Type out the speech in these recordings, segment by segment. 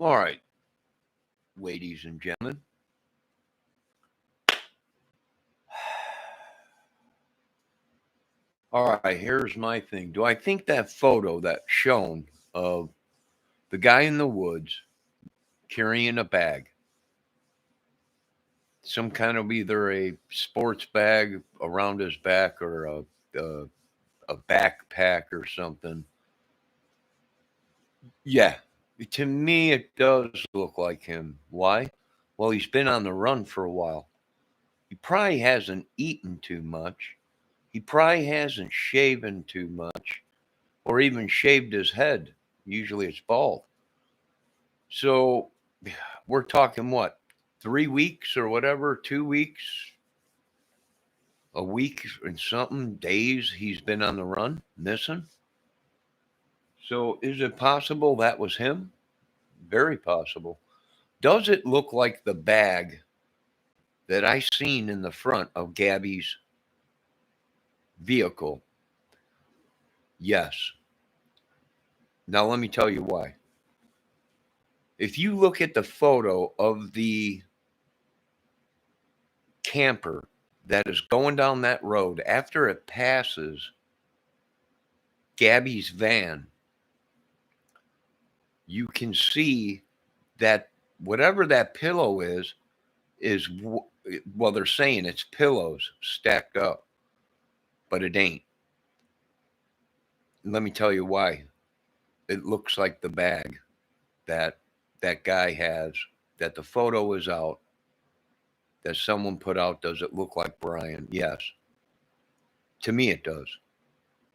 All right, ladies and gentlemen. All right, here's my thing. Do I think that photo that's shown of the guy in the woods carrying a bag, some kind of either a sports bag around his back or a backpack or something? Yeah, to me, it does look like him. Why? Well, he's been on the run for a while. He probably hasn't eaten too much. He probably hasn't shaven too much or even shaved his head. Usually it's bald. So we're talking what, 3 weeks or whatever, 2 weeks, a week and something days he's been on the run, missing. So is it possible that was him? Very possible. Does it look like the bag that I seen in the front of Gabby's vehicle? Yes. Now let me tell you why. If you look at the photo of the camper that is going down that road after it passes Gabby's van, you can see that whatever that pillow is, well, they're saying it's pillows stacked up, but it ain't. Let me tell you why. It looks like the bag that that guy has, that the photo is out, that someone put out. Does it look like Brian? Yes. To me, it does.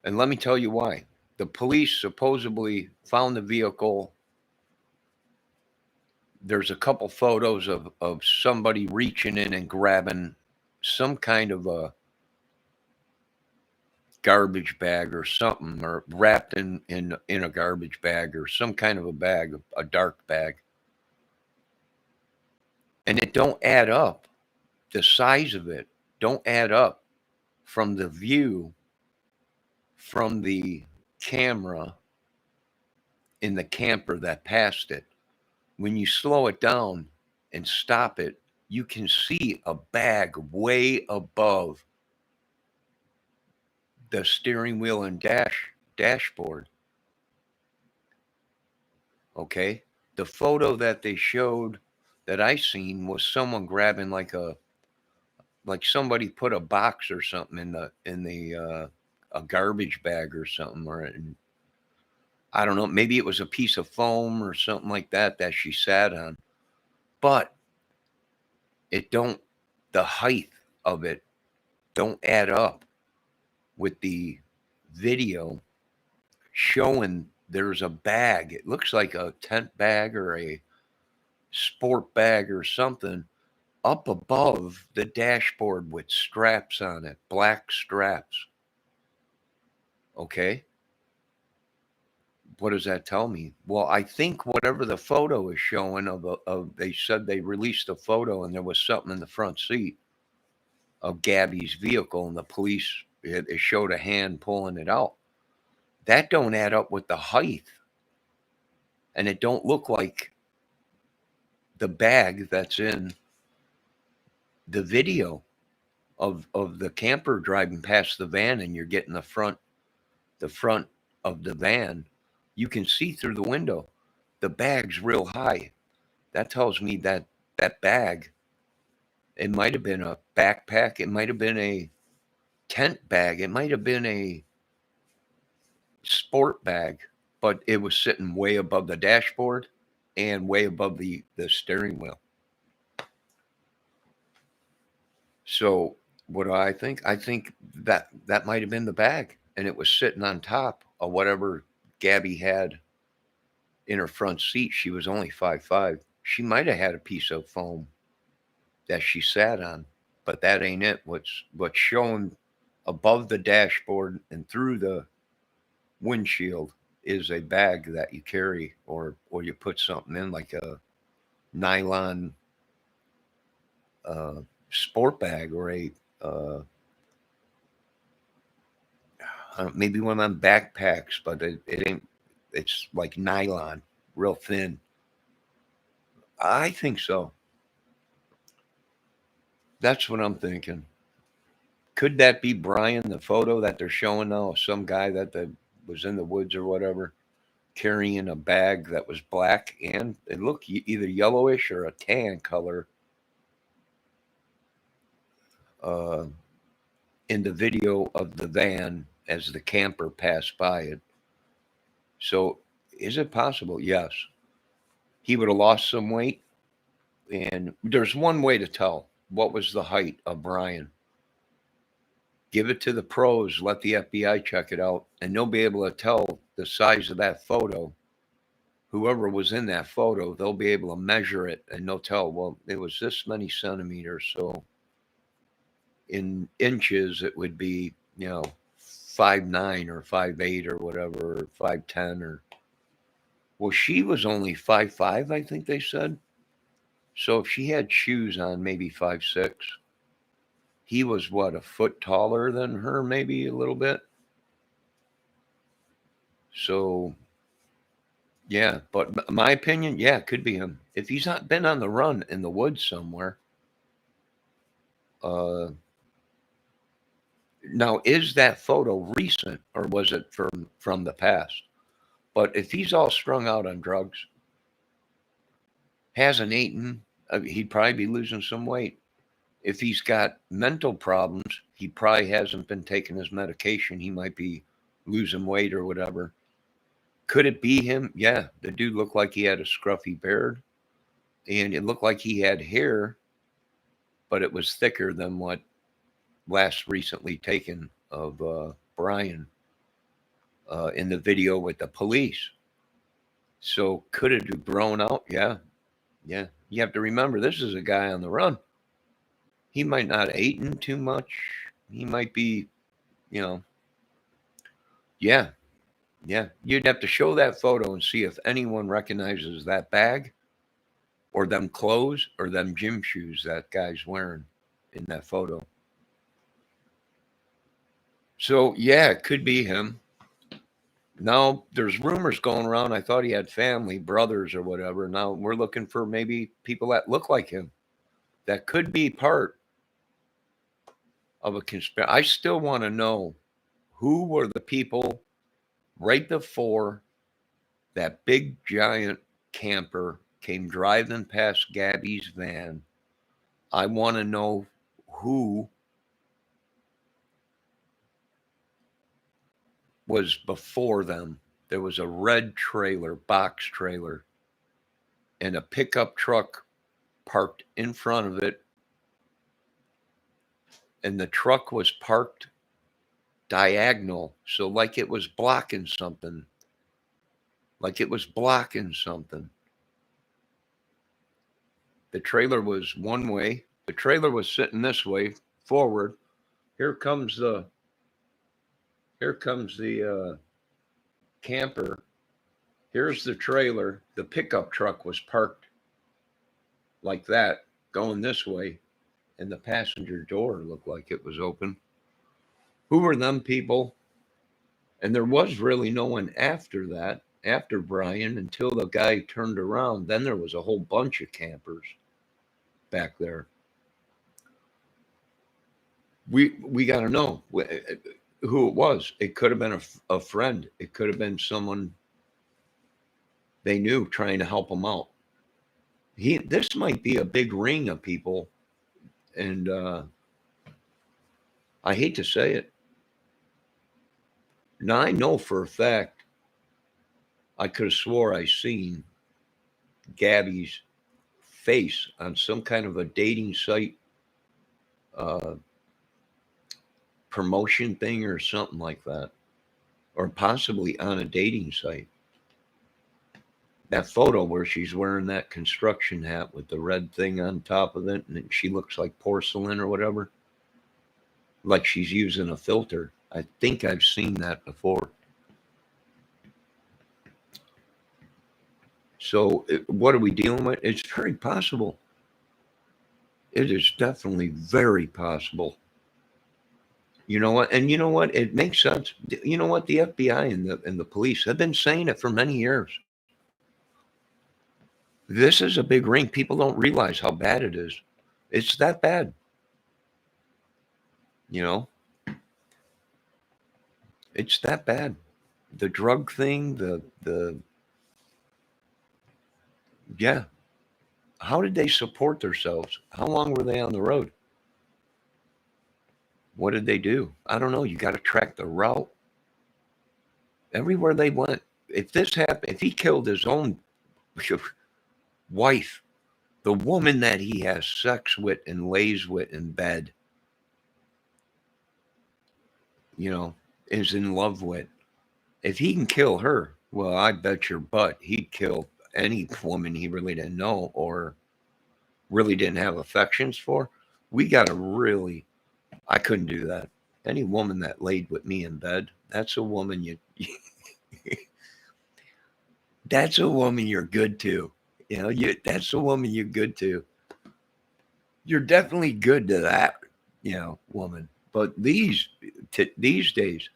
And let me tell you why. The police supposedly found the vehicle. There's a couple photos of somebody reaching in and grabbing some kind of a garbage bag or something, or wrapped in a garbage bag or some kind of a bag, a dark bag. And it don't add up. The size of it don't add up from the view from the camera in the camper that passed it. When you slow it down and stop it, you can see a bag way above the steering wheel and dashboard. Okay, the photo that they showed that I seen was someone grabbing like somebody put a box or something in the a garbage bag or something, or I don't know, maybe it was a piece of foam or something like that she sat on. But it don't, the height of it don't add up with the video showing there's a bag. It looks like a tent bag or a sport bag or something up above the dashboard with straps on it, black straps. Okay. What does that tell me? Well, I think whatever the photo is showing of they said they released a photo and there was something in the front seat of Gabby's vehicle, and the police, it showed a hand pulling it out. That don't add up with the height, and it don't look like the bag that's in the video of the camper driving past the van, and you're getting the front of the van. You can see through the window. The bag's real high. That tells me that that bag, it might have been a backpack, it might have been a tent bag, it might have been a sport bag, but it was sitting way above the dashboard and way above the steering wheel. So what do I think? I think that might have been the bag, and it was sitting on top of whatever Gabby had in her front seat. She was only 5'5". She might have had a piece of foam that she sat on, but that ain't it. What's shown above the dashboard and through the windshield is a bag that you carry, or you put something in, like a nylon sport bag, or a maybe one of them backpacks, but it ain't. It's like nylon, real thin. I think so. That's what I'm thinking. Could that be Brian, the photo that they're showing now of some guy that was in the woods or whatever, carrying a bag that was black and it looked either yellowish or a tan color uh, in the video of the van as the camper passed by it. So is it possible? Yes. He would have lost some weight. And there's one way to tell what was the height of Brian. Give it to the pros, let the FBI check it out, and they'll be able to tell the size of that photo. Whoever was in that photo, they'll be able to measure it and they'll tell, well, it was this many centimeters. So in inches, it would be, 5'9" or 5'8" or whatever, or 5'10" or, well, she was only 5'5", I think they said. So if she had shoes on, maybe 5'6". He was what, a foot taller than her, maybe a little bit. So yeah, but my opinion, yeah, it could be him. If he's not been on the run in the woods somewhere, uh, now is that photo recent or was it from the past? But if he's all strung out on drugs, hasn't eaten, he'd probably be losing some weight. If he's got mental problems, he probably hasn't been taking his medication. He might be losing weight or whatever. Could it be him? Yeah, the dude looked like he had a scruffy beard, and it looked like he had hair, but it was thicker than what last recently taken of Brian in the video with the police. So could it have grown out? Yeah, yeah. You have to remember, this is a guy on the run. He might not have eaten too much. He might be, you know, yeah, yeah. You'd have to show that photo and see if anyone recognizes that bag or them clothes or them gym shoes that guy's wearing in that photo. So yeah, it could be him. Now there's rumors going around. I thought he had family, brothers or whatever. Now we're looking for maybe people that look like him. That could be part of a conspiracy. I still want to know who were the people right before that big giant camper came driving past Gabby's van. I want to know who was before them. There was a red trailer, box trailer, and a pickup truck parked in front of it. And the truck was parked diagonal. So, like it was blocking something. Like it was blocking something. The trailer was one way. The trailer was sitting this way, forward. Here comes the camper. Here's the trailer. The pickup truck was parked like that, going this way, and the passenger door looked like it was open. Who were them people? And there was really no one after that, after Brian, until the guy turned around. Then there was a whole bunch of campers back there. We got to know who it was. It could have been a friend. It could have been someone they knew trying to help them out. This might be a big ring of people, and I hate to say it. Now I know for a fact I could have swore I seen Gabby's face on some kind of a dating site uh, promotion thing or something like that, or possibly on a dating site. That photo where she's wearing that construction hat with the red thing on top of it, and she looks like porcelain or whatever, like she's using a filter. I think I've seen that before. So, what are we dealing with? It's very possible. It is definitely very possible. You know what? And you know what? It makes sense. You know what? The FBI and the police have been saying it for many years. This is a big ring. People don't realize how bad it is. It's that bad, you know. It's that bad. The drug thing, the yeah. How did they support themselves? How long were they on the road? What did they do? I don't know. You got to track the route everywhere they went. If this happened, if he killed his own wife, the woman that he has sex with and lays with in bed, you know, is in love with. If he can kill her, well, I bet your butt he'd kill any woman he really didn't know or really didn't have affections for. We got to really, I couldn't do that. Any woman that laid with me in bed, that's a woman that's a woman you're good to. You know, that's a woman you're good to. You're definitely good to that, woman. But these days,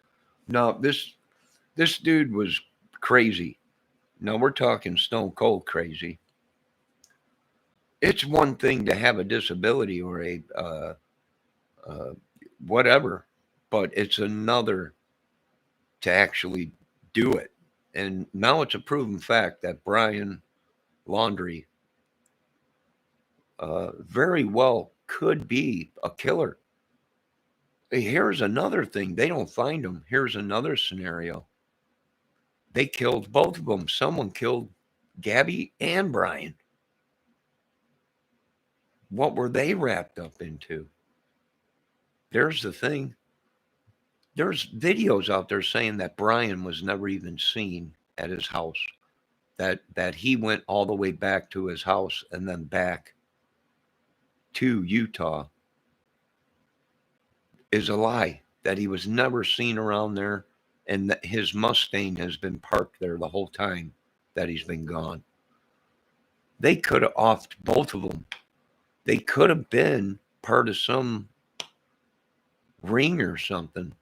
no, this dude was crazy. No, we're talking stone cold crazy. It's one thing to have a disability or a uh, whatever, but it's another to actually do it. And now it's a proven fact that Brian Laundrie very well could be a killer. Here's another thing. They don't find him. Here's another scenario. They killed both of them. Someone killed Gabby and Brian. What were they wrapped up into? There's the thing. There's videos out there saying that Brian was never even seen at his house. That he went all the way back to his house and then back to Utah is a lie. That he was never seen around there and that his Mustang has been parked there the whole time that he's been gone. They could have offed both of them. They could have been part of some ring or something.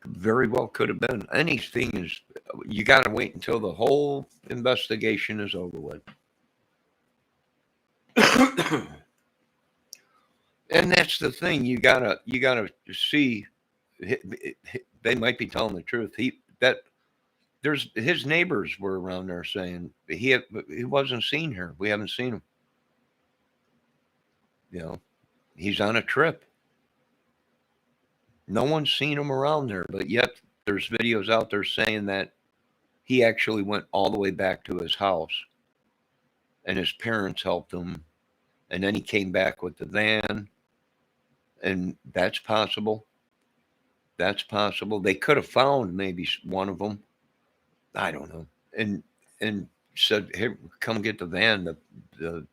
Very well could have been. Anything is, you got to wait until the whole investigation is over with. And that's the thing. You gotta see. They might be telling the truth. There's his neighbors were around there saying he wasn't seen here. We haven't seen him. You know, he's on a trip. No one's seen him around there, but yet there's videos out there saying that he actually went all the way back to his house and his parents helped him. And then he came back with the van. And that's possible. That's possible. They could have found maybe one of them. I don't know. And said, "Hey, come get the van."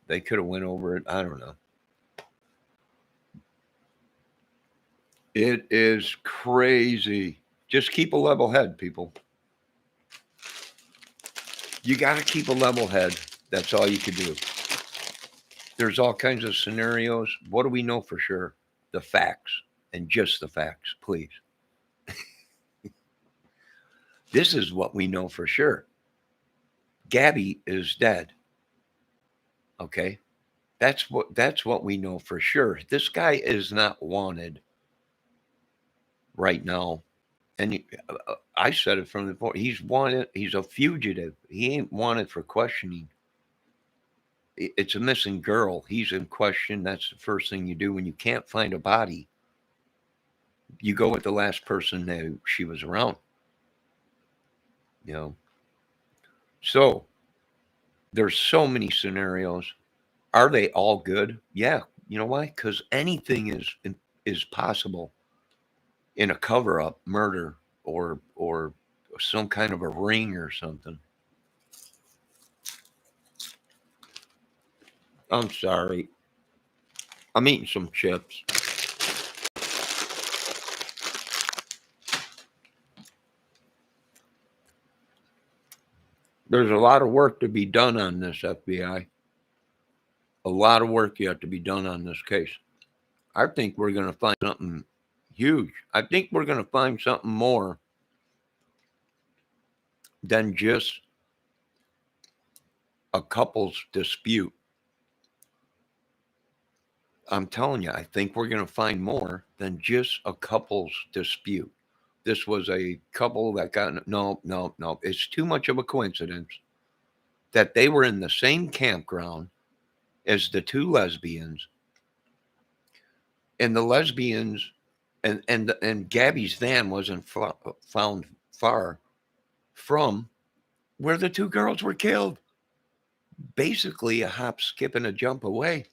They could have went over it. I don't know. It is crazy. Just keep a level head, people. You got to keep a level head. That's all you can do. There's all kinds of scenarios. What do we know for sure? The facts and just the facts, please. This is what we know for sure. Gabby is dead. Okay? That's what we know for sure. This guy is not wanted right now. And I said it from the point. He's wanted. He's a fugitive. He ain't wanted for questioning. It's a missing girl. He's in question. That's the first thing you do when you can't find a body. You go with the last person that she was around. You know. So there's so many scenarios. Are they all good? Yeah. You know why? Because anything is possible in a cover up, murder, or some kind of a ring or something. I'm sorry. I'm eating some chips. There's a lot of work to be done on this, FBI. A lot of work yet to be done on this case. I think we're going to find something huge. I think we're going to find something more than just a couple's dispute. I'm telling you, I think we're going to find more than just a couple's dispute. This was a couple that got, no, no, no. It's too much of a coincidence that they were in the same campground as the two lesbians, and the lesbians and Gabby's van wasn't found far from where the two girls were killed. Basically, a hop, skip, and a jump away.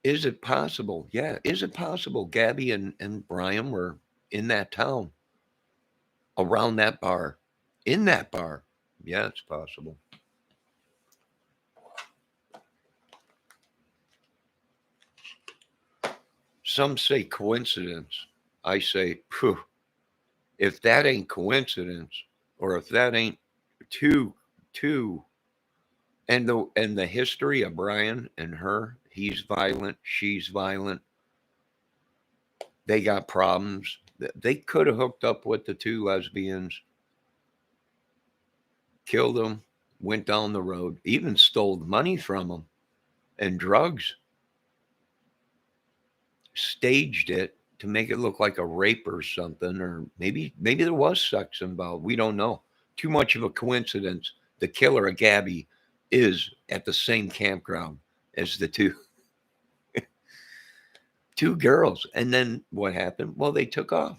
Is it possible? Yeah. Is it possible Gabby and Brian were in that town, around that bar, in that bar? Yeah, it's possible. Some say coincidence. I say, phew, if that ain't coincidence, or if that ain't too, and the history of Brian and her, he's violent, she's violent, they got problems. They could have hooked up with the two lesbians, killed them, went down the road, even stole money from them and drugs, staged it to make it look like a rape or something, or maybe there was sex involved. We don't know. Too much of a coincidence. The killer of Gabby is at the same campground as the two girls. And then what happened? Well, they took off.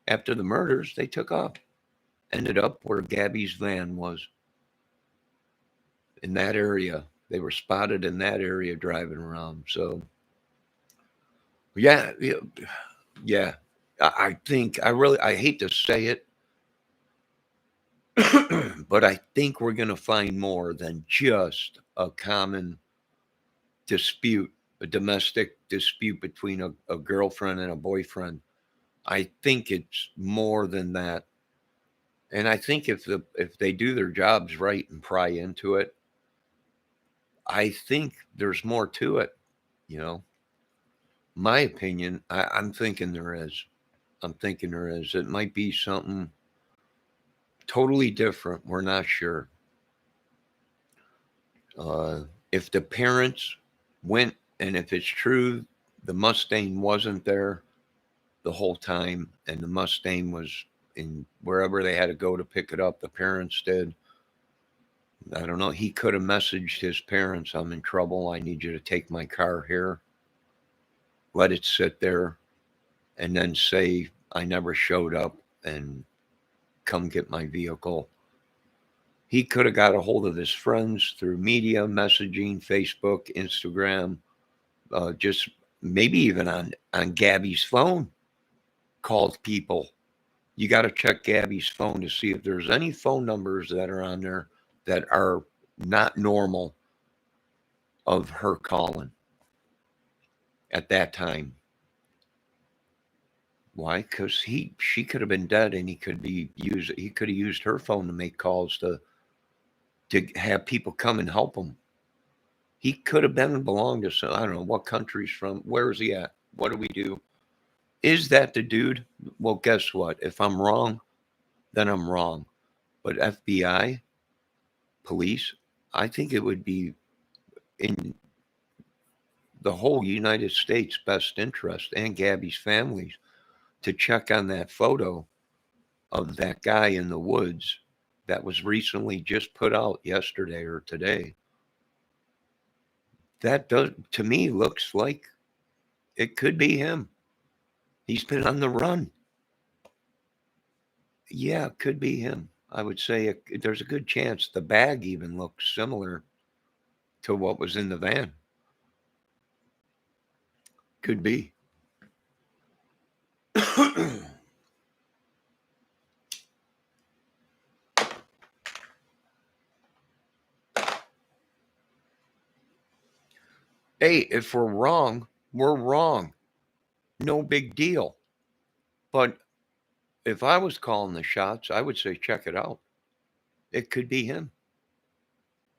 After the murders, they took off. Ended up where Gabby's van was, in that area. They were spotted in that area driving around. So, yeah, yeah. I think I hate to say it, but I think we're going to find more than just a common dispute, a domestic dispute between a girlfriend and a boyfriend. I think it's more than that. And I think if they do their jobs right and pry into it, I think there's more to it. You know, my opinion, I'm thinking there is. I'm thinking there is. It might be something totally different. We're not sure. If the parents went, and if it's true, the Mustang wasn't there the whole time, and the Mustang was in wherever they had to go to pick it up, the parents did. I don't know. He could have messaged his parents, I'm in trouble. I need you to take my car here. Let it sit there, and then say, I never showed up, and come get my vehicle. He could have got a hold of his friends through media, messaging, Facebook, Instagram, just maybe even on Gabby's phone, called people. You got to check Gabby's phone to see if there's any phone numbers that are on there that are not normal of her calling at that time. Why? Because she could have been dead, and he could have used her phone to make calls to have people come and help him. He could have been belonged to some, I don't know what country's from. Where is he at? What do we do? Is that the dude? Well, guess what? If I'm wrong, then I'm wrong. But FBI, police, I think it would be in the whole United States' best interest, and Gabby's family's, to check on that photo of that guy in the woods that was recently just put out yesterday or today. That does, to me, looks like it could be him. He's been on the run. Yeah, it could be him. I would say there's a good chance the bag even looks similar to what was in the van. Could be. Hey, if we're wrong, we're wrong. No big deal. But if I was calling the shots, I would say check it out. It could be him.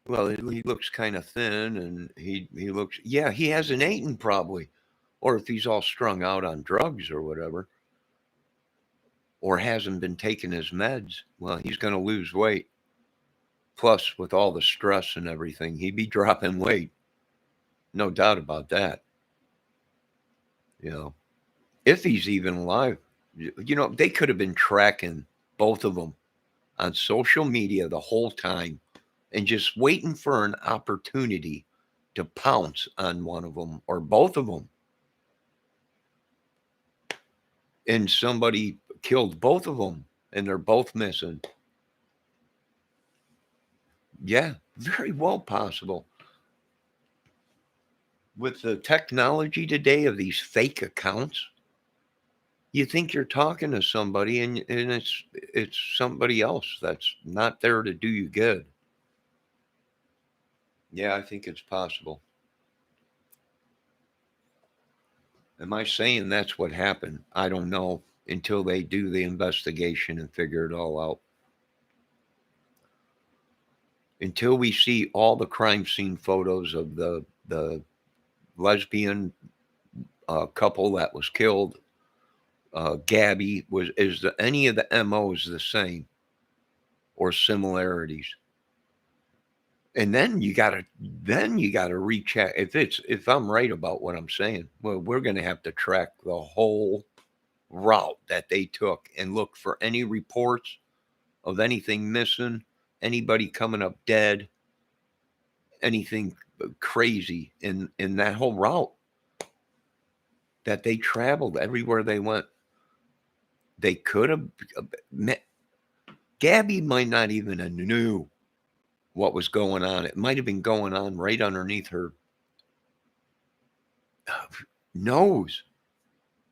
Well, he looks kind of thin, and he looks, yeah, he hasn't eaten probably. Or if he's all strung out on drugs or whatever, or hasn't been taking his meds, well, he's going to lose weight. Plus, with all the stress and everything, he'd be dropping weight. No doubt about that. You know, if he's even alive. They could have been tracking both of them on social media the whole time and just waiting for an opportunity to pounce on one of them or both of them. And somebody killed both of them and they're both missing. Yeah, very well possible. With the technology today of these fake accounts, you think you're talking to somebody and it's somebody else that's not there to do you good. Yeah, I think it's possible. Am I saying that's what happened? I don't know until they do the investigation and figure it all out. Until we see all the crime scene photos of the lesbian couple that was killed, Gabby any of the MOs the same or similarities? And then you gotta recheck if I'm right about what I'm saying. Well, we're gonna have to track the whole route that they took and look for any reports of anything missing, anybody coming up dead, anything crazy in that whole route that they traveled everywhere they went. They could have met. Gabby might not even have knew what was going on. It might have been going on right underneath her nose.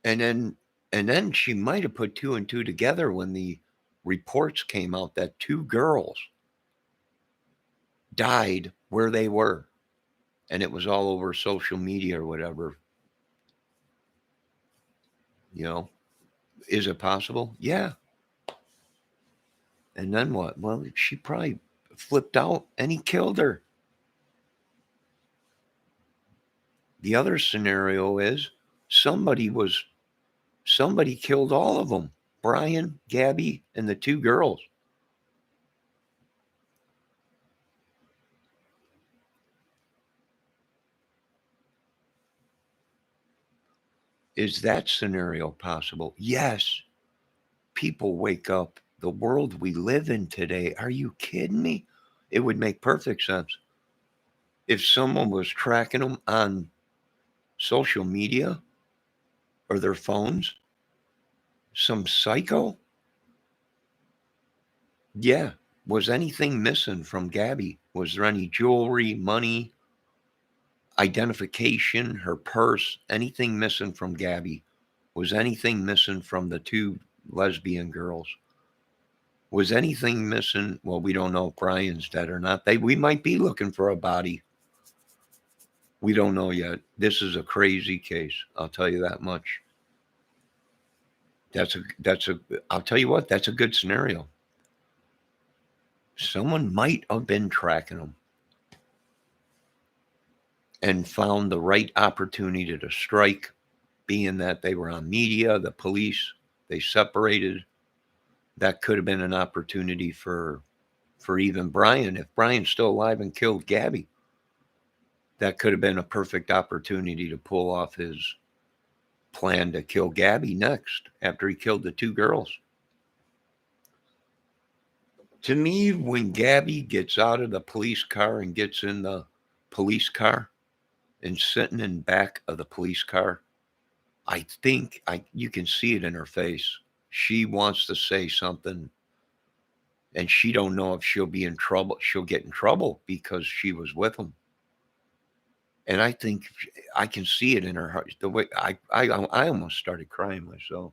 And then she might have put two and two together when the reports came out that two girls died where they were. And it was all over social media or whatever. You know, is it possible? Yeah. And then what? Well, she probably flipped out and he killed her. The other scenario is somebody killed all of them. Brian, Gabby, and the two girls. Is that scenario possible? Yes. People wake up. The world we live in today. Are you kidding me? It would make perfect sense. If someone was tracking them on social media or their phones, some psycho. Yeah. Was anything missing from Gabby? Was there any jewelry, money, identification, her purse, anything missing from Gabby? Was anything missing from the two lesbian girls? Was anything missing? Well, we don't know if Brian's dead or not. We might be looking for a body. We don't know yet. This is a crazy case. I'll tell you that much. I'll tell you what, that's a good scenario. Someone might have been tracking them and found the right opportunity to strike, being that they were on media, the police, they separated. That could have been an opportunity for even Brian. If Brian's still alive and killed Gabby, that could have been a perfect opportunity to pull off his plan to kill Gabby next after he killed the two girls. To me, when Gabby gets out of the police car and gets in the police car and sitting in back of the police car, I think you can see it in her face. She wants to say something and she don't know if she'll be in trouble. She'll get in trouble because she was with him. And I think I can see it in her heart. The way I almost started crying myself.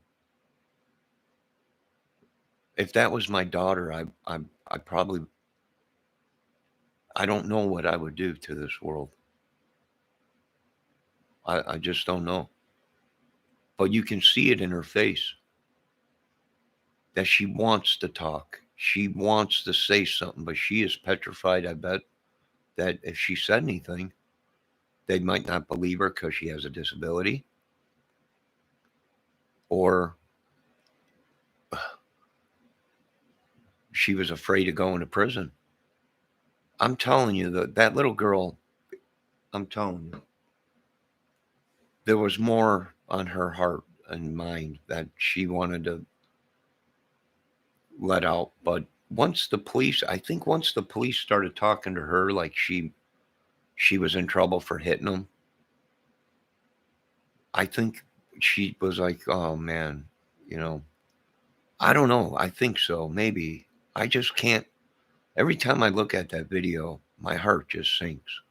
If that was my daughter, I probably I don't know what I would do to this world. I just don't know. But you can see it in her face that she wants to talk. She wants to say something, but she is petrified, I bet, that if she said anything, they might not believe her because she has a disability. Or she was afraid of going to prison. I'm telling you that that little girl, I'm telling you, there was more on her heart and mind that she wanted to let out. But once the police, I think once the police started talking to her like she was in trouble for hitting them, I think she was like, "Oh man, you know, I don't know. I think so. Maybe. I just can't. Every time I look at that video, my heart just sinks.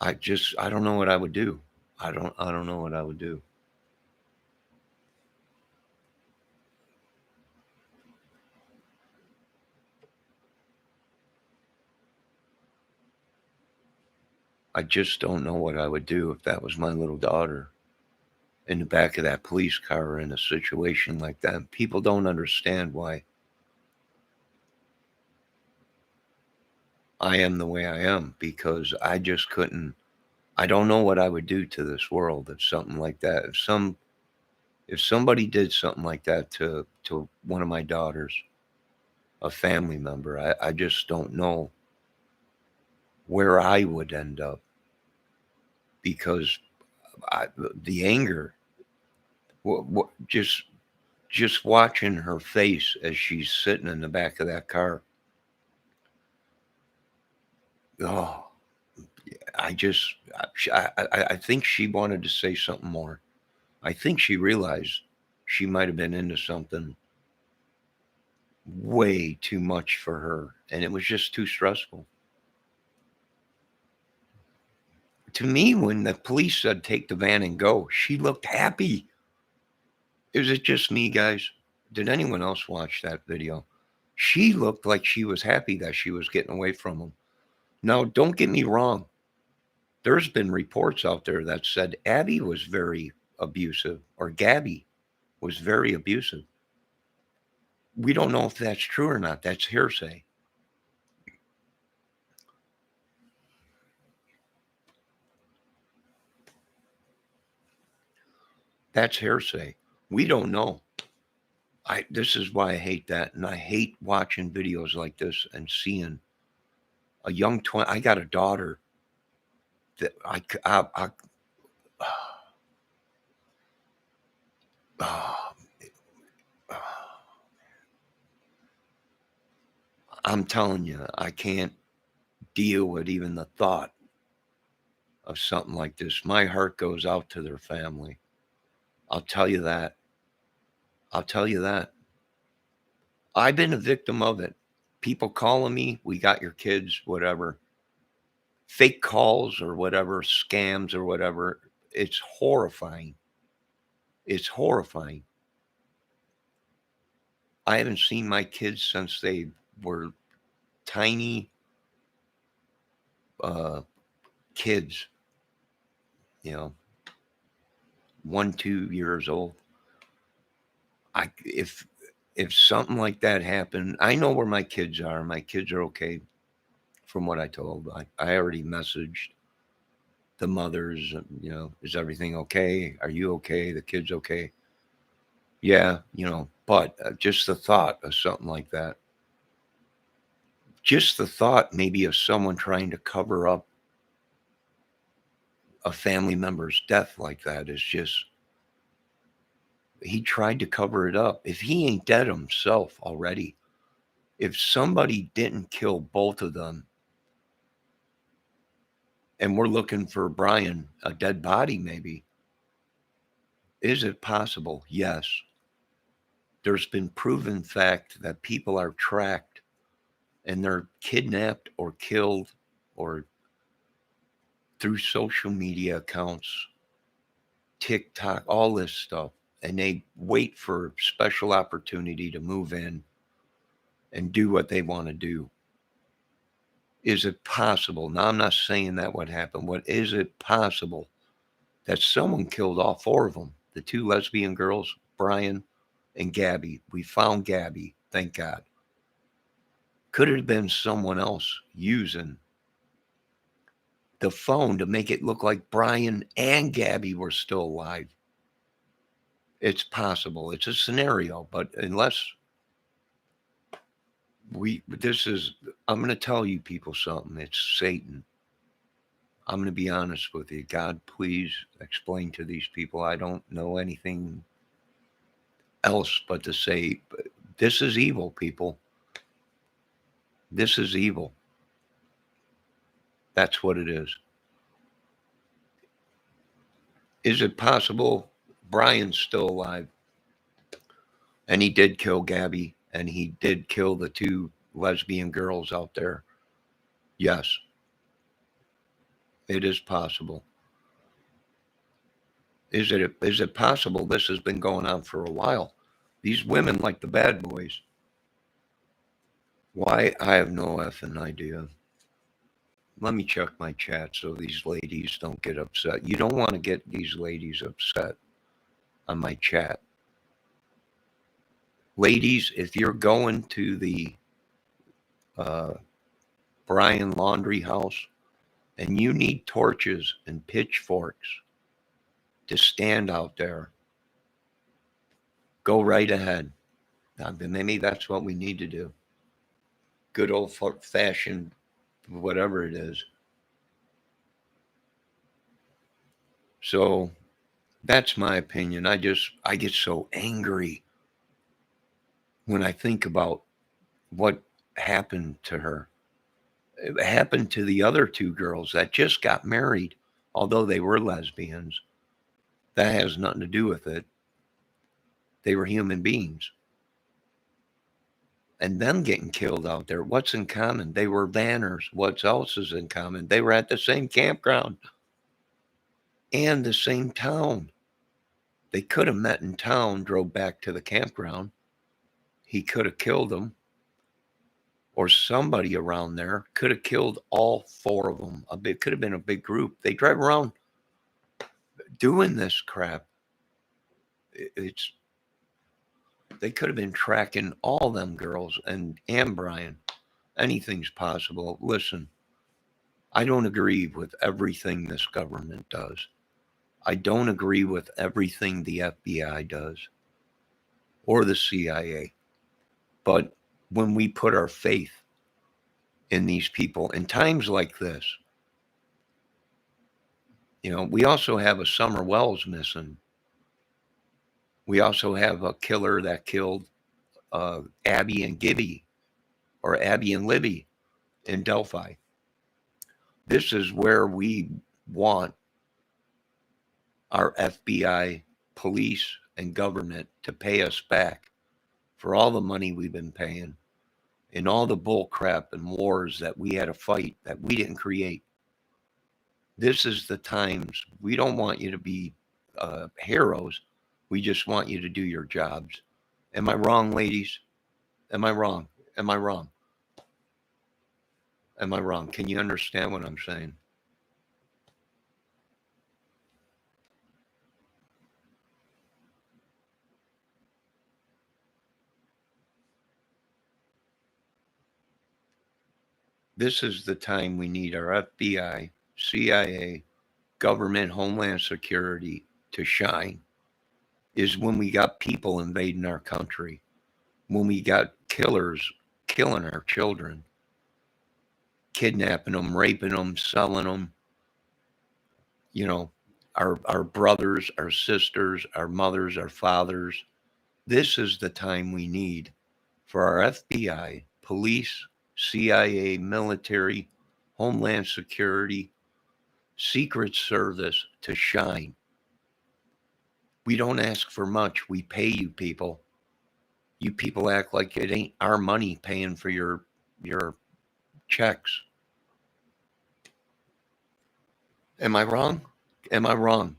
I don't know what I would do. I don't know what I would do. I just don't know what I would do if that was my little daughter in the back of that police car in a situation like that. People don't understand why I am the way I am because I just couldn't. I don't know what I would do to this world if something like that. If somebody did something like that to one of my daughters, a family member, I just don't know where I would end up because the anger, just watching her face as she's sitting in the back of that car. Oh, I just, I think she wanted to say something more. I think she realized she might have been into something way too much for her, and it was just too stressful. To me, when the police said take the van and go, she looked happy. Is it just me, guys? Did anyone else watch that video? She looked like she was happy that she was getting away from him. Now, don't get me wrong. There's been reports out there that said Abby was very abusive or Gabby was very abusive. We don't know if that's true or not. That's hearsay. That's hearsay. We don't know. This is why I hate that, and I hate watching videos like this and seeing a young twin. I got a daughter that uh, I'm telling you, I can't deal with even the thought of something like this. My heart goes out to their family. I'll tell you that. I'll tell you that. I've been a victim of it. People calling me, we got your kids, whatever. Fake calls or whatever, scams or whatever. It's horrifying. It's horrifying. I haven't seen my kids since they were tiny uh, kids, you know, 1, 2 years old. I if something like that happened, I know where my kids are. My kids are okay from what I told. I already messaged the mothers, is everything okay? Are you okay? The kids okay? Yeah, but just the thought of something like that, just the thought maybe of someone trying to cover up a family member's death like that is just, he tried to cover it up. If he ain't dead himself already, if somebody didn't kill both of them and we're looking for Brian, a dead body maybe, is it possible? Yes. There's been proven fact that people are tracked and they're kidnapped or killed or through social media accounts, TikTok, all this stuff. And they wait for special opportunity to move in and do what they want to do. Is it possible? Now, I'm not saying that would happen. What is it possible that someone killed all four of them? The two lesbian girls, Brian and Gabby. We found Gabby, thank God. Could it have been someone else using the phone to make it look like Brian and Gabby were still alive? It's possible. It's a scenario, but unless I'm going to tell you people something. It's Satan. I'm going to be honest with you. God, please explain to these people. I don't know anything else but to say, this is evil, people. This is evil. That's what it is. Is it possible Brian's still alive? And he did kill Gabby, and he did kill the two lesbian girls out there. Yes, it is possible. Is it possible this has been going on for a while? These women like the bad boys. Why? I have no effing idea. Let me check my chat so these ladies don't get upset. You don't want to get these ladies upset on my chat. Ladies, if you're going to the Brian Laundry House and you need torches and pitchforks to stand out there, go right ahead. Maybe that's what we need to do. Good old fashioned, whatever it is. So that's my opinion. I get so angry when I think about what happened to her. It happened to the other two girls that just got married, although they were lesbians. That has nothing to do with it. They were human beings. And them getting killed out there, what's in common? They were banners. What else is in common? They were at the same campground and the same town. They could have met in town, drove back to the campground. He could have killed them, or somebody around there could have killed all four of them. It could have been a big group. They drive around doing this crap. It's they could have been tracking all them girls and Brian. Anything's possible. Listen, I don't agree with everything this government does. I don't agree with everything the FBI does or the CIA. But when we put our faith in these people in times like this, we also have a Summer Wells missing. We also have a killer that killed Abby and Gibby, or Abby and Libby in Delphi. This is where we want our FBI, police, and government to pay us back for all the money we've been paying and all the bull crap and wars that we had to fight that we didn't create. This is the times. We don't want you to be heroes. We just want you to do your jobs. Am I wrong, ladies? Am I wrong? Am I wrong? Am I wrong? Can you understand what I'm saying? This is the time we need our FBI, CIA, government, Homeland Security to shine. Is when we got people invading our country, when we got killers killing our children, kidnapping them, raping them, selling them, our brothers, our sisters, our mothers, our fathers. This is the time we need for our FBI, police, CIA, military, Homeland Security, Secret Service to shine. We don't ask for much. We pay you people. You people act like it ain't our money paying for your checks. Am I wrong? Am I wrong?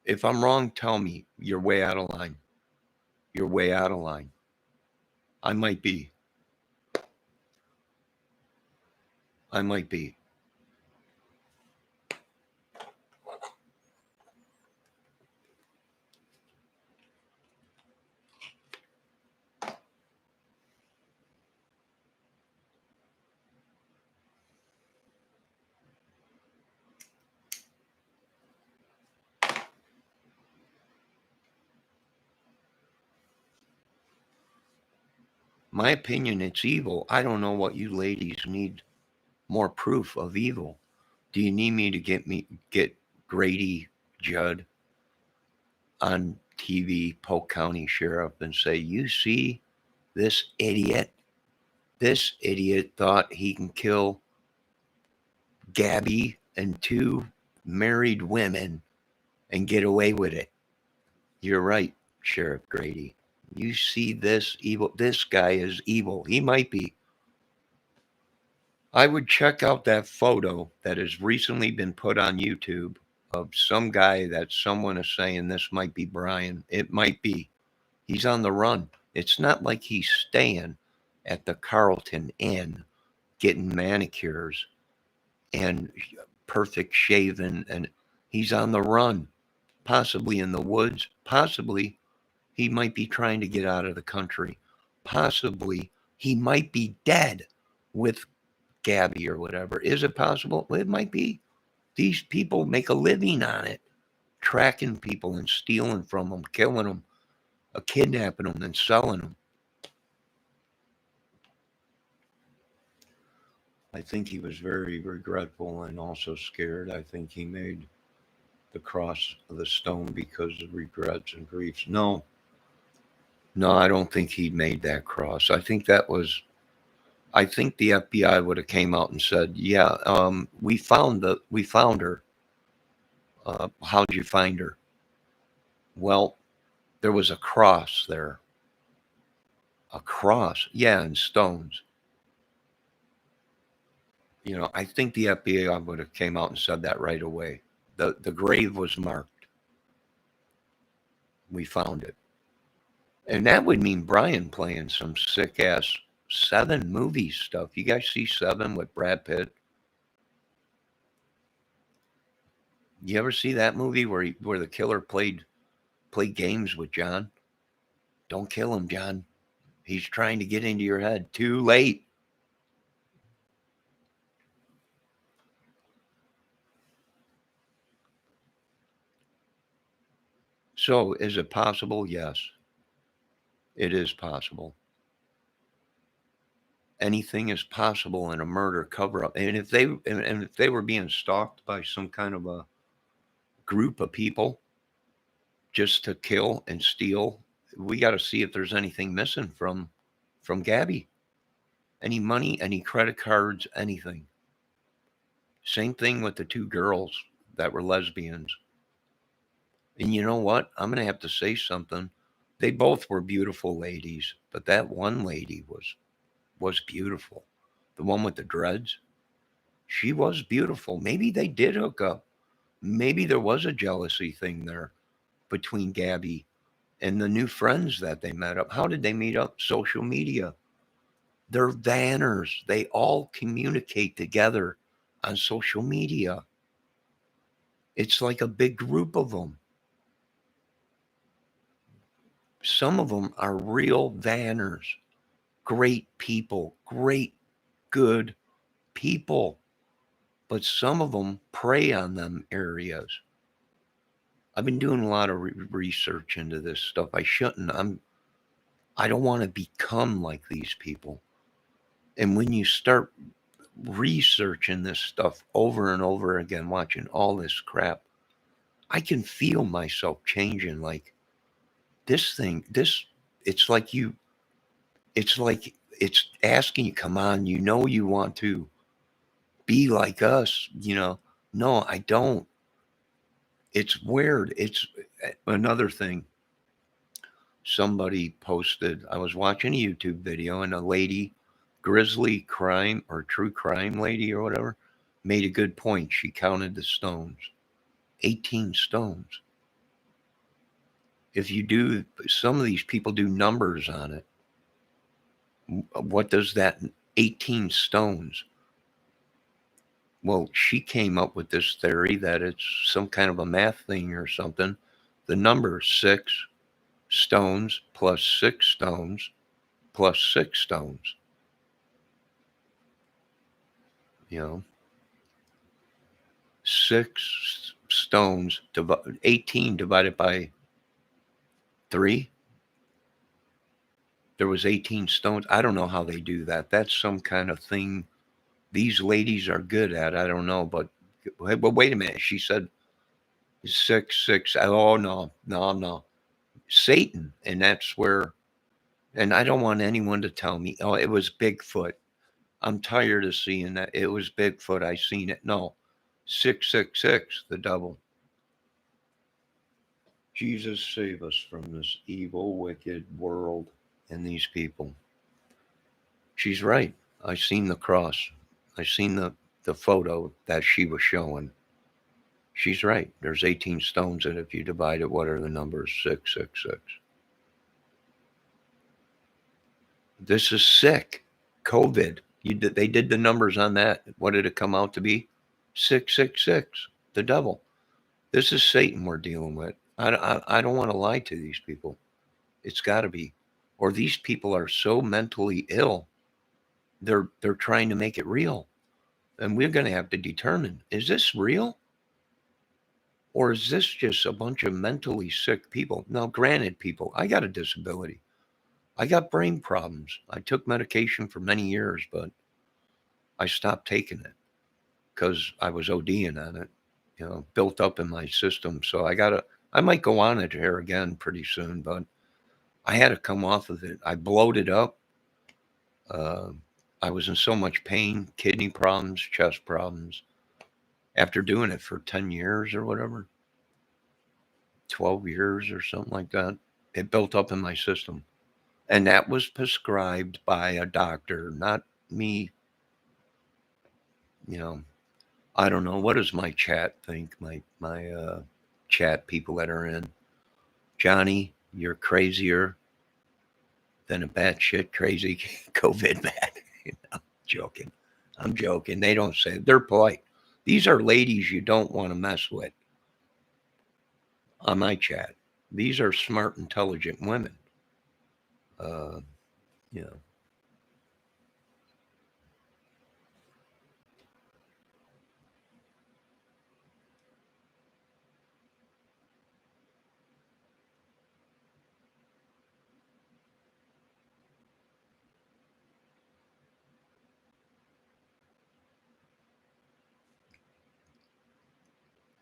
If I'm wrong, tell me. You're way out of line. You're way out of line. I might be. I might be. My opinion, it's evil. I don't know what you ladies need more proof of evil. Do you need me to get Grady Judd on TV, Polk County Sheriff, and say, you see this idiot? This idiot thought he can kill Gabby and 2 married women and get away with it. You're right, Sheriff Grady. You see this evil? This guy is evil. He might be. I would check out that photo that has recently been put on YouTube of some guy that someone is saying this might be Brian. It might be. He's on the run. It's not like he's staying at the Carlton Inn getting manicures and perfect shaven, and he's on the run, possibly in the woods, possibly he might be trying to get out of the country, possibly he might be dead with Gabby or whatever. Is it possible? It might be. These people make a living on it, tracking people and stealing from them, killing them, kidnapping them and selling them. I think he was very regretful and also scared. I think he made the cross of the stone because of regrets and griefs. No, I don't think he made that cross. I think the FBI would have came out and said, "Yeah, we found her. How'd you find her?" Well, there was a cross there. A cross, yeah, and stones. I think the FBI would have came out and said that right away. The grave was marked. We found it. And that would mean Brian playing some sick ass Seven movie stuff. You guys see Seven with Brad Pitt? You ever see that movie where the killer played games with John? Don't kill him, John. He's trying to get into your head. Too late. So, is it possible? Yes, it is possible. Anything is possible in a murder cover-up. And if they were being stalked by some kind of a group of people just to kill and steal, we got to see if there's anything missing from Gabby. Any money, any credit cards, anything. Same thing with the 2 girls that were lesbians. And you know what? I'm going to have to say something. They both were beautiful ladies, but that one lady was beautiful. The one with the dreads, she was beautiful. Maybe they did hook up. Maybe there was a jealousy thing there between Gabby and the new friends that they met up. How did they meet up? Social media. They're vanners. They all communicate together on social media. It's like a big group of them. Some of them are real vanners, great people, great, good people. But some of them prey on them areas. I've been doing a lot of research into this stuff. I shouldn't. I don't want to become like these people. And when you start researching this stuff over and over again, watching all this crap, I can feel myself changing. Like this thing, it's like it's asking you, come on, you want to be like us, No, I don't. It's weird. It's another thing. Somebody posted, I was watching a YouTube video, and a lady, grizzly crime or true crime lady or whatever, made a good point. She counted the stones. 18 stones. If you do, some of these people do numbers on it. What does that 18 stones? Well, she came up with this theory that it's some kind of a math thing or something. The number 6 stones plus 6 stones plus 6 stones. 6 stones, 18 divided by 3. There was 18 stones. I don't know how they do that. That's some kind of thing these ladies are good at. I don't know, but wait a minute. She said 666. Oh no, no, no. Satan, and that's where. And I don't want anyone to tell me, oh, it was Bigfoot. I'm tired of seeing that. It was Bigfoot. I seen it. No, 666, the double. Jesus save us from this evil, wicked world and these people. She's right. I seen the cross. I seen the photo that she was showing. She's right. There's 18 stones, and if you divide it, what are the numbers? 666. This is sick. COVID. They did the numbers on that. What did it come out to be? 666. The devil. This is Satan we're dealing with. I don't want to lie to these people. It's got to be. Or these people are so mentally ill, they're trying to make it real. And we're going to have to determine, is this real? Or is this just a bunch of mentally sick people? Now, granted, people, I got a disability. I got brain problems. I took medication for many years, but I stopped taking it because I was ODing on it, built up in my system. So I might go on it here again pretty soon, but I had to come off of it. I bloated up. I was in so much pain, kidney problems, chest problems. After doing it for 10 years or whatever, 12 years or something like that, it built up in my system. And that was prescribed by a doctor, not me. I don't know. What does my chat think? My chat people that are in. Johnny, you're crazier than a batshit crazy COVID man. Joking. I'm joking. They don't say it. They're polite. These are ladies you don't want to mess with on my chat. These are smart, intelligent women. You know.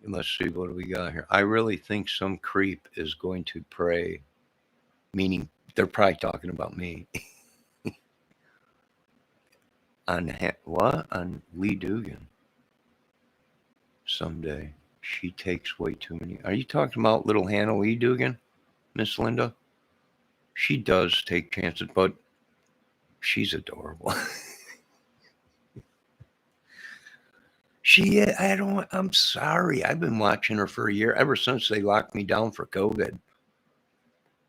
Let's see, what do we got here? I really think some creep is going to pray, meaning they're probably talking about me. What? On Lee Dugan. Someday. She takes way too many. Are you talking about little Hannah Lee Dugan, Miss Linda? She does take chances, but she's adorable. I'm sorry. I've been watching her for a year, ever since they locked me down for COVID.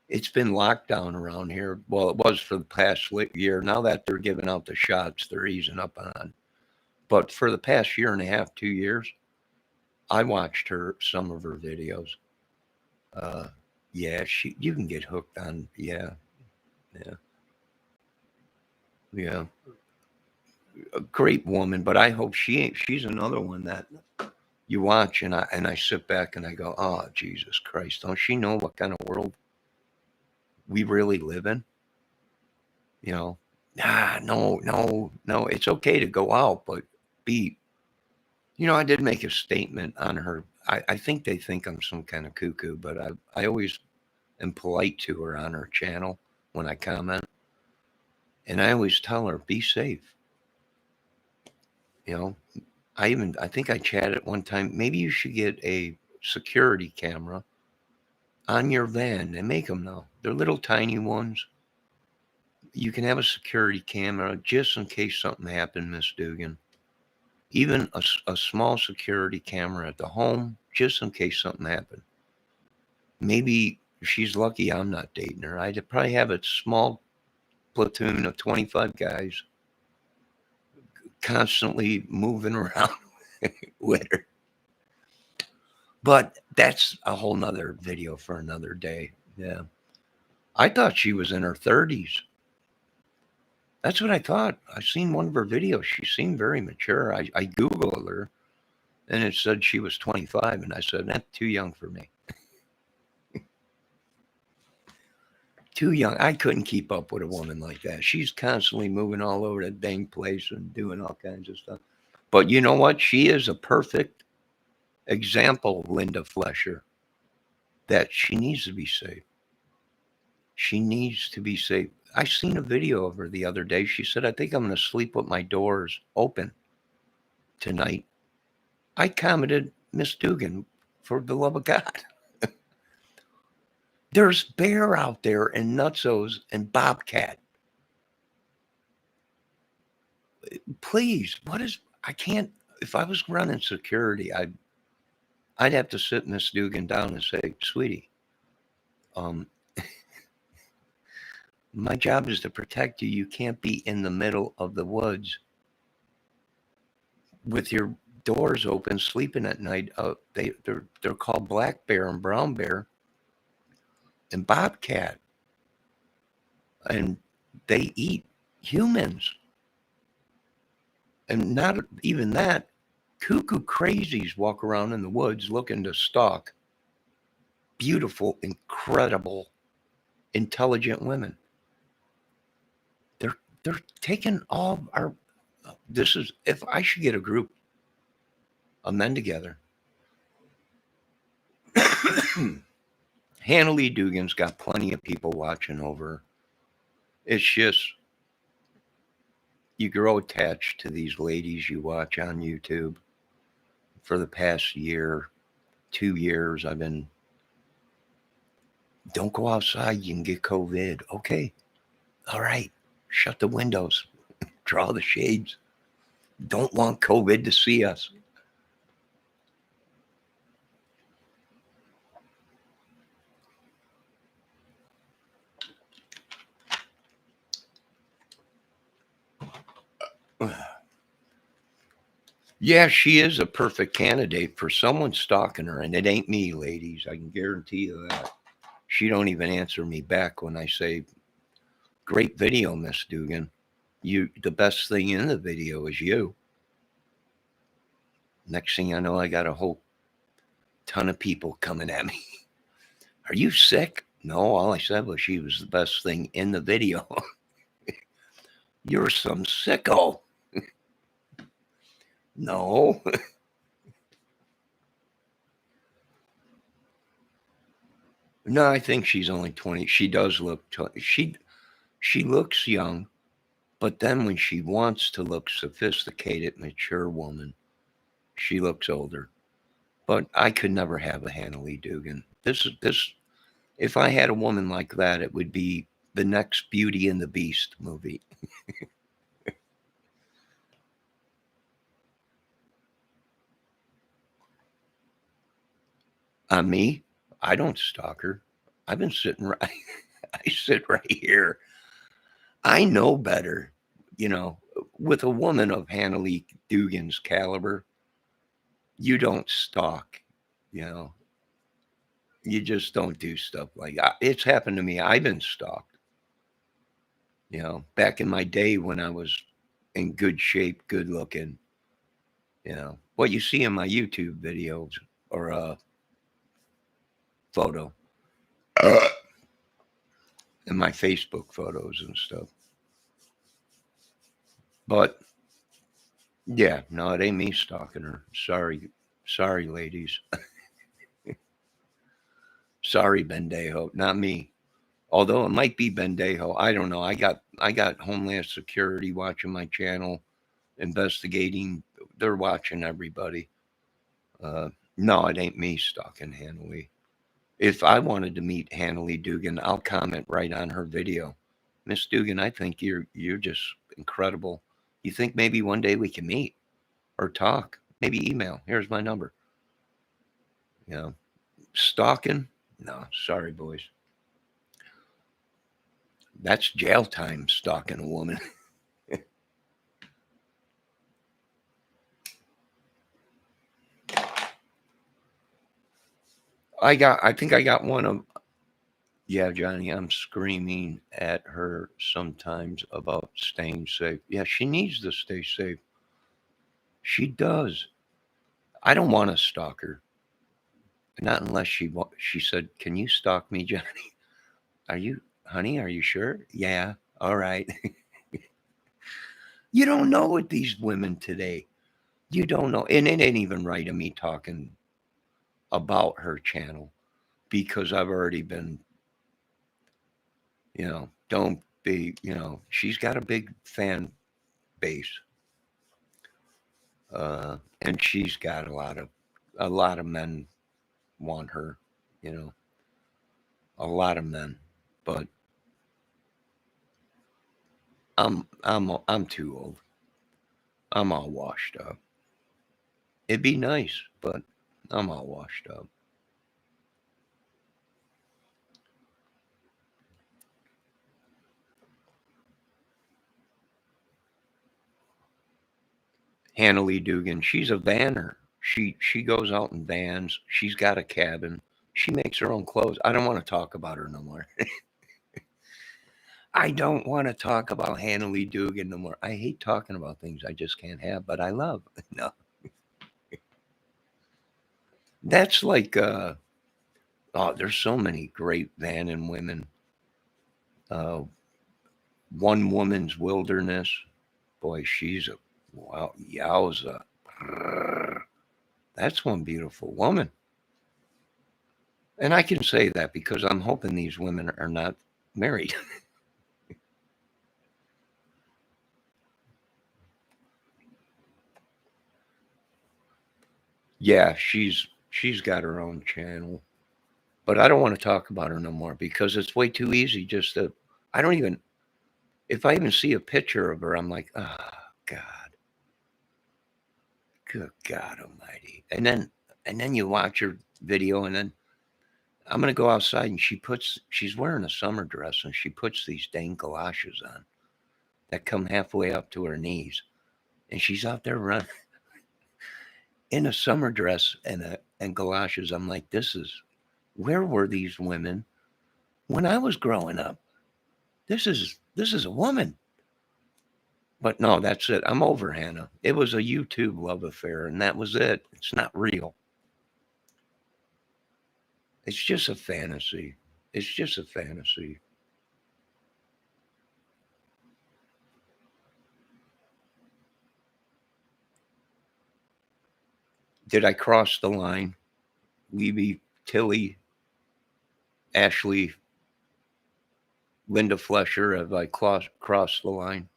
It's been locked down around here. Well, it was for the past year. Now that they're giving out the shots, they're easing up on. But for the past year and a half, 2 years, I watched some of her videos. Yeah, you can get hooked on. Yeah. A great woman, but I hope she's another one that you watch and I sit back and I go, oh, Jesus Christ, don't she know what kind of world we really live in? No, it's okay to go out, but I did make a statement on her. I think they think I'm some kind of cuckoo, but I always am polite to her on her channel when I comment. And I always tell her, be safe. I think I chatted one time, maybe you should get a security camera on your van and make them now. They're little tiny ones. You can have a security camera just in case something happened, Miss Dugan. Even a small security camera at the home, just in case something happened. Maybe if she's lucky I'm not dating her. I'd probably have a small platoon of 25 guys constantly moving around with her. But that's a whole nother video for another day. Yeah. I thought she was in her 30s. That's what I thought. I've seen one of her videos. She seemed very mature. I Googled her and it said she was 25. And I said, that's too young for me. Too young. I couldn't keep up with a woman like that. She's constantly moving all over the dang place and doing all kinds of stuff. But you know what? She is a perfect example, Linda Flesher, that she needs to be safe. She needs to be safe. I seen a video of her the other day. She said, I think I'm going to sleep with my doors open tonight. I commented, Miss Dugan, for the love of God. There's bear out there and nutsos and bobcat. Please, I can't, if I was running security, I'd have to sit Miss Dugan down and say, sweetie, um, my job is to protect you. You can't be in the middle of the woods with your doors open, sleeping at night. They're called black bear and brown bear and bobcat, and they eat humans. And not even that, cuckoo crazies walk around in the woods looking to stalk beautiful, incredible, intelligent women. They're taking all our. This is if I should get a group of men together. Hannah Lee Dugan's got plenty of people watching over. It's just you grow attached to these ladies you watch on YouTube. For the past year, 2 years, I've been. Don't go outside. You can get COVID. Okay, all right. Shut the windows. Draw the shades. Don't want COVID to see us. Yeah, she is a perfect candidate for someone stalking her, and it ain't me, ladies. I can guarantee you that. She don't even answer me back when I say, "Great video, Miss Dugan. The best thing in the video is you." Next thing I know, I got a whole ton of people coming at me. Are you sick? No, all I said was she was the best thing in the video. You're some sicko. No. No, I think she's only 20. She does look she looks young, but then when she wants to look sophisticated, mature woman, she looks older. But I could never have a Hannah Lee Dugan. This if I had a woman like that, it would be the next Beauty and the Beast movie. On me, I don't stalk her. I've been sitting right I sit right here. I know better, you know, with a woman of Hannah Lee Dugan's caliber, you don't stalk, you know. You just don't do stuff like that. It's happened to me. I've been stalked, back in my day when I was in good shape, good looking, what you see in my YouTube videos or photo and my Facebook photos and stuff. But yeah, no, it ain't me stalking her. Sorry, ladies. Sorry, Bendejo, not me. Although it might be Bendejo, I don't know. I got Homeland Security watching my channel, investigating. They're watching everybody. No, it ain't me stalking Hannah Lee. If I wanted to meet Hannah Lee Dugan, I'll comment right on her video. Miss Dugan, I think you're just incredible. You think maybe one day we can meet or talk? Maybe email. Here's my number. Stalking? No, sorry, boys. That's jail time, stalking a woman. I think I got one of, yeah, Johnny, I'm screaming at her sometimes about staying safe. Yeah, she needs to stay safe. She does. I don't want to stalk her. Not unless she said, "Can you stalk me, Johnny?" Are you Honey, are you sure? Yeah. All right. You don't know what these women today. You don't know. And it ain't even right of me talking about her channel because I've already been, don't be, she's got a big fan base. And she's got a lot of men want her, you know, a lot of men, but I'm too old. I'm all washed up. It'd be nice, but I'm all washed up. Hannah Lee Dugan, she's a vanner. She goes out in vans. She's got a cabin. She makes her own clothes. I don't want to talk about her no more. I don't want to talk about Hannah Lee Dugan no more. I hate talking about things I just can't have, but I love. No. That's like there's so many great vanning women. Uh One Woman's Wilderness. Boy, she's a wow, yowza. That's one beautiful woman. And I can say that because I'm hoping these women are not married. Yeah, she's got her own channel. But I don't want to talk about her no more because it's way too easy just to I don't even if I even see a picture of her, I'm like, oh God, good God Almighty. And then you watch her video and then I'm gonna go outside and she's wearing a summer dress and she puts these dang galoshes on that come halfway up to her knees. And she's out there running in a summer dress and galoshes. I'm like, where were these women when I was growing up? This is a woman. But no, that's it. I'm over Hannah. It was a YouTube love affair, and that was it. It's not real. It's just a fantasy. It's just a fantasy. Did I cross the line? Levy, Tilly, Ashley, Linda Flesher, have I crossed the line?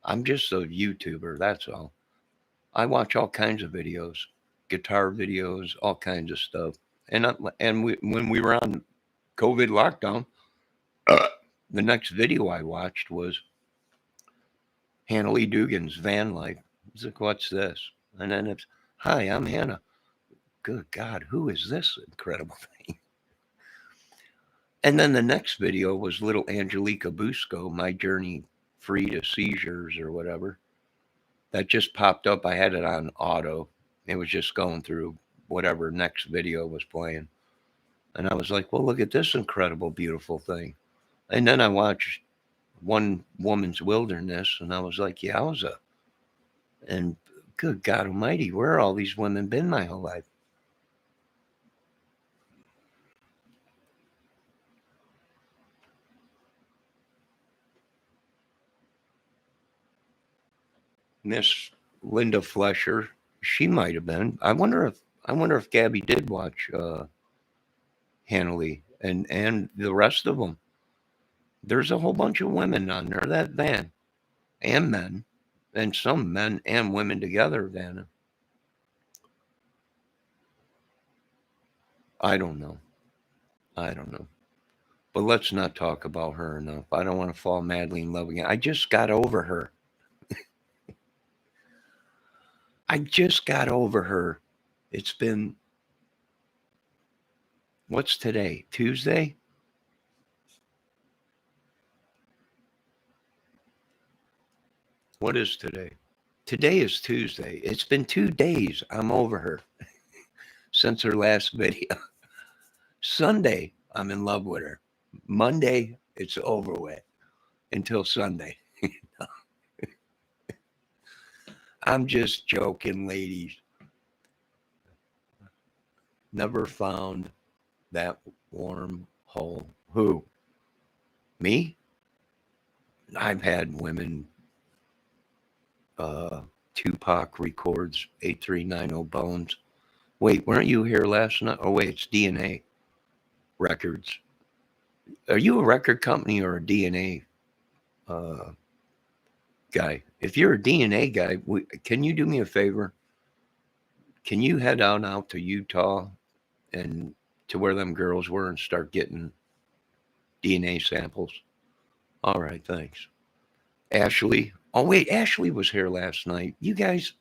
I'm just a YouTuber, that's all. I watch all kinds of videos, guitar videos, all kinds of stuff. When we were on COVID lockdown, the next video I watched was Hannah Lee Dugan's van life. It's like, what's this? And then it's, hi, I'm Hannah. Good God, who is this incredible thing? And then the next video was little Angelica Busco, My Journey Free to Seizures or whatever. That just popped up. I had it on auto. It was just going through whatever next video was playing. And I was like, well, look at this incredible, beautiful thing. And then I watched One Woman's Wilderness and I was like, yowza. And good God Almighty, where are all these women been my whole life? Miss Linda Flesher, she might have been. I wonder if Gabby did watch Hannah Lee and the rest of them. There's a whole bunch of women on there that van and men, and some men and women together. Van, I don't know. I don't know. But let's not talk about her enough. I don't want to fall madly in love again. I just got over her. I just got over her. It's been, what's today? Tuesday? What is today? Today is Tuesday. It's been 2 days. I'm over her since her last video. Sunday, I'm in love with her. Monday, it's over with until Sunday. I'm just joking, ladies. Never found that warm hole. Who? Me? I've had women, uh, Tupac records 8390 Bones. Wait, weren't you here last night? Oh, wait, it's DNA Records. Are you a record company or a DNA uh, guy? If you're a DNA guy, can you do me a favor? Can you head on out to Utah and to where them girls were and start getting DNA samples? All right, thanks. Ashley. Oh, wait, Ashley was here last night. You guys,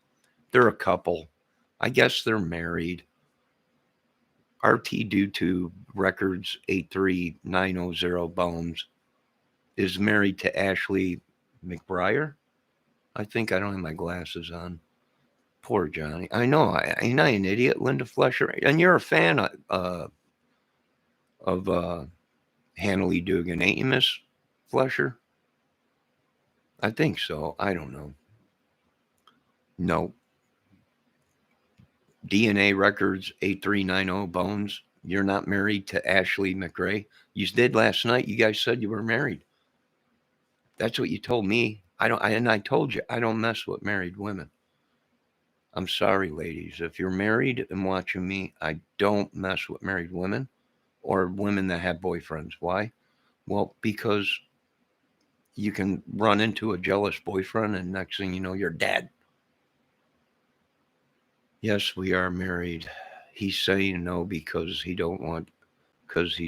they're a couple. I guess they're married. RT due to Records 83900 Bones is married to Ashley McBriar. I think I don't have my glasses on. Poor Johnny. I know. Ain't I an idiot, Linda Flesher? And you're a fan of Hannah Dugan, ain't you, Miss Flesher? I think so. I don't know. No. DNA Records 8390 Bones. You're not married to Ashley McRae. You did last night. You guys said you were married. That's what you told me. And I told you I don't mess with married women. I'm sorry, ladies. If you're married and watching me, I don't mess with married women or women that have boyfriends. Why? Well, because you can run into a jealous boyfriend, and next thing you know, you're dead. Yes, we are married. He's saying no because he don't want because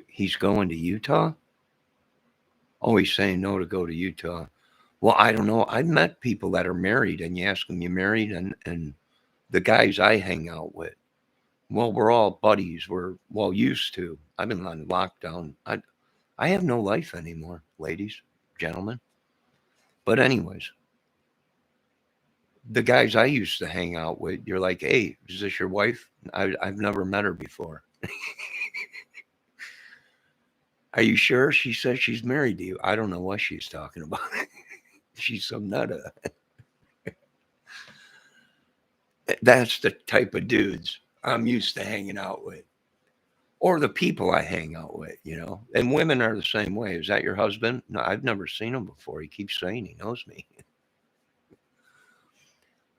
he's going to Utah. Oh, he's saying no to go to Utah. Well, I don't know. I've met people that are married, and you ask them, "You married?" And the guys I hang out with, well, we're all buddies. We're well used to. I've been on lockdown. I have no life anymore, ladies, gentlemen. But anyways, the guys I used to hang out with, you're like, "Hey, is this your wife?" I've never met her before. Are you sure? She says she's married to you. I don't know what she's talking about. She's some nutta. That's the type of dudes I'm used to hanging out with, or the people I hang out with. And women are the same way. Is that your husband? No, I've never seen him before. He keeps saying he knows me.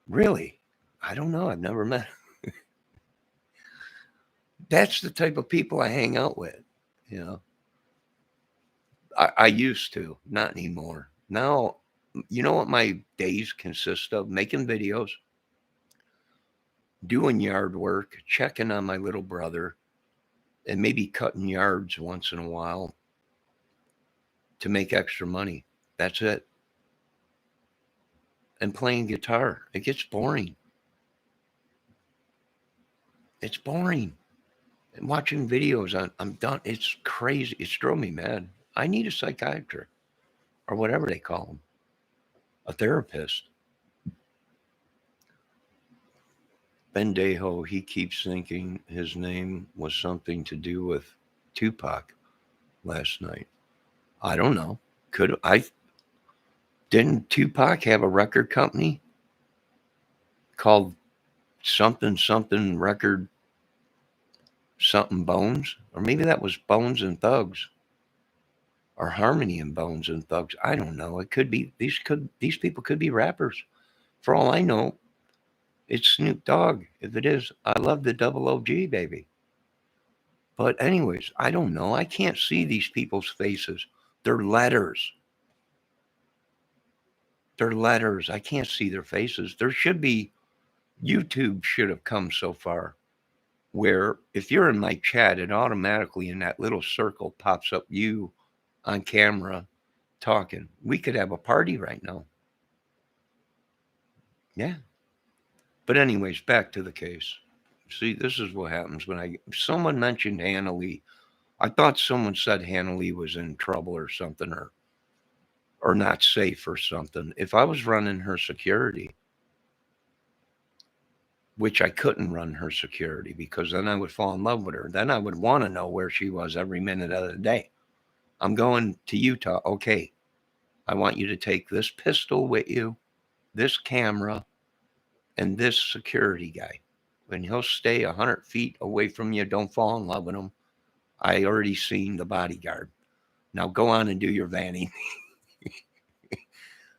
Really? I don't know. I've never met. That's the type of people I hang out with. You know, I used to, not anymore. Now, you know what my days consist of? Making videos, doing yard work, checking on my little brother, and maybe cutting yards once in a while to make extra money. That's it. And playing guitar. It gets boring. It's boring. And watching videos, I'm done. It's crazy. It's drove me mad. I need a psychiatrist or whatever they call them, a therapist. Bendejo, he keeps thinking his name was something to do with Tupac last night. I don't know. Could I? Didn't Tupac have a record company called something something record something Bones? Or maybe that was Bones and Thugs or Harmony and Bones and Thugs. I don't know. It could be these people could be rappers. For all I know, it's Snoop Dogg. If it is, I love the double OG baby. But anyways, I don't know. I can't see these people's faces. They're letters. They're letters. I can't see their faces. There should be YouTube should have come so far where if you're in my chat, it automatically in that little circle pops up you on camera talking. We could have a party right now. Yeah. But anyways, back to the case. See, this is what happens when someone mentioned Hannah Lee. I thought someone said Hannah Lee was in trouble or something or not safe or something. If I was running her security, which I couldn't run her security because then I would fall in love with her. Then I would want to know where she was every minute of the day. I'm going to Utah. Okay. I want you to take this pistol with you, this camera, and this security guy. And he'll stay 100 feet away from you. Don't fall in love with him. I already seen the bodyguard. Now go on and do your vanning.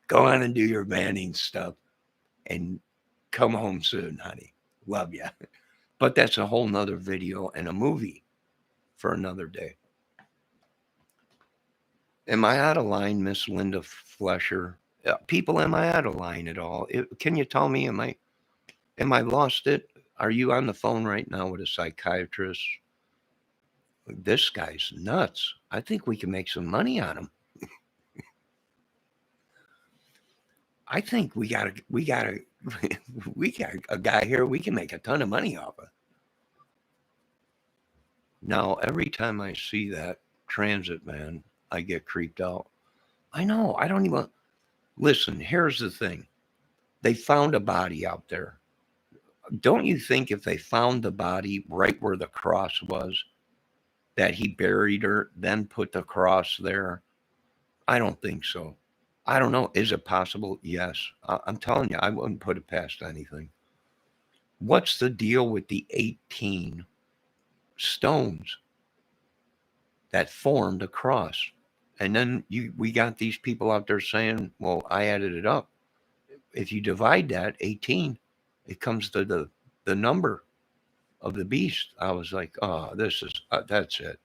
Go on and do your vanning stuff and come home soon, honey. Love ya. But that's a whole nother video and a movie for another day. Am I out of line, Miss Linda Flesher? People, am I out of line at all? Can you tell me, am I lost it? Are you on the phone right now with a psychiatrist? This guy's nuts. I think we can make some money on him. I think we got a guy here we can make a ton of money off of. Now, every time I see that transit van, I get creeped out. I know. I don't even listen. Here's the thing. They found a body out there. Don't you think if they found the body right where the cross was, that he buried her, then put the cross there? I don't think so. I don't know. Is it possible? Yes. I'm telling you, I wouldn't put it past anything. What's the deal with the 18 stones that formed a cross? And then we got these people out there saying, well, I added it up. If you divide that 18, it comes to the number of the beast. I was like, oh, that's it.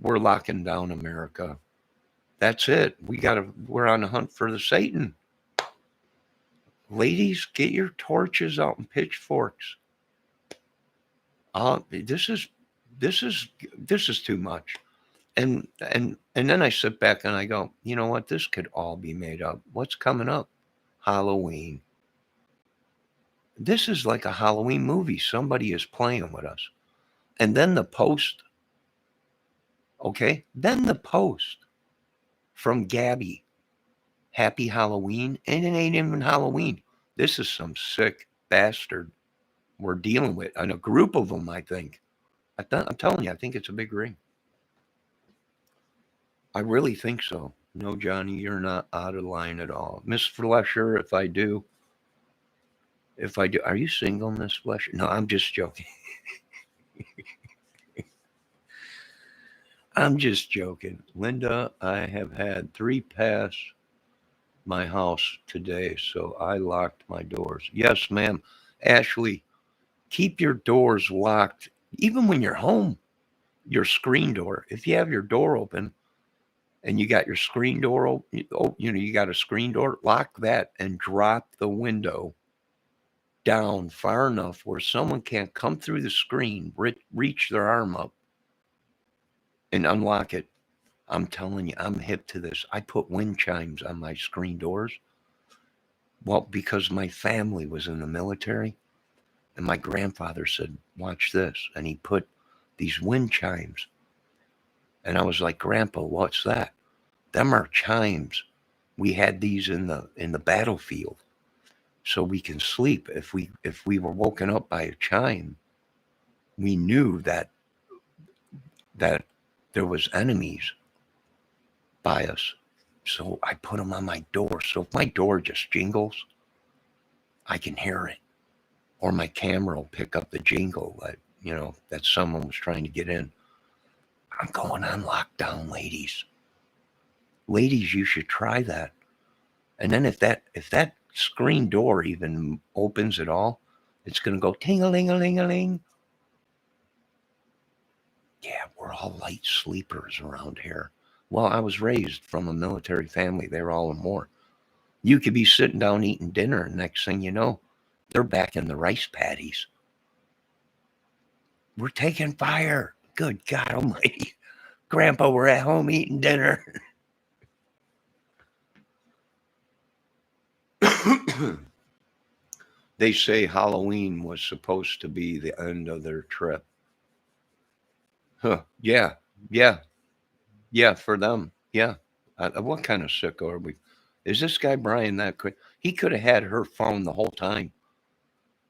We're locking down America. That's it. We're on the hunt for the Satan. Ladies, get your torches out and pitchforks. This is too much. And then I sit back and I go, you know what? This could all be made up. What's coming up? Halloween. This is like a Halloween movie. Somebody is playing with us. And then the post. Okay? Then the post from Gabby. Happy Halloween. And it ain't even Halloween. This is some sick bastard we're dealing with. And a group of them, I think. I'm telling you, I think it's a big ring. I really think so. No, Johnny, you're not out of line at all. Miss Flesher, if I do, are you single, Miss Flesher? No, I'm just joking. I'm just joking. Linda, I have had 3 pass my house today, so I locked my doors. Yes, ma'am. Ashley, keep your doors locked, even when you're home. Your screen door. If you have your door open and you got your screen door open, you got a screen door, lock that and drop the window down far enough where someone can't come through the screen, reach their arm up and unlock it. I'm telling you, I'm hip to this. I put wind chimes on my screen doors. Well, because my family was in the military and my grandfather said, watch this. And he put these wind chimes. And I was like, Grandpa, what's that? Them are chimes. We had these in the battlefield so we can sleep. If we were woken up by a chime, we knew that there was enemies by us. So I put them on my door. So if my door just jingles, I can hear it. Or my camera will pick up the jingle that someone was trying to get in. I'm going on lockdown, ladies. Ladies, you should try that. And then if that screen door even opens at all, it's going to go ting-a-ling-a-ling-a-ling. Yeah, we're all light sleepers around here. Well, I was raised from a military family. They were all in war. You could be sitting down eating dinner, and next thing you know, they're back in the rice paddies. We're taking fire. Good God almighty. Grandpa, we're at home eating dinner. They say Halloween was supposed to be the end of their trip. Huh. Yeah. For them. Yeah. What kind of sicko are we? Is this guy Brian that quick? He could have had her phone the whole time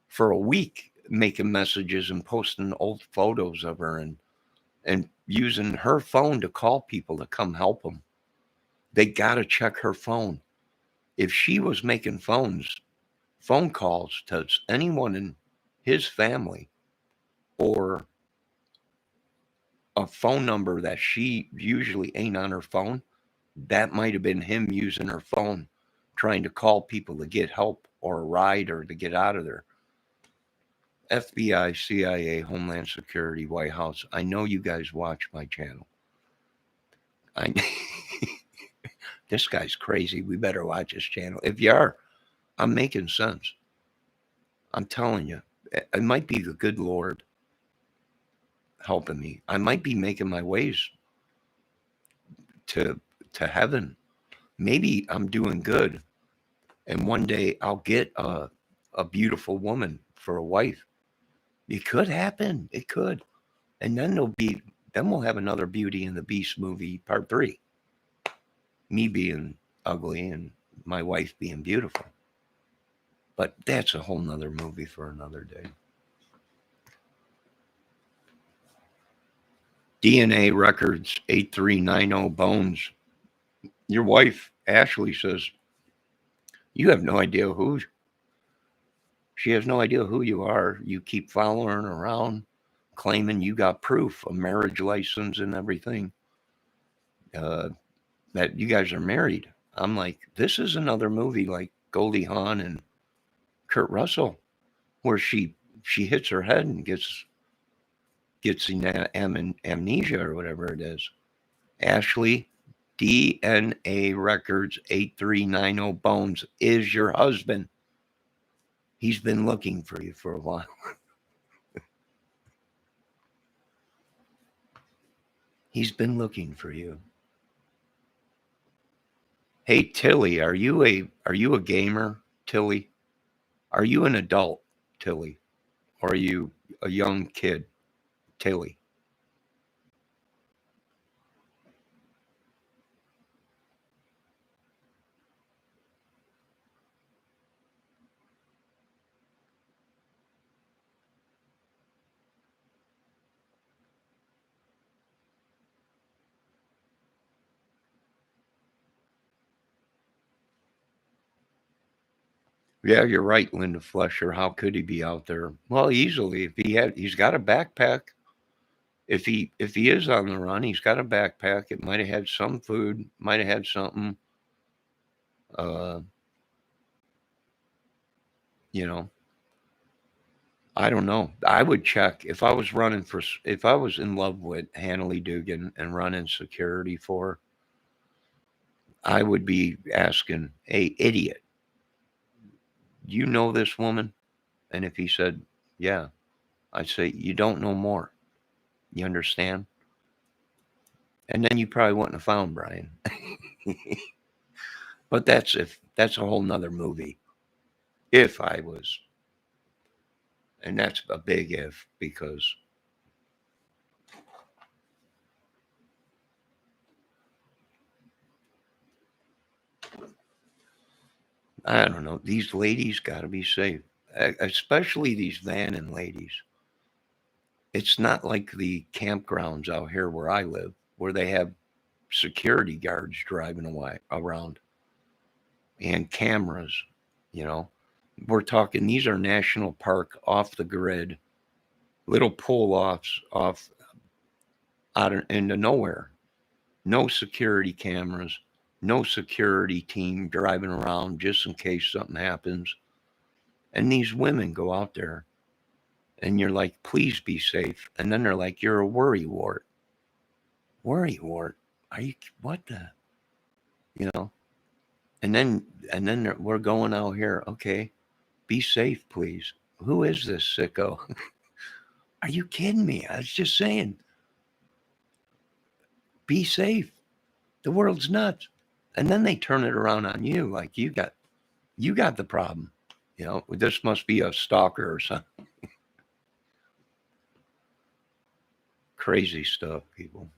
for a week, making messages and posting old photos of her and using her phone to call people to come help them. They got to check her phone. If she was making phone calls to anyone in his family or a phone number that she usually ain't on her phone. That might have been him using her phone, trying to call people to get help or a ride or to get out of there. FBI, CIA, Homeland Security, White House. I know you guys watch my channel. I This guy's crazy. We better watch his channel. If you are, I'm making sense. I'm telling you, it might be the good Lord helping me. I might be making my ways to to heaven. Maybe I'm doing good, and one day I'll get a beautiful woman for a wife. It could happen. It could, and then we'll have another Beauty and the Beast movie part 3. Me being ugly and my wife being beautiful. But that's a whole nother movie for another day. DNA records 8390 bones. Your wife, Ashley, says, you have no idea who. She has no idea who you are. You keep following her around, claiming you got proof, a marriage license and everything, that you guys are married. I'm like, this is another movie like Goldie Hawn and Kurt Russell, where she hits her head and gets amnesia or whatever it is. Ashley, DNA records 8390 bones is your husband. He's been looking for you for a while. He's been looking for you. Hey Tilly, are you a gamer, Tilly? Are you an adult, Tilly? Or are you a young kid, Tilly? Yeah, you're right, Linda Flesher. How could he be out there? Well, easily. He's got a backpack. If he is on the run, he's got a backpack. It might have had some food, might have had something. Uh, you know, I don't know. I would check if I was if I was in love with Hanley Dugan and running security for, I would be asking, "Hey, idiot, you know this woman?" And if he said, "Yeah," I'd say, "You don't know more. You understand?" And then you probably wouldn't have found Brian. But that's a whole nother movie. If I was, and that's a big if, because I don't know. These ladies got to be safe, especially these Vannon ladies. It's not like the campgrounds out here where I live, where they have security guards driving around and cameras. You know, we're talking, these are national park, off the grid, little pull offs off out into nowhere. No security cameras, no security team driving around just in case something happens. And these women go out there and you're like, please be safe. And then they're like, you're a worry wart. Worry wart? Are you, what the, you know? And then we're going out here. Okay, be safe, please. Who is this sicko? Are you kidding me? I was just saying, be safe. The world's nuts. And then they turn it around on you like you got the problem. This must be a stalker or something. Crazy stuff, people.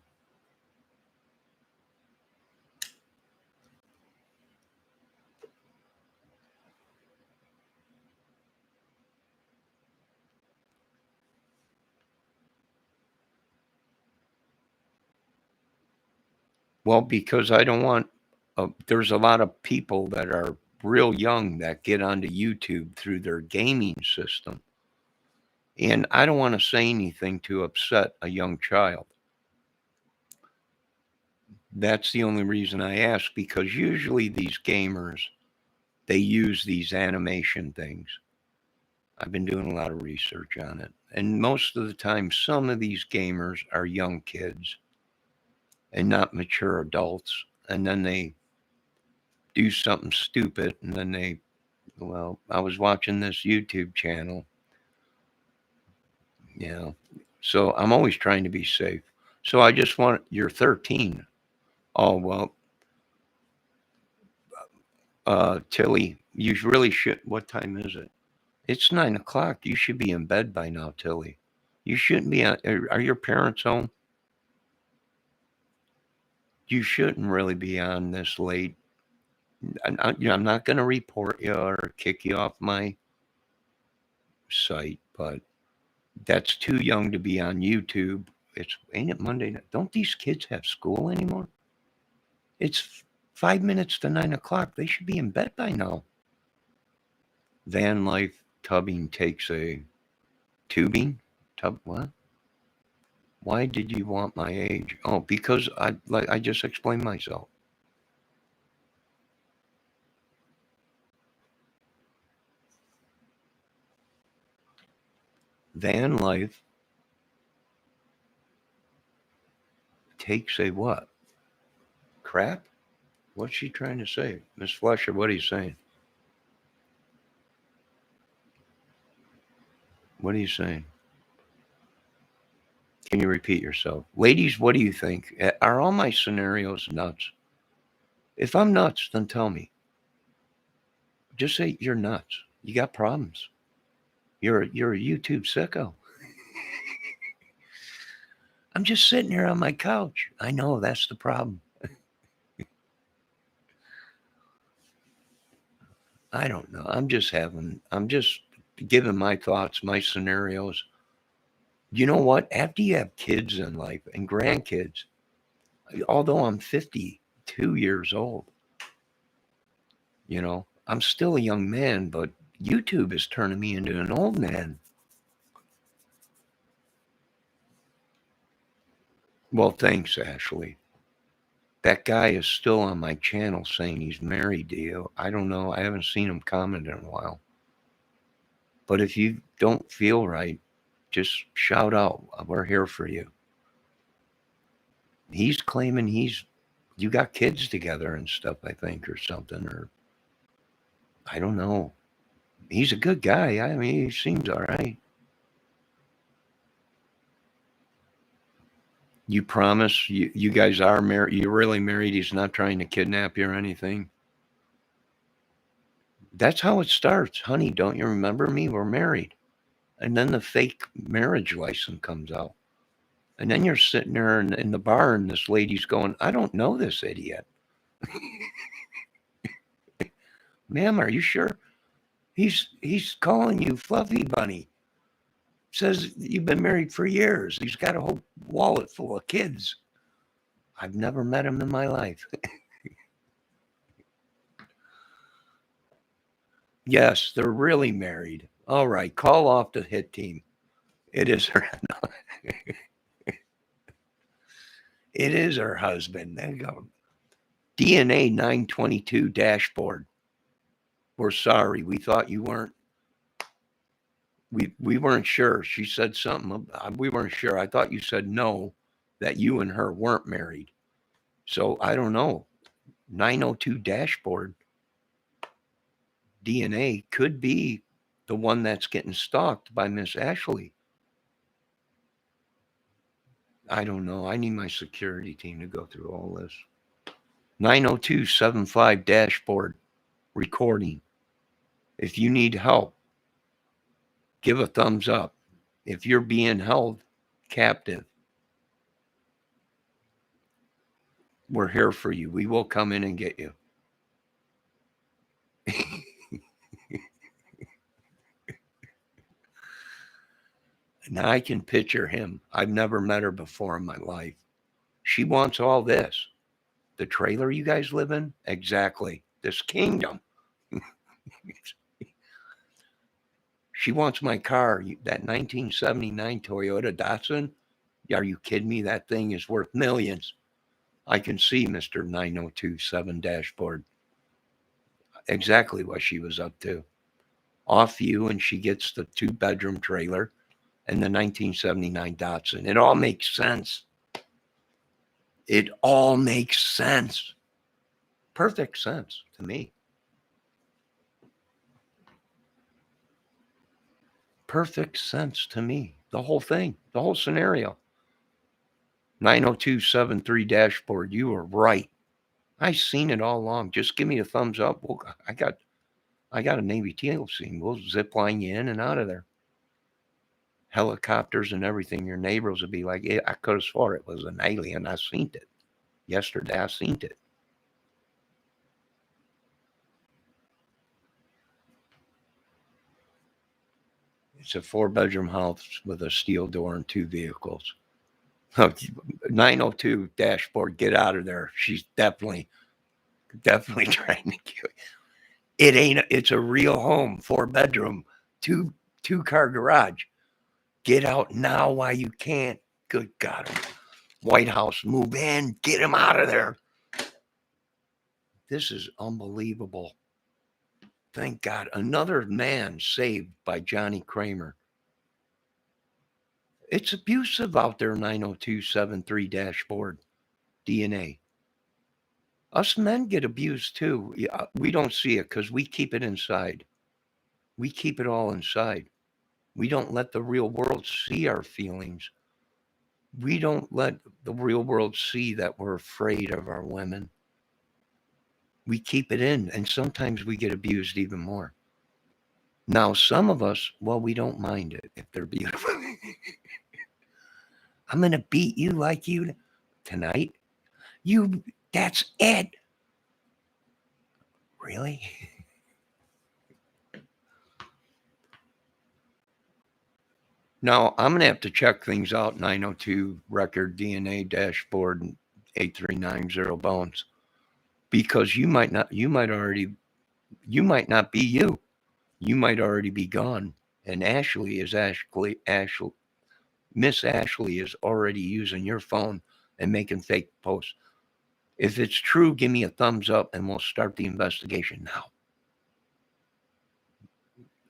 Well, because I don't want, there's a lot of people that are real young that get onto YouTube through their gaming system. And I don't want to say anything to upset a young child. That's the only reason I ask, because usually these gamers, they use these animation things. I've been doing a lot of research on it. And most of the time, some of these gamers are young kids and not mature adults. And then they do something stupid. And then well, I was watching this YouTube channel. Yeah. So I'm always trying to be safe. So I just want, you're 13. Oh, well, Tilly, you really should. What time is it? It's 9 o'clock. You should be in bed by now, Tilly. You shouldn't be. Are your parents home? You shouldn't really be on this late. I'm not going to report you or kick you off my site, but that's too young to be on YouTube. Ain't it Monday night? Don't these kids have school anymore? It's 5 minutes to 9 o'clock. They should be in bed by now. Van life tubbing takes a tubing. Tub what? Why did you want my age? Oh, because I just explained myself. Van life takes a what? Crap? What's she trying to say? Miss Fletcher, what are you saying? What are you saying? Can you repeat yourself? Ladies, what do you think? Are all my scenarios nuts? If I'm nuts, then tell me. Just say you're nuts. You got problems. You're a YouTube sicko. I'm just sitting here on my couch. I know that's the problem. I don't know. I'm just giving my thoughts, my scenarios. You know what? After you have kids in life and grandkids, although I'm 52 years old, I'm still a young man, but YouTube is turning me into an old man. Well, thanks, Ashley. That guy is still on my channel saying he's married to you. I don't know. I haven't seen him comment in a while. But if you don't feel right, just shout out. We're here for you. He's claiming you got kids together and stuff, I think, or something, or I don't know. He's a good guy. I mean, he seems all right. You promise you guys are married? You're really married? He's not trying to kidnap you or anything? That's how it starts. Honey, don't you remember me? We're married. And then the fake marriage license comes out. And then you're sitting there in the bar and this lady's going, I don't know this idiot. Ma'am, are you sure? He's calling you Fluffy Bunny. Says you've been married for years. He's got a whole wallet full of kids. I've never met him in my life. Yes, they're really married. All right, call off the hit team. It is her. It is her husband. There you go. DNA 922 dashboard. We're sorry. We thought you weren't. We weren't sure. She said something. We weren't sure. I thought you said no, that you and her weren't married. So I don't know. 902 dashboard. DNA could be the one that's getting stalked by Miss Ashley. I don't know. I need my security team to go through all this. 90275 dashboard recording. If you need help, give a thumbs up. If you're being held captive, we're here for you. We will come in and get you. Now I can picture him. I've never met her before in my life. She wants all this. The trailer you guys live in? Exactly. This kingdom. She wants my car, that 1979 Toyota Datsun. Are you kidding me? That thing is worth millions. I can see Mr. 9027 dashboard exactly what she was up to. Off you, and she gets the 2-bedroom trailer and the 1979 Datsun. It all makes sense. It all makes sense. Perfect sense to me. Perfect sense to me. The whole thing, the whole scenario. 90273 dashboard, you were right. I seen it all along. Just give me a thumbs up. Well, I got a Navy SEAL scene. We'll zip line you in and out of there. Helicopters and everything. Your neighbors would be like, yeah, I could have swore it was an alien. I seen it. Yesterday, I seen it. It's a 4-bedroom house with a steel door and 2 vehicles. 902 dashboard, get out of there. She's definitely trying to kill you. It ain't, it's a real home, 4-bedroom, 2-car garage. Get out now while you can. Good God. White House, move in, get him out of there. This is unbelievable. Thank God. Another man saved by Johnny Kramer. It's abusive out there, 90273 dashboard. DNA. Us men get abused too. We don't see it because we keep it inside. We keep it all inside. We don't let the real world see our feelings. We don't let the real world see that we're afraid of our women. We keep it in, and sometimes we get abused even more. Now, some of us, well, we don't mind it if they're beautiful. I'm going to beat you like you tonight. That's it. Really? Now, I'm going to have to check things out, 902 record DNA dashboard and 8390 bones, because you might not be you. You might already be gone. And Miss Ashley is already using your phone and making fake posts. If it's true, give me a thumbs up and we'll start the investigation now.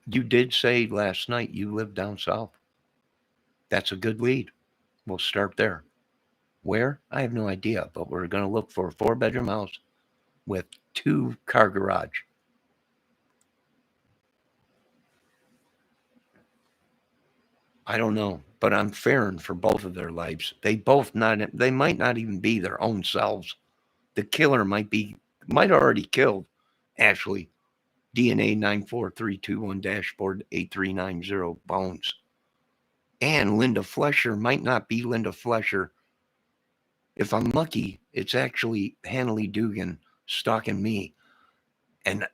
You did say last night you live down south. That's a good lead. We'll start there. Where? I have no idea, but we're going to look for a 4-bedroom house with 2-car garage. I don't know, but I'm fearing for both of their lives. They might not even be their own selves. The killer might already killed Ashley. DNA 94321 dashboard 8390 bones. And Linda Flesher might not be Linda Flesher. If I'm lucky, it's actually Hanley Dugan stalking me. And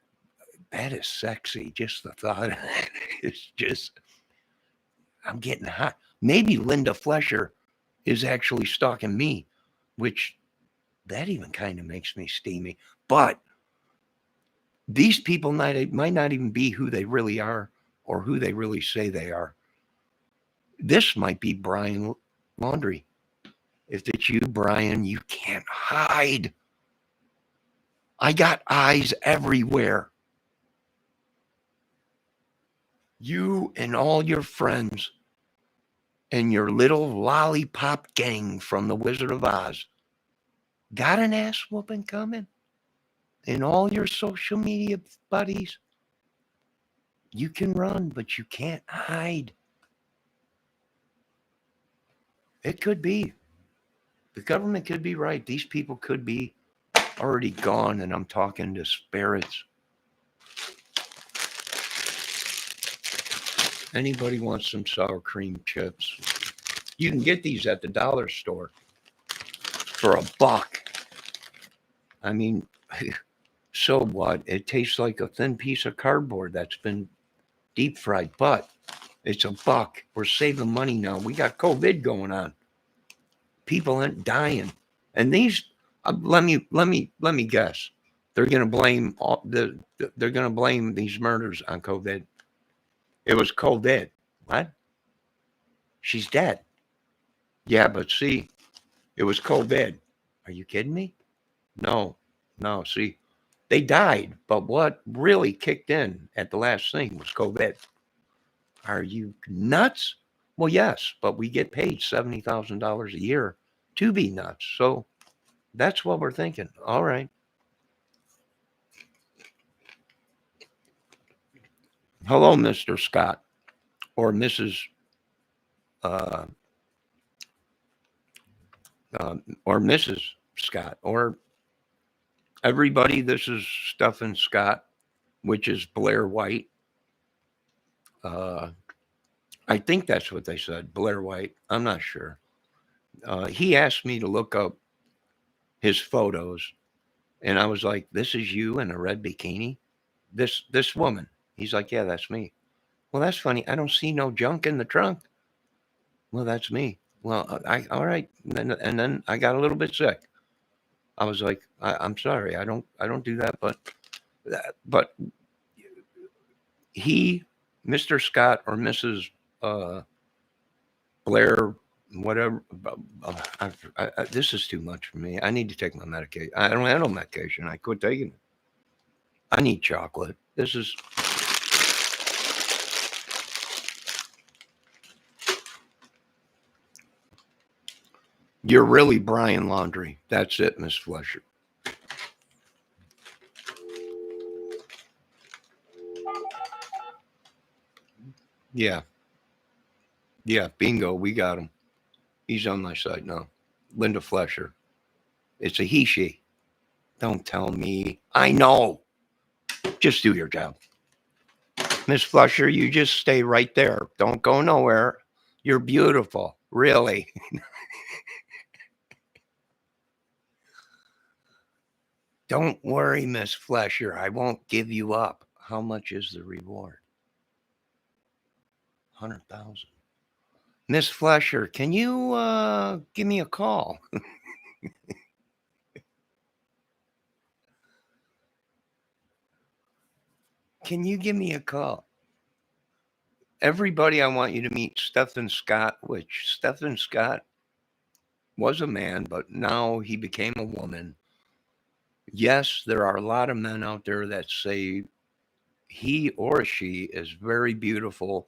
that is sexy. Just the thought of that is just, I'm getting hot. Maybe Linda Flesher is actually stalking me, which that even kind of makes me steamy. But these people might not even be who they really are or who they really say they are. This might be Brian Laundrie. If it's you, Brian, you can't hide. I got eyes everywhere. You and all your friends and your little lollipop gang from the Wizard of Oz got an ass whooping coming. And all your social media buddies, you can run, but you can't hide. It could be. The government could be right. These people could be already gone, and I'm talking to spirits. Anybody wants some sour cream chips? You can get these at the dollar store for $1. I mean, so what? It tastes like a thin piece of cardboard that's been deep fried, but it's $1. We're saving money now. We got COVID going on. People aren't dying, and these. Let me guess. They're going to blame they're going to blame these murders on COVID. It was COVID. What? She's dead. Yeah, but see, it was COVID. Are you kidding me? No, no. See, they died, but what really kicked in at the last thing was COVID. Are you nuts? Well, yes, but we get paid $70,000 a year to be nuts. So that's what we're thinking. All right. Hello, Mr. Scott or Mrs. Uh, or Mrs. Scott or everybody. This is Stephen Scott, which is Blair White. Uh, I think that's what they said, Blair White. I'm not sure. He asked me to look up his photos, and I was like, "This is you in a red bikini. This woman." He's like, "Yeah, that's me." Well, that's funny. I don't see no junk in the trunk. Well, that's me. Well, I all right. And then I got a little bit sick. I was like, I'm sorry. I don't do that. But he, Mr. Scott or Mrs. Uh, Blair, whatever. This is too much for me. I need to take my medication. I don't have no medication. I quit taking it. I need chocolate. This is. You're really Brian Laundrie. That's it, Miss Fletcher. Yeah. Yeah. Bingo. We got him. He's on my side now. Linda Fletcher. It's a he, she. Don't tell me. I know. Just do your job. Miss Fletcher, you just stay right there. Don't go nowhere. You're beautiful. Really. Don't worry, Miss Fletcher. I won't give you up. How much is the reward? 100,000. Miss Fletcher, can you give me a call? Can you give me a call? Everybody, I want you to meet Stephen Scott, which Stephen Scott was a man, but now he became a woman. Yes, there are a lot of men out there that say he or she is very beautiful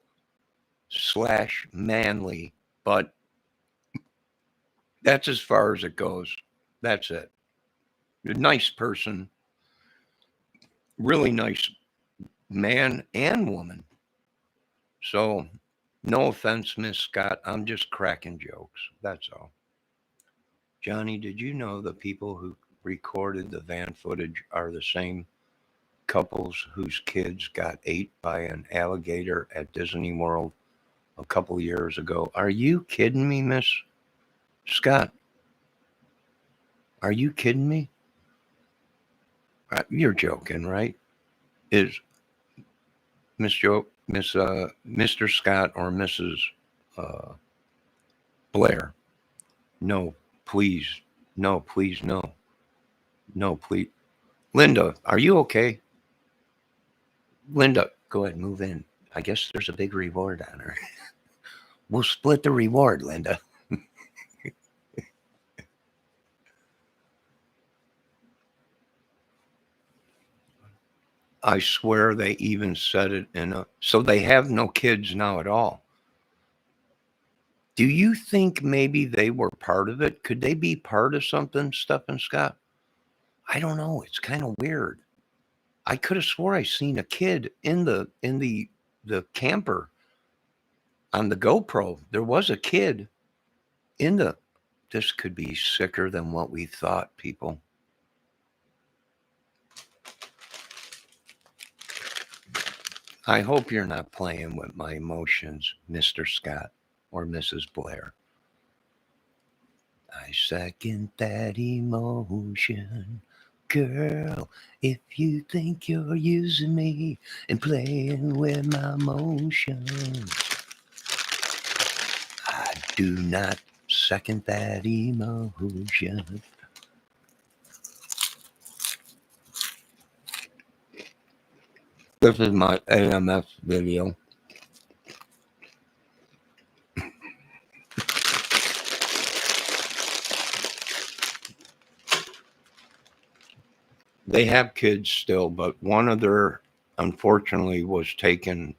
/ manly, but that's as far as it goes. That's it. A nice person, really nice man and woman. So, no offense, Miss Scott. I'm just cracking jokes. That's all. Johnny, did you know the people who recorded the van footage are the same couples whose kids got ate by an alligator at Disney World a couple years ago? Are you kidding me, Miss Scott? Are you kidding me? You're joking, right? Is Mr. Scott or Mrs. Uh, Blair? No, please. No, please, no. No, please. Linda, are you okay? Linda, go ahead, move in. I guess there's a big reward on her. We'll split the reward, Linda. I swear they even said it so they have no kids now at all. Do you think maybe they were part of it? Could they be part of something, Stephen Scott? I don't know. It's kind of weird. I could have swore I seen a kid in the camper on the GoPro. There was a kid in the. This could be sicker than what we thought, people. I hope you're not playing with my emotions, Mr. Scott or Mrs. Blair. I second that emotion. Girl, if you think you're using me and playing with my emotions, I do not second that emotion. This is my AMS video. They have kids still, but one of their unfortunately was taken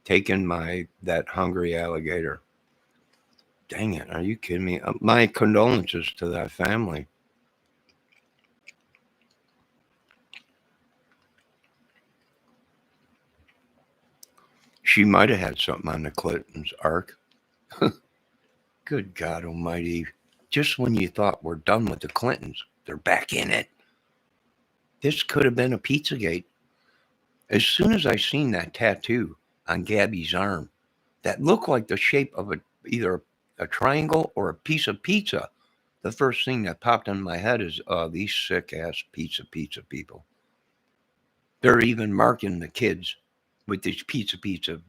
by that hungry alligator. Dang it, are you kidding me? My condolences to that family. She might have had something on the Clinton's ark. Good God Almighty. Just when you thought we're done with the Clintons, they're back in it. This could have been a Pizzagate. As soon as I seen that tattoo on Gabby's arm, that looked like the shape of either a triangle or a piece of pizza, the first thing that popped in my head is, these sick ass pizza people. They're even marking the kids with these pizza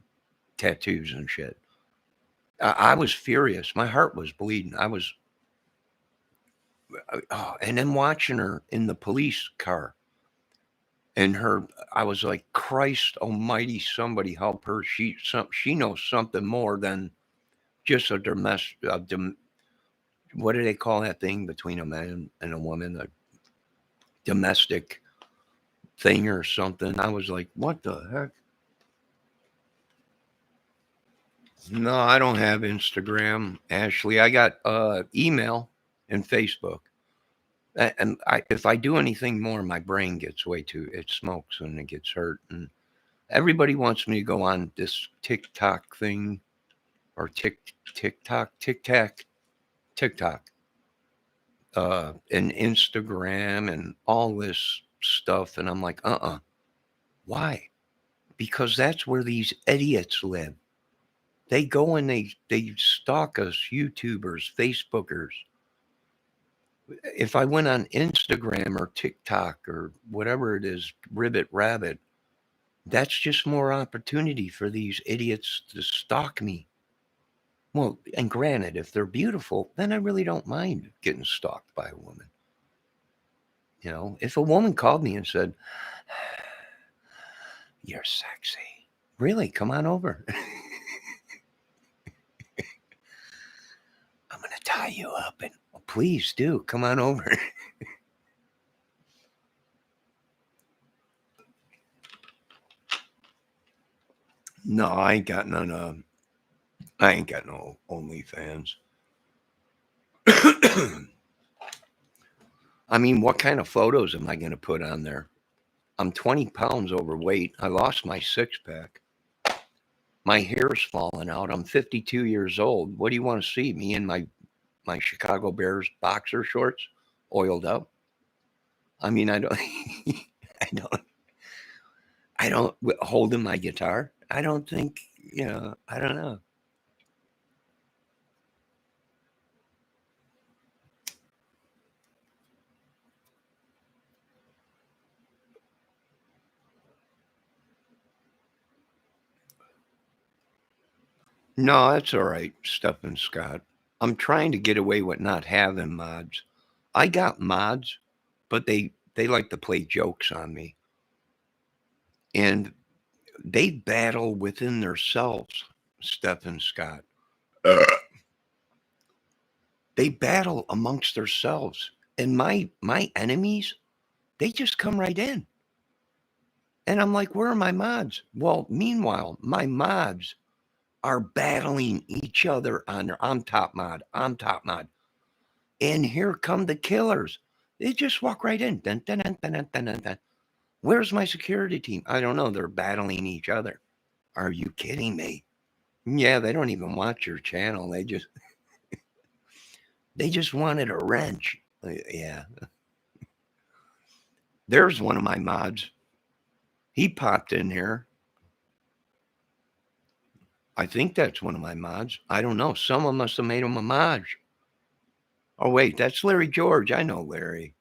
tattoos and shit. I was furious. My heart was bleeding. And then watching her in the police car and I was like, Christ Almighty, somebody help her. She knows something more than just a domestic. What do they call that thing between a man and a woman? A domestic thing or something. I was like, what the heck? No, I don't have Instagram, Ashley. I got email and Facebook. And if I do anything more, my brain gets it smokes and it gets hurt. And everybody wants me to go on this TikTok thing or TikTok, and Instagram and all this stuff. And I'm like, why? Because that's where these idiots live. They go and they stalk us, YouTubers, Facebookers. If I went on Instagram or TikTok or whatever it is, Ribbit Rabbit, that's just more opportunity for these idiots to stalk me. Well, and granted, if they're beautiful, then I really don't mind getting stalked by a woman. You know, if a woman called me and said, "You're sexy," really, come on over. I'm going to tie you up and please do come on over. No, I ain't got none of. I ain't got no OnlyFans. I mean, what kind of photos am I going to put on there? I'm 20 pounds overweight. I lost my six pack. My hair's falling out. I'm 52 years old. What do you want to see? Me in my Chicago Bears boxer shorts, oiled up? I mean, I don't, I don't, I don't holding my guitar. I don't think, I don't know. No, that's all right, Stephen Scott. I'm trying to get away with not having mods. I got mods, but they like to play jokes on me, and they battle within themselves. Stephen Scott. They battle amongst themselves, and my enemies, they just come right in, and I'm like, where are my mods? Well, meanwhile, my mods are battling each other on their, I'm top mod. And here come the killers. They just walk right in. Dun, dun, dun, dun, dun, dun, dun, dun. Where's my security team? I don't know. They're battling each other. Are you kidding me? Yeah, they don't even watch your channel. They just wanted a wrench. Yeah. There's one of my mods. He popped in here. I think that's one of my mods. I don't know. Someone must have made him a mod. Oh wait, that's Larry George. I know Larry.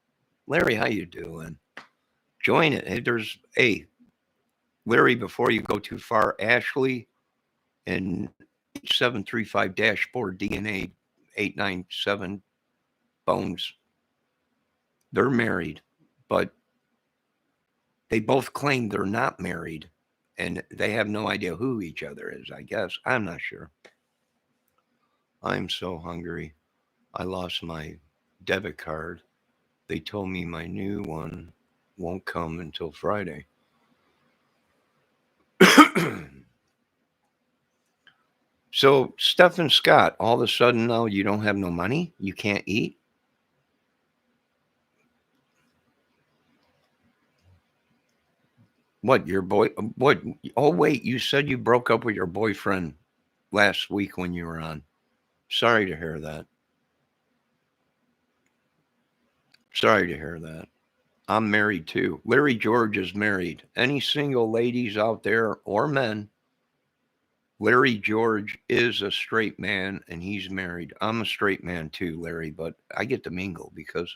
Larry, how you doing? Join it. Hey, Larry, before you go too far, Ashley and 735 dashboard DNA 897 bones. They're married, but they both claim they're not married and they have no idea who each other is, I guess. I'm not sure. I'm so hungry. I lost my debit card. They told me my new one won't come until Friday. So, Stephen Scott, all of a sudden now you don't have no money? You can't eat? What, your boy? What? Oh, wait, you said you broke up with your boyfriend last week when you were on. Sorry to hear that. Sorry to hear that. I'm married too. Larry George is married. Any single ladies out there or men, Larry George is a straight man and he's married. I'm a straight man too, Larry, but I get to mingle because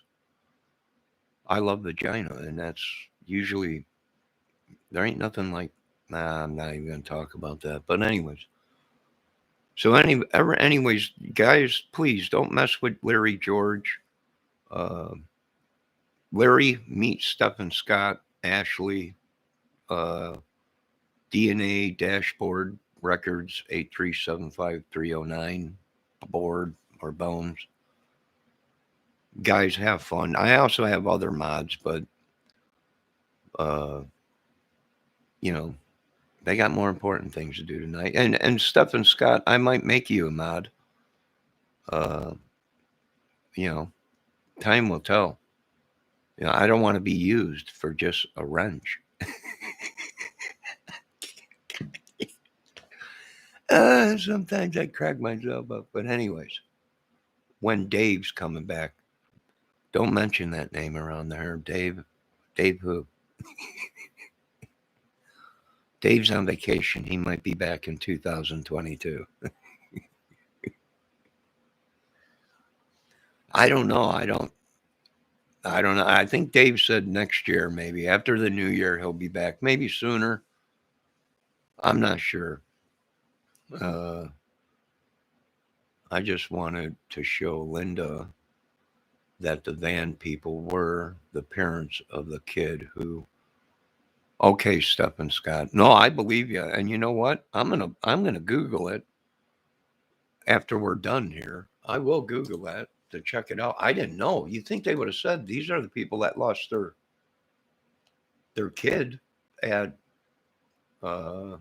I love vagina, and that's usually, there ain't nothing like, nah, I'm not even going to talk about that. But anyways, so anyways, guys, please don't mess with Larry George. Uh, Larry meets Stephen Scott, Ashley, uh, DNA dashboard records 8375309 board or bones. Guys, have fun. I also have other mods, but uh, you know, they got more important things to do tonight. And Stephen Scott, I might make you a mod. Uh, you know, time will tell. You know, I don't want to be used for just a wrench. Sometimes I crack myself up. But anyways, when Dave's coming back, don't mention that name around there. Dave who? Dave's on vacation. He might be back in 2022. I don't know. I don't know. I think Dave said next year, maybe after the new year, he'll be back. Maybe sooner. I'm not sure. Uh, I just wanted to show Linda that the van people were the parents of the kid who. Okay, Stephen Scott. No, I believe you. And you know what? I'm gonna Google it after we're done here. I will Google that to check it out. I didn't know. You think they would have said these are the people that lost their kid at uh,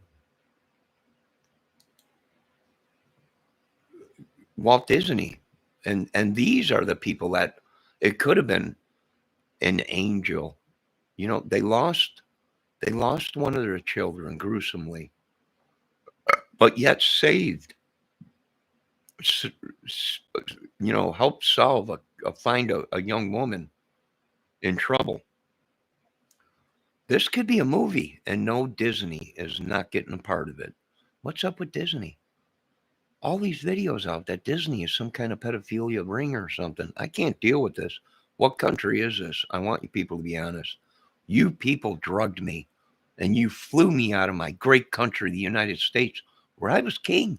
Walt Disney, and these are the people that it could have been an angel. You know, they lost one of their children gruesomely, but yet saved. You know, helped solve find a young woman in trouble. This could be a movie, and no, Disney is not getting a part of it. What's up with Disney? All these videos out that Disney is some kind of pedophilia ring or something. I can't deal with this. What country is this? I want you people to be honest. You people drugged me and you flew me out of my great country, the United States, where I was king,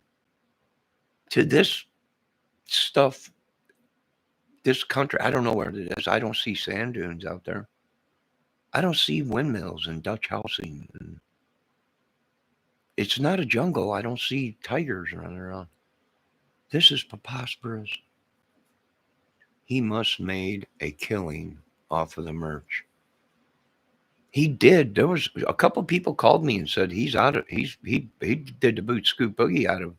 to this stuff, this country. I don't know where it is. I don't see sand dunes out there. I don't see windmills and Dutch housing. And it's not a jungle. I don't see tigers running around. This is preposterous. He must made a killing off of the merch. He did. There was a couple people called me and said he did the boot scoop boogie out of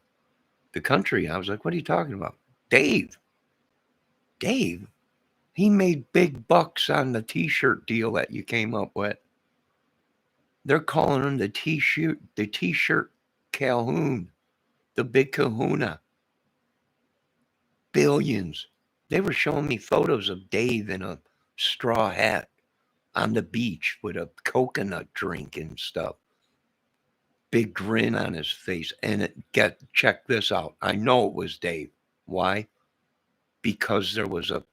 the country. I was like, what are you talking about? Dave. He made big bucks on the t-shirt deal that you came up with. They're calling him the t-shirt Calhoun, the big kahuna. Billions. They were showing me photos of Dave in a straw hat on the beach with a coconut drink and stuff. Big grin on his face. And check this out. I know it was Dave. Why? Because there was a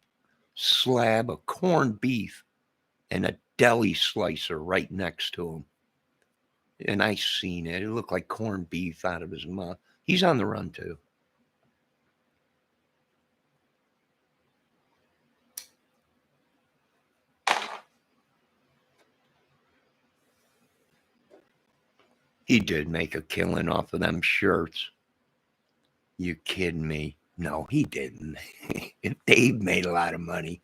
slab of corned beef and a deli slicer right next to him. And I seen it. It looked like corned beef out of his mouth. He's on the run too. He did make a killing off of them shirts. You kidding me? No, he didn't. If Dave made a lot of money,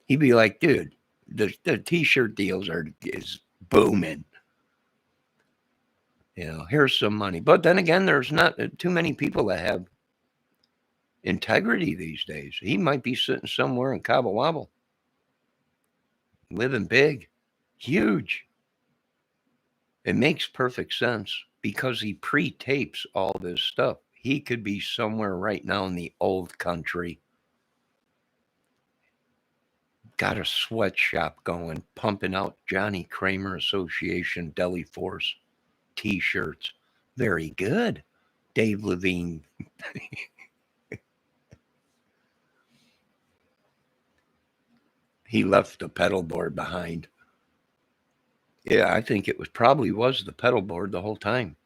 he'd be like, dude, The T-shirt deals is booming. Here's some money. But then again, there's not too many people that have integrity these days. He might be sitting somewhere in Cabo Wabo, living big, huge. It makes perfect sense because he pre-tapes all this stuff. He could be somewhere right now in the old country. Got a sweatshop going, pumping out Johnny Kramer Association Deli Force T-shirts. Very good. Dave Levine. He left the pedal board behind. Yeah, I think it probably was the pedal board the whole time.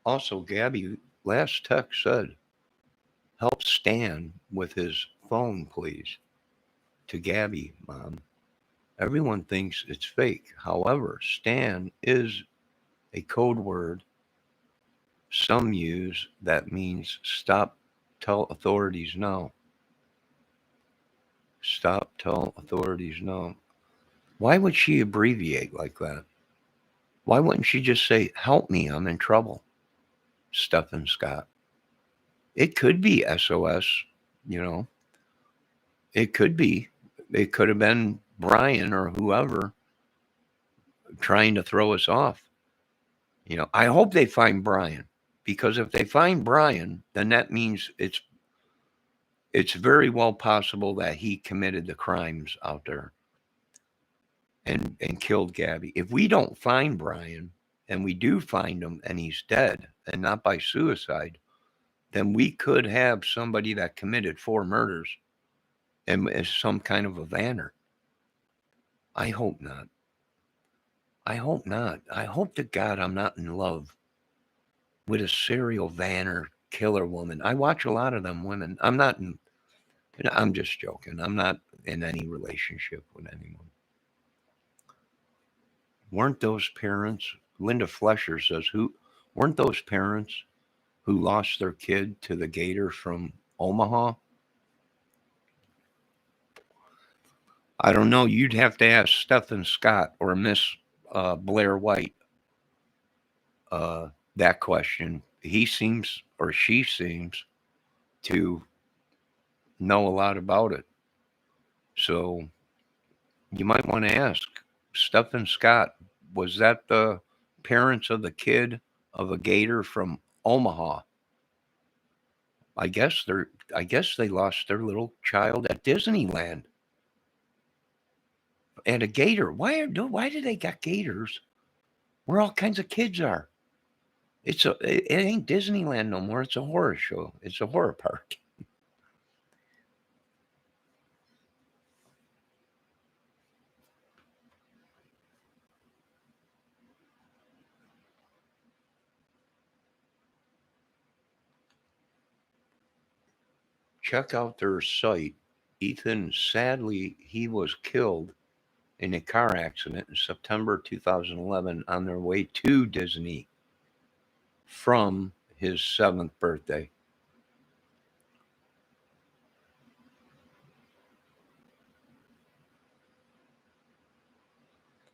Also, Gabby, last text said, help Stan with his phone, please. To Gabby, Mom. Everyone thinks it's fake. However, Stan is a code word some use that means stop, tell authorities no. Stop, tell authorities no. Why would she abbreviate like that? Why wouldn't she just say, help me, I'm in trouble? Stephen Scott. It could be SOS, you know. It could be. It could have been Brian or whoever trying to throw us off. I hope they find Brian, because if they find Brian, then that means it's very well possible that he committed the crimes out there and killed Gabby. If we don't find Brian and we do find him and he's dead and not by suicide, then we could have somebody that committed 4 murders and is some kind of a vanner. I hope not. I hope not. I hope to God I'm not in love with a serial vanner killer woman. I watch a lot of them women. I'm just joking. I'm not in any relationship with anyone. Weren't those parents, Linda Flesher says, who weren't those parents who lost their kid to the gator from Omaha? I don't know. You'd have to ask Stephen Scott or Miss Blair White that question. He seems, or she seems, to know a lot about it. So you might want to ask Stephen Scott, was that the parents of the kid of a gator from Omaha? I guess they lost their little child at Disneyland. And a gator. Why do they got gators where all kinds of kids are? It ain't Disneyland no more. It's a horror show. It's a horror park. Check out their site. Ethan, sadly, he was killed in a car accident in September 2011 on their way to Disney from his 7th birthday.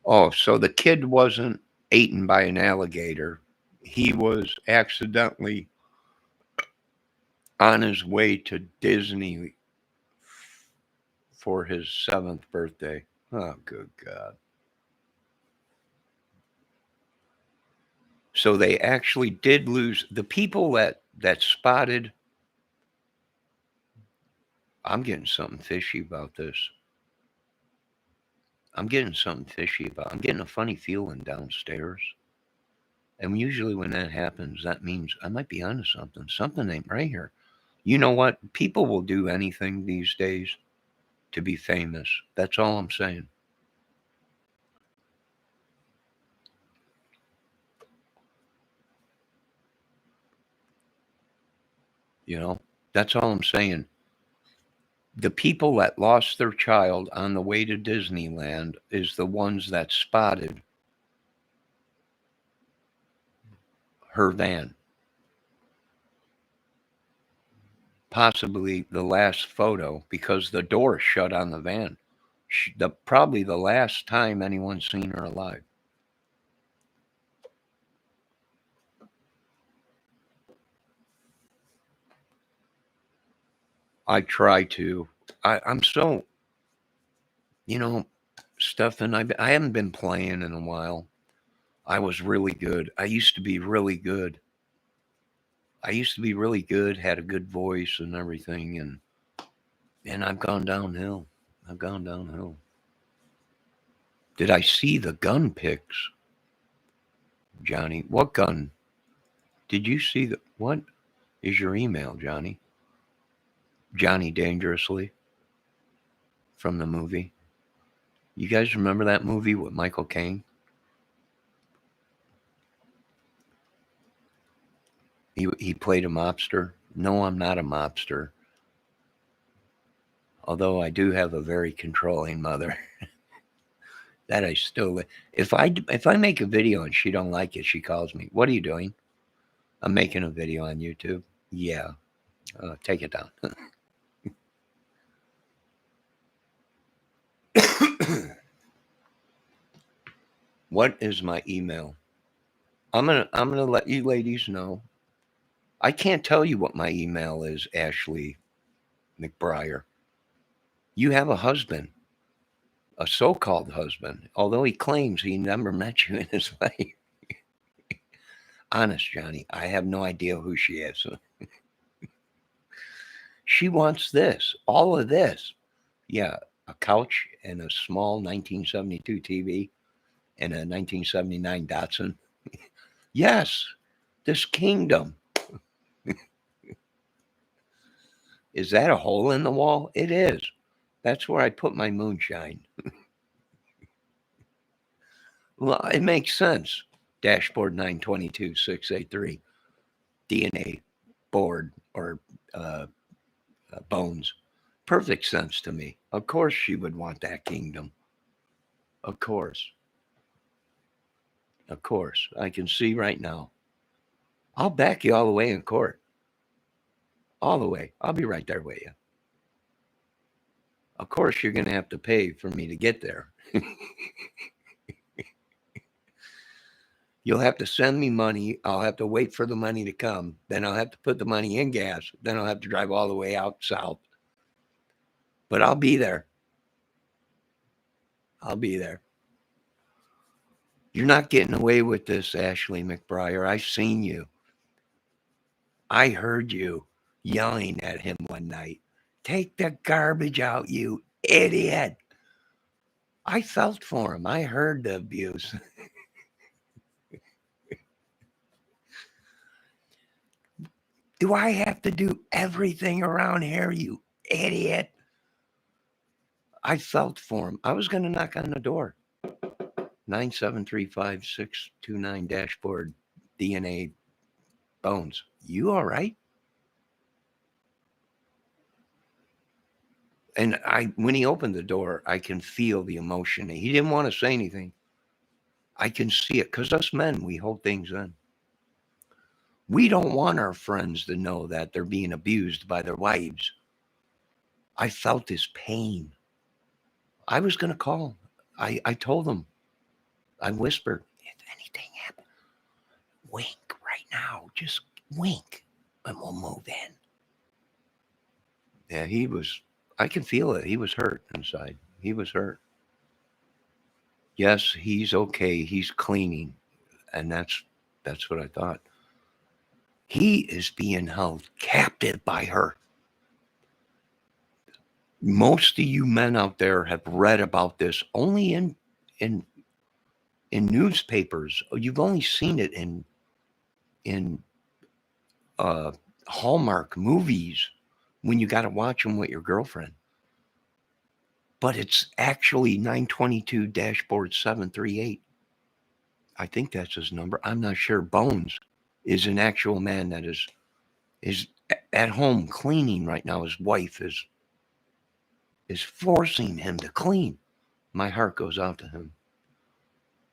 Oh, so the kid wasn't eaten by an alligator. He was accidentally on his way to Disney for his 7th birthday. Oh, good God. So they actually did lose the people that spotted. I'm getting something fishy about this. I'm getting a funny feeling downstairs. And usually when that happens, that means I might be onto something. Something ain't right here. You know what? People will do anything these days to be famous. That's all I'm saying. That's all I'm saying. The people that lost their child on the way to Disneyland is the ones that spotted her van. possibly the last photo because the door shut on the van. Probably the last time anyone's seen her alive. I try to. I'm so, you know, Stefan, I haven't been playing in a while. I was really good. I used to be really good. Had a good voice and everything, and I've gone downhill. I've gone downhill. Did I see the gun pics, Johnny? What gun? Did you see the what is your email, Johnny? Johnny Dangerously from the movie. You guys remember that movie with Michael Caine? He played a mobster. No, I'm not a mobster. Although I do have a very controlling mother. That I still if I make a video and she don't like it, she calls me. What are you doing? I'm making a video on YouTube. Yeah, take it down. What is my email? I'm gonna let you ladies know. I can't tell you what my email is, Ashley McBriar. You have a husband, a so-called husband, although he claims he never met you in his life. Honest, Johnny, I have no idea who she is. She wants this, all of this. Yeah, a couch and a small 1972 TV and a 1979 Datsun. Yes, this kingdom. Is that a hole in the wall? It is. That's where I put my moonshine. Well, it makes sense. Dashboard 922683, DNA board or uh, bones. Perfect sense to me. Of course, she would want that kingdom. Of course. Of course. I can see right now. I'll back you all the way in court. All the way. I'll be right there with you. Of course, you're going to have to pay for me to get there. You'll have to send me money. I'll have to wait for the money to come. Then I'll have to put the money in gas. Then I'll have to drive all the way out south. But I'll be there. I'll be there. You're not getting away with this, Ashley McBriar. I've seen you. I heard you yelling at him one night. Take the garbage out, you idiot. I felt for him. I heard the abuse. Do I have to do everything around here, you idiot? I felt for him. I was going to knock on the door. 9735629 dashboard DNA bones. You all right? And when he opened the door, I can feel the emotion. He didn't want to say anything. I can see it because us men, we hold things in. We don't want our friends to know that they're being abused by their wives. I felt his pain. I was going to call. I told him. I whispered, if anything happens, wink right now. Just wink and we'll move in. Yeah, I can feel it. He was hurt inside. He was hurt. Yes, he's okay. He's cleaning. And that's what I thought. He is being held captive by her. Most of you men out there have read about this only in newspapers. You've only seen it in Hallmark movies when you got to watch them with your girlfriend. But it's actually 922 dashboard 738. I think that's his number. I'm not sure. Bones is an actual man that is at home cleaning right now. His wife is forcing him to clean. My heart goes out to him.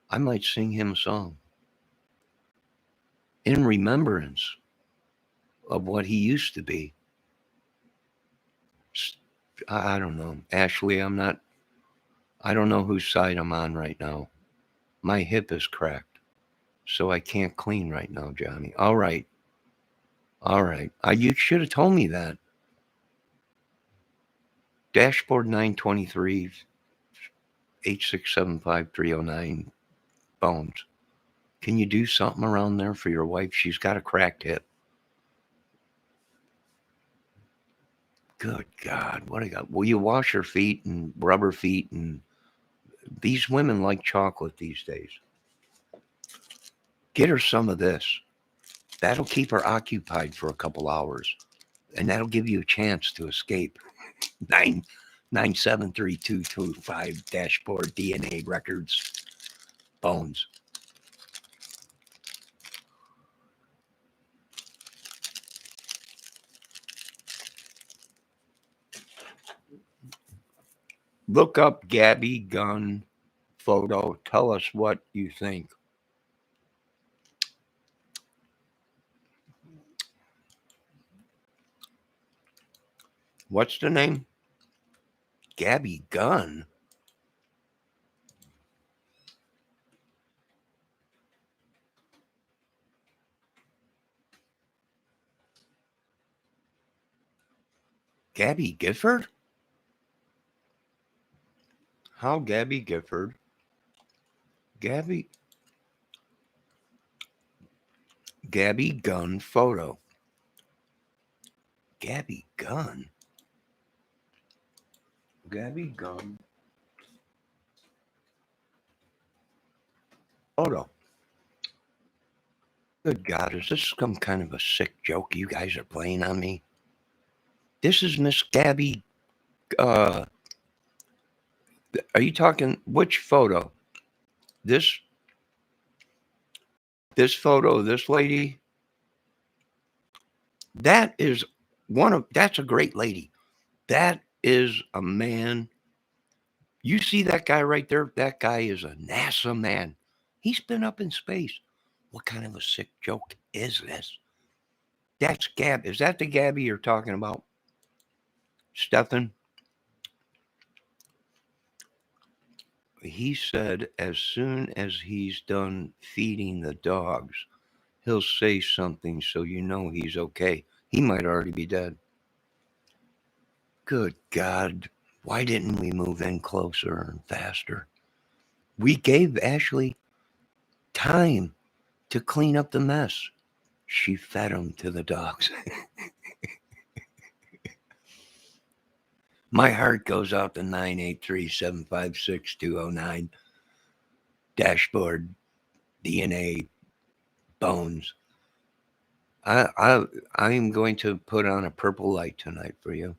I might sing him a song in remembrance of what he used to be. I don't know. Ashley, I don't know whose side I'm on right now. My hip is cracked, so I can't clean right now, Johnny. All right. All right. You should have told me that. Dashboard 923 8675309 Bones. Can you do something around there for your wife? She's got a cracked hip. Good God, what I got? Will you wash her feet and rub her feet? And these women like chocolate these days. Get her some of this. That'll keep her occupied for a couple hours, and that'll give you a chance to escape. 9973225 dashboard DNA records. Bones. Look up Gabby Gunn photo. Tell us what you think. What's the name? Gabby Gunn. Gabby Gifford? How Gabby Gifford? Gabby Gunn photo. Gabby Gunn. Gabby Gunn photo. Good God, is this some kind of a sick joke you guys are playing on me? This is Miss Gabby. Are you talking which photo? This photo of this lady? That is that's a great lady. That is a man. You see that guy right there? That guy is a NASA man. He's been up in space. What kind of a sick joke is this? That's Gab. Is that the Gabby you're talking about? Stefan? He said as soon as he's done feeding the dogs, he'll say something so you know he's okay. He might already be dead. Good God. Why didn't we move in closer and faster? We gave Ashley time to clean up the mess. She fed him to the dogs. My heart goes out to 983-756-209. Dashboard DNA Bones. I'm going to put on a purple light tonight for you.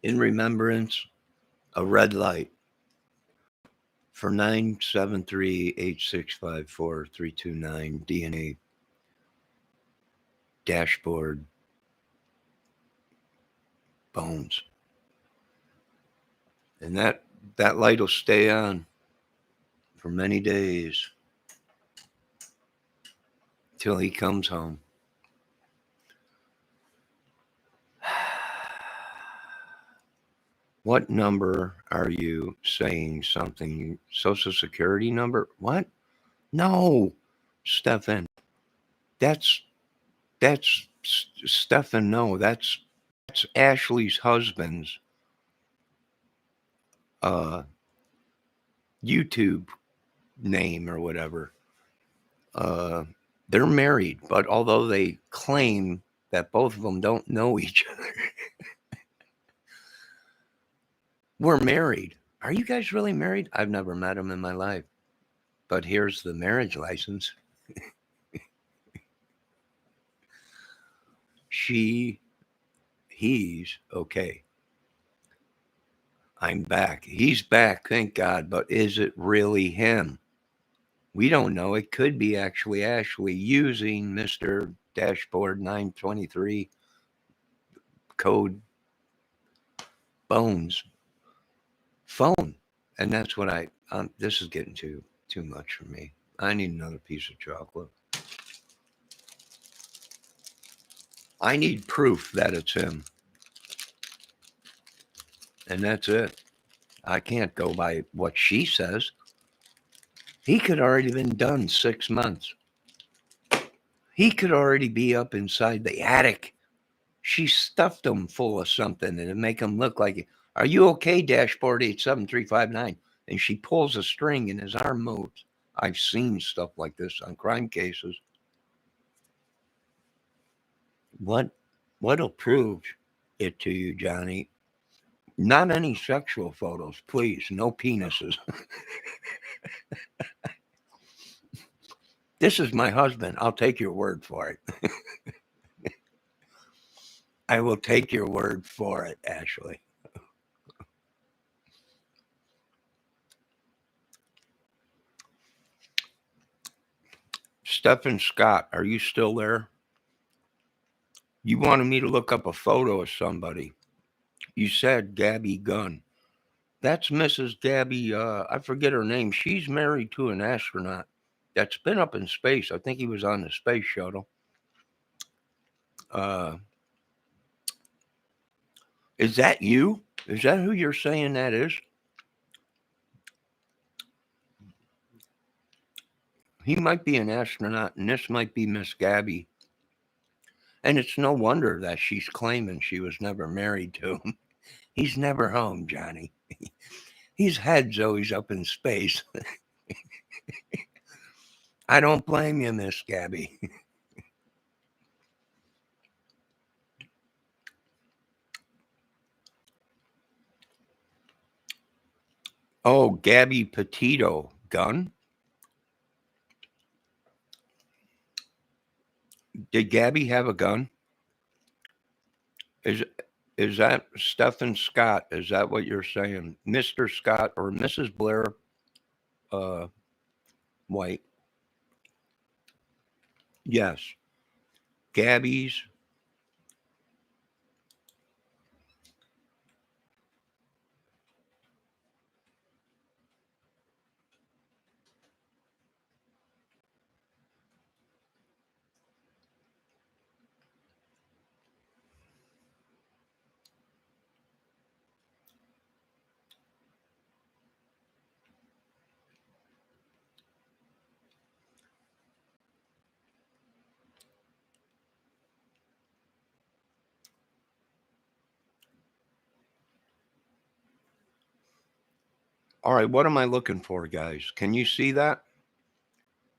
In remembrance, a red light for 973-865-4329 DNA Dashboard Bones. And that light will stay on for many days till he comes home. What number are you saying something? Social Security number? What? No, Stefan. That's Stefan. No, that's Ashley's husband's YouTube name or whatever. They're married, but although they claim that both of them don't know each other, we're married. Are you guys really married? I've never met him in my life, but here's the marriage license. He's okay. I'm back. He's back, thank God, but is it really him? We don't know. It could be actually Ashley using Mr. Dashboard 923 code Bones phone. And that's what this is getting too much for me. I need another piece of chocolate. I need proof that it's him. And that's it. I can't go by what she says. He could already been done 6 months. He could already be up inside the attic. She stuffed him full of something and make him look like, "Are you okay, dashboard 87359?" And she pulls a string and his arm moves. I've seen stuff like this on crime cases. What'll prove it to you, Johnny? Not any sexual photos, please. No penises. This is my husband. I'll take your word for it. I will take your word for it, Ashley. Stephen Scott, are you still there? You wanted me to look up a photo of somebody. You said Gabby Gunn. That's Mrs. Gabby, I forget her name. She's married to an astronaut that's been up in space. I think he was on the space shuttle. Uh, is that you? Is that who you're saying that is? He might be an astronaut, and this might be Miss Gabby. And it's no wonder that she's claiming she was never married to him. He's never home, Johnny. His head's always up in space. I don't blame you, Miss Gabby. Oh, Gabby Petito Gunn? Did Gabby have a gun? Is is that Stephen Scott? Is that what you're saying, Mr. Scott or Mrs. Blair uh, White? Yes, Gabby's. All right, what am I looking for, guys? Can you see that?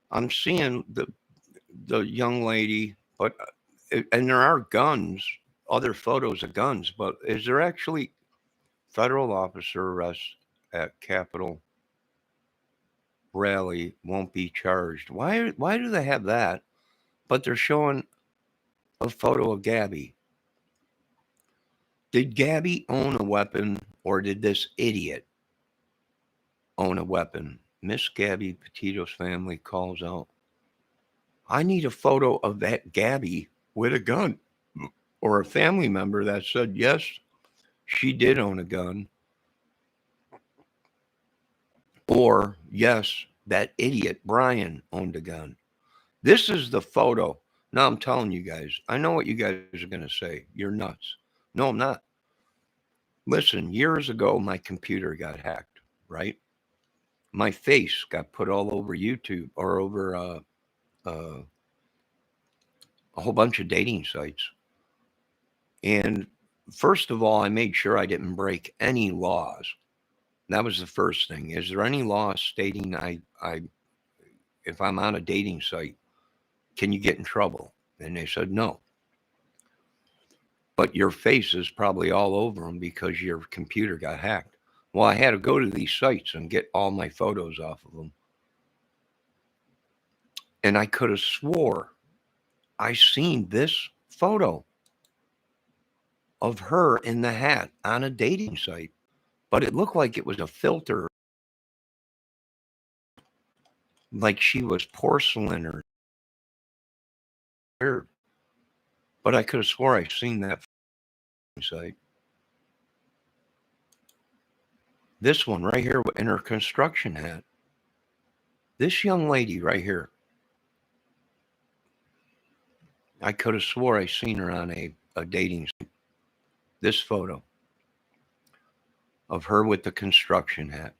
I'm seeing the young lady, but and there are guns, other photos of guns, but is there actually federal officer arrest at Capitol rally won't be charged? Why do they have that? But they're showing a photo of Gabby. Did Gabby own a weapon or did this idiot own a weapon? Miss Gabby Petito's family calls out. I need a photo of that Gabby with a gun or a family member that said, yes, she did own a gun. Or, yes, that idiot Brian owned a gun. This is the photo. Now I'm telling you guys, I know what you guys are going to say. You're nuts. No, I'm not. Listen, years ago, my computer got hacked, right? My face got put all over YouTube or over uh, a whole bunch of dating sites. And first of all, I made sure I didn't break any laws. That was the first thing. Is there any law stating I if I'm on a dating site, can you get in trouble? And they said no. But your face is probably all over them because your computer got hacked. Well, I had to go to these sites and get all my photos off of them. And I could have swore I seen this photo of her in the hat on a dating site, but it looked like it was a filter, like she was porcelain or weird. But I could have swore I seen that site. This one right here in her construction hat. This young lady right here. I could have swore I seen her on a dating site. This photo of her with the construction hat.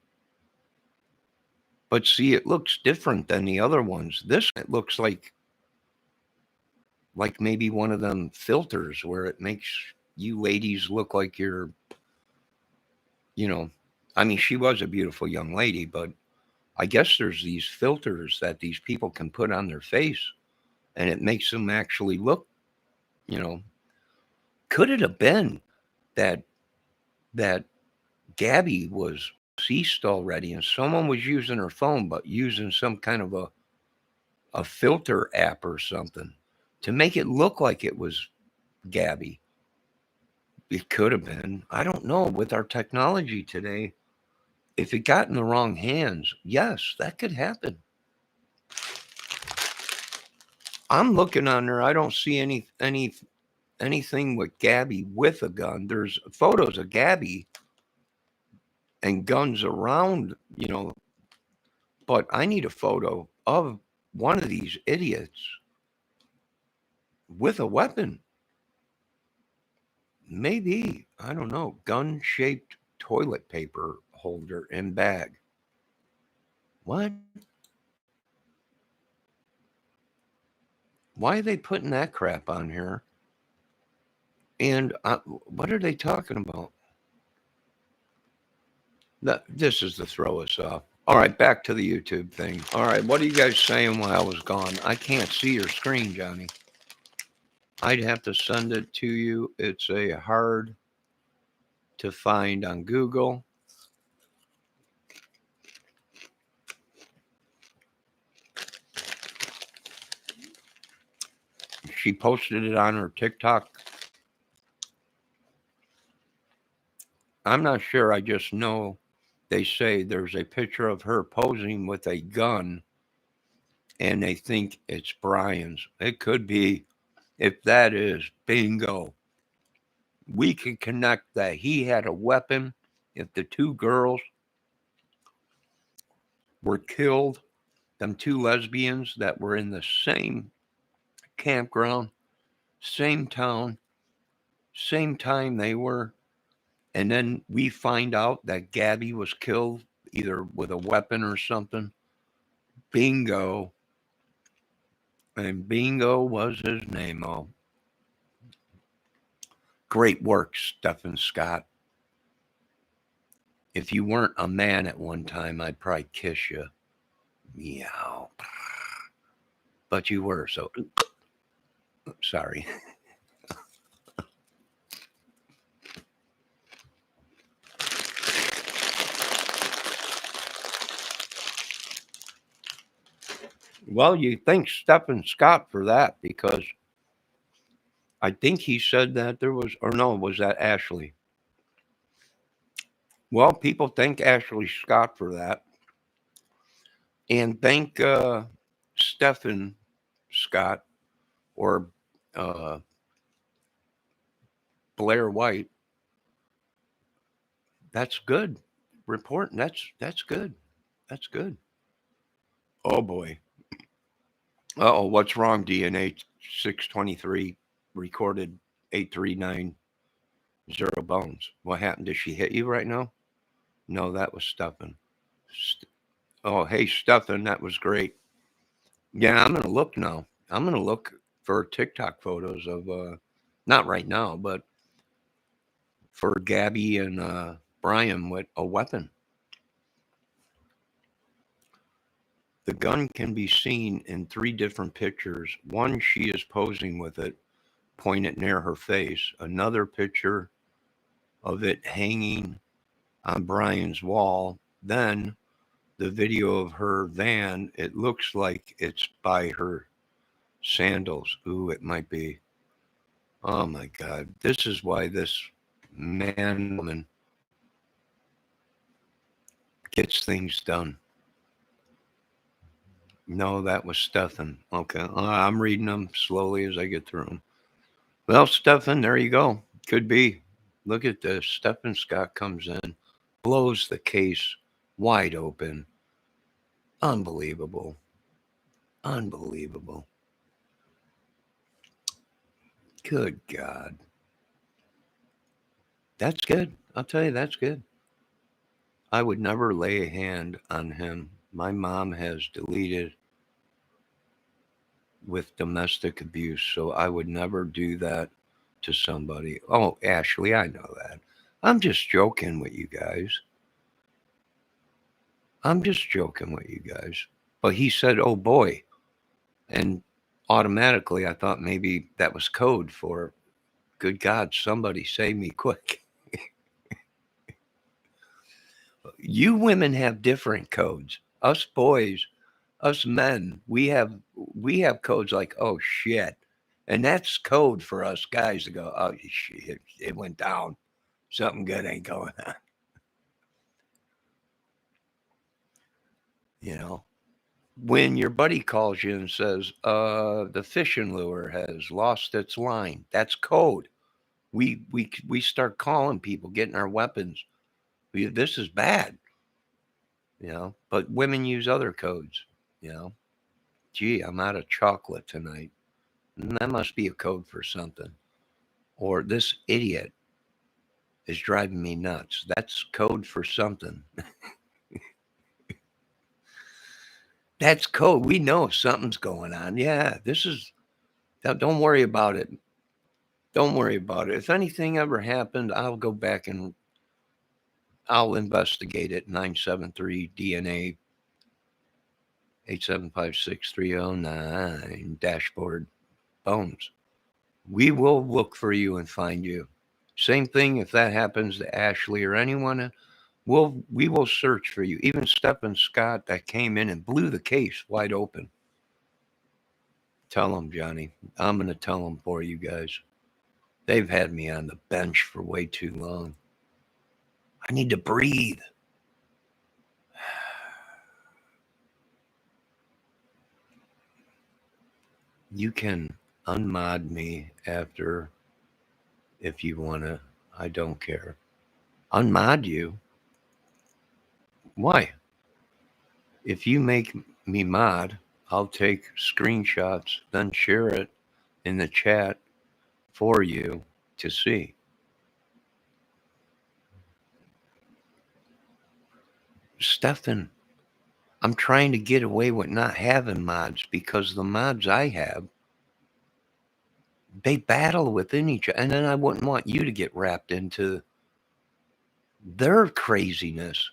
But see, it looks different than the other ones. This it looks like maybe one of them filters where it makes you ladies look like you're, you know, I mean, she was a beautiful young lady, but I guess there's these filters that these people can put on their face and it makes them actually look, you know, could it have been that that Gabby was deceased already and someone was using her phone but using some kind of a filter app or something to make it look like it was Gabby? It could have been. I don't know. With our technology today, if it got in the wrong hands, yes, that could happen. I'm looking on there. I don't see anything with Gabby with a gun. There's photos of Gabby and guns around, but I need a photo of one of these idiots with a weapon. Maybe, I don't know, gun shaped toilet paper holder and bag. What? Why are they putting that crap on here? And what are they talking about? This is to throw us off. All right, back to the YouTube thing. All right, what are you guys saying while I was gone? I can't see your screen, Johnny. I'd have to send it to you. It's a hard to find on Google. She posted it on her TikTok. I'm not sure. I just know they say there's a picture of her posing with a gun and they think it's Brian's. It could be. If that is, bingo. We can connect that he had a weapon. If the two girls were killed, them two lesbians that were in the same campground, same town, same time they were, and then we find out that Gabby was killed either with a weapon or something. Bingo. And Bingo was his name. Oh, great work, Stephen Scott. If you weren't a man at one time, I'd probably kiss you. Meow. But you were, so sorry. Well, you thank Stephen Scott for that because I think he said that there was, or no, was that Ashley? Well, people thank Ashley Scott for that. And thank Stephen Scott or uh, Blair White. That's good. Reporting. That's good. That's good. Oh boy. Oh, what's wrong? DNA 623 recorded 8390 bones. What happened? Did she hit you right now? No, that was Stefan. Oh, hey, Stefan, that was great. Yeah, I'm gonna look now. I'm gonna look for TikTok photos of not right now, but for Gabby and Brian with a weapon. The gun can be seen in three different pictures. One, she is posing with it, pointed near her face. Another picture of it hanging on Brian's wall. Then the video of her van, it looks like it's by her sandals. Ooh, it might be. Oh my God. This is why this man woman gets things done. No, that was Stefan. Okay. I'm reading them slowly as I get through them. Well, Stefan, there you go. Could be. Look at this. Stefan Scott comes in, blows the case wide open. Unbelievable. Unbelievable. Good God. That's good. I'll tell you, that's good. I would never lay a hand on him. My mom has deleted with domestic abuse, so I would never do that to somebody. Oh, Ashley, I know that. I'm just joking with you guys. I'm just joking with you guys. But he said, oh boy. And automatically I thought maybe that was code for, good God, somebody save me quick. You women have different codes. Us boys, us men, we have codes like, oh shit. And that's code for us guys to go, oh shit, it went down. Something good ain't going on. You know, when your buddy calls you and says, the fishing lure has lost its line, that's code. We start calling people, getting our weapons. This is bad, but women use other codes, you know. Gee, I'm out of chocolate tonight. That must be a code for something. Or this idiot is driving me nuts. That's code for something. That's code. We know something's going on. Yeah, don't worry about it. Don't worry about it. If anything ever happened, I'll go back and I'll investigate it. 973 DNA 8756309 dashboard bones. We will look for you and find you. Same thing if that happens to Ashley or anyone. We will search for you. Even Stephen Scott that came in and blew the case wide open. Tell them, Johnny. I'm going to tell them for you guys. They've had me on the bench for way too long. I need to breathe. You can unmod me after if you want to. I don't care. Unmod you? Why? If you make me mod, I'll take screenshots, then share it in the chat for you to see. Stefan, I'm trying to get away with not having mods because the mods I have, they battle within each other. And then I wouldn't want you to get wrapped into their craziness.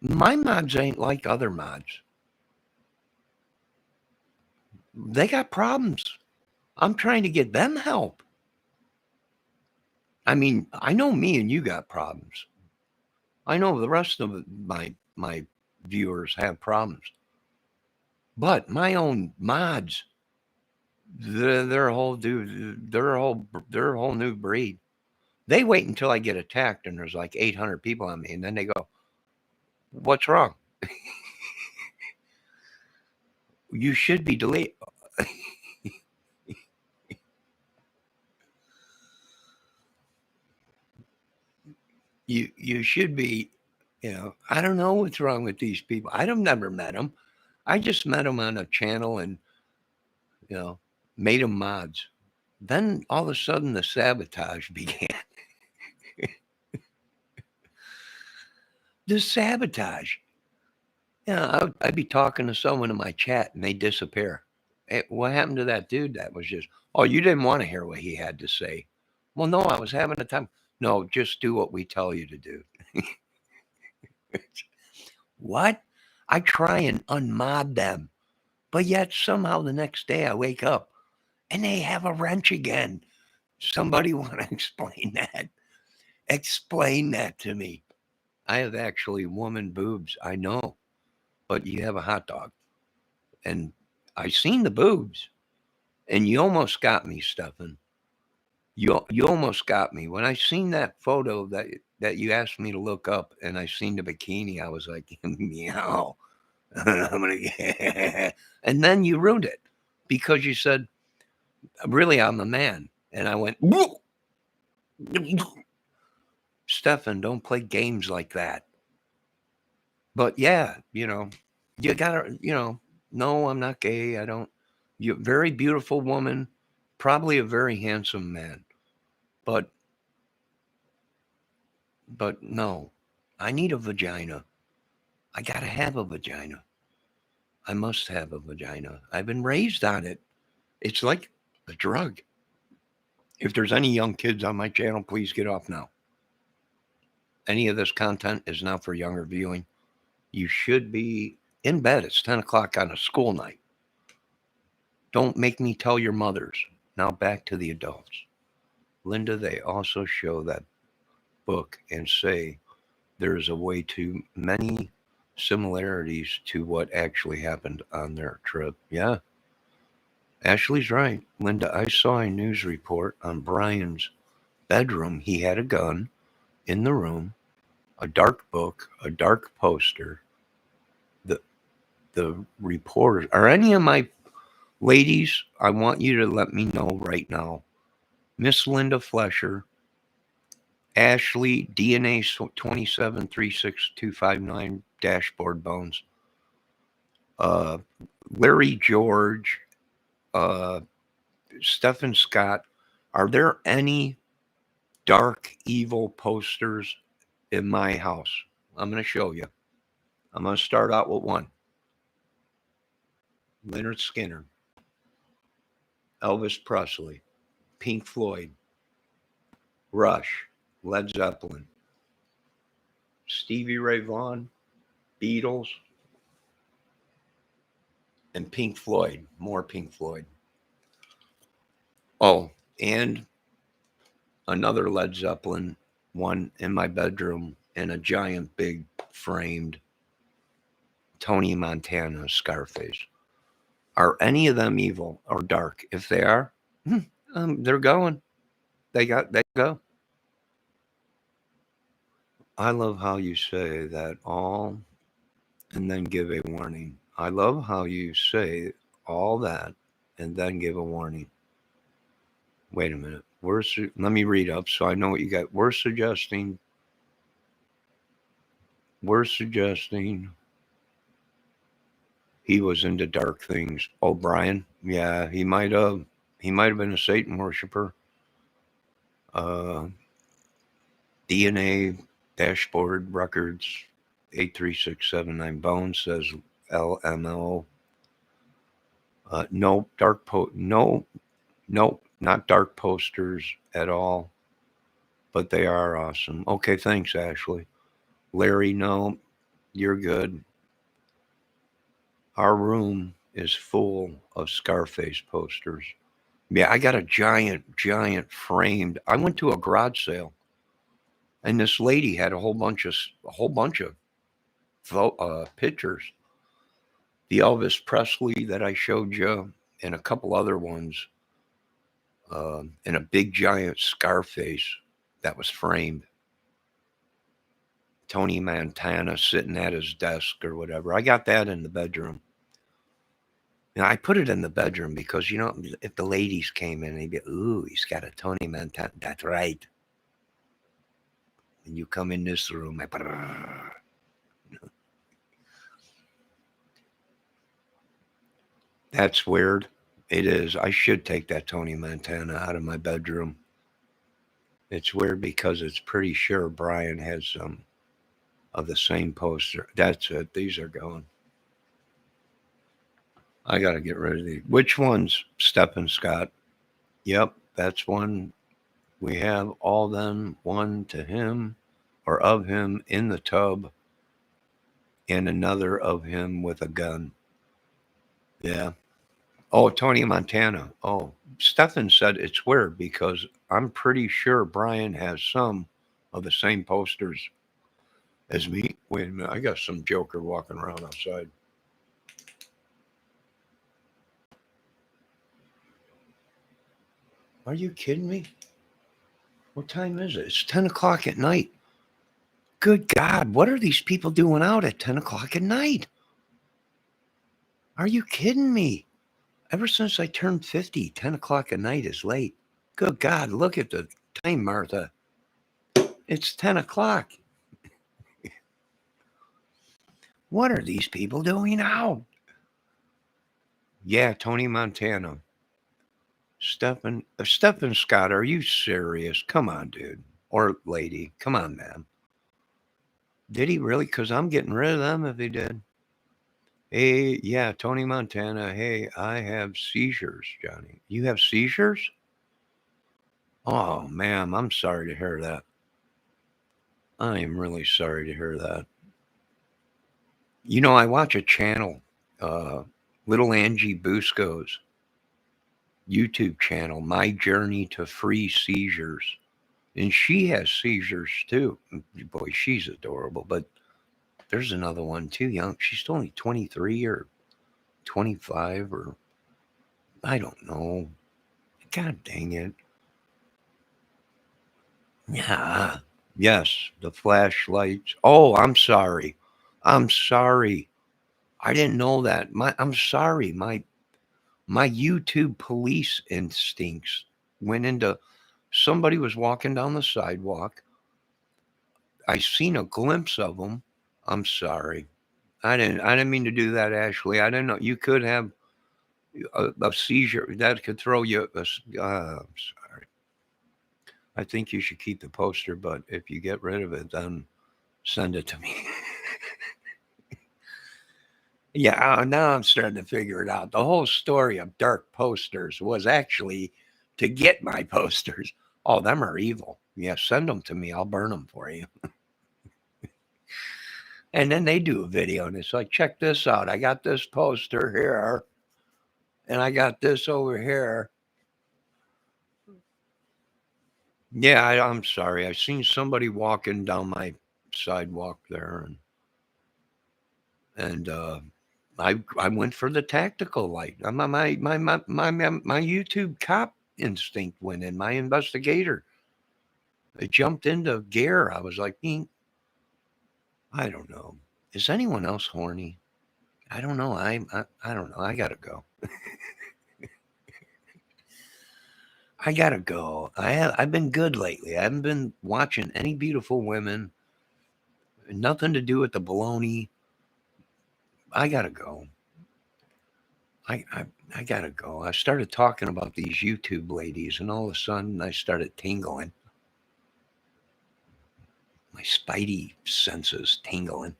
My mods ain't like other mods. They got problems. I'm trying to get them help. I mean, I know me and you got problems. I know the rest of my viewers have problems. But my own mods, they're a whole dude. They're a whole new breed. They wait until I get attacked and there's like 800 people on me, and then they go, "What's wrong? You should be deleted." You should be. I don't know what's wrong with these people. I've never met them. I just met them on a channel and made them mods. Then all of a sudden the sabotage began. The sabotage. I'd be talking to someone in my chat and they disappear. What happened to that dude that was just, oh, you didn't want to hear what he had to say. Well, no, I was having a time. No, just do what we tell you to do. What? I try and unmod them, but yet somehow the next day I wake up and they have a wrench again. Somebody want to explain that? Explain that to me. I have actually woman boobs, I know, but you have a hot dog. And I seen the boobs, and you almost got me, Stefan. You almost got me. When I seen that photo that you asked me to look up, and I seen the bikini, I was like, meow. I'm gonna get. And then you ruined it because you said, "Really, I'm a man," and I went, Stefan, don't play games like that. But yeah, you gotta, no, I'm not gay. I don't. You're a very beautiful woman. Probably a very handsome man. But no. I need a vagina. I gotta have a vagina. I must have a vagina. I've been raised on it. It's like a drug. If there's any young kids on my channel, please get off now. Any of this content is not for younger viewing. You should be in bed. It's 10 o'clock on a school night. Don't make me tell your mothers. Now back to the adults. Linda, they also show that book and say there's a way to many similarities to what actually happened on their trip. Yeah, Ashley's right. Linda, I saw a news report on Brian's bedroom. He had a gun in the room, a dark book, a dark poster. The reporters, are any of my ladies, I want you to let me know right now. Miss Linda Flesher, Ashley, DNA 2736259, dashboard bones. Larry George, Stephen Scott, are there any dark, evil posters in my house? I'm going to show you. I'm going to start out with one. Lynyrd Skynyrd, Elvis Presley, Pink Floyd, Rush, Led Zeppelin, Stevie Ray Vaughan, Beatles, and Pink Floyd. More Pink Floyd. Oh, and another Led Zeppelin one in my bedroom, and a giant big framed Tony Montana Scarface. Are any of them evil or dark? If they are, they're going. They go. I love how you say that all and then give a warning. I love how you say all that and then give a warning. Wait a minute. Let me read up so I know what you got. We're suggesting he was into dark things. O'Brien, yeah, he might have been a Satan worshiper. DNA dashboard records 83679 Bones says LMO. Nope, not dark posters at all, but they are awesome. Okay, thanks, Ashley. Larry, no, you're good. Our room is full of Scarface posters. Yeah, I got a giant framed. I went to a garage sale, and this lady had a whole bunch of pictures. The Elvis Presley that I showed you, and a couple other ones, and a big giant Scarface that was framed. Tony Montana sitting at his desk or whatever. I got that in the bedroom. And I put it in the bedroom because, if the ladies came in, they'd be, ooh, he's got a Tony Montana. That's right. And you come in this room, That's weird. It is. I should take that Tony Montana out of my bedroom. It's weird because it's pretty sure Brian has some of the same poster. That's it. These are going. I got to get rid of these. Which ones, Stephen Scott? Yep, that's one. We have all them, one to him or of him in the tub, and another of him with a gun. Yeah. Oh, Tony Montana. Oh, Stephen said it's weird because I'm pretty sure Brian has some of the same posters as me. Wait a minute. I got some joker walking around outside. Are you kidding me? What time is it? It's 10 o'clock at night. Good God, what are these people doing out at 10 o'clock at night? Are you kidding me? Ever since I turned 50, 10 o'clock at night is late. Good God, look at the time, Martha. It's 10 o'clock. What are these people doing out? Yeah, Tony Montana. Stephen Scott, are you serious? Come on, dude. Or lady. Come on, man. Did he really? Because I'm getting rid of them if he did. Hey, yeah, Tony Montana. Hey, I have seizures, Johnny. You have seizures? Oh, ma'am, I'm sorry to hear that. I am really sorry to hear that. You know, I watch a channel, uh, Little Angie Busco's YouTube channel, My Journey to Free Seizures. And she has seizures too. Boy, she's adorable. But there's another one too young. She's only 23 or 25 or I don't know. God dang it. Yeah. Yes, the flashlights. Oh, I'm sorry. I'm sorry. I didn't know that. I'm sorry. My YouTube police instincts went into somebody was walking down the sidewalk. I seen a glimpse of them. I'm sorry. I didn't mean to do that, Ashley. I didn't know you could have a seizure that could throw you. I'm sorry. I think you should keep the poster, but if you get rid of it, then send it to me. Yeah, now I'm starting to figure it out. The whole story of dark posters was actually to get my posters. Oh, them are evil. Yeah, send them to me. I'll burn them for you. And then they do a video and it's like, check this out. I got this poster here and I got this over here. Yeah, I'm sorry. I seen somebody walking down my sidewalk there and I went for the tactical light. My YouTube cop instinct went in. My investigator, it jumped into gear. I was like, I don't know. Is anyone else horny? I don't know. I don't know. I gotta go. I gotta go. I've been good lately. I haven't been watching any beautiful women. Nothing to do with the baloney. I gotta go. I, I I gotta go. I started talking about these YouTube ladies, and all of a sudden I started tingling. My spidey senses tingling.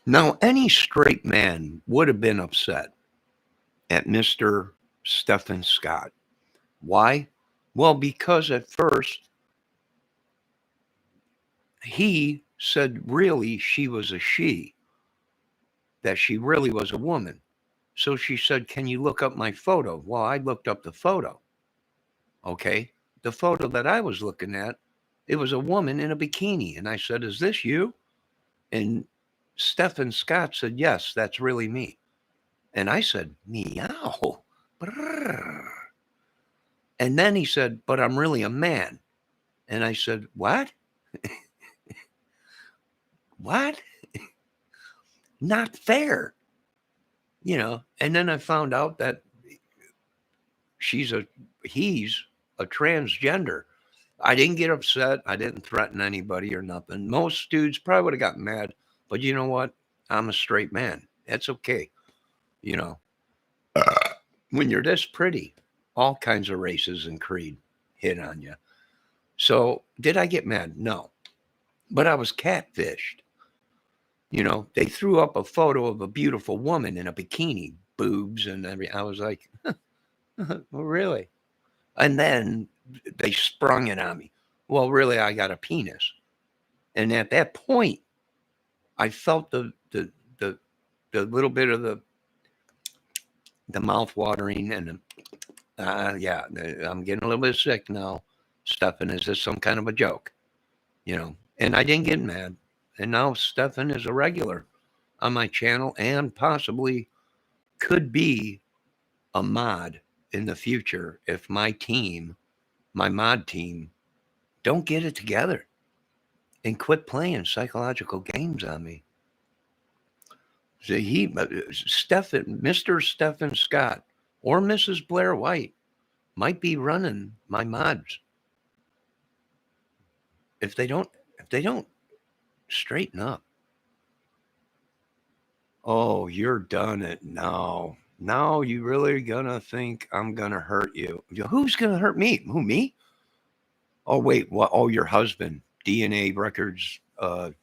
Now, any straight man would have been upset at Mr. Stephen Scott. Why? Well, because at first he said really she was a she, that she really was a woman. So she said, can you look up my photo? Well, I looked up the photo. Okay. The photo that I was looking at, it was a woman in a bikini. And I said, is this you? And Stephen Scott said, yes, that's really me. And I said, meow. Brrr. And then he said, but I'm really a man. And I said, what? What? Not fair. And then I found out that he's a transgender. I didn't get upset. I didn't threaten anybody or nothing. Most dudes probably would have got mad, but you know what? I'm a straight man. That's okay. You know, when you're this pretty, all kinds of races and creed hit on you. So did I get mad? No, but I was catfished. They threw up a photo of a beautiful woman in a bikini, boobs and everything. I was like, well, really? And then they sprung it on me. Well, really, I got a penis. And at that point, I felt the little bit of the mouth watering and yeah, I'm getting a little bit sick now. Stefan, is this some kind of a joke? And I didn't get mad. And now Stefan is a regular on my channel and possibly could be a mod in the future if my mod team, don't get it together and quit playing psychological games on me. So Mr. Stephen Scott or Mrs. Blair White might be running my mods. if they don't straighten up, oh, you're done it now. Now you really gonna think I'm gonna hurt you? Who's gonna hurt me? Who, me? Oh wait, what? Oh, your husband. DNA records,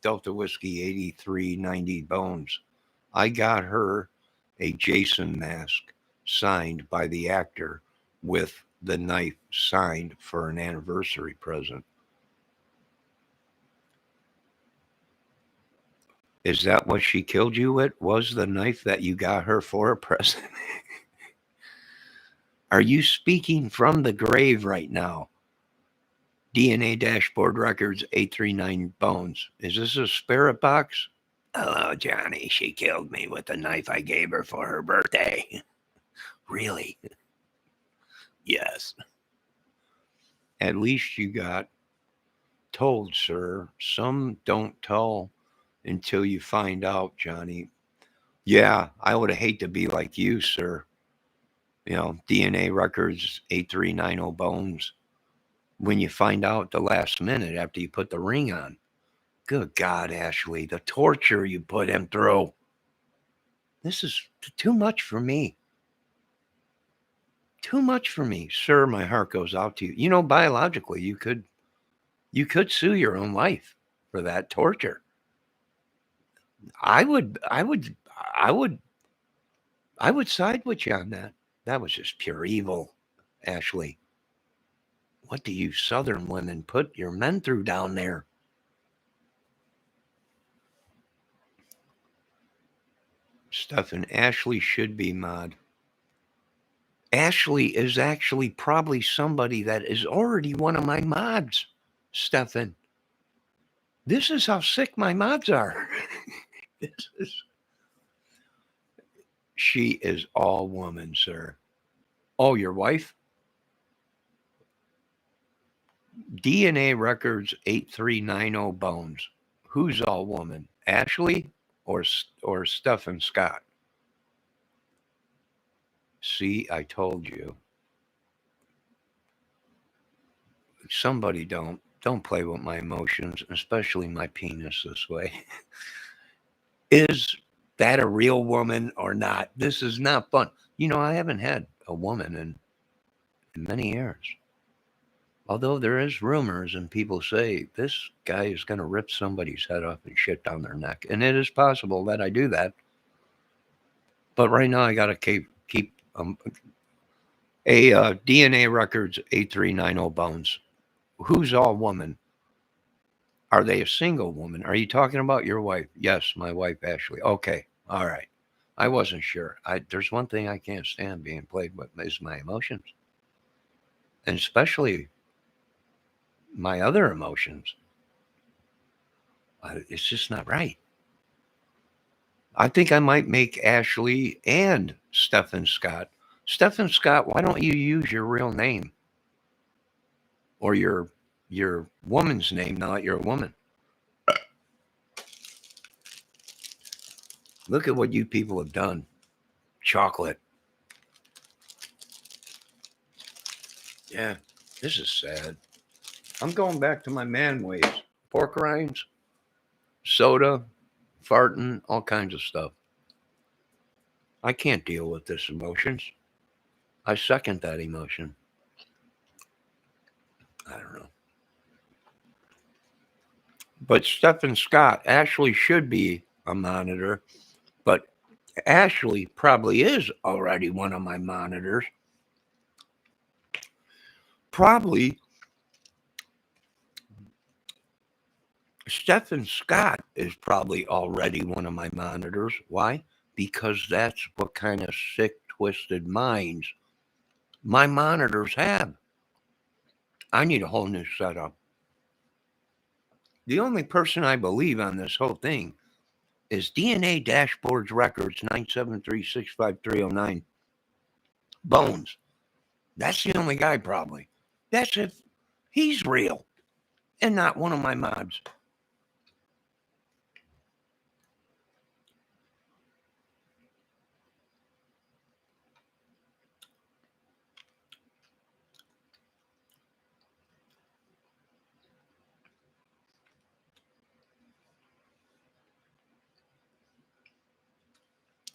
Delta Whiskey 8390 Bones. I got her a Jason mask signed by the actor with the knife signed for an anniversary present. Is that what she killed you with? Was the knife that you got her for a present? Are you speaking from the grave right now? DNA dashboard records 839 Bones. Is this a spirit box? Hello, Johnny. She killed me with the knife I gave her for her birthday. Really? Yes. At least you got told, sir. Some don't tell until you find out, Johnny. Yeah, I would hate to be like you, sir. DNA records 8390 Bones. When you find out the last minute after you put the ring on. Good God, Ashley, the torture you put him through. This is too much for me. Too much for me. Sir, my heart goes out to you. Biologically, you could sue your own life for that torture. I would I would I would I would side with you on that. That was just pure evil, Ashley. What do you southern women put your men through down there? Stefan, Ashley should be mod. Ashley is actually probably somebody that is already one of my mods, Stefan. This is how sick my mods are. This is She is all woman, sir. Oh, your wife? DNA records 8390 Bones. Who's all woman? Ashley or Stefan Scott? See, I told you. Somebody don't play with my emotions, especially my penis this way. Is that a real woman or not? This is not fun. I haven't had a woman in many years. Although there is rumors and people say this guy is going to rip somebody's head off and shit down their neck, and it is possible that I do that. But right now I got to keep a DNA records 8390 Bones. Who's all woman? Are they a single woman? Are you talking about your wife? Yes, my wife Ashley. Okay, all right. I wasn't sure. There's one thing I can't stand being played with is my emotions, and especially my other emotions. It's just not right. I think I might make Ashley and Stephen Scott. Stephen Scott, why don't you use your real name or your woman's name now that you're a woman? Look at what you people have done. Chocolate. Yeah, this is sad. I'm going back to my man ways. Pork rinds, soda, farting, all kinds of stuff. I can't deal with this emotions. I second that emotion. I don't know. But Stephen Scott actually should be a monitor, but Ashley probably is already one of my monitors. Probably Stephen Scott is probably already one of my monitors. Why? Because that's what kind of sick, twisted minds my monitors have. I need a whole new setup. The only person I believe on this whole thing is DNA Dashboards Records 973-65309 Bones. That's the only guy, probably. That's if he's real and not one of my mods.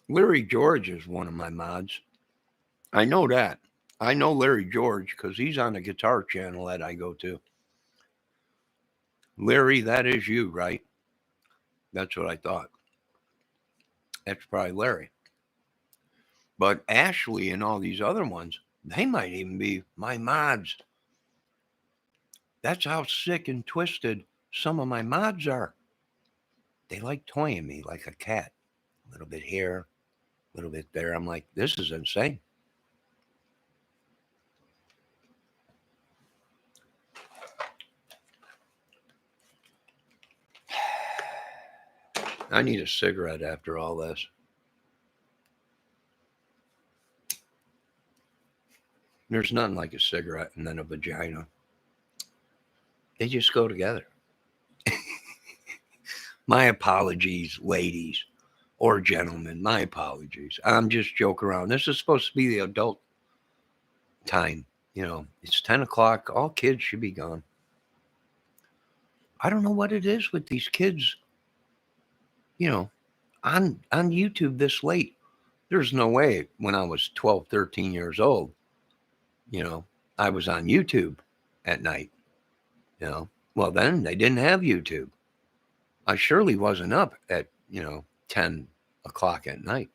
Larry George is one of my mods. I know that. I know Larry George because he's on the guitar channel that I go to. Larry, that is you, right? That's what I thought. That's probably Larry. But Ashley and all these other ones, they might even be my mods. That's how sick and twisted some of my mods are. They like toying me like a cat. A little bit here, a little bit there. I'm like, this is insane. I need a cigarette after all this. There's nothing like a cigarette and then a vagina. They just go together. My apologies, ladies or gentlemen. My apologies. I'm just joking around. This is supposed to be the adult time. You know, it's 10 o'clock. All kids should be gone. I don't know what it is with these kids, you know, on YouTube this late. There's no way when I was 12, 13 years old, you know, I was on YouTube at night, you know. Well, then they didn't have YouTube. I surely wasn't up at, 10 o'clock at night.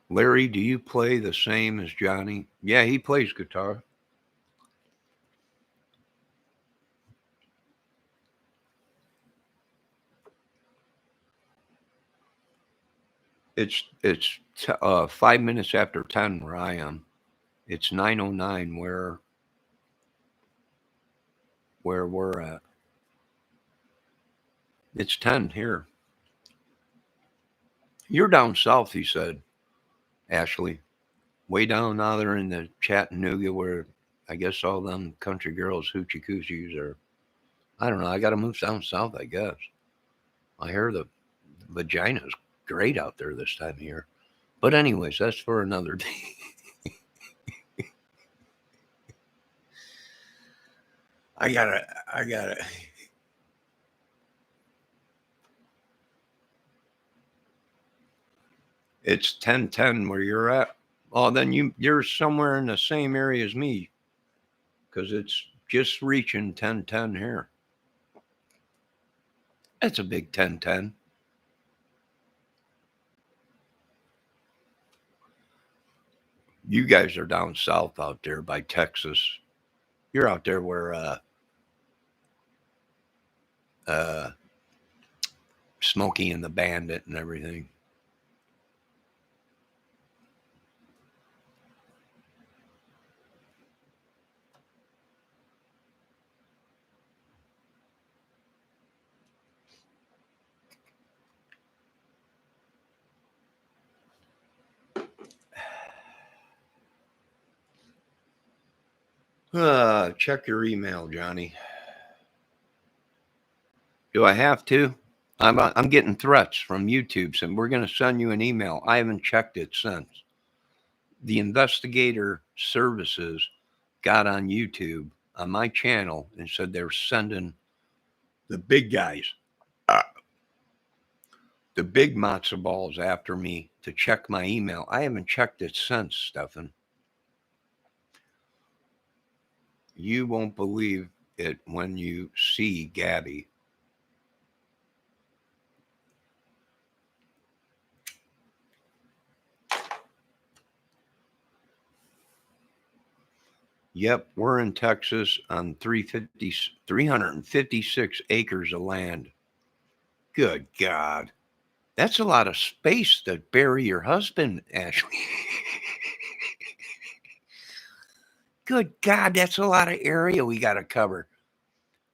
Larry, do you play the same as Johnny? Yeah, he plays guitar. It's 5 minutes after 10 where I am. It's 9:09 where we're at. It's 10 here. You're down south, he said, Ashley. Way down now they're in the Chattanooga where I guess all them country girls hoochie coochies are. I don't know. I got to move down south, I guess. I hear the vagina's great out there this time of year. But anyways, that's for another day. I gotta. It's 10:10 where you're at. Oh, then you're somewhere in the same area as me, because it's just reaching 10:10 here. That's a big 10:10. You guys are down south out there by Texas. You're out there where Smokey and the Bandit and everything. Check your email, Johnny. Do I have to? I'm getting threats from YouTube saying we're going to send you an email. I haven't checked it since. The investigator services got on YouTube on my channel and said they're sending the big guys, the big matzo balls after me to check my email. I haven't checked it since, Stefan. You won't believe it when you see Gabby. Yep, we're in Texas on 356 acres of land. Good God. That's a lot of space to bury your husband, Ashley. Good God, that's a lot of area we got to cover.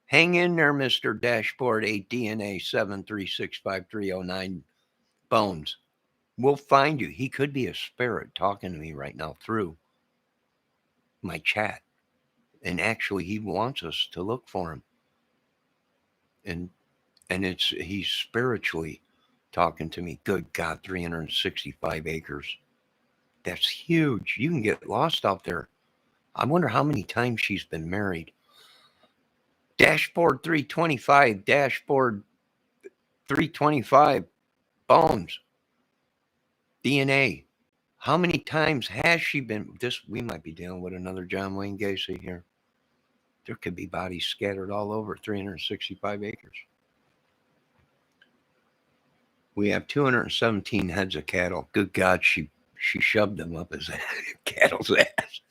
Hang in there, Mr. Dashboard 8 DNA 7365309 Bones. We'll find you. He could be a spirit talking to me right now through my chat. And actually, he wants us to look for him. And he's spiritually talking to me. Good God, 365 acres. That's huge. You can get lost out there. I wonder how many times she's been married. Dashboard 325, dashboard 325 bones, DNA. How many times has she been? We might be dealing with another John Wayne Gacy here. There could be bodies scattered all over 365 acres. We have 217 heads of cattle. Good God, she shoved them up his cattle's ass.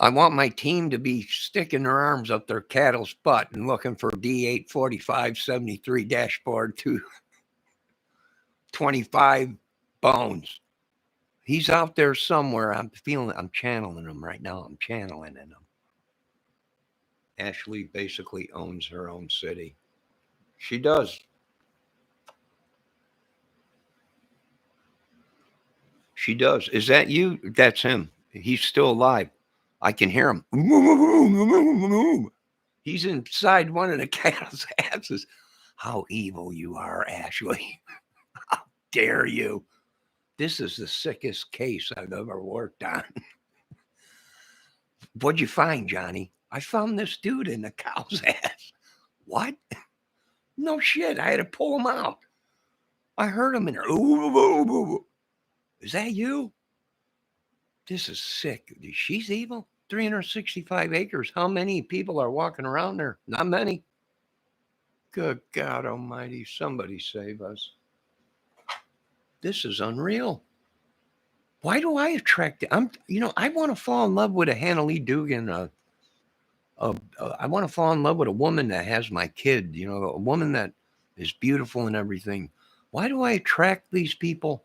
I want my team to be sticking their arms up their cattle's butt and looking for D84573 dashboard 225 bones. He's out there somewhere. I'm channeling him right now. I'm channeling in him. Ashley basically owns her own city. She does. She does. Is that you? That's him. He's still alive. I can hear him. He's inside one of the cattle's asses. How evil you are, Ashley. How dare you? This is the sickest case I've ever worked on. What'd you find, Johnny? I found this dude in the cow's ass. What? No shit. I had to pull him out. I heard him in there. Is that you? This is sick. She's evil. 365 acres. How many people are walking around there? Not many. Good God Almighty. Somebody save us. This is unreal. Why do I attract? I want to fall in love with a Hannah Lee Dugan. I want to fall in love with a woman that has my kid. A woman that is beautiful and everything. Why do I attract these people?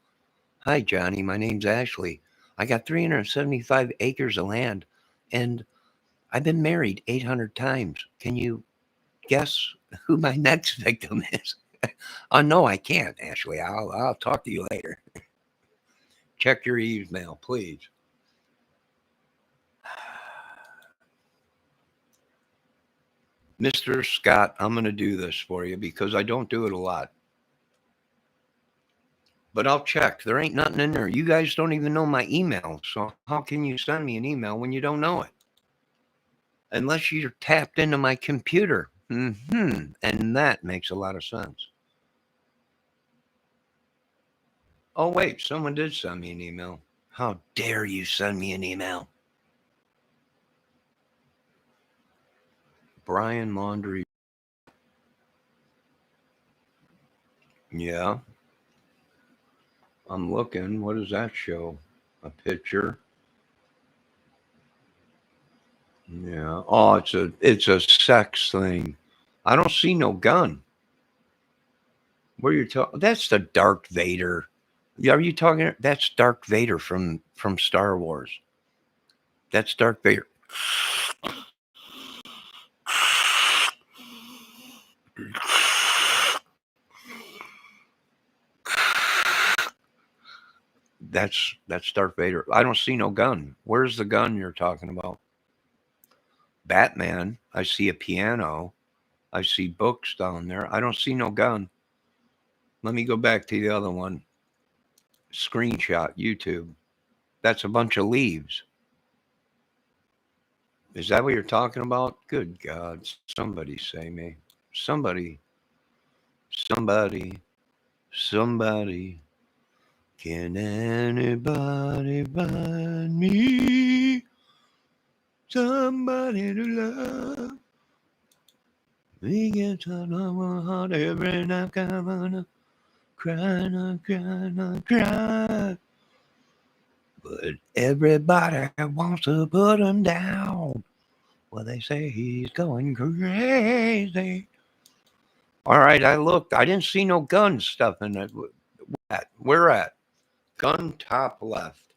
Hi, Johnny. My name's Ashley. I got 375 acres of land, and I've been married 800 times. Can you guess who my next victim is? Oh, no, I can't, Ashley. I'll talk to you later. Check your email, please. Mr. Scott, I'm going to do this for you because I don't do it a lot. But I'll check. There ain't nothing in there. You guys don't even know my email. So how can you send me an email when you don't know it? Unless you're tapped into my computer. And that makes a lot of sense. Oh, wait. Someone did send me an email. How dare you send me an email? Brian Laundrie. Yeah. I'm looking. What does that show? A picture. Yeah. Oh, it's a sex thing. I don't see no gun. Where you're talking? That's the Darth Vader. Are you talking? That's Darth Vader from Star Wars. That's Darth Vader. That's Darth Vader. I don't see no gun. Where's the gun you're talking about? Batman. I see a piano. I see books down there. I don't see no gun. Let me go back to the other one. Screenshot, YouTube. That's a bunch of leaves. Is that what you're talking about? Good God. Somebody say me. Somebody. Can anybody find me somebody to love? We get to know my heart every night. I'm gonna cry. But everybody wants to put him down. Well, they say he's going crazy. All right, I looked. I didn't see no gun stuff in it. Where at? Gun top left.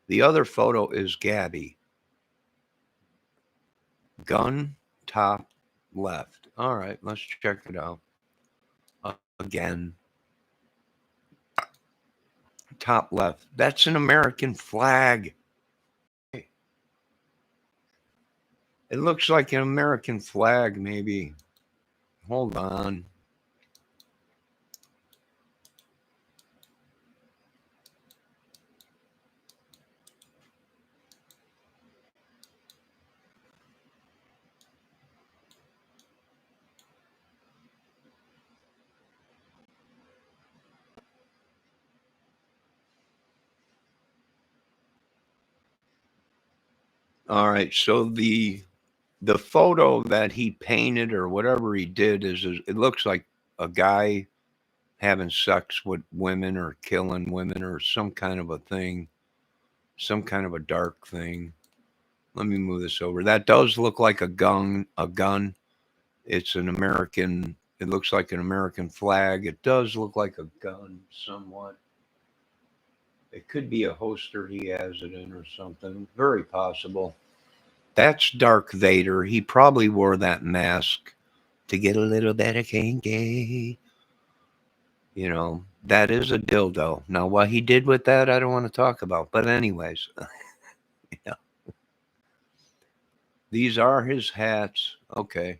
The other photo is Gabby. Gun top left. All right, let's check it out. Again. Top left. That's an American flag. It looks like an American flag, maybe. Hold on. All right. So the photo that he painted or whatever he did is it looks like a guy having sex with women or killing women or some kind of a thing, some kind of a dark thing. Let me move this over. That does look like a gun. A gun. It's an American. It looks like an American flag. It does look like a gun somewhat. It could be a holster he has it in or something. Very possible. That's Darth Vader. He probably wore that mask to get a little better kinky. You know, that is a dildo. Now, what he did with that, I don't want to talk about. But, anyways, yeah, these are his hats. Okay.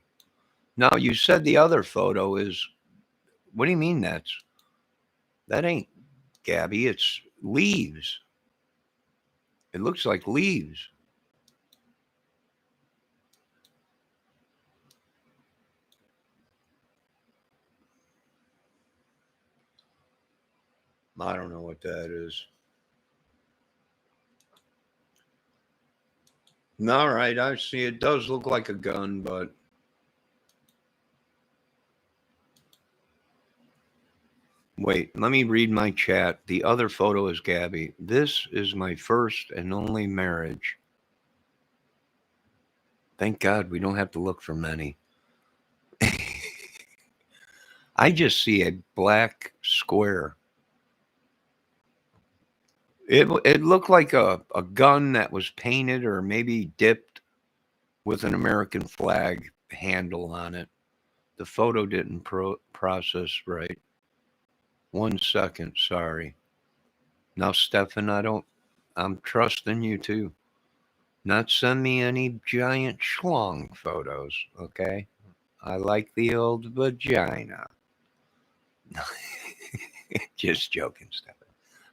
Now, you said the other photo is, what do you mean that ain't Gabby? It's leaves. It looks like leaves. I don't know what that is. All right, I see. It does look like a gun, but wait, let me read my chat. The other photo is Gabby. This is my first and only marriage. Thank God we don't have to look for many. I just see a black square. It looked like a gun that was painted or maybe dipped with an American flag handle on it. The photo didn't process right. 1 second, sorry. Now, Stefan, I'm trusting you too. Not send me any giant schlong photos, okay? I like the old vagina. Just joking, Stefan.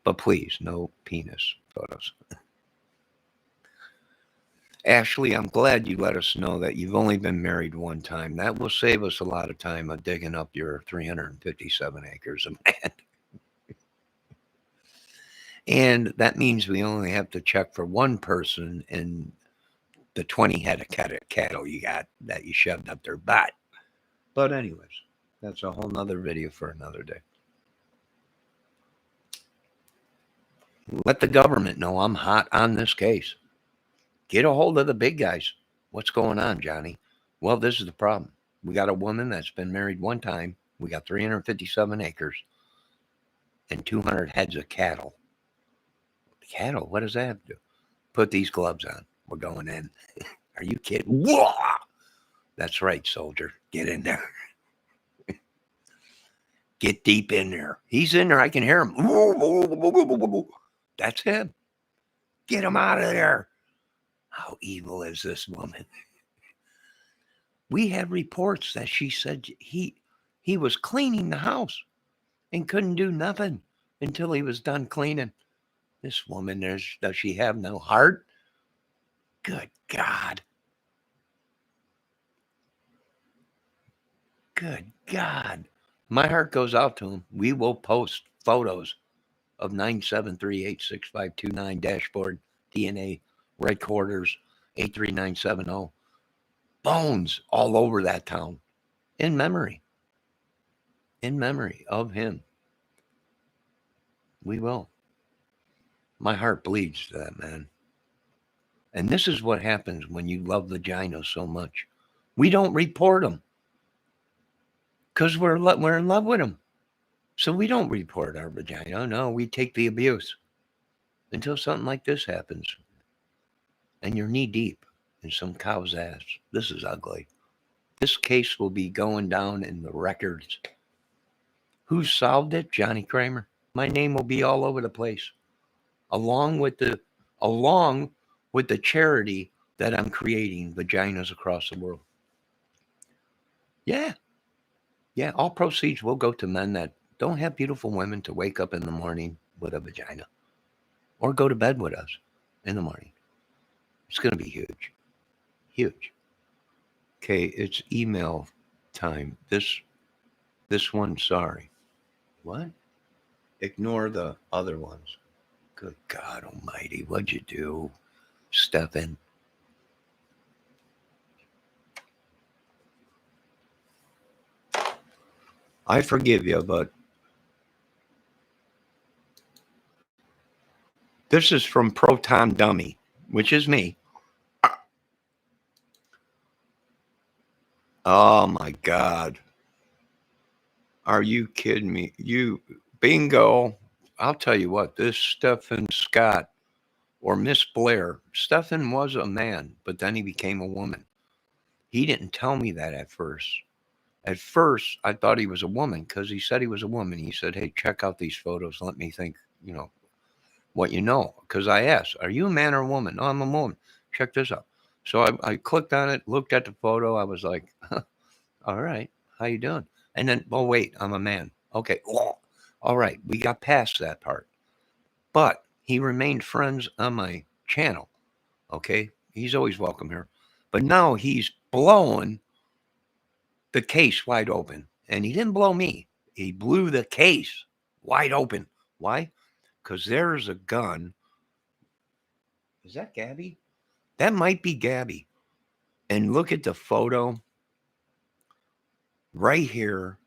But please, no penis photos. Ashley, I'm glad you let us know that you've only been married one time. That will save us a lot of time of digging up your 357 acres of land. And that means we only have to check for one person in the 20 head of cattle you got that you shoved up their butt. But, anyways, that's a whole nother video for another day. Let the government know I'm hot on this case. Get a hold of the big guys. What's going on, Johnny? Well, this is the problem. We got a woman that's been married one time. We got 357 acres and 200 heads of cattle. Cattle? What does that have to do? Put these gloves on. We're going in. Are you kidding? Whoa! That's right, soldier. Get in there. Get deep in there. He's in there. I can hear him. That's him. Get him out of there. How evil is this woman? We have reports that she said he was cleaning the house and couldn't do nothing until he was done cleaning. This woman, does she have no heart? Good God. Good God. My heart goes out to him. We will post photos of 9738652 dashboard DNA red quarters 83970 bones all over that town in memory of him. We will. My heart bleeds to that man. And this is what happens when you love vagina so much. We don't report them because we're in love with them. So we don't report our vagina. No, we take the abuse until something like this happens. And you're knee deep in some cow's ass. This is ugly. This case will be going down in the records. Who solved it? Johnny Kramer. My name will be all over the place. Along with the charity that I'm creating, Vaginas Across the World. Yeah. Yeah, all proceeds will go to men that don't have beautiful women to wake up in the morning with a vagina or go to bed with us in the morning. It's going to be huge. Huge. Okay, it's email time. This one, sorry. What? Ignore the other ones. Good God almighty, what'd you do, Stefan? I forgive you, but this is from Proton Dummy, which is me. Oh my God. Are you kidding me? Bingo. I'll tell you what, this Stephen Scott or Miss Blair, Stephen was a man, but then he became a woman. He didn't tell me that at first. At first, I thought he was a woman because he said he was a woman. He said, "Hey, check out these photos. Let me think, you know, what you know." Because I asked, "Are you a man or a woman?" "No, I'm a woman." "Check this out." So I clicked on it, looked at the photo. I was like, "All right, how you doing?" And then, "Oh wait, I'm a man." "Okay, oh, all right." We got past that part, but he remained friends on my channel. Okay, he's always welcome here, but now he's blowing the case wide open. And he didn't blow me, he blew the case wide open. Why? Because there's a gun. Is that Gabby? That might be Gabby. And look at the photo right here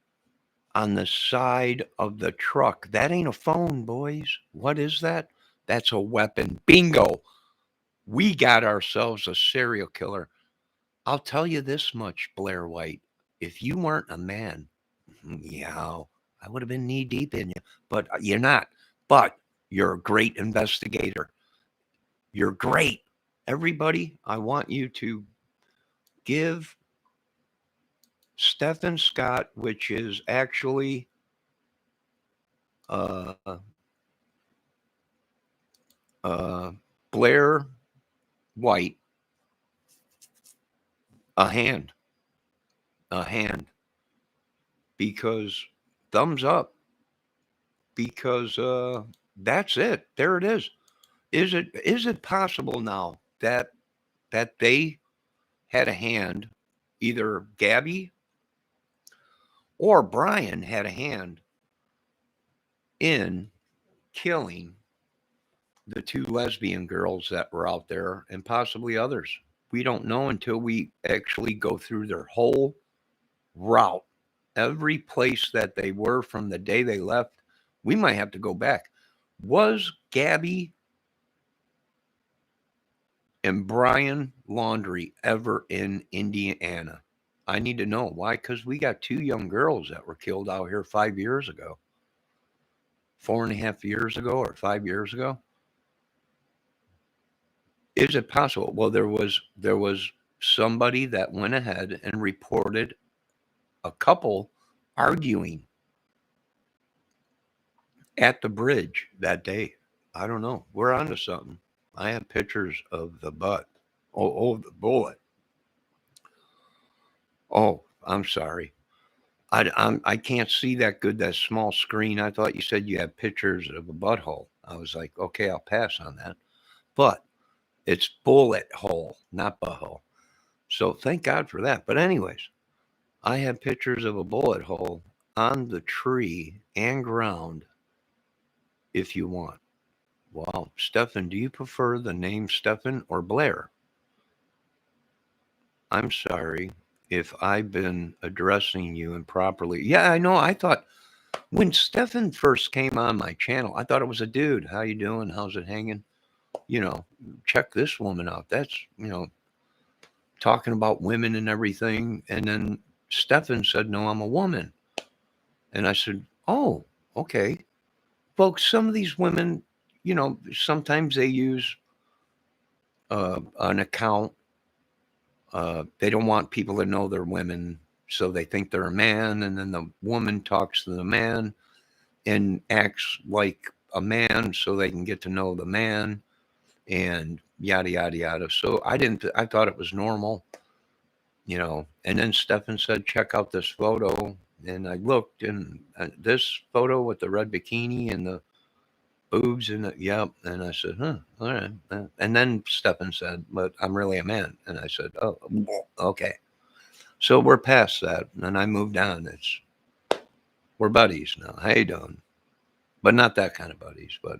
on the side of the truck. That ain't a phone, boys. What is that? That's a weapon. Bingo. We got ourselves a serial killer. I'll tell you this much, Blair White. If you weren't a man, yeah, I would have been knee deep in you, but you're not. But you're a great investigator. You're great. Everybody, I want you to give Stephen Scott, which is actually uh, uh, Blair White, a hand, a hand, because thumbs up, because that's it. There it is. Is it possible now that they had a hand, either Gabby or Brian had a hand in killing the two lesbian girls that were out there and possibly others? We don't know until we actually go through their whole route. Every place that they were from the day they left, we might have to go back. Was Gabby and Brian Laundrie ever in Indiana? I need to know. Why? Because we got two young girls that were killed out here 5 years ago, 4.5 years ago, or 5 years ago. Is it possible? Well, there was somebody that went ahead and reported a couple arguing at the bridge that day. I don't know. We're onto something. I have pictures of the butt. Oh, the bullet. Oh, I'm sorry. I can't see that good, that small screen. I thought you said you had pictures of a butthole. I was like, okay, I'll pass on that. But it's bullet hole, not butthole. So thank God for that. But anyways, I have pictures of a bullet hole on the tree and ground if you want. Wow. Stefan, do you prefer the name Stefan or Blair? I'm sorry if I've been addressing you improperly. Yeah, I know. I thought when Stefan first came on my channel, I thought it was a dude. How you doing? How's it hanging? You know, check this woman out. That's, talking about women and everything. And then Stefan said, no, I'm a woman. And I said, oh, okay. Folks, some of these women, sometimes they use an account. They don't want people to know they're women, so they think they're a man. And then the woman talks to the man and acts like a man so they can get to know the man and yada, yada, yada. So I thought it was normal, And then Stefan said, check out this photo. And I looked, and this photo with the red bikini and the boobs and yep. And I said, huh, all right. And then Stefan said, but I'm really a man. And I said, oh, okay. So we're past that. And I moved on. We're buddies now. How you doing? But not that kind of buddies, but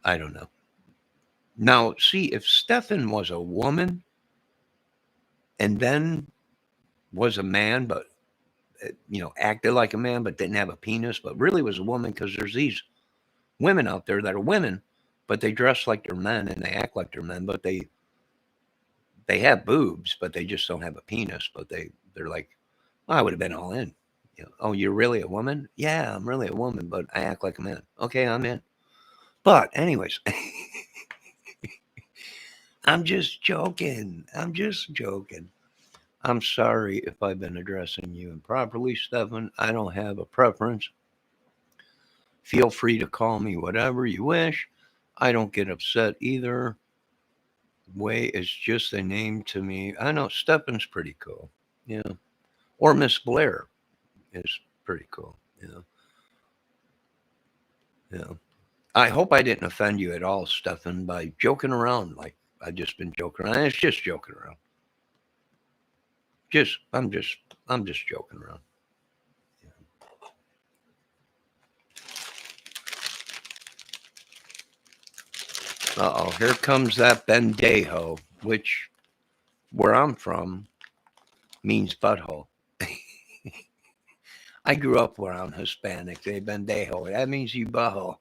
I don't know. Now, see, if Stefan was a woman and then was a man, but acted like a man but didn't have a penis, but really was a woman, because there's these women out there that are women, but they dress like they're men and they act like they're men, but they have boobs, but they just don't have a penis. But they're like, oh, I would have been all in. Oh, you're really a woman? Yeah, I'm really a woman, but I act like a man. Okay, I'm in. But anyways, I'm just joking. I'm just joking. I'm sorry if I've been addressing you improperly, Stefan. I don't have a preference. Feel free to call me whatever you wish. I don't get upset either way. It's just a name to me. I know Stefan's pretty cool. Yeah. Or Miss Blair is pretty cool. Yeah. I hope I didn't offend you at all, Stefan, by joking around like I just been joking around. It's just joking around. I'm just joking around. Uh-oh, here comes that bendejo, which, where I'm from, means butthole. I grew up around Hispanic. They bendejo. That means you butthole.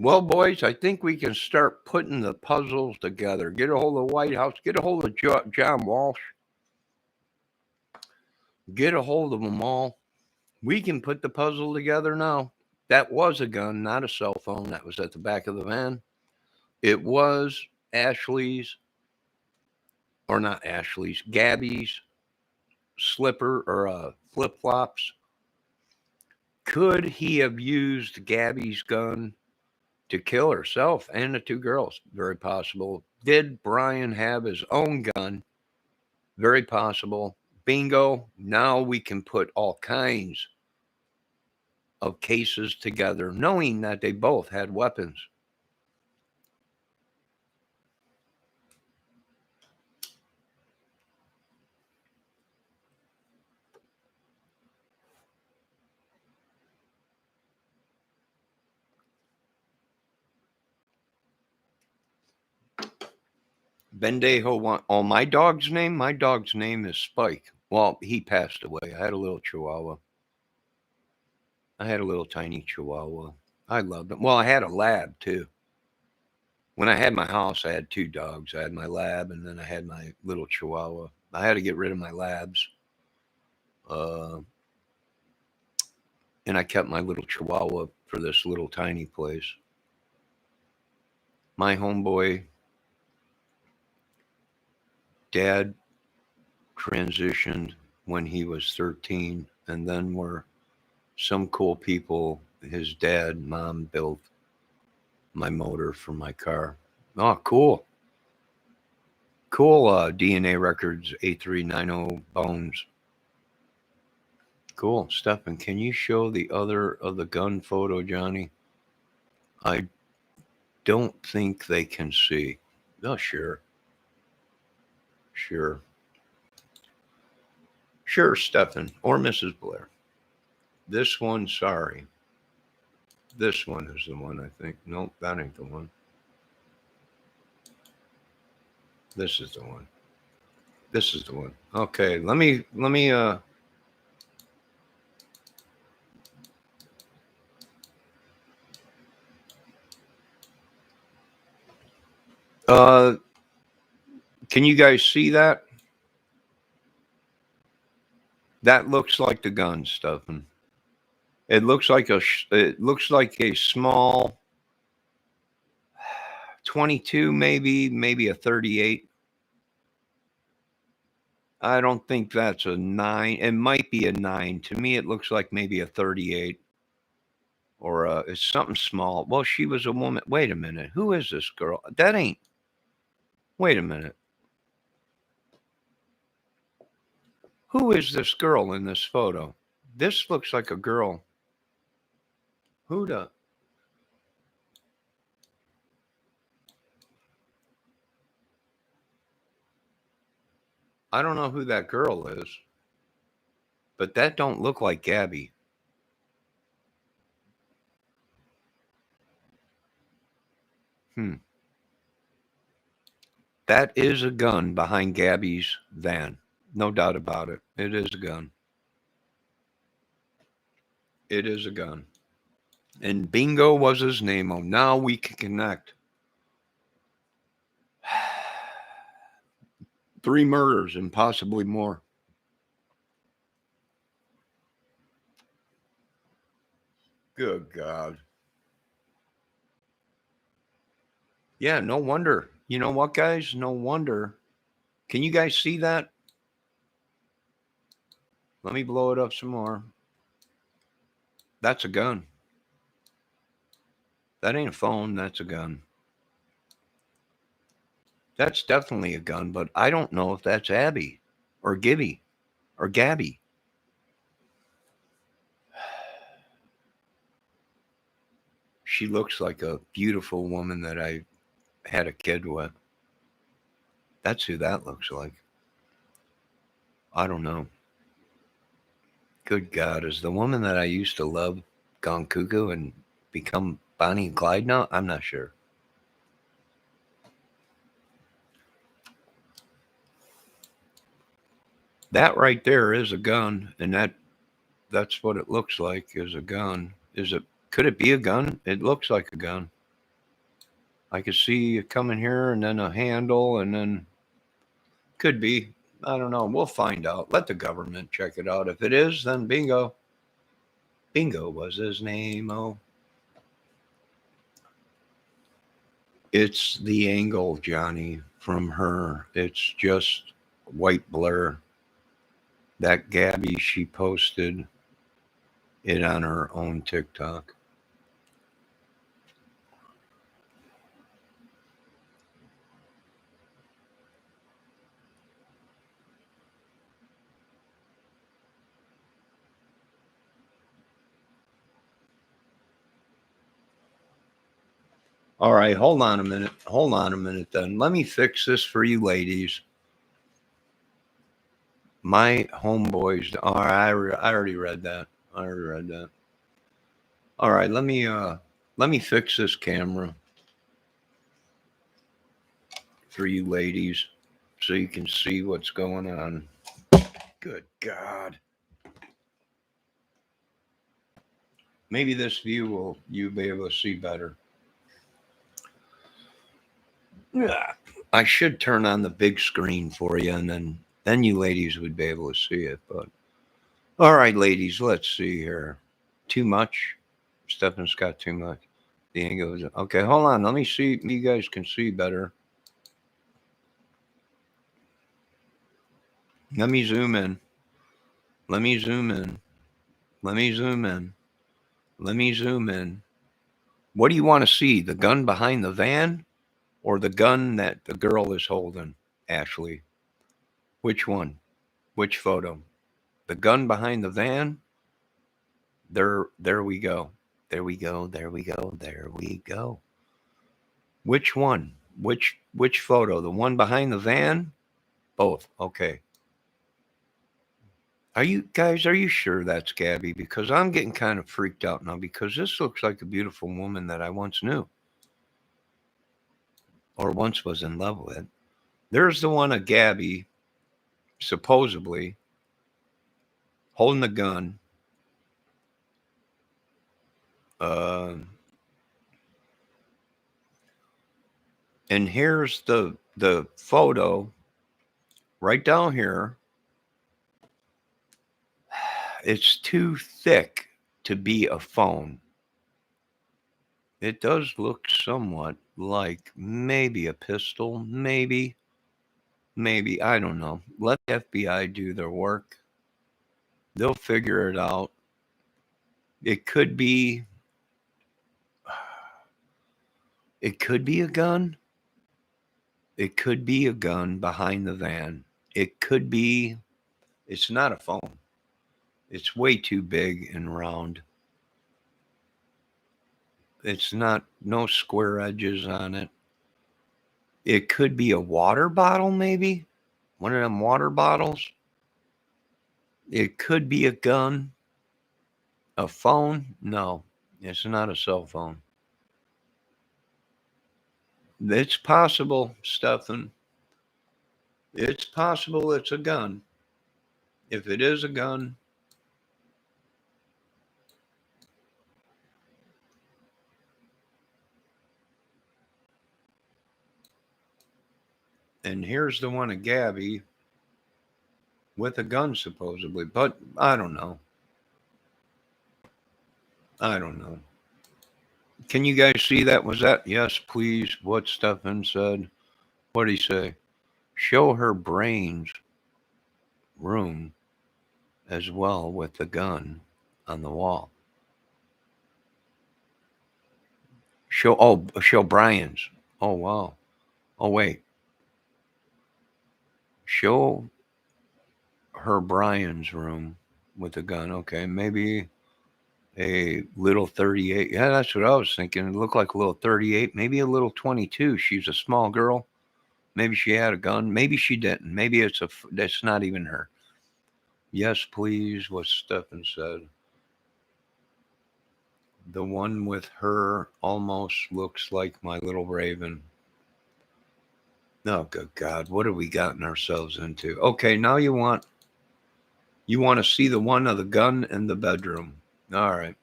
Well, boys, I think we can start putting the puzzles together. Get a hold of the White House. Get a hold of John Walsh. Get a hold of them all. We can put the puzzle together now. That was a gun, not a cell phone. That was at the back of the van. It was Ashley's, or not Ashley's, Gabby's slipper or flip flops. Could he have used Gabby's gun to kill herself and the two girls? Very possible. Did Brian have his own gun? Very possible. Bingo. Now we can put all kinds of cases together, knowing that they both had weapons. Bendejo oh, my dog's name? My dog's name is Spike. Well, he passed away. I had a little chihuahua. I had a little tiny chihuahua. I loved him. Well, I had a lab too. When I had my house, I had two dogs. I had my lab, and then I had my little chihuahua. I had to get rid of my labs. And I kept my little chihuahua for this little tiny place. My homeboy dad transitioned when he was 13, and then were some cool people. His dad, mom built my motor for my car. Oh, cool. Cool DNA records, A390 bones. Cool. Stefan, can you show the other of the gun photo, Johnny? I don't think they can see. Oh, sure. Sure. Sure, Stefan, or Mrs. Blair. This one, sorry. This one is the one, I think. Nope, that ain't the one. This is the one. This is the one. Okay, let me can you guys see that? That looks like the gun, Stefan. It looks like a small 22, maybe a 38. I don't think that's a 9. It might be a 9. To me, it looks like maybe a 38 or it's something small. Well, she was a woman. Wait a minute. Who is this girl? That ain't. Wait a minute. Who is this girl in this photo? This looks like a girl. Who the? I don't know who that girl is, but that don't look like Gabby. That is a gun behind Gabby's van. No doubt about it. It is a gun. It is a gun. And Bingo was his name. Oh, now we can connect. 3 murders and possibly more. Good God. Yeah, no wonder. You know what, guys? No wonder. Can you guys see that? Let me blow it up some more. That's a gun. That ain't a phone. That's a gun. That's definitely a gun, but I don't know if that's Abby or Gibby or Gabby. She looks like a beautiful woman that I had a kid with. That's who that looks like. I don't know. Good God, is the woman that I used to love gone cuckoo and become Bonnie and Clyde now? I'm not sure. That right there is a gun, and that's what it looks like is a gun. Could it be a gun? It looks like a gun. I could see it coming here and then a handle and then could be. I don't know. We'll find out. Let the government check it out. If it is, then bingo. Bingo was his name. Oh, it's the angle, Johnny, from her. It's just white blur. That Gabby, she posted it on her own TikTok. All right, hold on a minute. Hold on a minute then. Let me fix this for you ladies. My homeboys. All right, I already read that. I already read that. All right, let me fix this camera for you ladies so you can see what's going on. Good God. Maybe this view will you be able to see better. Yeah. I should turn on the big screen for you and then you ladies would be able to see it, but all right, ladies, let's see here. Too much? Stefan's got too much. The angle is okay. Hold on. Let me see. You guys can see better. Let me zoom in. Let me zoom in. Let me zoom in. Let me zoom in. What do you want to see? The gun behind the van or the gun that the girl is holding, Ashley? Which one? Which photo? The gun behind the van? There we go. There we go. There we go. There we go. Which one? Which photo? The one behind the van? Both. Okay. Are you sure that's Gabby? Because I'm getting kind of freaked out now because this looks like a beautiful woman that I once knew or once was in love with. There's the one of Gabby, supposedly, holding the gun. Uh, and here's the photo right down here. It's too thick to be a phone. It does look somewhat like maybe a pistol, maybe, I don't know. Let the FBI do their work. They'll figure it out. It could be a gun. It could be a gun behind the van. It could be It's not a phone. It's way too big and round. It's not, no square edges on it. It could be a water bottle, maybe. One of them water bottles. It could be a gun. A phone? No, it's not a cell phone. It's possible, Stefan. It's possible it's a gun. If it is a gun, and here's the one of Gabby with a gun, supposedly. But I don't know. I don't know. Can you guys see that? Was that yes, please? What Stefan said? What did he say? Show her brains room as well with the gun on the wall. Show Brian's. Oh wow. Oh wait. Show her Brian's room with a gun. Okay, maybe a little 38. Yeah, that's what I was thinking. It looked like a little 38, maybe a little 22. She's a small girl. Maybe she had a gun. Maybe she didn't. Maybe that's not even her. Yes, please, what Stefan said. The one with her almost looks like my little raven. Oh, good God, what have we gotten ourselves into? Okay, now you want to see the one of the gun in the bedroom. All right,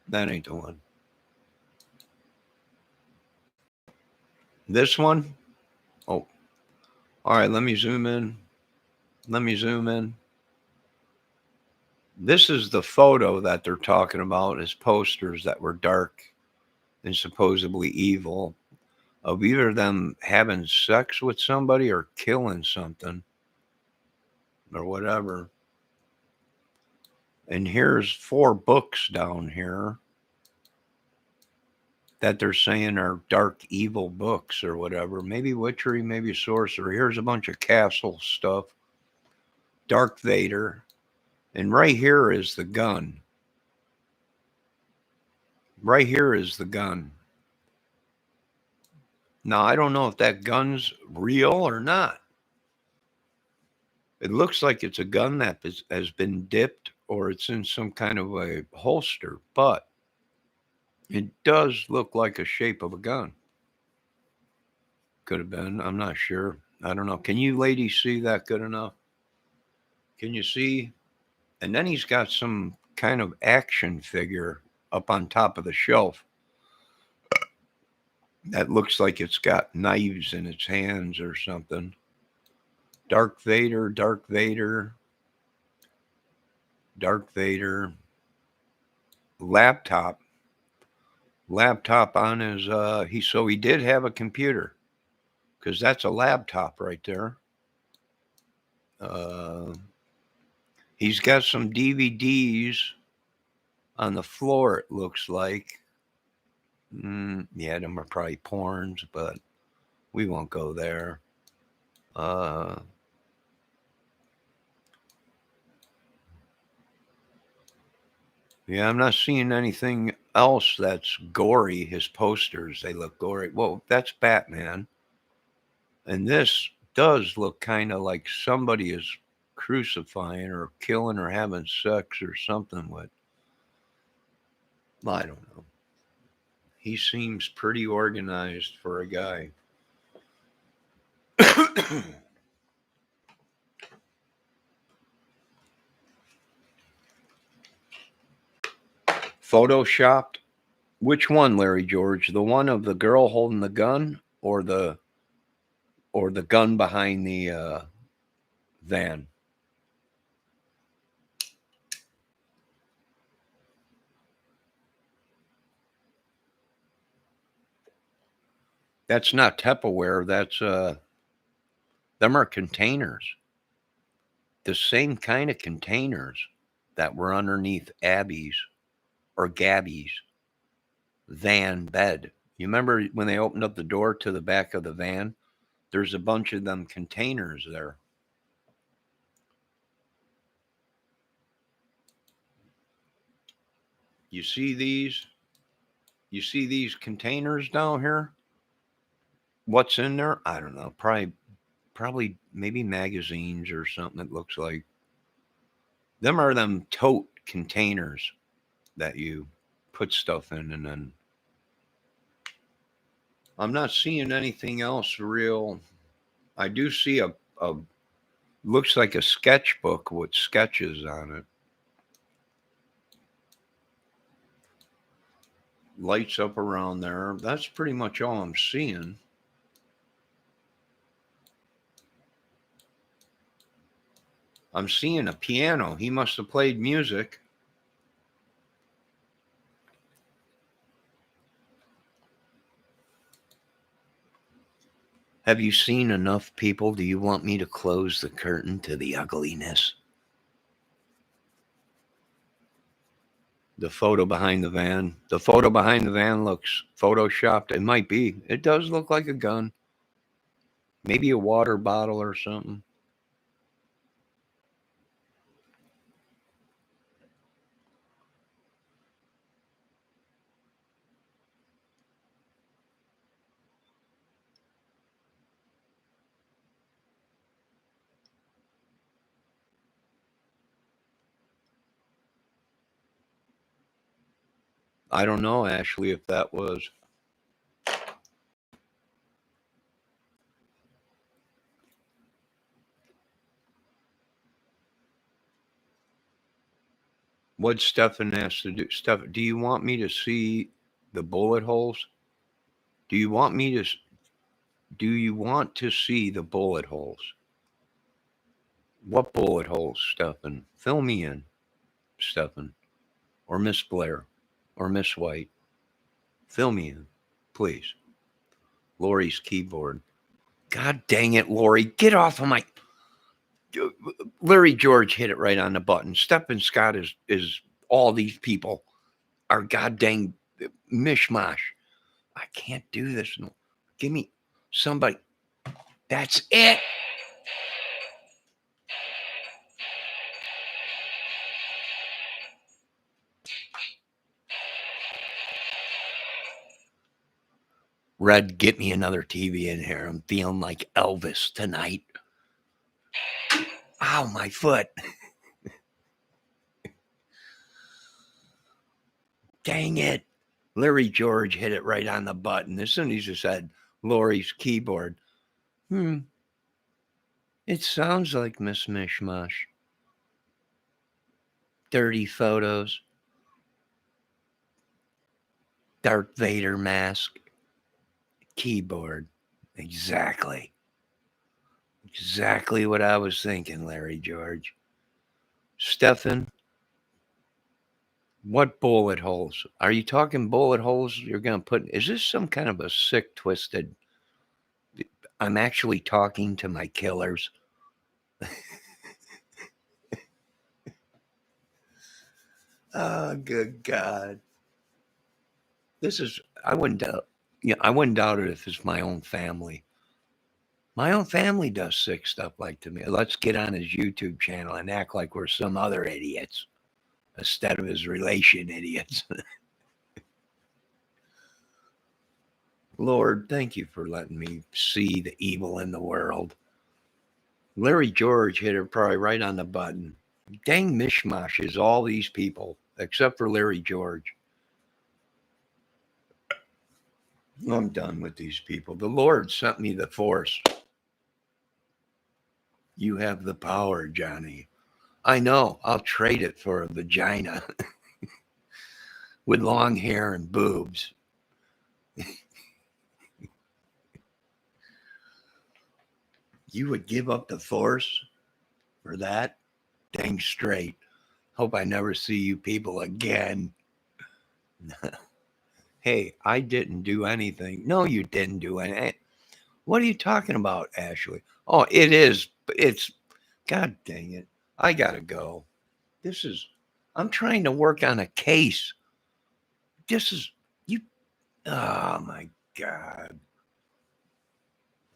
that ain't the one. This one? Oh, all right, let me zoom in. This is the photo that they're talking about as posters that were dark and supposedly evil, of either them having sex with somebody or killing something or whatever. And here's 4 books down here that they're saying are dark evil books or whatever. Maybe witchery, maybe sorcery. Here's a bunch of castle stuff. Dark Vader. And right here is the gun. Right here is the gun. Now, I don't know if that gun's real or not. It looks like it's a gun that has been dipped or it's in some kind of a holster, but it does look like a shape of a gun. Could have been. I'm not sure. I don't know. Can you ladies see that good enough? Can you see? And then he's got some kind of action figure up on top of the shelf that looks like it's got knives in its hands or something. Dark Vader, Dark Vader, Dark Vader. Laptop on his he did have a computer, because that's a laptop right there. He's got some DVDs on the floor, it looks like. Yeah, them are probably porns, but we won't go there. Yeah, I'm not seeing anything else that's gory. His posters, they look gory. Well, that's Batman. And this does look kind of like somebody is crucifying or killing or having sex or something with. I don't know. He seems pretty organized for a guy. Photoshopped? Which one, Larry George? The one of the girl holding the gun, or the gun behind the van? That's not Tupperware. That's them are containers. The same kind of containers that were underneath Abby's or Gabby's van bed. You remember when they opened up the door to the back of the van? There's a bunch of them containers there. You see these? You see these containers down here? What's in there? I don't know. Probably maybe magazines or something. It looks like them are them tote containers that you put stuff in, and then I'm not seeing anything else real. I do see a looks like a sketchbook with sketches on it. Lights up around there. That's pretty much all I'm seeing. I'm seeing a piano. He must have played music. Have you seen enough people? Do you want me to close the curtain to the ugliness? The photo behind the van. The photo behind the van looks photoshopped. It might be. It does look like a gun. Maybe a water bottle or something. I don't know, Ashley, if that was. What Stefan has to do. Stefan, do you want me to see the bullet holes? Do you want me to? Do you want to see the bullet holes? What bullet holes, Stefan? Fill me in, Stefan, or Miss Blair, or Miss White. Fill me in, please. Lori's keyboard. God dang it, Lori. Get off of my. Larry George hit it right on the button. Stephen Scott is all these people are god dang mishmash. I can't do this. No. Give me somebody. That's it. Red, get me another TV in here. I'm feeling like Elvis tonight. Ow, my foot. Dang it. Larry George hit it right on the button. As soon as you said Lori's keyboard. It sounds like Miss Mishmash. Dirty photos. Darth Vader mask. Keyboard. Exactly. Exactly what I was thinking, Larry George. Stefan, what bullet holes? Are you talking bullet holes you're going to put? Is this some kind of a sick, twisted? I'm actually talking to my killers. Oh, good God. This is, I wouldn't doubt, I wouldn't doubt it if it's my own family. My own family does sick stuff like to me. Let's get on his YouTube channel and act like we're some other idiots instead of his relation idiots. Lord, thank you for letting me see the evil in the world. Larry George hit it probably right on the button. Dang mishmash is all these people, except for Larry George. I'm done with these people. The Lord sent me the force. You have the power, Johnny. I know. I'll trade it for a vagina with long hair and boobs. You would give up the force for that? Dang straight. Hope I never see you people again. Hey, I didn't do anything. No, you didn't do anything. What are you talking about, Ashley? Oh, it is. It's, God dang it. I got to go. I'm trying to work on a case. This is, you, oh my God.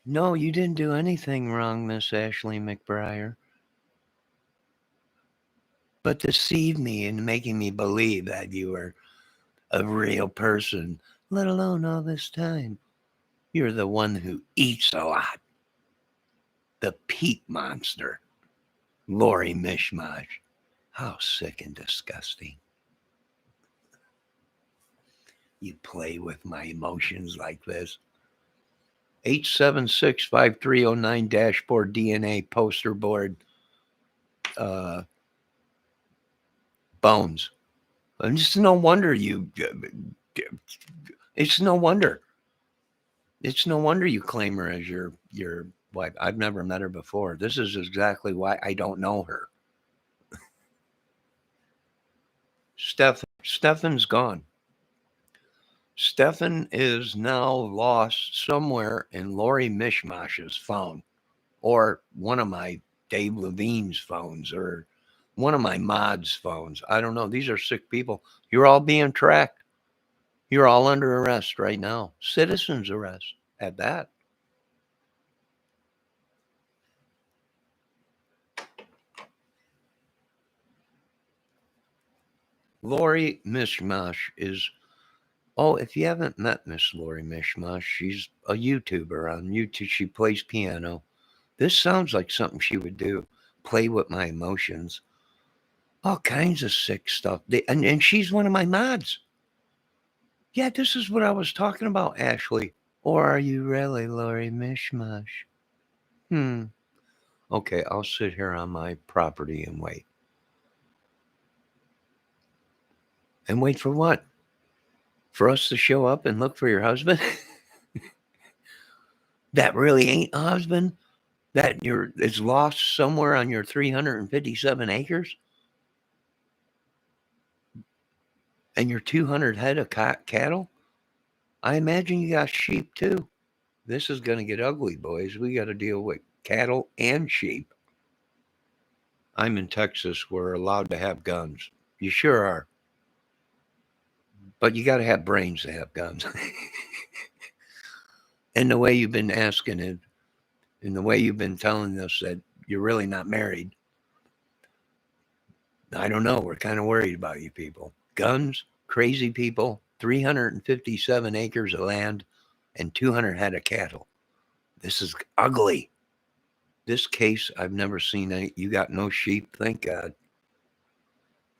No, you didn't do anything wrong, Miss Ashley McBriar. but deceive me in making me believe that you were a real person, let alone all this time. You're the one who eats a lot. The peat monster. Lori Mishmash. How sick and disgusting. You play with my emotions like this. 876-5309 dashboard DNA poster board uh, bones. And it's no wonder you. It's no wonder. It's no wonder you claim her as your wife. I've never met her before. This is exactly why I don't know her. Stefan's gone. Stefan is now lost somewhere in Lori Mishmash's phone, or one of my Dave Levine's phones, or one of my mods' phones. I don't know. These are sick people. You're all being tracked. You're all under arrest right now. Citizen's arrest at that. Lori Mishmash is. Oh, if you haven't met Miss Lori Mishmash, she's a YouTuber on YouTube. She plays piano. This sounds like something she would do. Play with my emotions. All kinds of sick stuff. And she's one of my mods. Yeah, this is what I was talking about, Ashley. Or are you really Lori Mishmash? Okay, I'll sit here on my property and wait. And wait for what? For us to show up and look for your husband? That really ain't a husband? That is lost somewhere on your 357 acres? And your 200 head of cattle? I imagine you got sheep too. This is going to get ugly, boys. We got to deal with cattle and sheep. I'm in Texas. We're allowed to have guns. You sure are. But you got to have brains to have guns. And the way you've been asking it, and the way you've been telling us that you're really not married, I don't know. We're kind of worried about you people. Guns, crazy people, 357 acres of land, and 200 head of cattle. This is ugly. This case, I've never seen any. You got no sheep? Thank God.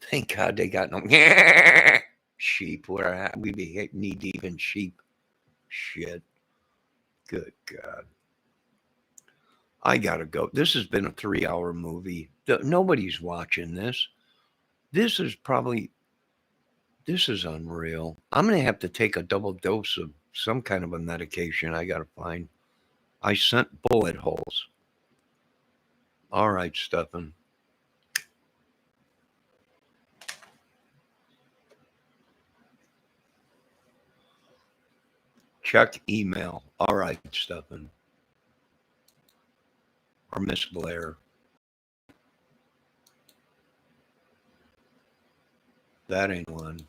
Thank God they got no sheep. Where we be knee deep in sheep. Shit. Good God. I gotta go. This has been a 3-hour movie. Nobody's watching this. This is unreal. I'm gonna have to take a double dose of some kind of a medication I gotta find. I sent bullet holes. All right, Stefan. Check email. All right, Stefan. Or Miss Blair. That ain't one.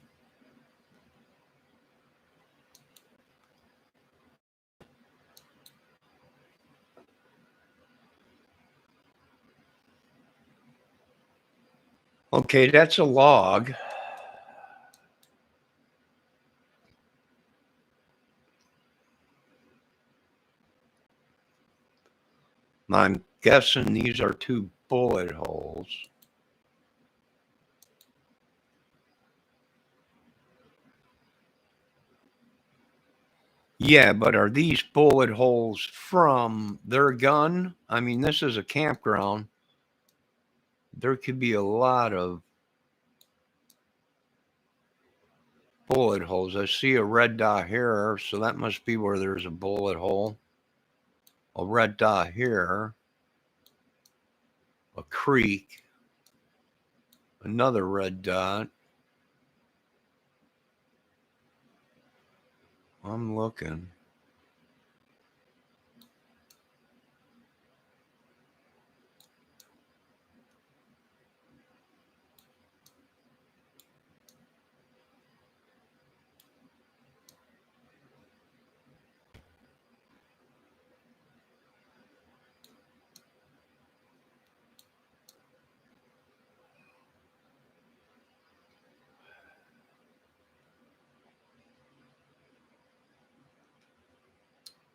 Okay, that's a log. I'm guessing these are 2 bullet holes. Yeah, but are these bullet holes from their gun? I mean, this is a campground. There could be a lot of bullet holes. I see a red dot here, so that must be where there's a bullet hole. A red dot here. A creek. Another red dot. I'm looking.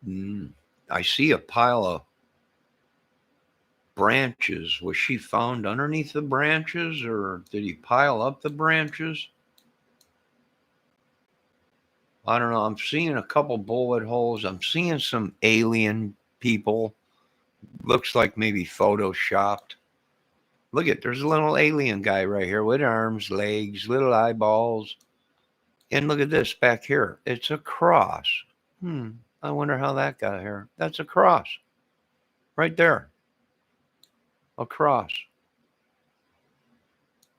I see a pile of branches. Was she found underneath the branches, or did he pile up the branches? I don't know. I'm seeing a couple bullet holes. I'm seeing some alien people. Looks like maybe photoshopped. Look at, there's a little alien guy right here with arms, legs, little eyeballs. And look at this back here. It's a cross. Hmm. I wonder how that got here. That's a cross. Right there. A cross.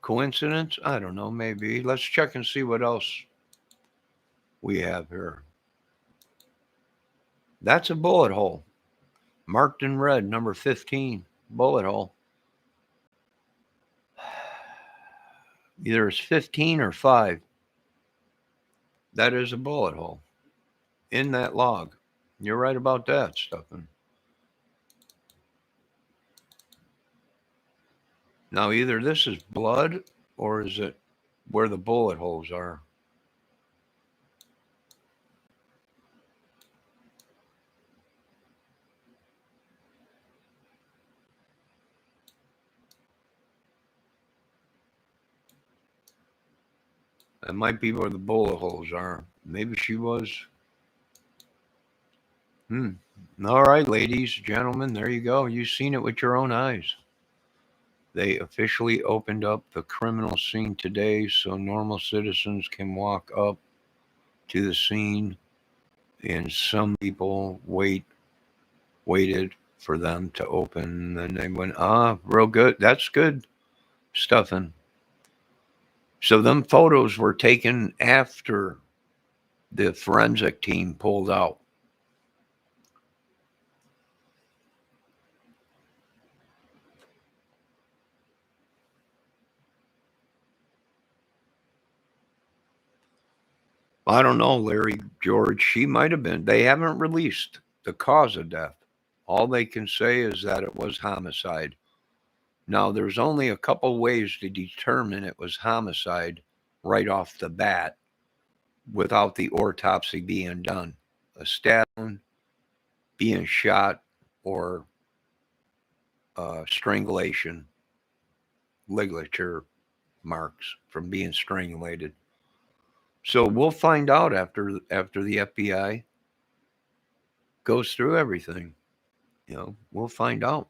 Coincidence? I don't know, maybe. Let's check and see what else we have here. That's a bullet hole. Marked in red, number 15. Bullet hole. Either it's 15 or 5. That is a bullet hole in that log. You're right about that, Stefan. Now, either this is blood or is it where the bullet holes are? It might be where the bullet holes are. Maybe she was. All right, ladies, gentlemen, there you go. You've seen it with your own eyes. They officially opened up the criminal scene today so normal citizens can walk up to the scene, and some people waited for them to open, and they went, real good. That's good, Stuffing. So them photos were taken after the forensic team pulled out. I don't know, Larry, George. She might have been. They haven't released the cause of death. All they can say is that it was homicide. Now, there's only a couple ways to determine it was homicide right off the bat without the autopsy being done. A stab wound, being shot, or strangulation, ligature marks from being strangulated. So we'll find out after the FBI goes through everything. We'll find out.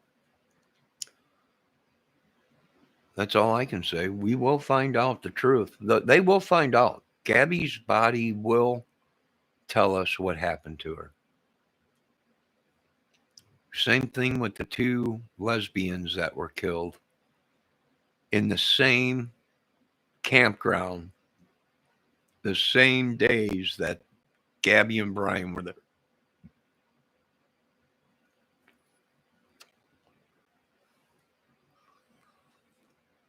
That's all I can say. We will find out the truth. They will find out. Gabby's body will tell us what happened to her. Same thing with the 2 lesbians that were killed in the same campground, the same days that Gabby and Brian were there.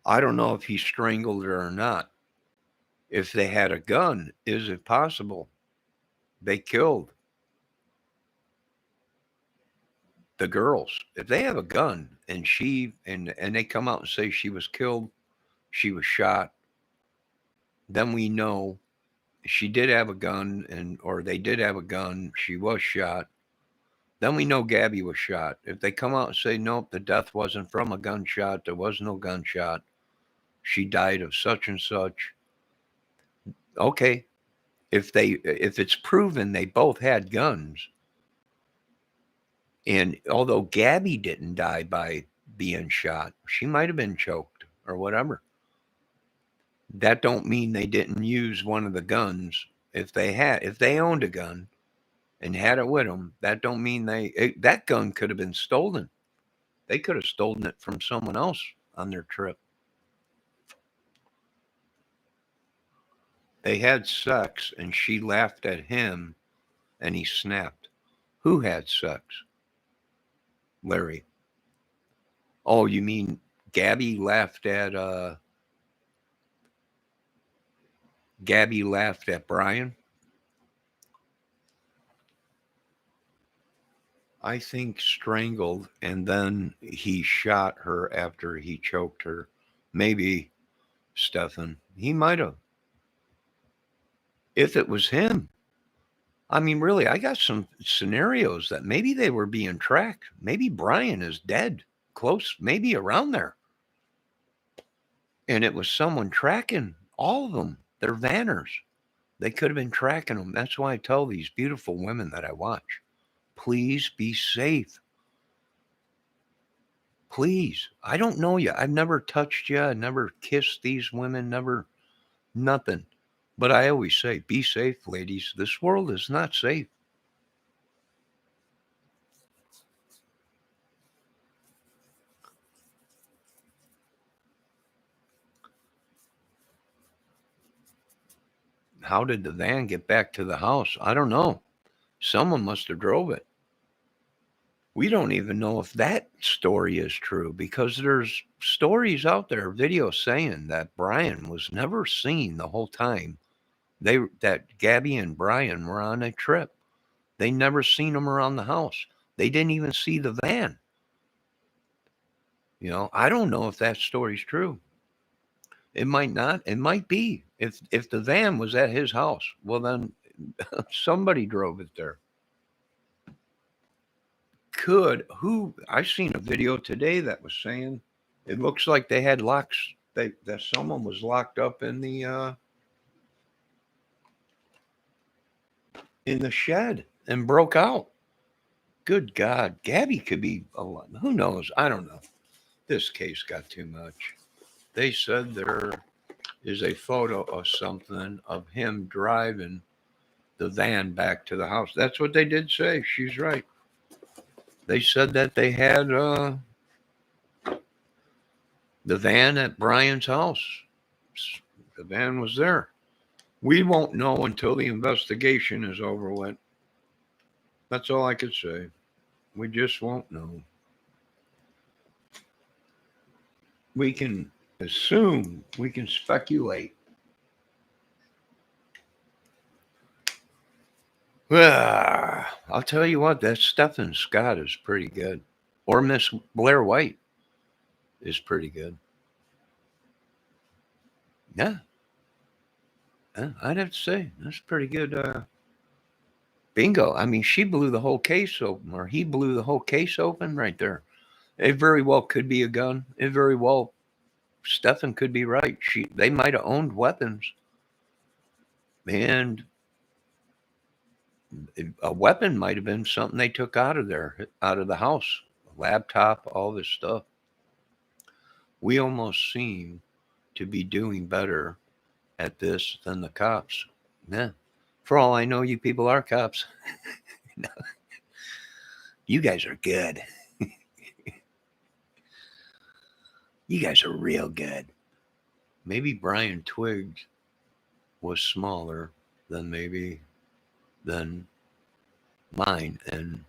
I don't know if he strangled her or not. If they had a gun, is it possible they killed the girls? If they have a gun and they come out and say she was killed, she was shot, then we know she did have a gun, or they did have a gun, she was shot. Then we know Gabby was shot. If they come out and say, nope, the death wasn't from a gunshot, there was no gunshot, she died of such and such. Okay. If it's proven they both had guns, and although Gabby didn't die by being shot, she might have been choked or whatever. That don't mean they didn't use one of the guns. If they owned a gun and had it with them, that don't mean that gun could have been stolen. They could have stolen it from someone else on their trip. They had sex and she laughed at him and he snapped. Who had sex? Larry. Oh, you mean Gabby laughed at Brian? I think strangled, and then he shot her after he choked her. Maybe, Stefan. He might have. If it was him, I mean, really, I got some scenarios that maybe they were being tracked. Maybe Brian is dead, close, maybe around there. And it was someone tracking all of them. They're vanners. They could have been tracking them. That's why I tell these beautiful women that I watch, please be safe. Please. I don't know you. I've never touched you. I never kissed these women, never, nothing. But I always say, be safe, ladies. This world is not safe. How did the van get back to the house? I don't know. Someone must have drove it. We don't even know if that story is true because there's stories out there, videos saying that Brian was never seen the whole time. That Gabby and Brian were on a trip. They never seen him around the house. They didn't even see the van. I don't know if that story's true. It might not. It might be. If the van was at his house, well then somebody drove it there. I seen a video today that was saying it looks like they had locks. That someone was locked up in the shed and broke out. Good God, Gabby could be alive. Who knows? I don't know. This case got too much. They said there is a photo of something of him driving the van back to the house. That's what they did say. She's right. They said that they had the van at Brian's house. The van was there. We won't know until the investigation is over with. That's all I could say. We just won't know. We can assume, we can speculate. I'll tell you what, that Stephen Scott is pretty good. Or Miss Blair White is pretty good. Yeah. I'd have to say, that's pretty good. Bingo. I mean, she blew the whole case open, or he blew the whole case open right there. It very well could be a gun. It very well, Stefan could be right. They might have owned weapons, and a weapon might have been something they took out of the house, a laptop, all this stuff. We almost seem to be doing better at this than the cops. Yeah. For all I know, you people are cops. No. You guys are good. You guys are real good. Maybe Brian Twiggs was smaller than mine, and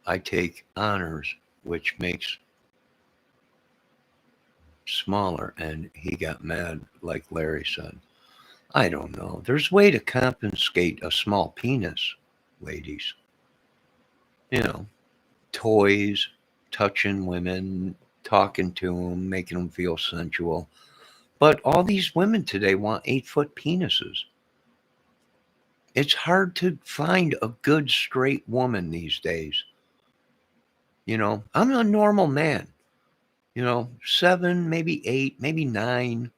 I take honors, which makes smaller, and he got mad like Larry said. I don't know. There's a way to compensate a small penis, ladies. Toys, touching women, talking to them, making them feel sensual. But all these women today want 8-foot penises. It's hard to find a good straight woman these days. I'm a normal man. 7, maybe 8, maybe 9,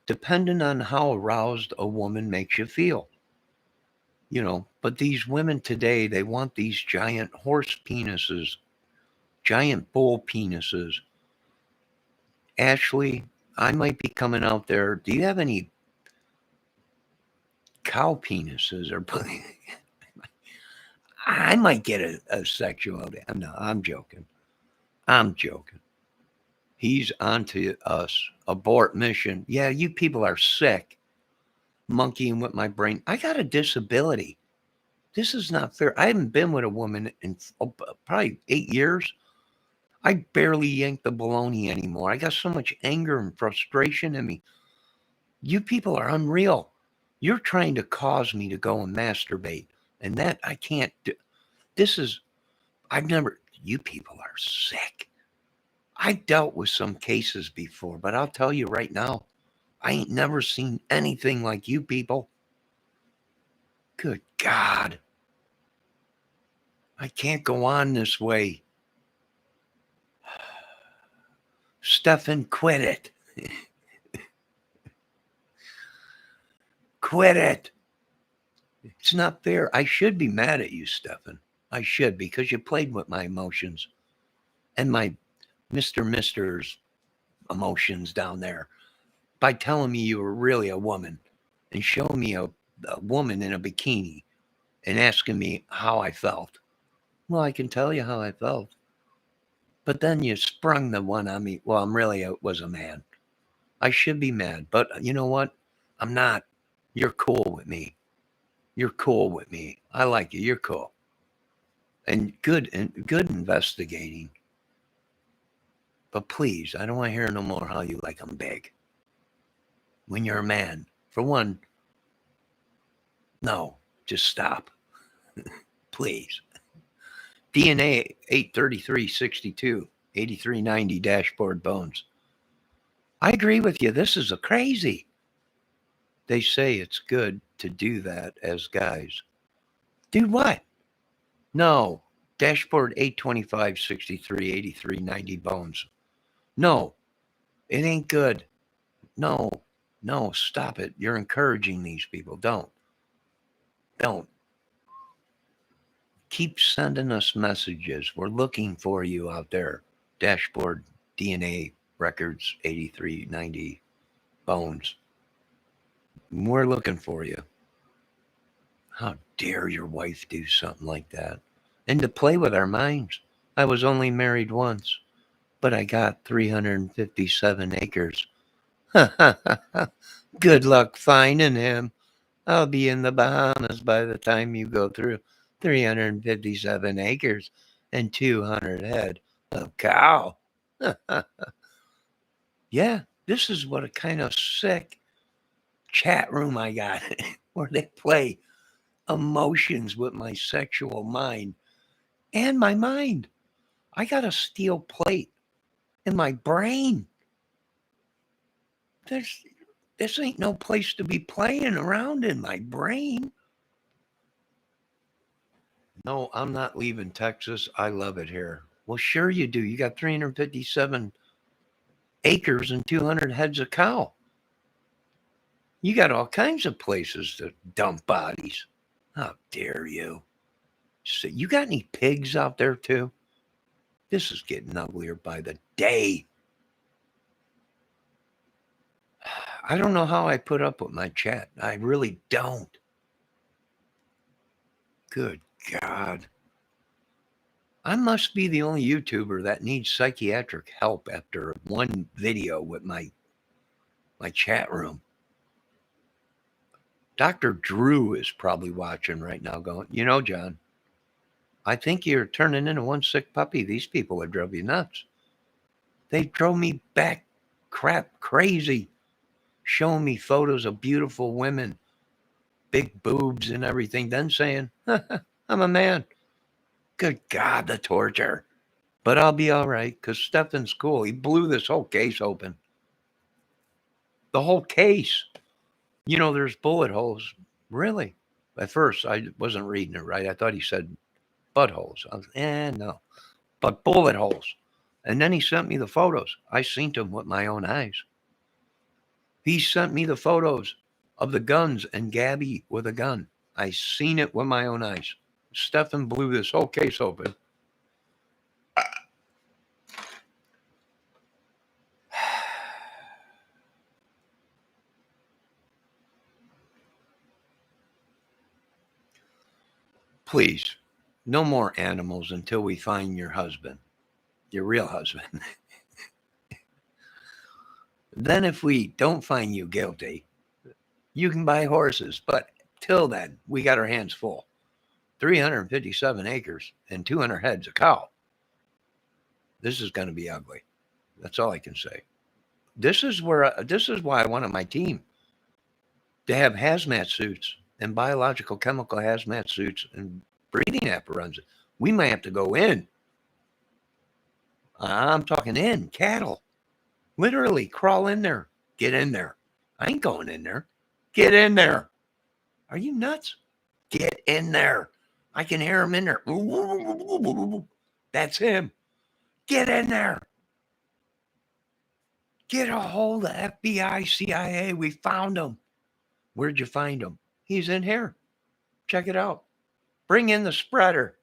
depending on how aroused a woman makes you feel. But these women today, they want these giant horse penises, giant bull penises. Ashley, I might be coming out there. Do you have any cow penises or I might get a sexual. No, I'm joking. He's onto us. Abort mission. Yeah, you people are sick. Monkeying with my brain. I got a disability. This is not fair. I haven't been with a woman in probably 8 years. I barely yank the baloney anymore. I got so much anger and frustration in me. You people are unreal. You're trying to cause me to go and masturbate. And that I can't do. You people are sick. I dealt with some cases before, but I'll tell you right now, I ain't never seen anything like you people. Good God. I can't go on this way. Stefan, quit it. Quit it. It's not fair. I should be mad at you, Stefan. I should, because you played with my emotions and my Mr.'s emotions down there by telling me you were really a woman and showing me a woman in a bikini and asking me how I felt. Well, I can tell you how I felt. But then you sprung the one on me. Well, was a man. I should be mad. But you know what? I'm not. You're cool with me. You're cool with me. I like you. You're cool. And good investigating. But please, I don't want to hear no more how you like them big. When you're a man. For one, no, just stop. Please. DNA 83362, 8390 dashboard bones. I agree with you. This is a crazy. They say it's good to do that as guys. Do what? No. Dashboard 82563, 8390 bones. No. It ain't good. No. No, stop it. You're encouraging these people. Don't. Keep sending us messages. We're looking for you out there. Dashboard DNA records 8390 bones. We're looking for you. How dare your wife do something like that? And to play with our minds. I was only married once, but I got 357 acres. Good luck finding him. I'll be in the Bahamas by the time you go through 357 acres and 200 head of cow. Yeah, this is what a kind of sick chat room I got where they play emotions with my sexual mind and my mind. I got a steel plate in my brain. This ain't no place to be playing around in my brain. No, I'm not leaving Texas. I love it here. Well, sure you do. You got 357 acres and 200 heads of cow. You got all kinds of places to dump bodies. How dare you? So you got any pigs out there too? This is getting uglier by the day. I don't know how I put up with my chat. I really don't. Good God. I must be the only YouTuber that needs psychiatric help after one video with my chat room. Dr. Drew is probably watching right now going, you know, John, I think you're turning into one sick puppy. These people have drove you nuts. They drove me back crap crazy, showing me photos of beautiful women, big boobs and everything, then saying, I'm a man. Good God, the torture. But I'll be all right because Stefan's cool. He blew this whole case open. The whole case. You know, there's bullet holes. Really? At first, I wasn't reading it right. I thought he said buttholes. I was, no. But bullet holes. And then he sent me the photos. I seen them with my own eyes. He sent me the photos of the guns and Gabby with a gun. I seen it with my own eyes. Stefan blew this whole case open. Please, no more animals until we find your husband, your real husband. Then if we don't find you guilty, you can buy horses. But till then, we got our hands full. 357 acres and 200 heads of cow. This is going to be ugly. That's all I can say. This is why I wanted my team to have hazmat suits and biological chemical hazmat suits and breathing apparatus. We might have to go in. I'm talking in, cattle. Literally crawl in there. Get in there. I ain't going in there. Get in there. Are you nuts? Get in there. I can hear him in there. That's him. Get in there. Get a hold of FBI, CIA. We found him. Where'd you find him? He's in here. Check it out. Bring in the spreader.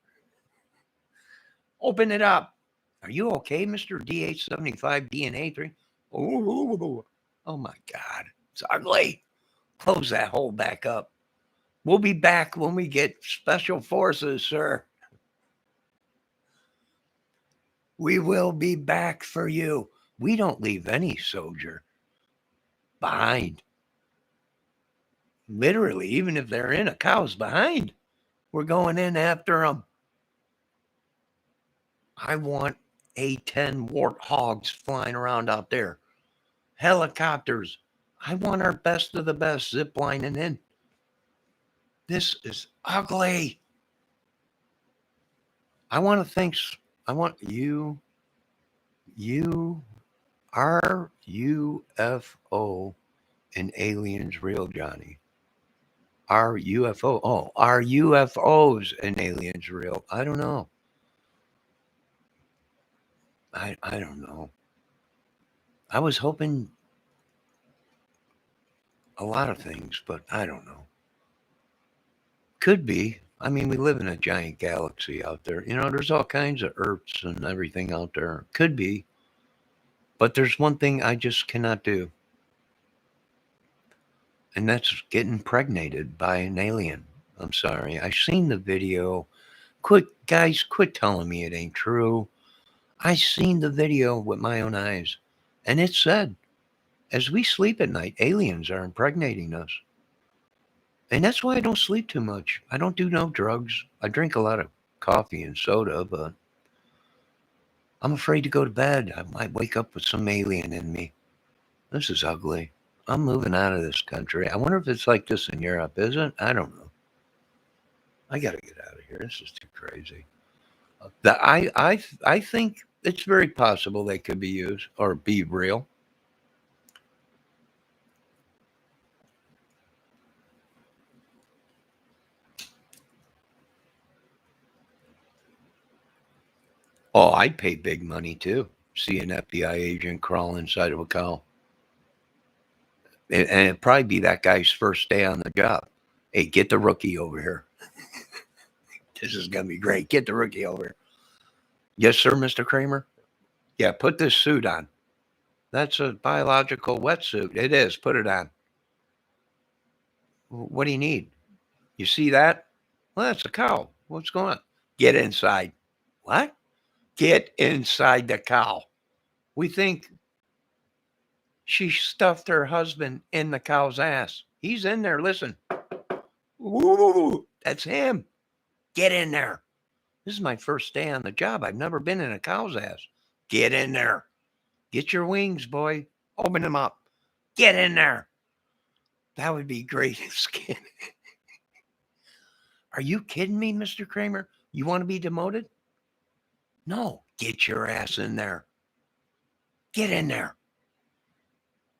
Open it up. Are you okay, Mr. DH75 DNA 3? Oh my God. It's ugly. Close that hole back up. We'll be back when we get special forces, sir. We will be back for you. We don't leave any soldier behind. Literally, even if they're in a cow's behind, we're going in after them. I want A-10 warthogs flying around out there. Helicopters. I want our best of the best ziplining in. This is ugly. I want you, are UFO and aliens real, Johnny? Are UFO? Oh, are UFOs and aliens real? I don't know. I don't know. I was hoping a lot of things, but I don't know. Could be. I mean, we live in a giant galaxy out there. You know, there's all kinds of Earths and everything out there. Could be. But there's one thing I just cannot do. And that's get impregnated by an alien. I'm sorry. I've seen the video. Quit telling me it ain't true. I seen the video with my own eyes. And it said, as we sleep at night, aliens are impregnating us. And that's why I don't sleep too much. I don't do no drugs. I drink a lot of coffee and soda, but I'm afraid to go to bed. I might wake up with some alien in me. This is ugly. I'm moving out of this country. I wonder if it's like this in Europe, is it? I don't know. I got to get out of here. This is too crazy. I think it's very possible they could be used or be real. Oh, I'd pay big money too. See an FBI agent crawl inside of a cow. And it'd probably be that guy's first day on the job. Hey, get the rookie over here. This is going to be great. Get the rookie over here. Yes, sir, Mr. Kramer? Yeah, put this suit on. That's a biological wetsuit. It is. Put it on. What do you need? You see that? Well, that's a cow. What's going on? Get inside. What? Get inside the cow. We think she stuffed her husband in the cow's ass. He's in there. Listen. Ooh, that's him. Get in there. This is my first day on the job. I've never been in a cow's ass. Get in there. Get your wings, boy. Open them up. Get in there. That would be great skin. Are you kidding me, Mr. Kramer? You want to be demoted? No. Get your ass in there. Get in there.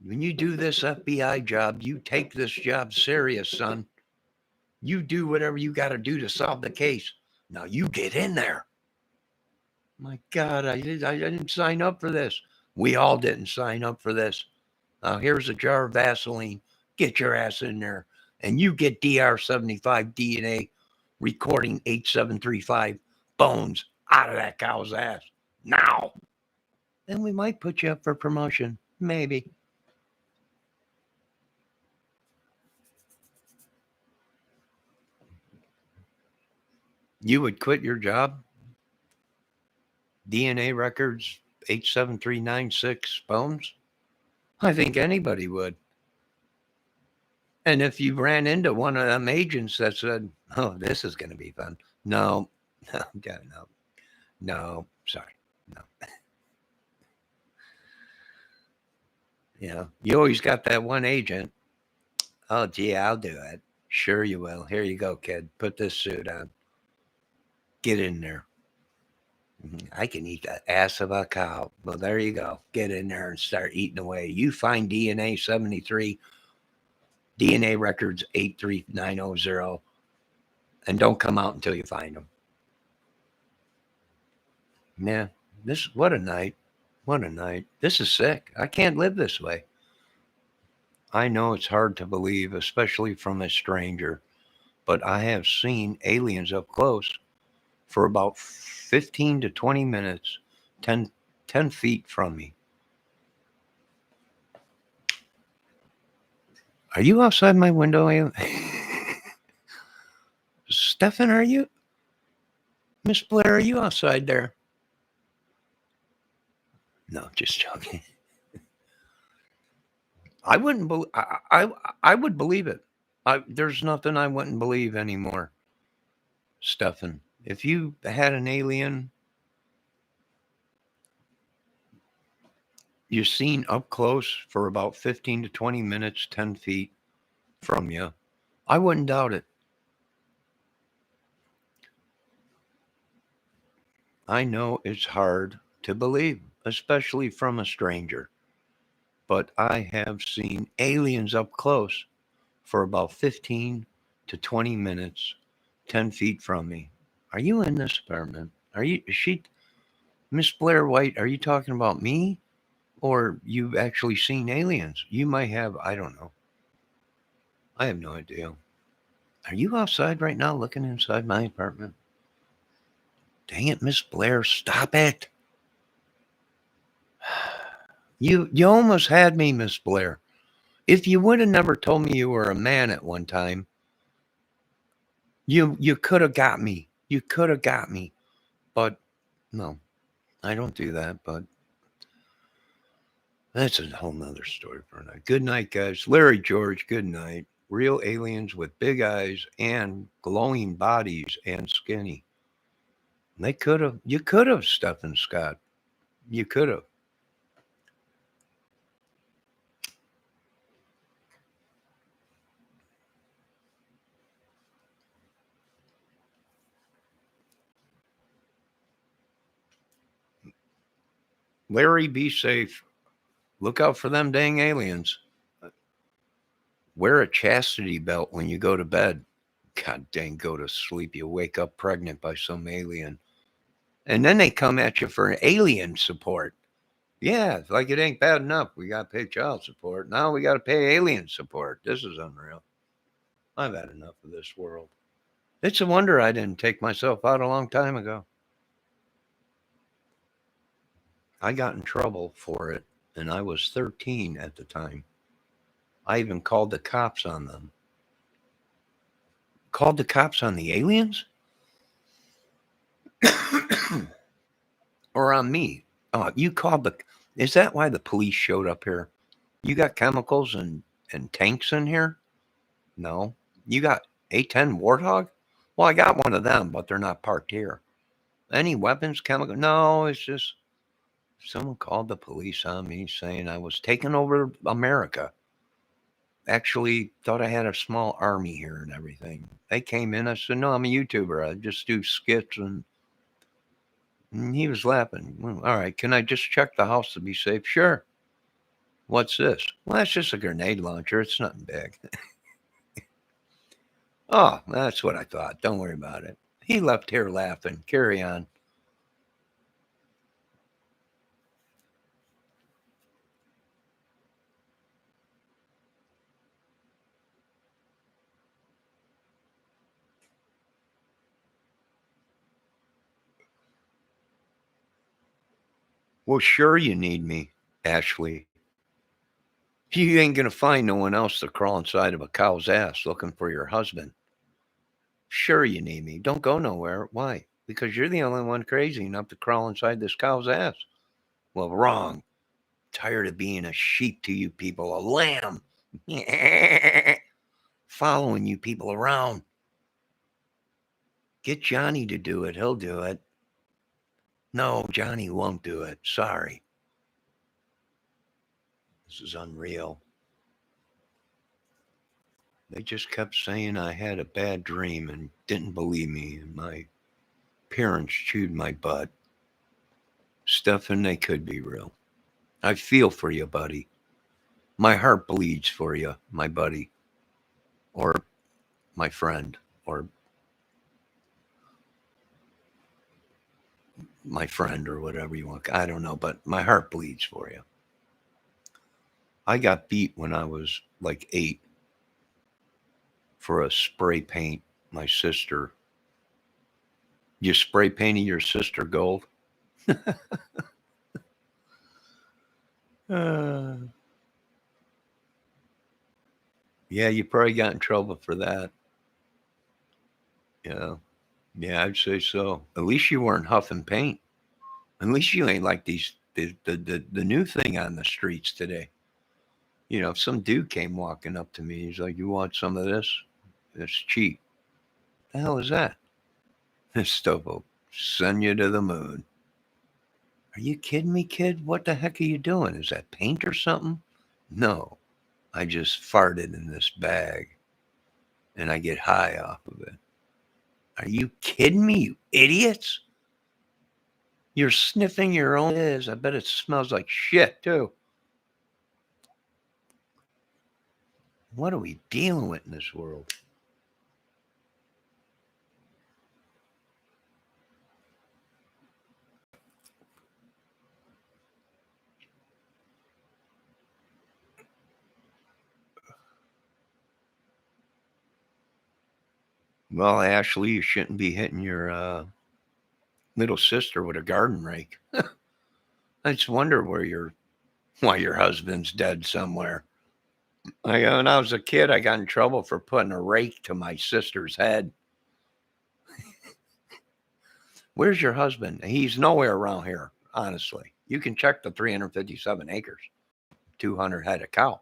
When you do this FBI job, you take this job serious, son. You do whatever you got to do to solve the case. Now you get in there. My God, I didn't sign up for this. We all didn't sign up for this. Now here's a jar of Vaseline. Get your ass in there. And you get DR75 DNA recording 8735 bones out of that cow's ass. Now. Then we might put you up for promotion. Maybe. You would quit your job? DNA records 87396 bones? I think anybody would. And if you ran into one of them agents that said, oh, this is going to be fun. No, sorry. No. Yeah, you always got that one agent. Oh, gee, I'll do it. Sure you will. Here you go, kid. Put this suit on. Get in there. I can eat the ass of a cow. Well, there you go. Get in there and start eating away. You find DNA 73, DNA records 83900, And don't come out until you find them. Yeah, what a night. What a night. This is sick. I can't live this way. I know it's hard to believe, especially from a stranger, but I have seen aliens up close for about 15 to 20 minutes, 10 feet from me. Are you outside my window? Stefan, are you? Miss Blair, are you outside there? No, just joking. I wouldn't believe. I would believe it. There's nothing I wouldn't believe anymore, Stefan. If you had an alien you're seen up close for about 15 to 20 minutes, 10 feet from you, I wouldn't doubt it. I know it's hard to believe, especially from a stranger, but I have seen aliens up close for about 15 to 20 minutes, 10 feet from me. Are you in this apartment? Is she, Miss Blair White, are you talking about me? Or you've actually seen aliens? You might have, I don't know. I have no idea. Are you outside right now looking inside my apartment? Dang it, Miss Blair, stop it. You almost had me, Miss Blair. If you would have never told me you were a man at one time, you could have got me. You could have got me. But no, I don't do that, but that's a whole nother story for a night. Good night, guys. Larry George, good night. Real aliens with big eyes and glowing bodies and skinny. You could have, Stephen Scott. You could have. Larry, be safe. Look out for them dang aliens. Wear a chastity belt when you go to bed. God dang, go to sleep. You wake up pregnant by some alien. And then they come at you for alien support. Yeah, it's like it ain't bad enough. We got to pay child support. Now we got to pay alien support. This is unreal. I've had enough of this world. It's a wonder I didn't take myself out a long time ago. I got in trouble for it, and I was 13 at the time. I even called the cops on them. Called the cops on the aliens? Or on me? Oh, you called the. Is that why the police showed up here? You got chemicals and tanks in here? No. You got A10 Warthog? Well, I got one of them, but they're not parked here. Any weapons, chemical? No, it's just someone called the police on me saying I was taking over America. Actually, thought I had a small army here and everything. They came in. I said, "No, I'm a YouTuber. I just do skits." And he was laughing. Well, all right, can I just check the house to be safe? Sure. What's this? Well, that's just a grenade launcher. It's nothing big. Oh, that's what I thought. Don't worry about it. He left here laughing. Carry on. Well, sure you need me, Ashley. You ain't gonna find no one else to crawl inside of a cow's ass looking for your husband. Sure you need me. Don't go nowhere. Why? Because you're the only one crazy enough to crawl inside this cow's ass. Well, wrong. Tired of being a sheep to you people, a lamb. Following you people around. Get Johnny to do it. He'll do it. No, Johnny won't do it. Sorry. This is unreal. They just kept saying I had a bad dream and didn't believe me. And my parents chewed my butt. Stefan, they could be real. I feel for you, buddy. My heart bleeds for you, my buddy. Or my friend. Or my friend or whatever you want. I don't know, but my heart bleeds for you. I got beat when I was like 8 for a spray paint. My sister, you spray painting your sister gold? uh, yeah, you probably got in trouble for that. Yeah, yeah, I'd say so. At least you weren't huffing paint. At least you ain't like the new thing on the streets today. You know, if some dude came walking up to me, he's like, "You want some of this? It's cheap." The hell is that? This stuff will send you to the moon. Are you kidding me, kid? What the heck are you doing? Is that paint or something? No, I just farted in this bag and I get high off of it. Are you kidding me, you idiots? You're sniffing your own is. I bet it smells like shit too. What are we dealing with in this world? Well, Ashley, you shouldn't be hitting your little sister with a garden rake. I just wonder why your husband's dead somewhere. When I was a kid, I got in trouble for putting a rake to my sister's head. Where's your husband? He's nowhere around here, honestly. You can check the 357 acres, 200 head of cow.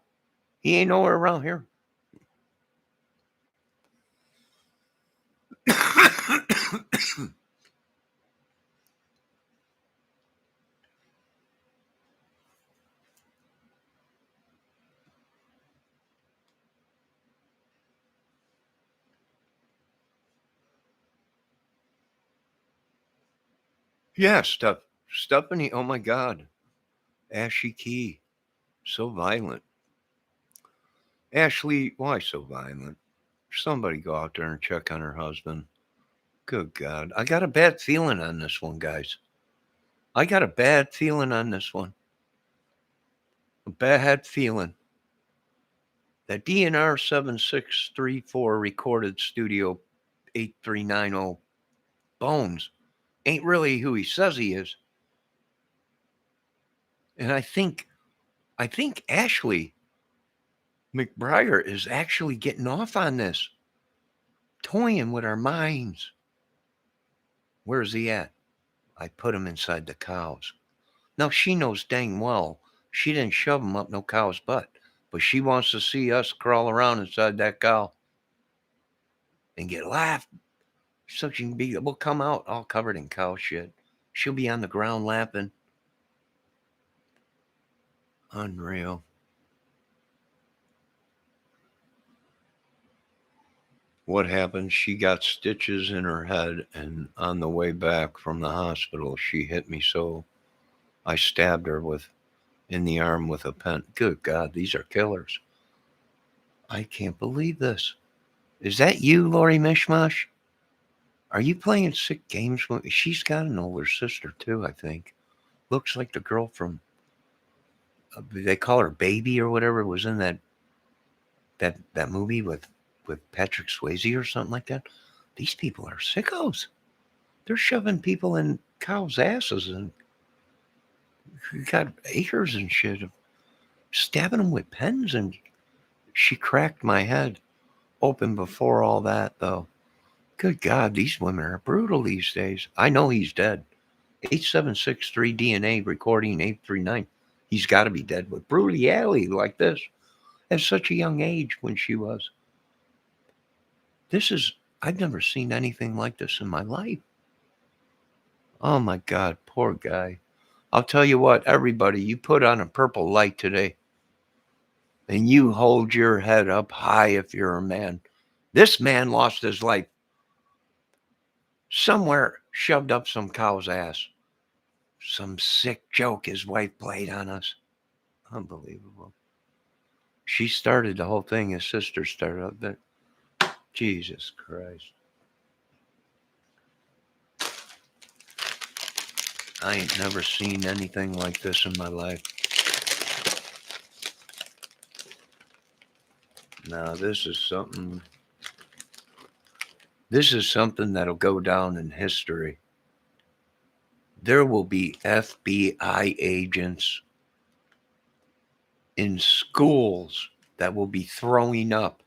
He ain't nowhere around here. Yeah, Stephanie, oh my God. Ashy Key, so violent. Ashley, why so violent? Somebody go out there and check on her husband. Good God. I got a bad feeling on this one, guys. I got a bad feeling on this one. A bad feeling. That DNR 7634 recorded studio 8390 Bones ain't really who he says he is. And I think Ashley McBriar is actually getting off on this, toying with our minds. Where's he at? I put him inside the cows. Now she knows dang well she didn't shove him up no cow's butt, but she wants to see us crawl around inside that cow and get laughed. So we'll come out all covered in cow shit. She'll be on the ground laughing. Unreal. What happened? She got stitches in her head, and on the way back from the hospital, she hit me so I stabbed her in the arm with a pen. Good God, these are killers. I can't believe this. Is that you, Lori Mishmash? Are you playing sick games with me? She's got an older sister too, I think. Looks like the girl from they call her Baby or whatever was in that movie with Patrick Swayze or something like that. These people are sickos. They're shoving people in cows' asses and got acres and shit, stabbing them with pens. And she cracked my head open before all that, though. Good God, these women are brutal these days. I know he's dead. 8763 DNA recording 839. He's got to be dead with brutality like this at such a young age when she was. I've never seen anything like this in my life. Oh my God, poor guy. I'll tell you what, everybody, you put on a purple light today and you hold your head up high if you're a man. This man lost his life somewhere, shoved up some cow's ass. Some sick joke his wife played on us. Unbelievable. She started the whole thing. His sister started up there. Jesus Christ. I ain't never seen anything like this in my life. Now, this is something that'll go down in history. There will be FBI agents in schools that will be throwing up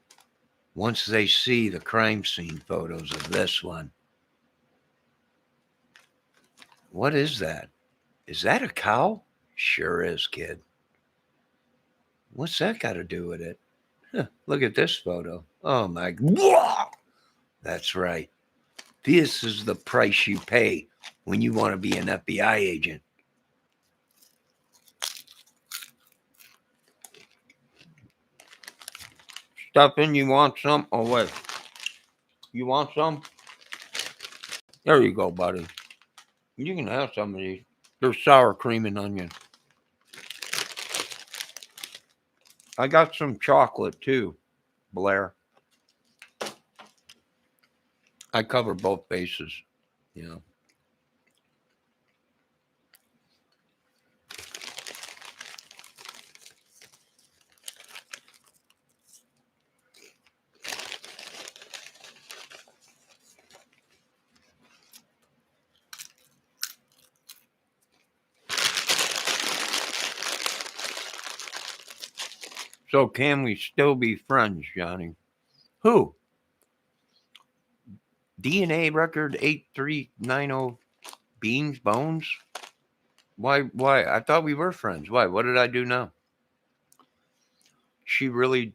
once they see the crime scene photos of this one. What is that? Is that a cow? Sure is, kid. What's that got to do with it? Huh, look at this photo. Oh my God. That's right. This is the price you pay when you want to be an FBI agent. Stefan, you want some? Oh, wait. You want some? There you go, buddy. You can have some of these. There's sour cream and onion. I got some chocolate too, Blair. I cover both bases, you know. So can we still be friends, Johnny? Who? DNA record 8390 Beans Bones? Why? I thought we were friends. Why? What did I do now? She really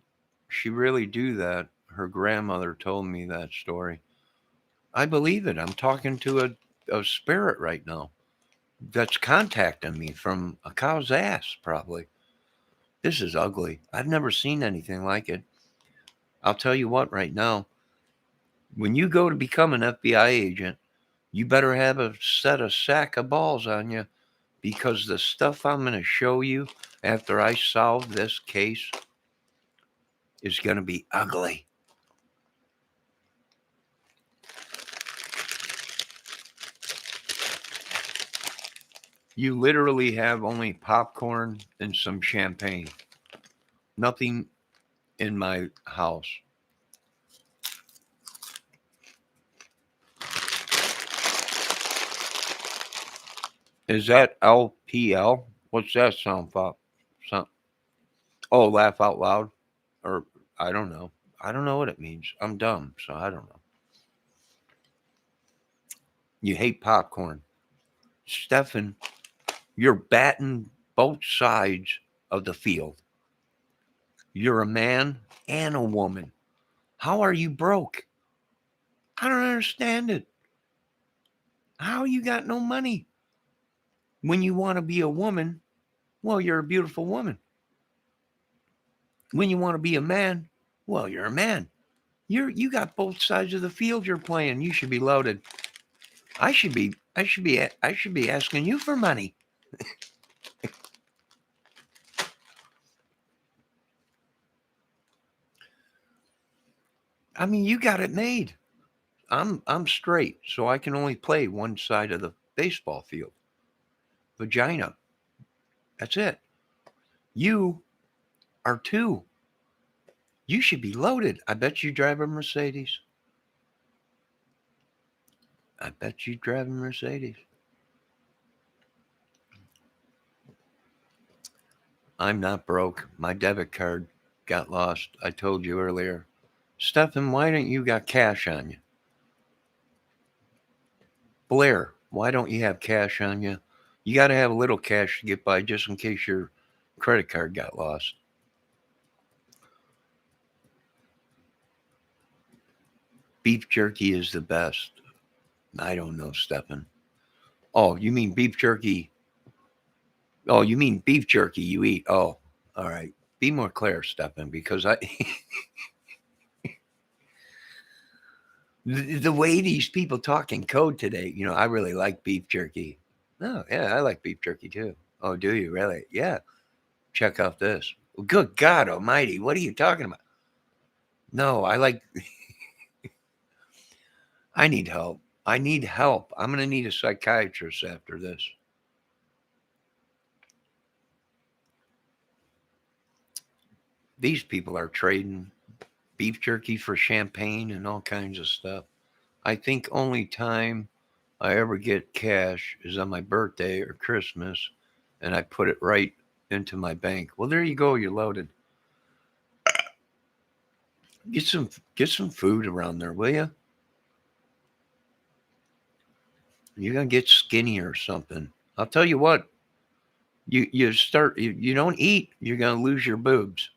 do that. Her grandmother told me that story. I believe it. I'm talking to a spirit right now that's contacting me from a cow's ass, probably. This is ugly. I've never seen anything like it. I'll tell you what right now. When you go to become an FBI agent, you better have a sack of balls on you, because the stuff I'm going to show you after I solve this case is going to be ugly. You literally have only popcorn and some champagne. Nothing in my house. Is that LPL? What's that sound for? Oh, laugh out loud? Or I don't know. I don't know what it means. I'm dumb, so I don't know. You hate popcorn. Stefan, you're batting both sides of the field. You're a man and a woman. How are you broke? I don't understand it. How you got no money? When you want to be a woman, well, you're a beautiful woman. When you want to be a man, well, you're a man. You got both sides of the field you're playing. You should be loaded. I should be asking you for money. I mean, you got it made. I'm straight, so I can only play one side of the baseball field. Vagina. That's it. You are two. You should be loaded. I bet you drive a Mercedes. I bet you drive a Mercedes. I'm not broke. My debit card got lost. I told you earlier. Stefan, why don't you got cash on you? Blair, why don't you have cash on you? You got to have a little cash to get by just in case your credit card got lost. Beef jerky is the best. I don't know, Stefan. Oh, you mean beef jerky? Oh, you mean beef jerky you eat? Oh, all right. Be more clear, Stefan, because the way these people talk in code today, I really like beef jerky. Oh, yeah, I like beef jerky too. Oh, do you really? Yeah. Check out this. Well, good God Almighty, what are you talking about? No, I need help. I need help. I'm going to need a psychiatrist after this. These people are trading beef jerky for champagne and all kinds of stuff. I think only time I ever get cash is on my birthday or Christmas, and I put it right into my bank. Well, there you go. You're loaded. Get some get some food around there, will you? You're gonna get skinny or something. I'll tell you what. You don't eat. You're gonna lose your boobs.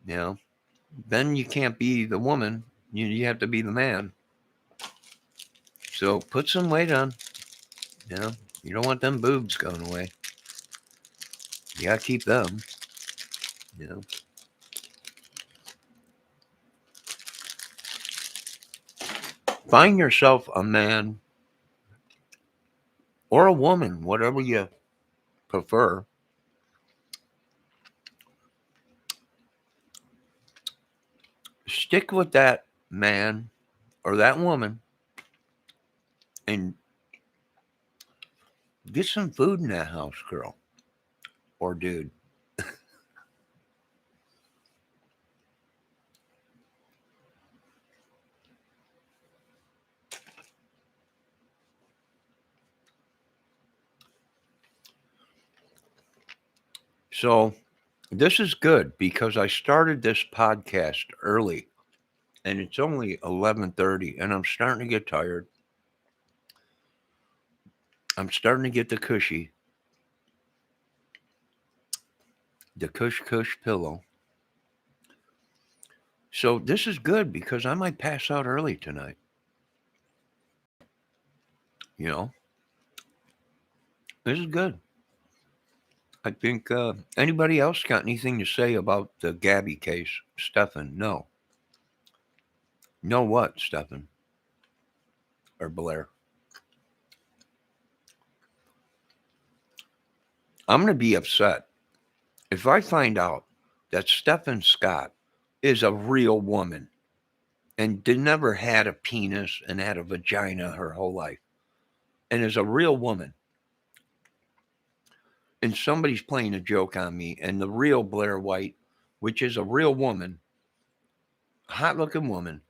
You know. Then you can't be the woman. You have to be the man. So put some weight on. You know. You don't want them boobs going away. You gotta keep them. You know. Find yourself a man or a woman, whatever you prefer. Stick with that man or that woman and get some food in that house, girl or dude. So this is good because I started this podcast early and it's only 11:30 and I'm starting to get tired. I'm starting to get the cush pillow. So this is good because I might pass out early tonight. You know, this is good. I think anybody else got anything to say about the Gabby case, Stefan? No. No what, Stefan or Blair? I'm going to be upset if I find out that Stefan Scott is a real woman and never had a penis and had a vagina her whole life and is a real woman and somebody's playing a joke on me and the real Blair White, which is a real woman, hot looking woman,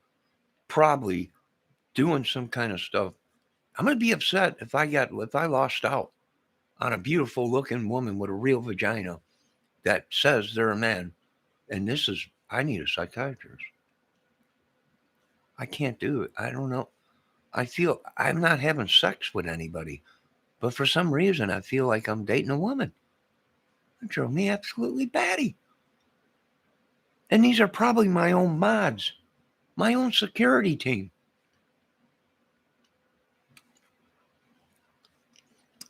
probably doing some kind of stuff. I'm going to be upset if I lost out on a beautiful looking woman with a real vagina that says they're a man. And I need a psychiatrist. I can't do it. I don't know. I feel I'm not having sex with anybody, but for some reason, I feel like I'm dating a woman. It drove me absolutely batty. And these are probably my own mods, my own security team.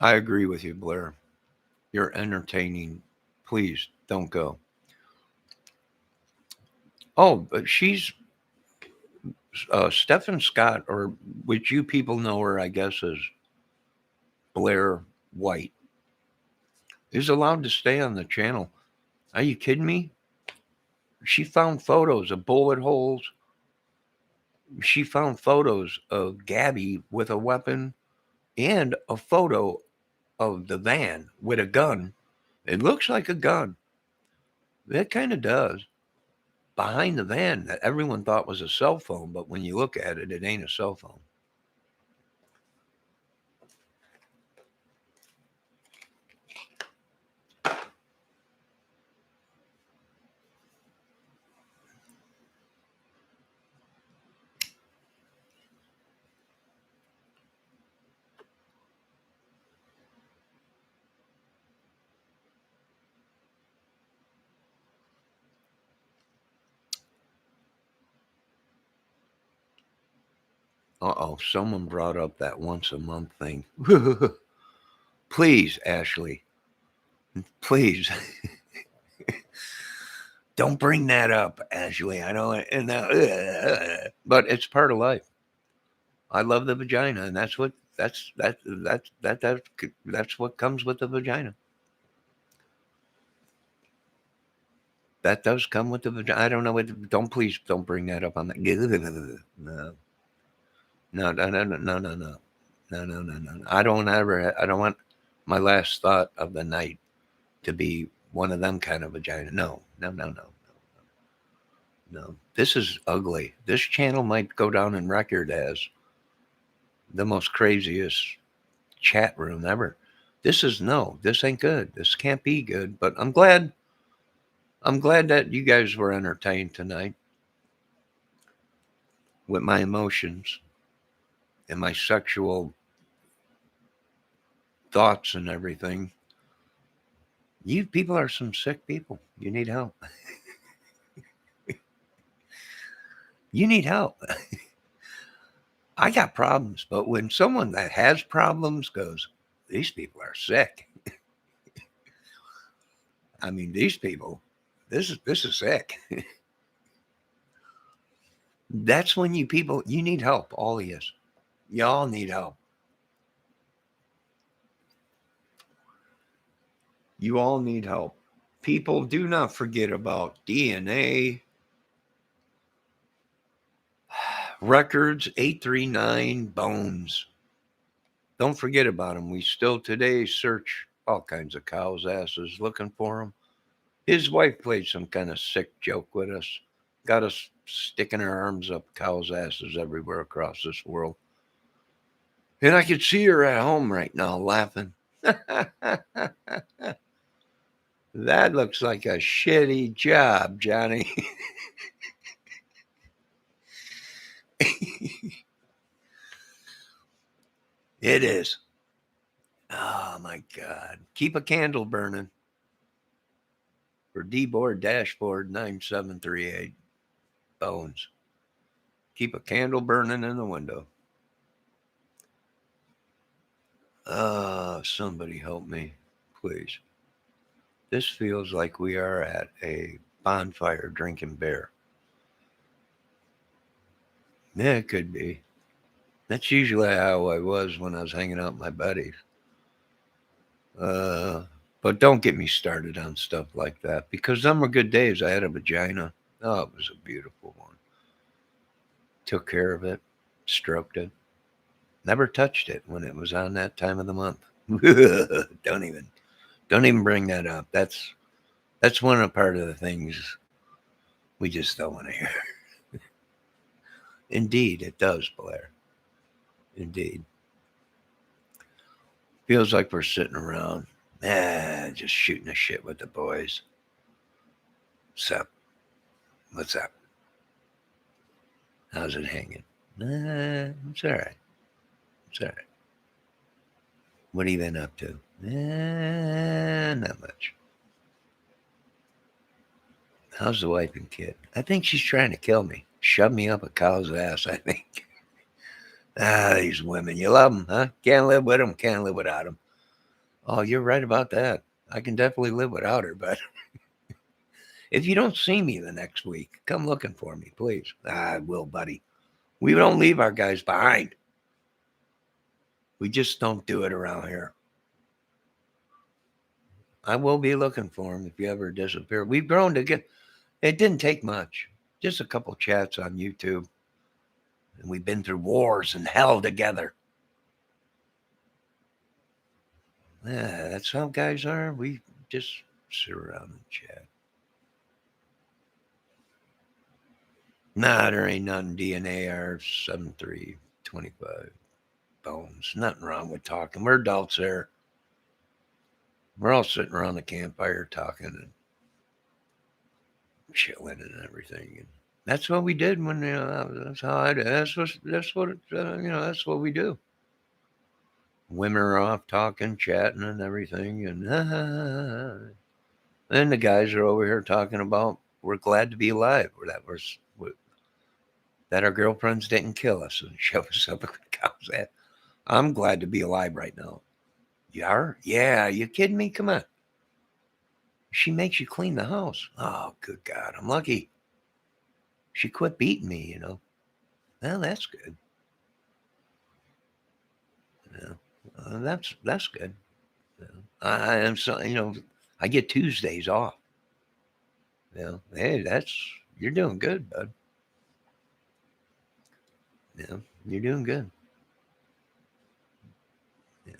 I agree with you, Blair. You're entertaining. Please don't go. Oh, but she's Stephen Scott, or which you people know her, I guess, as Blair White, is allowed to stay on the channel. Are you kidding me? She found photos of bullet holes. She found photos of Gabby with a weapon and a photo of the van with a gun. It looks like a gun. It kind of does. Behind the van that everyone thought was a cell phone, but when you look at it, it ain't a cell phone. Uh-oh, someone brought up that once a month thing. Please, Ashley, please. Don't bring that up, Ashley. I don't, but it's part of life. I love the vagina, and that's what comes with the vagina. That does come with the vagina. I don't know what. Don't bring that up on that. No, no, no, no, no, no, no, no, no, no, no. I don't want my last thought of the night to be one of them kind of vagina. No, no, no, no, no. This is ugly. This channel might go down in record as the most craziest chat room ever. This is no, this ain't good. This can't be good. But I'm glad that you guys were entertained tonight with my emotions and my sexual thoughts and everything. You people are some sick people. You need help. You need help. I got problems, but when someone that has problems goes, these people are sick. I mean, these people, this is sick. That's when you people, you need help. All of you. Y'all need help. You all need help. People, do not forget about DNA records 839 bones. Don't forget about them. We still today search all kinds of cows' asses looking for them. His wife played some kind of sick joke with us, got us sticking our arms up cows' asses everywhere across this world. And I could see her at home right now laughing. That looks like a shitty job, Johnny. It is. Oh my God. Keep a candle burning for D-board dashboard 9738 bones. Keep a candle burning in the window. Somebody help me, please. This feels like we are at a bonfire drinking beer. Yeah, it could be. That's usually how I was when I was hanging out with my buddies. But don't get me started on stuff like that because them were good days. I had a vagina. Oh, it was a beautiful one. Took care of it, stroked it. Never touched it when it was on that time of the month. Don't even bring that up. That's one of part of the things we just don't want to hear. Indeed, it does, Blair. Indeed. Feels like we're sitting around, just shooting the shit with the boys. Sup? What's up? How's it hanging? It's all right. It's all right. What have you been up to? Not much. How's the wife and kid? I think she's trying to kill me. Shove me up a cow's ass, I think. These women. You love them, huh? Can't live with them, can't live without them. Oh, you're right about that. I can definitely live without her, but if you don't see me the next week, come looking for me, please. I will, buddy. We don't leave our guys behind. We just don't do it around here. I will be looking for him if you ever disappear. We've grown to get. It didn't take much. Just a couple chats on YouTube. And we've been through wars and hell together. Yeah, that's how guys are. We just sit around and chat. Nah, there ain't nothing. DNA R7325 bones. Nothing wrong with talking. We're adults there. We're all sitting around the campfire talking and chilling and everything. And that's what we did when that's how I did. That's what that's what we do. Women are off talking, chatting, and everything, and then the guys are over here talking about we're glad to be alive, or that our girlfriends didn't kill us and shove us up a cow's ass. I'm glad to be alive right now. You are? Yeah, you kidding me? Come on. She makes you clean the house. Oh, good God, I'm lucky. She quit beating me. Well, that's good. Yeah, that's good. Yeah. I am so I get Tuesdays off. Hey, you're doing good, bud. Yeah, you're doing good. Yeah,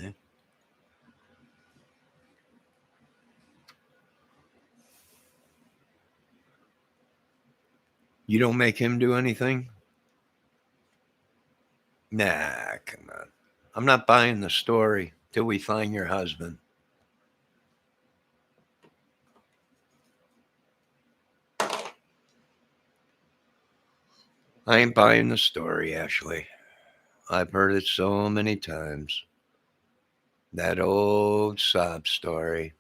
yeah. You don't make him do anything? Nah, come on. I'm not buying the story till we find your husband. I ain't buying the story, Ashley. I've heard it so many times. That old sob story.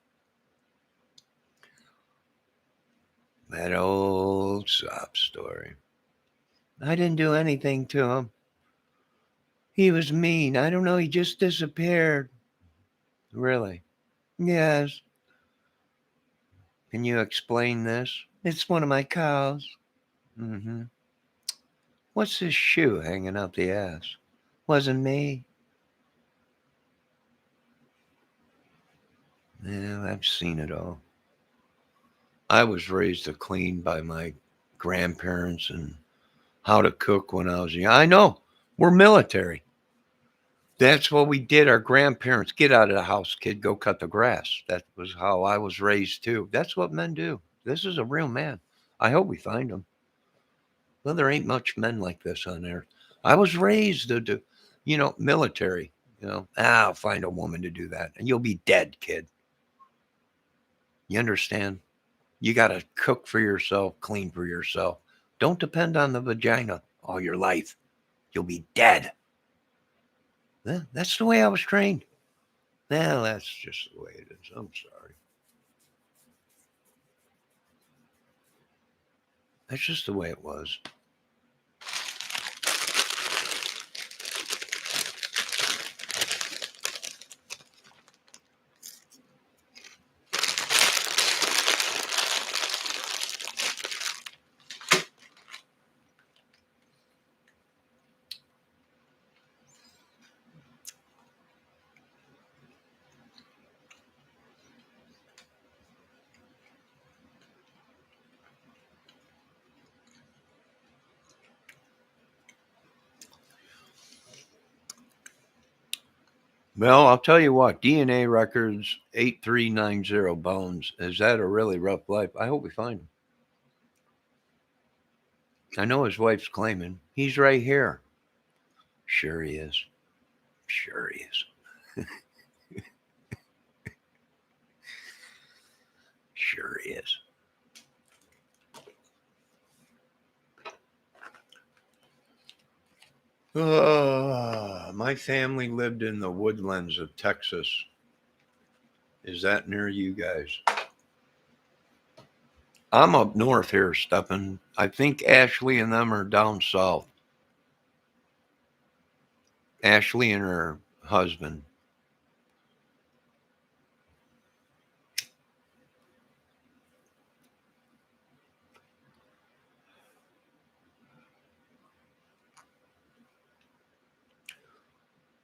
That old sob story. I didn't do anything to him. He was mean. I don't know. He just disappeared. Really? Yes. Can you explain this? It's one of my cows. Mm-hmm. What's this shoe hanging out the ass? Wasn't me. Yeah, I've seen it all. I was raised to clean by my grandparents and how to cook when I was young. I know. We're military. That's what we did. Our grandparents, get out of the house, kid, go cut the grass. That was how I was raised too. That's what men do. This is a real man. I hope we find him. Well, there ain't much men like this on earth. I was raised to do, military. I'll find a woman to do that, and you'll be dead, kid. You understand? You got to cook for yourself, clean for yourself. Don't depend on the vagina all your life. You'll be dead. Yeah, that's the way I was trained. Well, that's just the way it is. I'm sorry. That's just the way it was. Well, I'll tell you what, DNA records 8390 Bones. Is that a really rough life? I hope we find him. I know his wife's claiming. He's right here. Sure he is. Sure he is. Sure he is. My family lived in the woodlands of Texas. Is that near you guys? I'm up north here, Stephen. I think Ashley and them are down south. Ashley and her husband.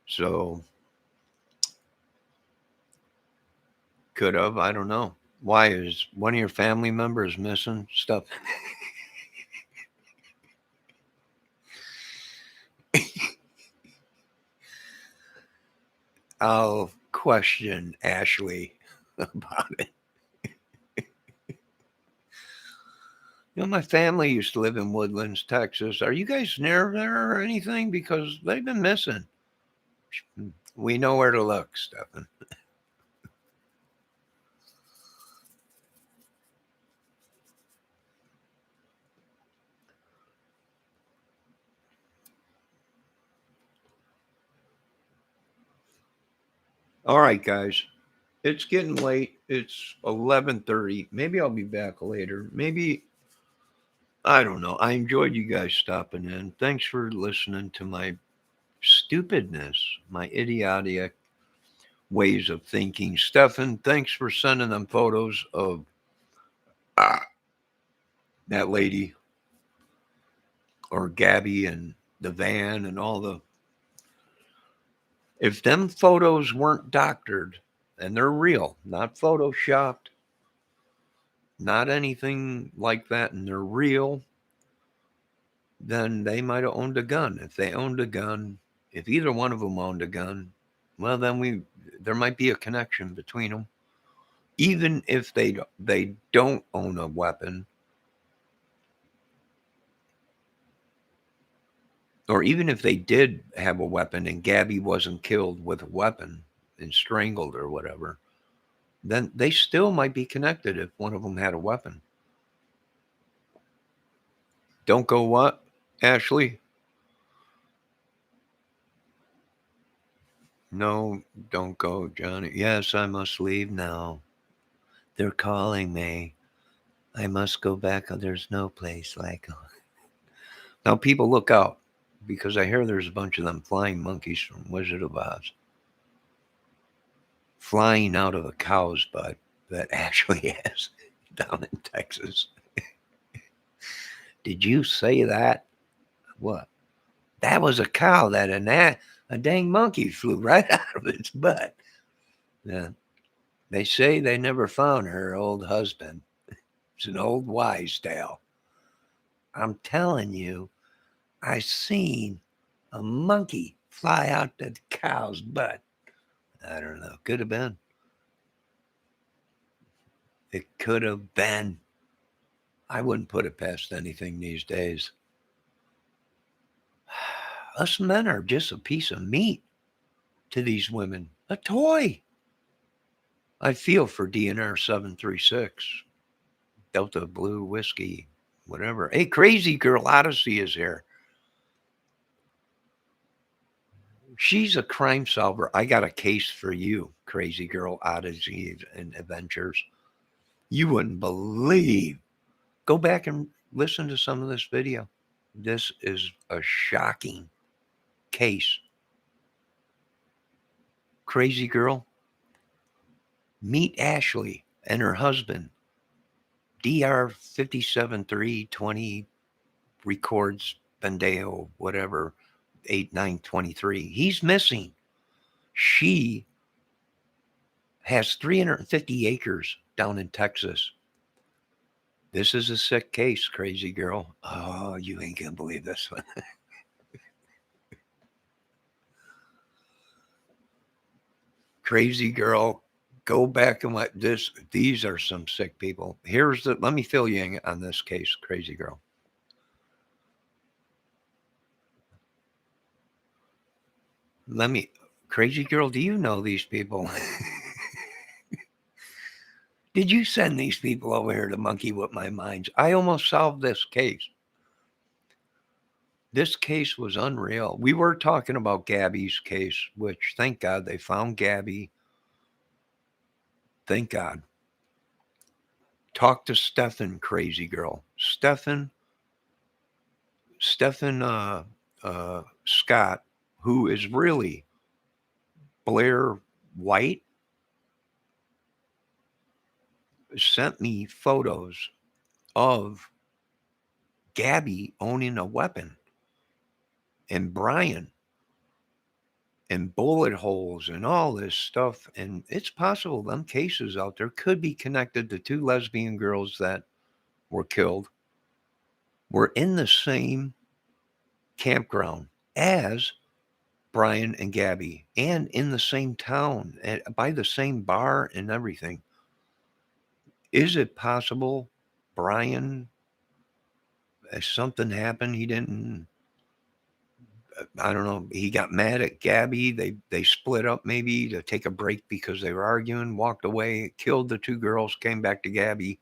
So, could have. I don't know. Why is one of your family members missing stuff? I'll question Ashley about it. My family used to live in Woodlands, Texas. Are you guys near there or anything? Because they've been missing. We know where to look, Stephen. All right, guys. It's getting late. It's 11:30. Maybe I'll be back later. Maybe I don't know. I enjoyed you guys stopping in. Thanks for listening to my stupidness, my idiotic ways of thinking. Stefan, thanks for sending them photos of ah, that lady or Gabby and the van and all the. If them photos weren't doctored and they're real, not photoshopped, not anything like that, and they're real, then they might have owned a gun. If they owned a gun, if either one of them owned a gun, well, then there might be a connection between them. Even if they don't own a weapon, or even if they did have a weapon and Gabby wasn't killed with a weapon and strangled or whatever, then they still might be connected if one of them had a weapon. Don't go what, Ashley? No, don't go, Johnny. Yes, I must leave now. They're calling me. I must go back. There's no place like home. Now, people look out because I hear there's a bunch of them flying monkeys from Wizard of Oz flying out of a cow's butt that actually has down in Texas. Did you say that? What? That was a cow that a dang monkey flew right out of its butt. Yeah. They say they never found her old husband. It's an old wives' tale. I'm telling you, I seen a monkey fly out the cow's butt. I don't know. Could have been. It could have been. I wouldn't put it past anything these days. Us men are just a piece of meat to these women, a toy. I feel for DNR 736, Delta Blue Whiskey, whatever. Hey, Crazy Girl Odyssey is here. She's a crime solver. I got a case for you, Crazy Girl Odyssey and Adventures. You wouldn't believe. Go back and listen to some of this video. This is a shocking case. Crazy Girl, meet Ashley and her husband. DR 57320 records Bendeo, whatever, 8923. He's missing. She has 350 acres down in Texas. This is a sick case, Crazy Girl. Oh, you ain't gonna believe this one. Crazy Girl, go back and let this. These are some sick people. Let me fill you in on this case, Crazy Girl. Crazy Girl, do you know these people? Did you send these people over here to monkey with my minds? I almost solved this case. This case was unreal. We were talking about Gabby's case, which thank God they found Gabby. Thank God. Talk to Stephen, Crazy Girl. Stephen Scott, who is really Blair White, sent me photos of Gabby owning a weapon and Brian and bullet holes and all this stuff. And it's possible them cases out there could be connected to two lesbian girls that were killed, were in the same campground as Brian and Gabby and in the same town by the same bar and everything. Is it possible Brian, if something happened, he didn't, I don't know, he got mad at Gabby. They split up maybe to take a break because they were arguing, walked away, killed the two girls, came back to Gabby,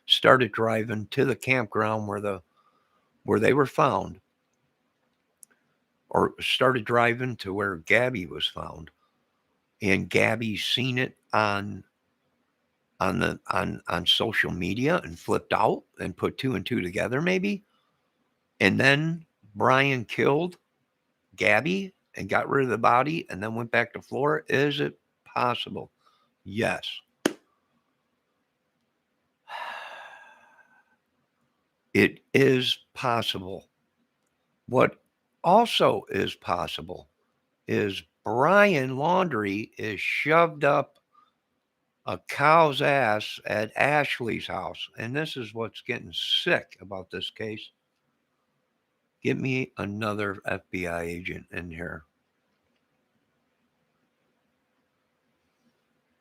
started driving to the campground where they were found, or started driving to where Gabby was found. And Gabby seen it on social media and flipped out and put two and two together maybe. And then Brian killed Gabby and got rid of the body and then went back to Florida. Is it possible? Yes. It is possible. What also is possible is Brian Laundrie is shoved up a cow's ass at Ashley's house. And this is what's getting sick about this case. Get me another FBI agent in here.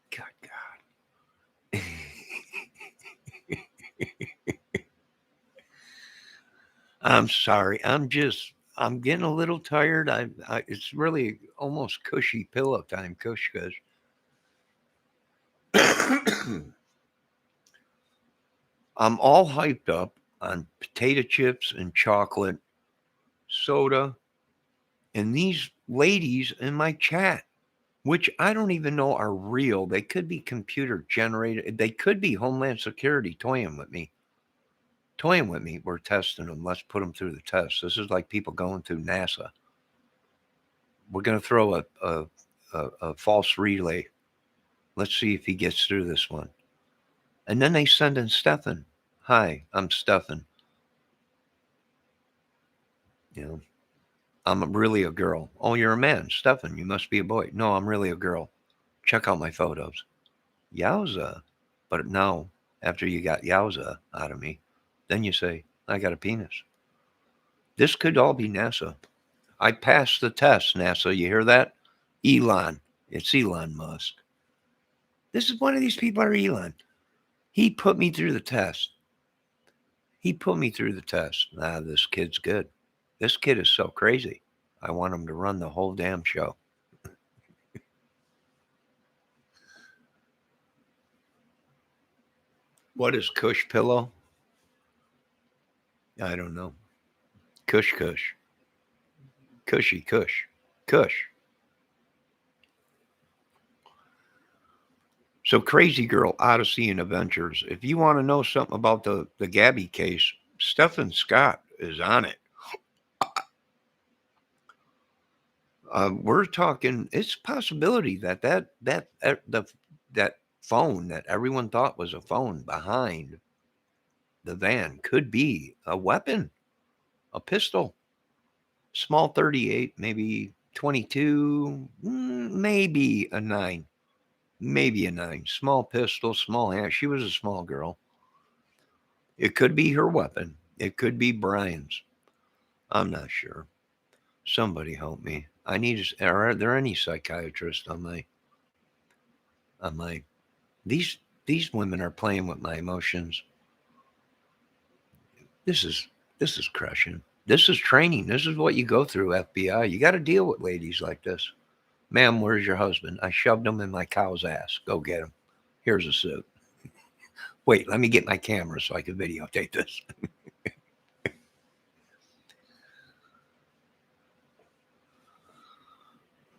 Good God. I'm sorry. I'm getting a little tired. It's really almost cushy pillow time, cush, I'm all hyped up on potato chips and chocolate, soda, and these ladies in my chat, which I don't even know are real. They could be computer generated. They could be Homeland Security toying with me. Toying with me. We're testing them. Let's put them through the test. This is like people going through NASA. We're going to throw a false relay. Let's see if he gets through this one. And then they send in Stefan. Hi, I'm Stefan. You know, I'm really a girl. Oh, you're a man. Stefan, you must be a boy. No, I'm really a girl. Check out my photos. Yowza. But now, after you got yowza out of me, then you say, I got a penis. This could all be NASA. I passed the test, NASA. You hear that? Elon. It's Elon Musk. This is one of these people are Elon. He put me through the test. He put me through the test. This kid's good. This kid is so crazy. I want him to run the whole damn show. What is Kush pillow? I don't know. Kush Kush. Cushy Kush. Kush. So Crazy Girl, Odyssey and Adventures. If you want to know something about the Gabby case, Stephen Scott is on it. We're talking. It's a possibility that phone that everyone thought was a phone behind the van could be a weapon, a pistol, small 38, maybe 22, maybe a 9, small pistol, small hand. She was a small girl. It could be her weapon. It could be Brian's. I'm not sure. Somebody help me. I need. Are there any psychiatrists on my? These women are playing with my emotions. This is crushing. This is training. This is what you go through, FBI. You got to deal with ladies like this. Ma'am, where's your husband? I shoved him in my cow's ass. Go get him. Here's a suit. Wait, let me get my camera so I can videotape this.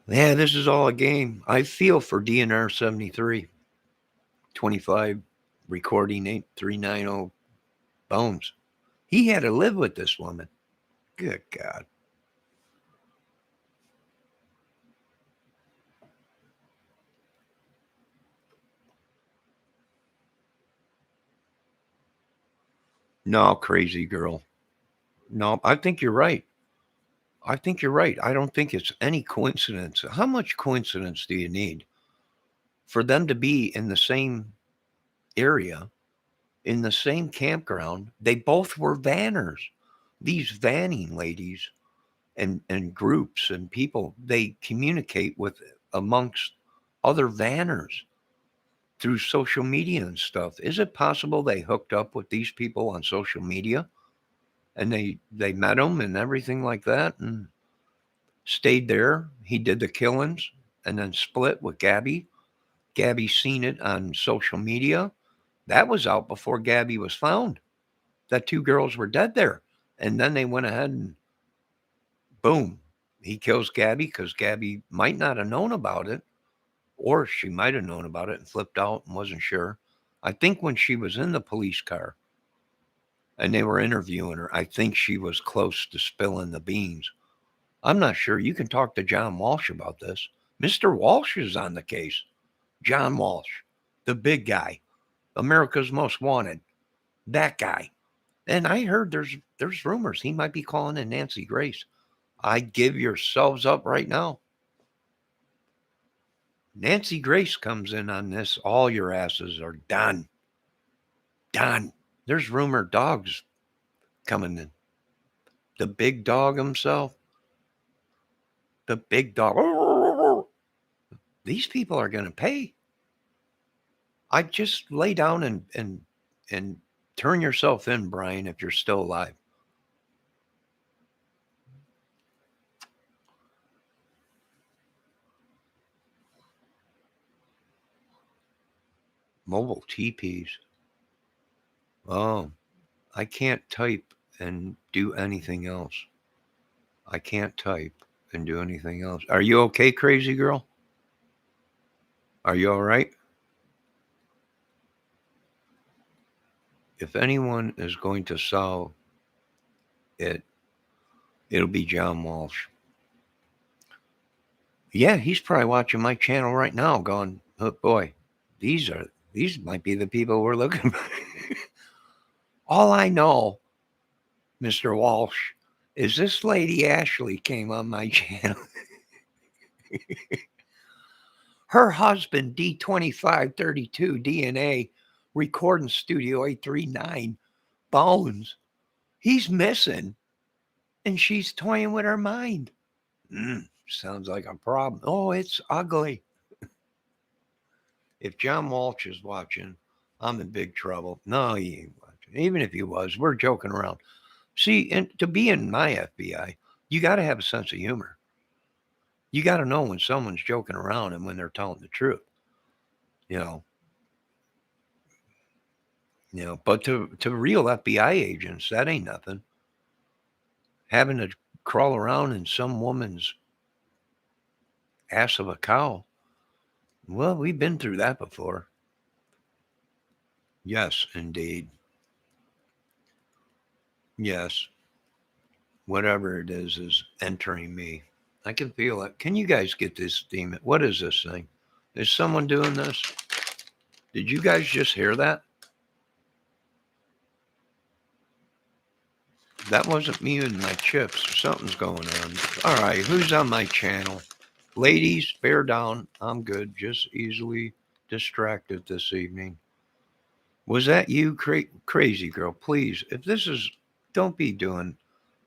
Yeah, this is all a game. I feel for DNR 73, 25, recording 8390 Bones. He had to live with this woman. Good God. No, crazy girl. No, I think you're right. I think you're right. I don't think it's any coincidence. How much coincidence do you need for them to be in the same area, in the same campground? They both were vanners. These vanning ladies and groups and people, they communicate with amongst other vanners through social media and stuff. Is it possible they hooked up with these people on social media and they met them and everything like that and stayed there? He did the killings and then split with Gabby. Gabby seen it on social media. That was out before Gabby was found. That two girls were dead there. And then they went ahead and boom, he kills Gabby because Gabby might not have known about it, or she might have known about it and flipped out and wasn't sure. I think when she was in the police car and they were interviewing her, I think she was close to spilling the beans. I'm not sure. You can talk to John Walsh about this. Mr. Walsh is on the case. John Walsh, the big guy, America's Most Wanted, that guy. And I heard there's rumors he might be calling in Nancy Grace. I give yourselves up right now. Nancy Grace comes in on this. All your asses are done. Done. There's rumored dogs coming in. The big dog himself. The big dog. These people are going to pay. I just lay down and turn yourself in, Brian, if you're still alive. Mobile teepees. Oh, I can't type and do anything else. I can't type and do anything else. Are you okay, crazy girl? Are you all right? If anyone is going to solve it, it'll be John Walsh. Yeah, he's probably watching my channel right now going, oh boy, these might be the people we're looking for. All I know, Mr. Walsh, is this lady Ashley came on my channel. Her husband, D2532 DNA, recording studio 839, Bones, he's missing, and she's toying with her mind. Sounds like a problem. Oh, it's ugly. If John Walsh is watching, I'm in big trouble. No, he ain't watching. Even if he was, we're joking around. See, and to be in my FBI, you got to have a sense of humor. You got to know when someone's joking around and when they're telling the truth. You know, But to real FBI agents, that ain't nothing. Having to crawl around in some woman's ass of a cow. Well, we've been through that before. Yes, indeed. Yes. Whatever it is entering me. I can feel it. Can you guys get this demon? What is this thing? Is someone doing this? Did you guys just hear that? That wasn't me and my chips. Something's going on. All right, who's on my channel? Ladies, bear down. I'm good. Just easily distracted this evening. Was that you, crazy girl? Please, if this is, don't be doing.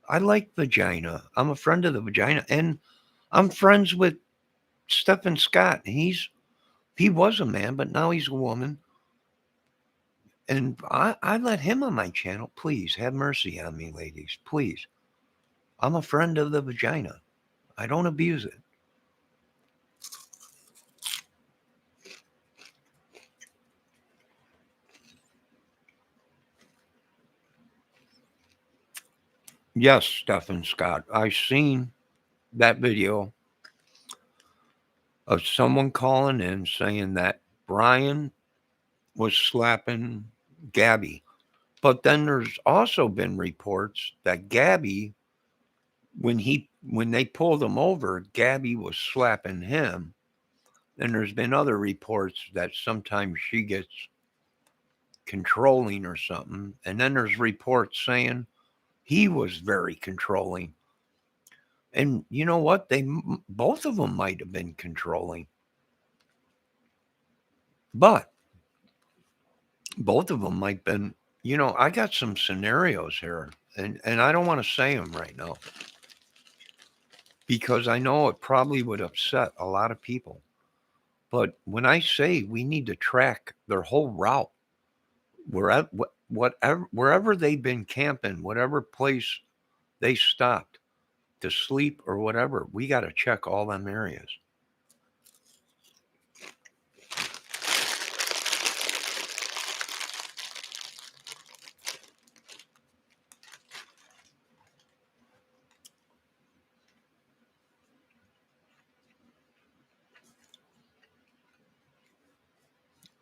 I like vagina. I'm a friend of the vagina, and I'm friends with Stephen Scott. He was a man, but now he's a woman. And I let him on my channel. Please have mercy on me, ladies. Please. I'm a friend of the vagina. I don't abuse it. Yes, Stephen Scott. I've seen that video of someone calling in saying that Brian was slapping Gabby. But then there's also been reports that Gabby, when they pulled him over, Gabby was slapping him. And there's been other reports that sometimes she gets controlling or something. And then there's reports saying he was very controlling. And you know what? Both of them might have been controlling. But both of them might have been, I got some scenarios here, and I don't want to say them right now because I know it probably would upset a lot of people. But when I say we need to track their whole route, wherever they've been camping, whatever place they stopped to sleep or whatever, we got to check all them areas.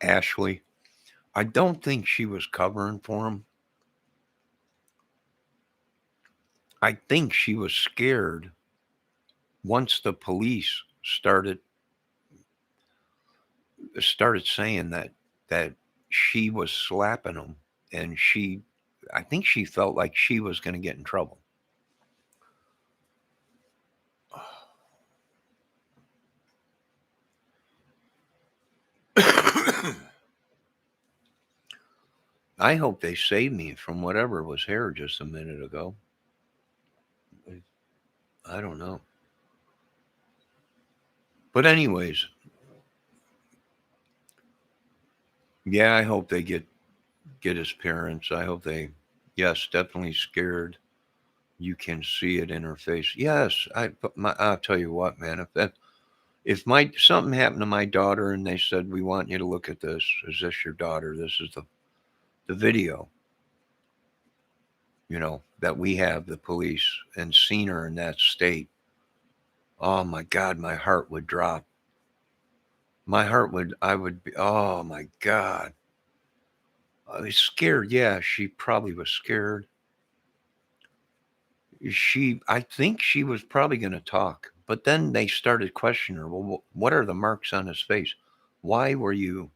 Ashley, I don't think she was covering for him. I think she was scared once the police started saying that she was slapping him, and I think she felt like she was going to get in trouble. I hope they saved me from whatever was here just a minute ago. I don't know. But anyways, yeah, I hope they get his parents. I hope yes, definitely scared. You can see it in her face. Yes, I'll tell you what, man. If something happened to my daughter and they said, we want you to look at this. Is this your daughter? This is the video, that we have, the police, and seen her in that state. Oh my God, my heart would drop. I would be, oh my God. I was scared. Yeah, she probably was scared. I think she was probably going to talk, but then they started questioning her. Well, what are the marks on his face? Why were you,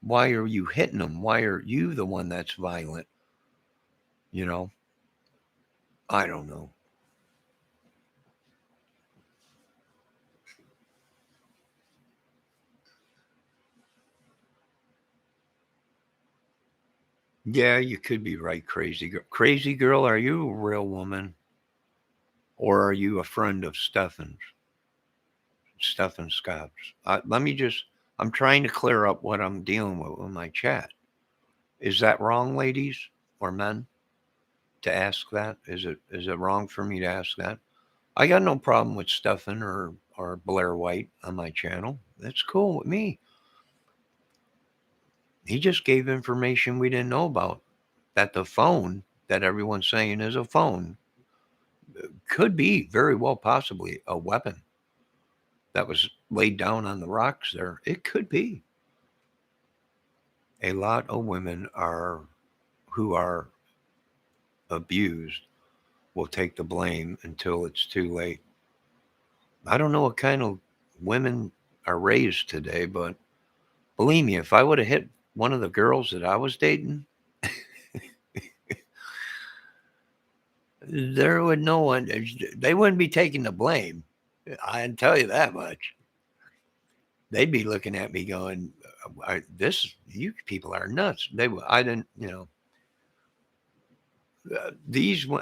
why are you hitting him? Why are you the one that's violent? You know, I don't know. Yeah, you could be right, crazy girl. Crazy girl, are you a real woman? Or are you a friend of Stephen Scott's? Let me just, I'm trying to clear up what I'm dealing with my chat. Is that wrong, ladies or men, to ask that? Is it wrong for me to ask that? I got no problem with Stephen or Blair White on my channel. That's cool with me. He just gave information we didn't know about. That the phone that everyone's saying is a phone could be very well possibly a weapon that was laid down on the rocks there. It could be. A lot of women who are abused will take the blame until it's too late. I don't know what kind of women are raised today, but believe me, if I would have hit one of the girls that I was dating, there would no one, they wouldn't be taking the blame. I can tell you that much. They'd be looking at me going, you people are nuts. I didn't,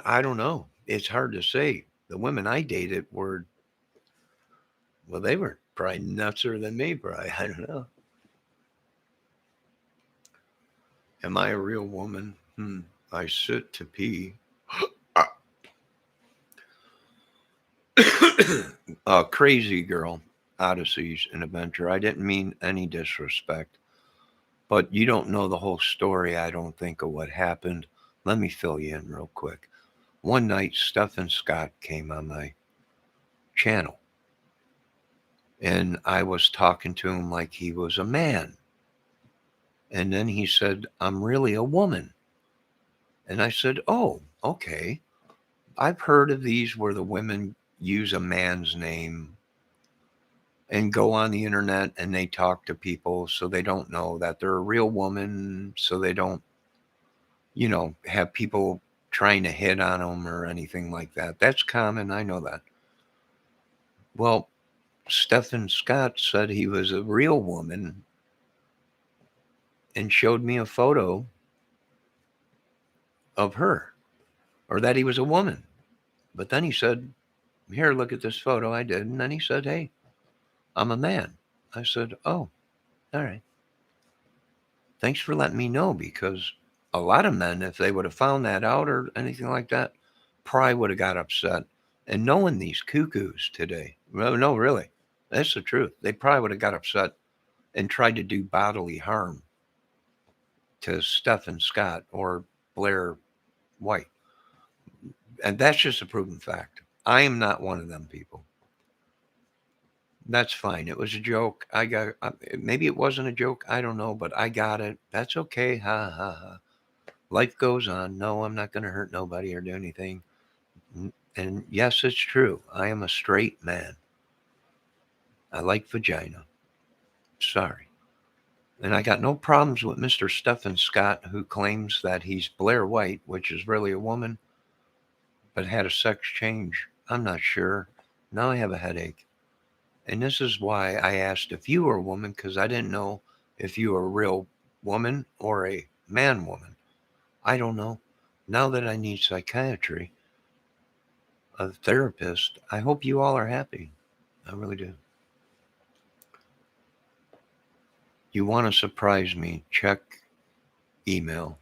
I don't know. It's hard to say. The women I dated were, well, they were probably nutser than me, probably. I don't know. Am I a real woman? I sit to pee. Crazy girl, Odysseys and Adventure. I didn't mean any disrespect, but you don't know the whole story, I don't think, of what happened. Let me fill you in real quick. One night, Stephen Scott came on my channel, and I was talking to him like he was a man. And then he said, I'm really a woman. And I said, oh, okay. I've heard of these where the women use a man's name and go on the internet and they talk to people so they don't know that they're a real woman, so they don't, have people trying to hit on them or anything like that. That's common. I know that. Well, Stephen Scott said he was a real woman and showed me a photo of her, or that he was a woman. But then he said, here, look at this photo I did. And then he said, hey, I'm a man. I said, oh, all right. Thanks for letting me know, because a lot of men, if they would have found that out or anything like that, probably would have got upset. And knowing these cuckoos today, well, no, really, that's the truth. They probably would have got upset and tried to do bodily harm to Stephen Scott or Blair White. And that's just a proven fact. I am not one of them people. That's fine. It was a joke. Maybe it wasn't a joke. I don't know, but I got it. That's okay. Ha ha ha. Life goes on. No, I'm not going to hurt nobody or do anything. And yes, it's true. I am a straight man. I like vagina. Sorry. And I got no problems with Mr. Stephen Scott, who claims that he's Blair White, which is really a woman, but had a sex change. I'm not sure. Now I have a headache. And this is why I asked if you were a woman, because I didn't know if you were a real woman or a man woman. I don't know. Now that I need psychiatry, a therapist, I hope you all are happy. I really do. You want to surprise me, check email.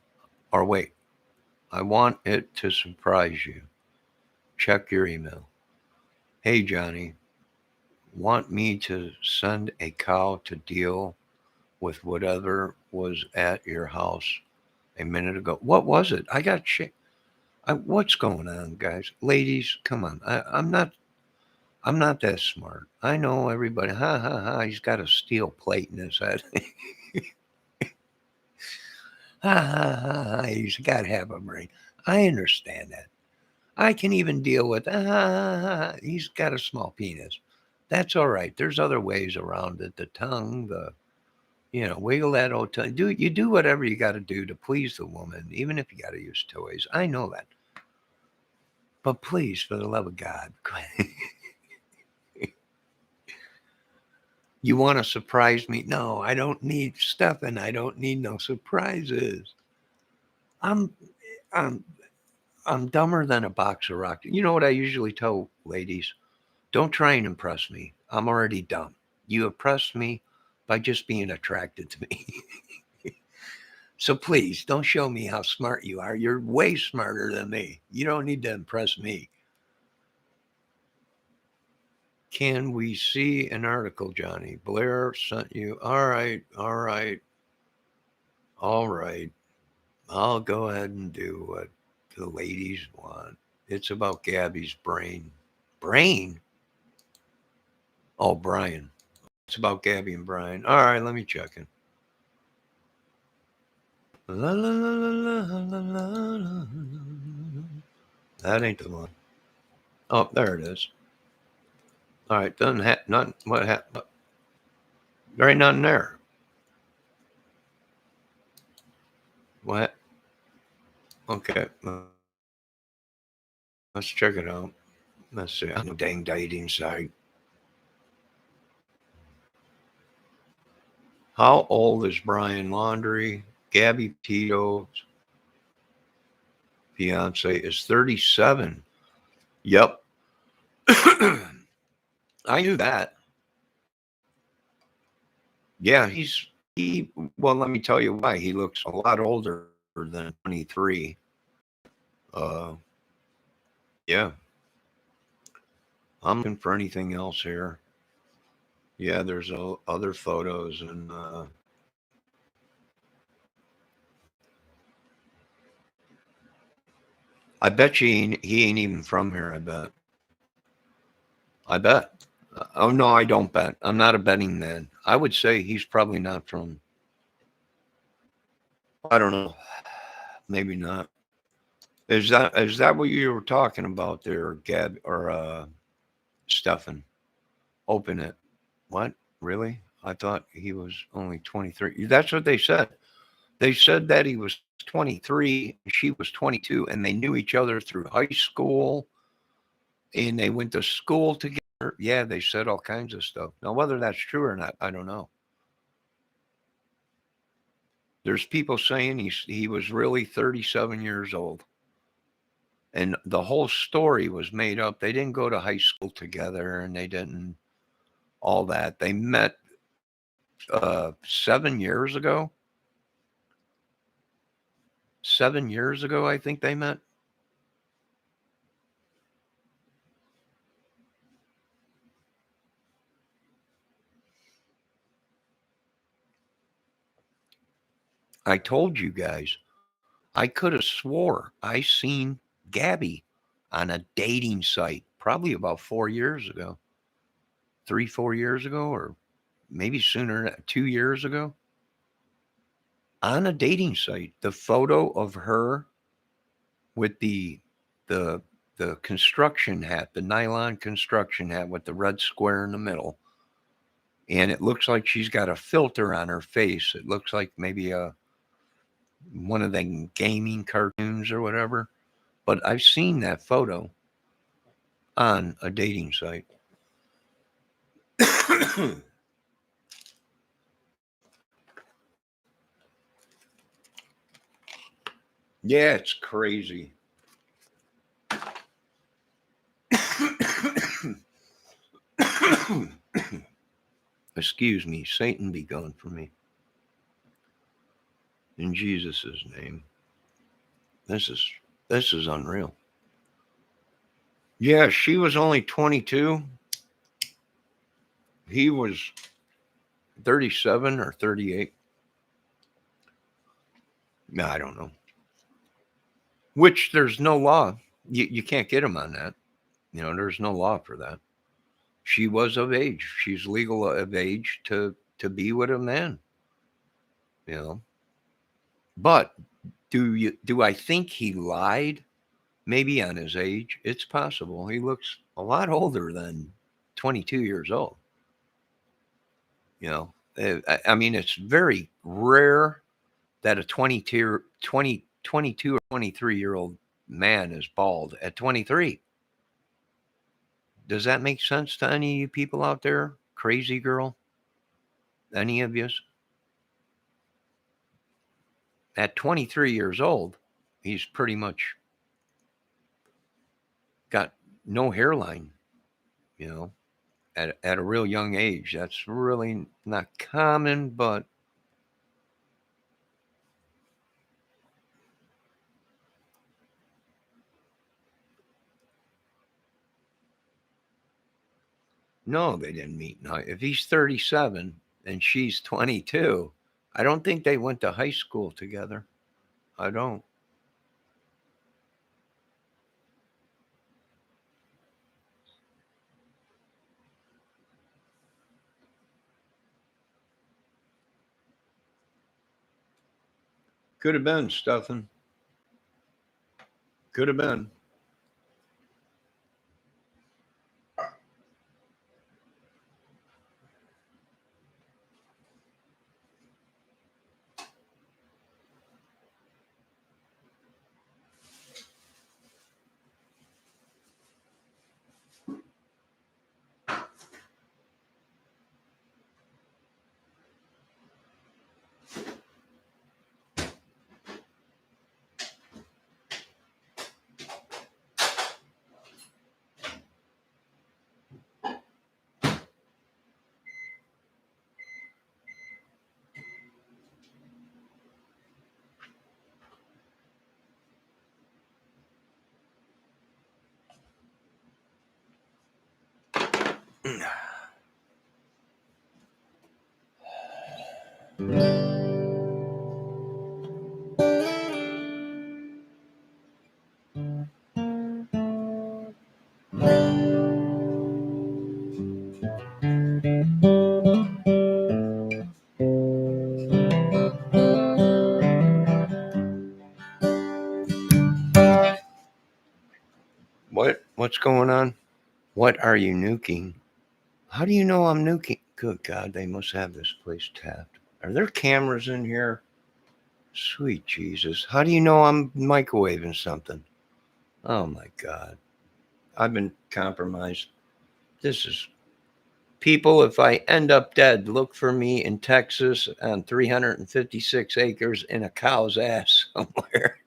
Or wait, I want it to surprise you. Check your email. Hey, Johnny, Want me to send a cow to deal with whatever was at your house a minute ago? What was it? I got shit. What's going on, guys? Ladies, come on. I'm not that smart. I know everybody. Ha ha ha. He's got a steel plate in his head. Ha ha ha ha. He's got to have a brain. I understand that. I can even deal with. Ha ha ha. He's got a small penis. That's all right. There's other ways around it. The tongue, wiggle that old tongue. You do whatever you got to do to please the woman, even if you got to use toys. I know that. But please, for the love of God, you want to surprise me? No, I don't need Stefan. I don't need no surprises. I'm, I'm, I'm dumber than a box of rocks. You know what I usually tell ladies? Don't try and impress me. I'm already dumb. You impress me by just being attracted to me. So please don't show me how smart you are. You're way smarter than me. You don't need to impress me. Can we see an article, Johnny? Blair sent you. All right, all right, all right. I'll go ahead and do what the ladies want. It's about Gabby's brain. Brain? Oh, Brian. It's about Gabby and Brian. All right, let me check it. La la la la la la la. That ain't the one. Oh, there it is. All right, doesn't have not what happened. There ain't nothing there. What? Okay, let's check it out. Let's see. No dang dating site. How old is Brian Laundrie? Gabby Tito's fiance is 37. Yep. I knew that. Yeah, he well, let me tell you why. He looks a lot older than 23. Uh yeah. I'm looking for anything else here. Yeah, there's other photos and I bet you he ain't even from here, I bet. I bet. Oh no, I don't bet. I'm not a betting man. I would say he's probably not from. I don't know. Maybe not. Is that what you were talking about there, Gab or Stefan? Open it. What? Really? I thought he was only 23. That's what they said. They said that he was 23 and she was 22, and they knew each other through high school, and they went to school together. Yeah, they said all kinds of stuff. Now, whether that's true or not, I don't know. There's people saying he was really 37 years old. And the whole story was made up. They didn't go to high school together and they didn't all that. They met 7 years ago. 7 years ago, I think they met. I told you guys, I could have swore I seen Gabby on a dating site probably about 4 years ago, 3, 4 years ago, or maybe sooner, 2 years ago, on a dating site. The photo of her with the the construction hat, the nylon construction hat with the red square in the middle, and it looks like she's got a filter on her face. It looks like maybe a one of the gaming cartoons or whatever. But I've seen that photo on a dating site. Yeah, it's crazy. Excuse me, Satan be gone from me. In Jesus' name. This is this is unreal. Yeah, she was only 22. He was 37 or 38. No, I don't know. Which there's no law. You can't get him on that. There's no law for that. She was of age. She's legal of age to be with a man. But do I think he lied? Maybe on his age. It's possible. He looks a lot older than 22 years old. I mean, it's very rare that a 22 or 23-year-old man is bald at 23. Does that make sense to any of you people out there? Crazy girl? Any of you? At 23 years old, he's pretty much got no hairline, at a real young age. That's really not common, but no, they didn't meet. No, if he's 37 and she's 22, I don't think they went to high school together. I don't. Could have been, Stefan. Could have been. What's going on? What are you nuking? How do you know I'm nuking? Good God, they must have this place tapped. Are there cameras in here? Sweet Jesus. How do you know I'm microwaving something? Oh my God. I've been compromised. This is people. If I end up dead, look for me in Texas on 356 acres in a cow's ass somewhere.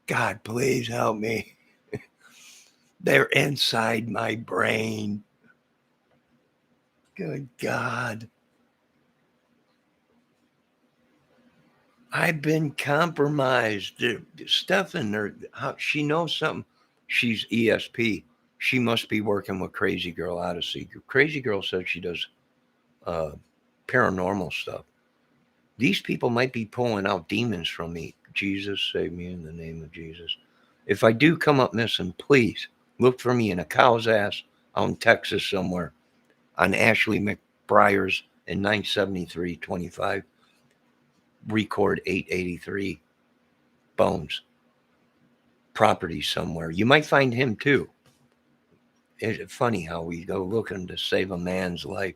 God, please help me. They're inside my brain. Good God. I've been compromised. Stefan, she knows something. She's ESP. She must be working with Crazy Girl Odyssey. Crazy Girl said she does paranormal stuff. These people might be pulling out demons from me. Jesus, save me in the name of Jesus. If I do come up missing, please look for me in a cow's ass out in Texas somewhere on Ashley McBriar's in 97325. Record 883 Bones property somewhere. You might find him too. It's funny how we go looking to save a man's life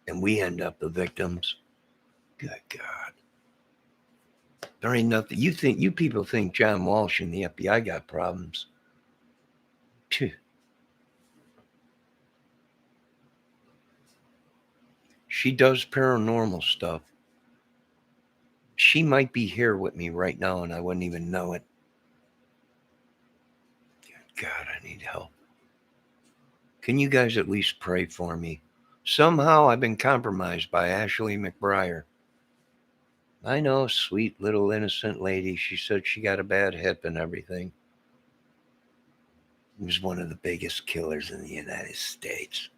and we end up the victims. Good God. There ain't nothing. You people think John Walsh and the FBI got problems. Phew. She does paranormal stuff. She might be here with me right now and I wouldn't even know it. God, I need help. Can you guys at least pray for me? Somehow I've been compromised by Ashley McBriar. I know, sweet little innocent lady. She said she got a bad hip and everything. He was one of the biggest killers in the United States.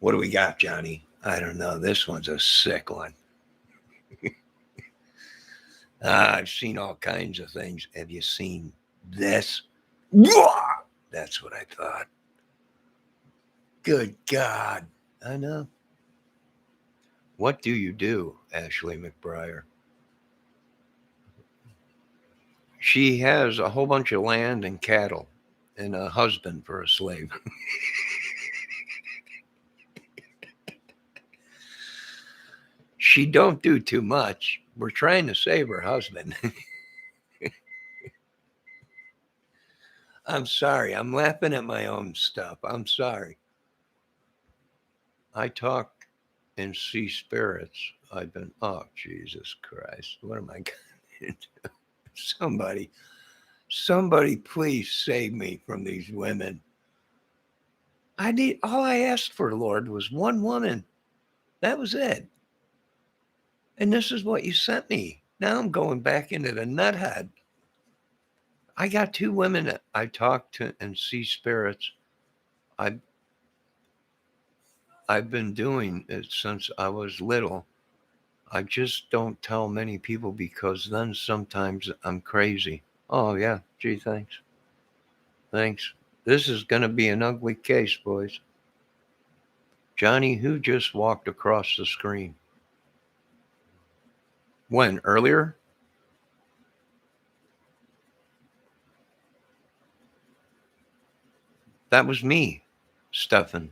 What do we got, Johnny? I don't know. This one's a sick one. I've seen all kinds of things. Have you seen this? That's what I thought. Good God. I know. What do you do, Ashley McBriar? She has a whole bunch of land and cattle and a husband for a slave. She don't do too much. We're trying to save her husband. I'm sorry. I'm laughing at my own stuff. I'm sorry. I talk and see spirits. I've been, oh, Jesus Christ. What am I going to do? Somebody, please save me from these women. All I asked for, Lord, was one woman. That was it. And this is what you sent me. Now I'm going back into the nuthead. I got two women that I talk to and see spirits. I've been doing it since I was little. I just don't tell many people because then sometimes I'm crazy. Oh, yeah. Gee, thanks. Thanks. This is going to be an ugly case, boys. Johnny, who just walked across the screen? When? Earlier? That was me, Stefan.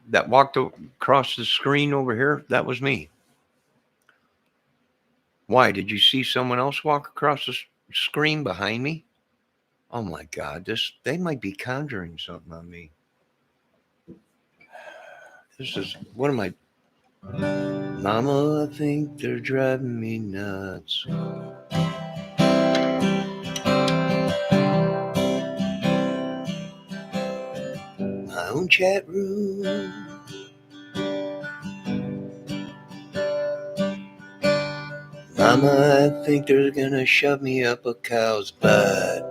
That walked across the screen over here, that was me. Why? Did you see someone else walk across the screen behind me? Oh my God, they might be conjuring something on me. What am I? Mama, I think they're driving me nuts. My own chat room. Mama, I think they're gonna shove me up a cow's butt.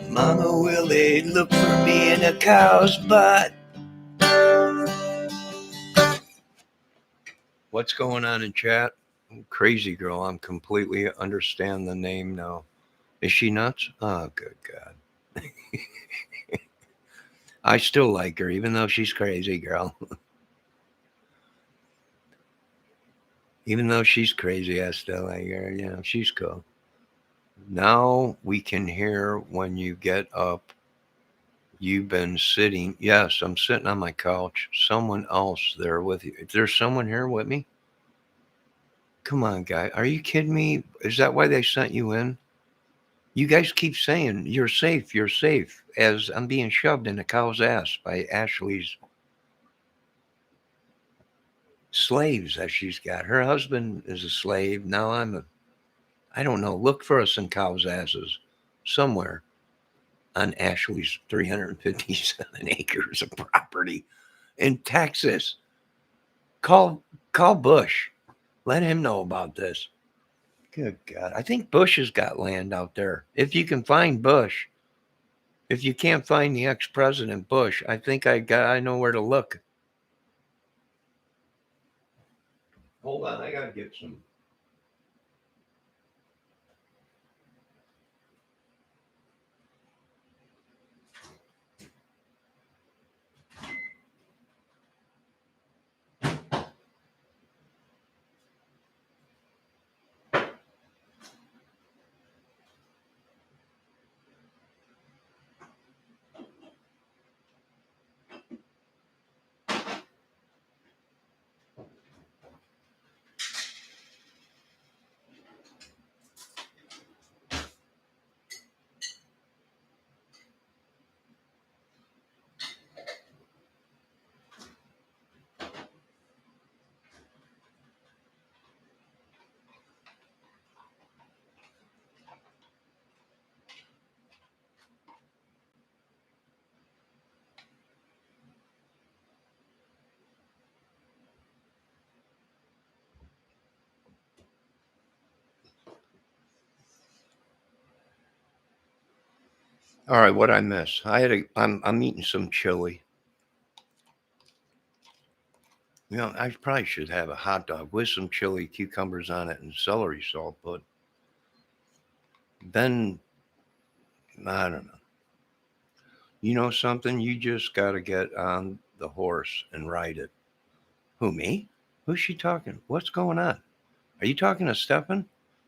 Mama, will they look for me in a cow's butt? What's going on in chat? Crazy girl, I'm completely understand the name now. Is she nuts? Oh, good God. I still like her, even though she's crazy, girl. Even though she's crazy, I still like her. Yeah, she's cool. Now we can hear when you get up. You've been sitting. Yes, I'm sitting on my couch. Someone else there with you. Is there someone here with me? Come on, guy. Are you kidding me? Is that why they sent you in? You guys keep saying you're safe, as I'm being shoved in a cow's ass by Ashley's slaves that she's got. Her husband is a slave. Now I don't know. Look for us in cows' asses somewhere on Ashley's 357 acres of property in Texas. Call Bush. Let him know about this. Good God. I think Bush has got land out there. If you can find Bush, if you can't find the ex-president Bush, I think I know where to look. Hold on, I gotta get some. All right, what I miss? I'm eating some chili. You know, I probably should have a hot dog with some chili, cucumbers on it, and celery salt. But then I don't know. You know something? You just got to get on the horse and ride it. Who, me? Who's she talking? What's going on? Are you talking to Stefan?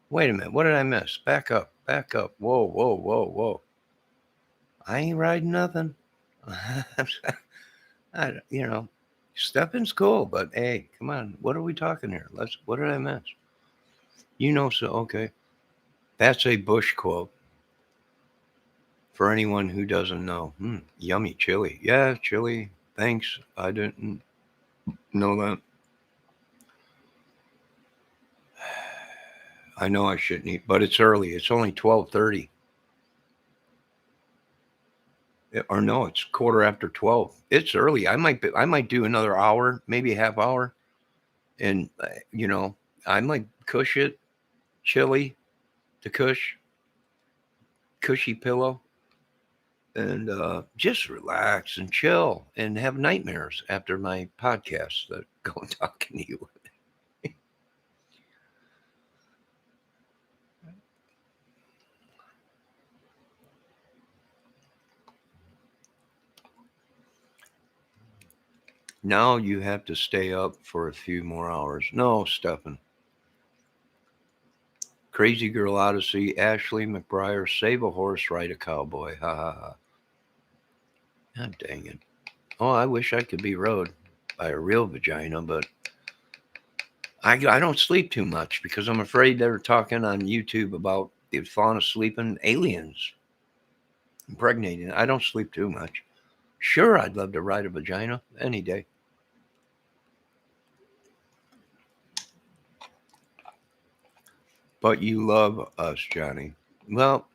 Wait a minute. What did I miss? Back up. Back up. Whoa, whoa, whoa, whoa. I ain't riding nothing. You know, Stefan's cool, but hey, come on. What are we talking here? What did I miss? You know, so, okay. That's a Bush quote for anyone who doesn't know. Yummy chili. Yeah, chili. Thanks. I didn't know that. I know I shouldn't eat, but it's early. It's only 12:30. Or no, it's quarter after 12. It's early. I might do another hour, maybe a half hour, and you know, I might cush it, chili, to cushy pillow, and just relax and chill and have nightmares after my podcast that go talking to you. Now you have to stay up for a few more hours. No, Stefan. Crazy Girl Odyssey, Ashley McBriar, save a horse, ride a cowboy. Ha ha ha. God dang it. Oh, I wish I could be rode by a real vagina, but I don't sleep too much because I'm afraid they're talking on YouTube about the fauna sleeping aliens impregnating. I don't sleep too much. Sure, I'd love to ride a vagina any day. But you love us, Johnny. Well,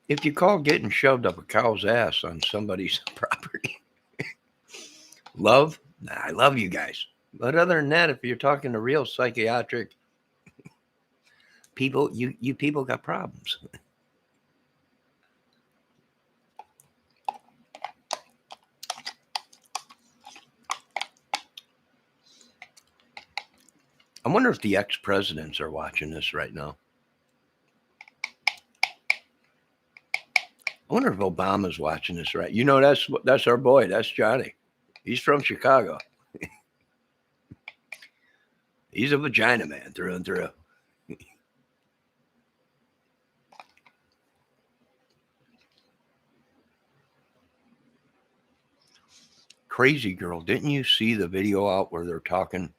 if you call getting shoved up a cow's ass on somebody's property love, nah, I love you guys. But other than that, if you're talking to real psychiatric people, you people got problems. I wonder if the ex-presidents are watching this right now. I wonder if Obama's watching this right. You know, that's our boy. That's Johnny. He's from Chicago. He's a vagina man through and through. Crazy Girl. Didn't you see the video out where they're talking?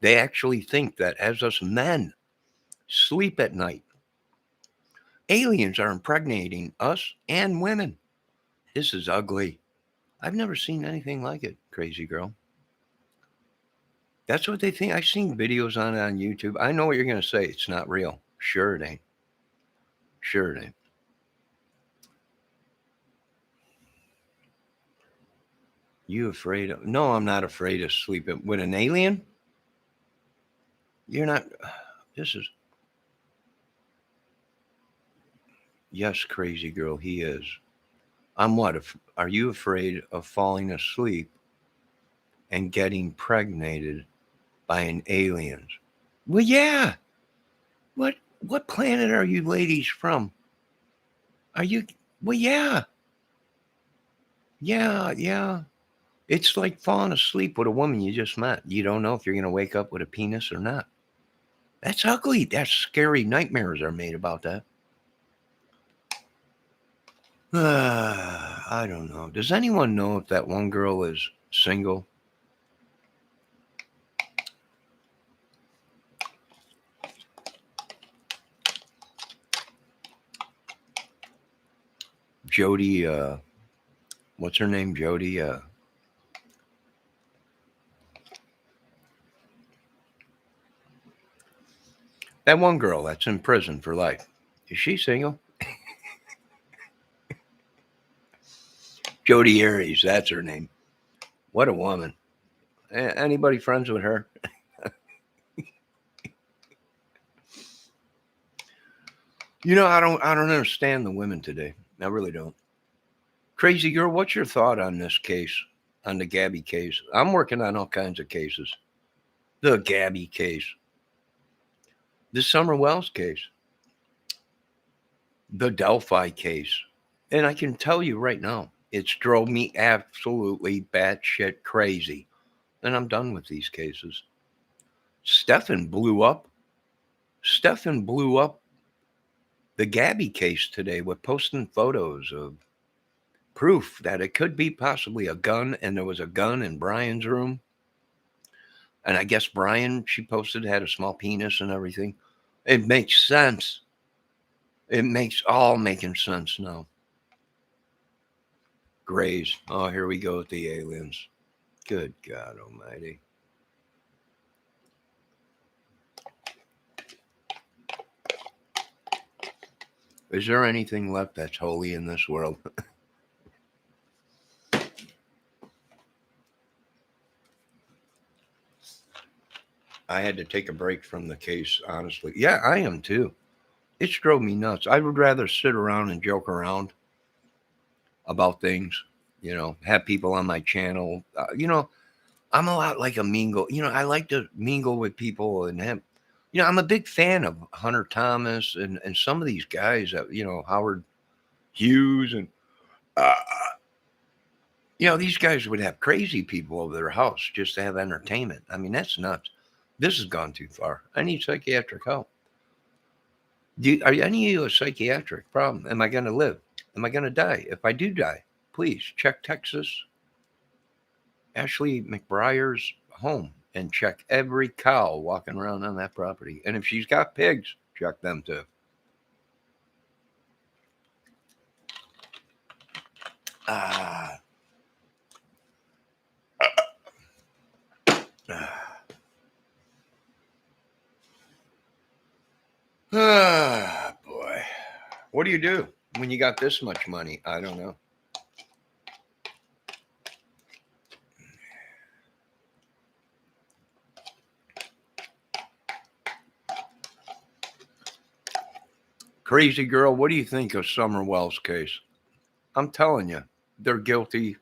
They actually think that as us men sleep at night, aliens are impregnating us and women. This is ugly. I've never seen anything like it, Crazy Girl. That's what they think. I've seen videos on it on YouTube. I know what you're going to say. It's not real. Sure it ain't. Sure it ain't. You afraid of? No, I'm not afraid of sleeping with an alien. You're not. This is. Yes, Crazy Girl. He is. I'm what? Are you afraid of falling asleep and getting pregnated by an alien? Well, yeah. What planet are you ladies from? Are you? Well, yeah. Yeah, yeah. It's like falling asleep with a woman you just met. You don't know if you're going to wake up with a penis or not. That's ugly. That's scary. Nightmares are made about that. I don't know. Does anyone know if that one girl is single? Jody, what's her name? Jody, that one girl that's in prison for life. Is she single? Jody Aries, that's her name. What a woman. Anybody friends with her? You know, I don't understand the women today. I really don't. Crazy girl, what's your thought on this case, on the Gabby case? I'm working on all kinds of cases. The Gabby case, the Summer Wells case, the Delphi case. And I can tell you right now, it's drove me absolutely batshit crazy. And I'm done with these cases. Stefan blew up. Stefan blew up the Gabby case today with posting photos of proof that it could be possibly a gun, and there was a gun in Brian's room. And I guess Brian, she posted, had a small penis and everything. It makes sense. It makes all making sense now. Grays. Oh, here we go with the aliens. Good God Almighty. Is there anything left that's holy in this world? I had to take a break from the case, honestly. Yeah, I am too. It drove me nuts. I would rather sit around and joke around about things, have people on my channel. I'm a lot like a mingle. I like to mingle with people and have, I'm a big fan of Hunter Thomas and some of these guys that, Howard Hughes and, uh, these guys would have crazy people over their house just to have entertainment. I mean, that's nuts. This has gone too far. I need psychiatric help. Are any of you a psychiatric problem? Am I going to live? Am I going to die? If I do die, please check Texas, Ashley McBriar's home, and check every cow walking around on that property. And if she's got pigs, check them too. Boy. What do you do when you got this much money? I don't know. Crazy girl, what do you think of Summer Wells' case? I'm telling you, they're guilty.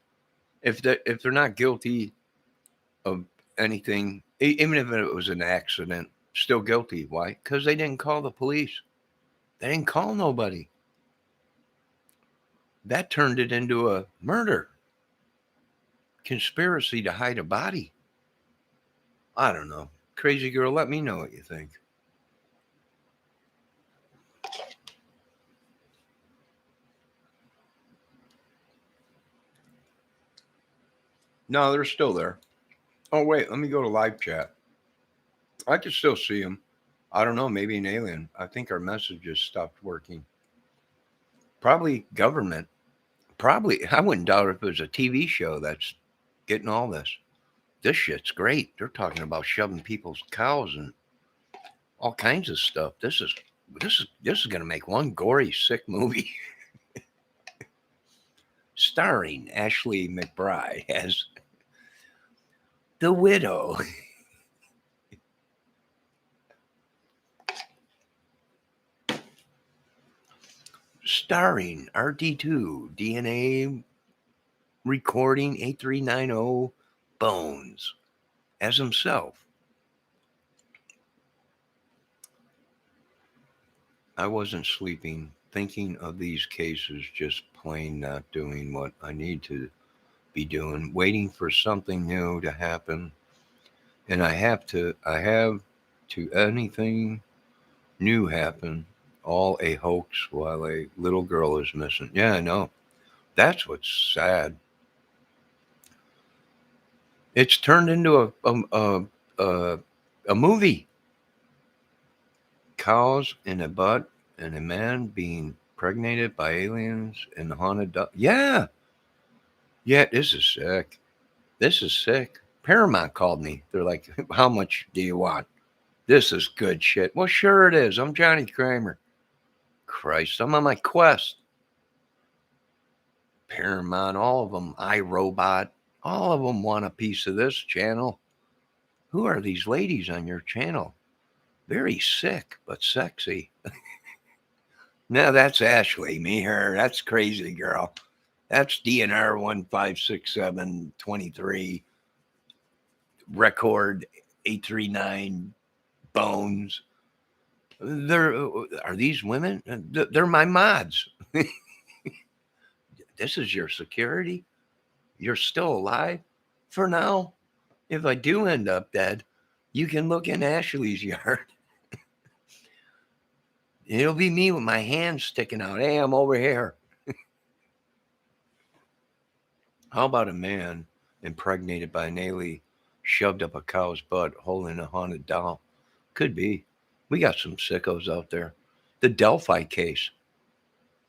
If they're not guilty of anything, even if it was an accident, still guilty. Why? Because they didn't call the police. They didn't call nobody. That turned it into a murder. Conspiracy to hide a body. I don't know. Crazy girl, let me know what you think. No, they're still there. Oh, wait, let me go to live chat. I can still see them. I don't know, maybe an alien. I think our messages stopped working. Probably government. Probably, I wouldn't doubt if it was a TV show that's getting all this. This shit's great. They're talking about shoving people's cows and all kinds of stuff. This is going to make one gory, sick movie. Starring Ashley McBride as the widow. Starring RD2 DNA recording 8390 Bones as himself. I wasn't sleeping, thinking of these cases, just plain not doing what I need to be doing, waiting for something new to happen. And I have to anything new happen, all a hoax while a little girl is missing. Yeah, I know. That's what's sad. It's turned into a movie. Cows in a butt and a man being impregnated by aliens in the haunted yeah. This is sick. This is sick. Paramount called me. They're like, how much do you want? This is good shit. Well, sure it is. I'm Johnny Kramer. Christ, I'm on my quest. Paramount, all of them, iRobot, all of them want a piece of this channel. Who are these ladies on your channel? Very sick, but sexy. No, that's Ashley. Me, her. That's crazy, girl. That's DNR 156723 record 839 bones. They're are these women? They're my mods. This is your security. You're still alive for now. If I do end up dead, you can look in Ashley's yard. It'll be me with my hands sticking out. Hey, I'm over here. How about a man impregnated by an alien shoved up a cow's butt holding a haunted doll? Could be. We got some sickos out there. The Delphi case,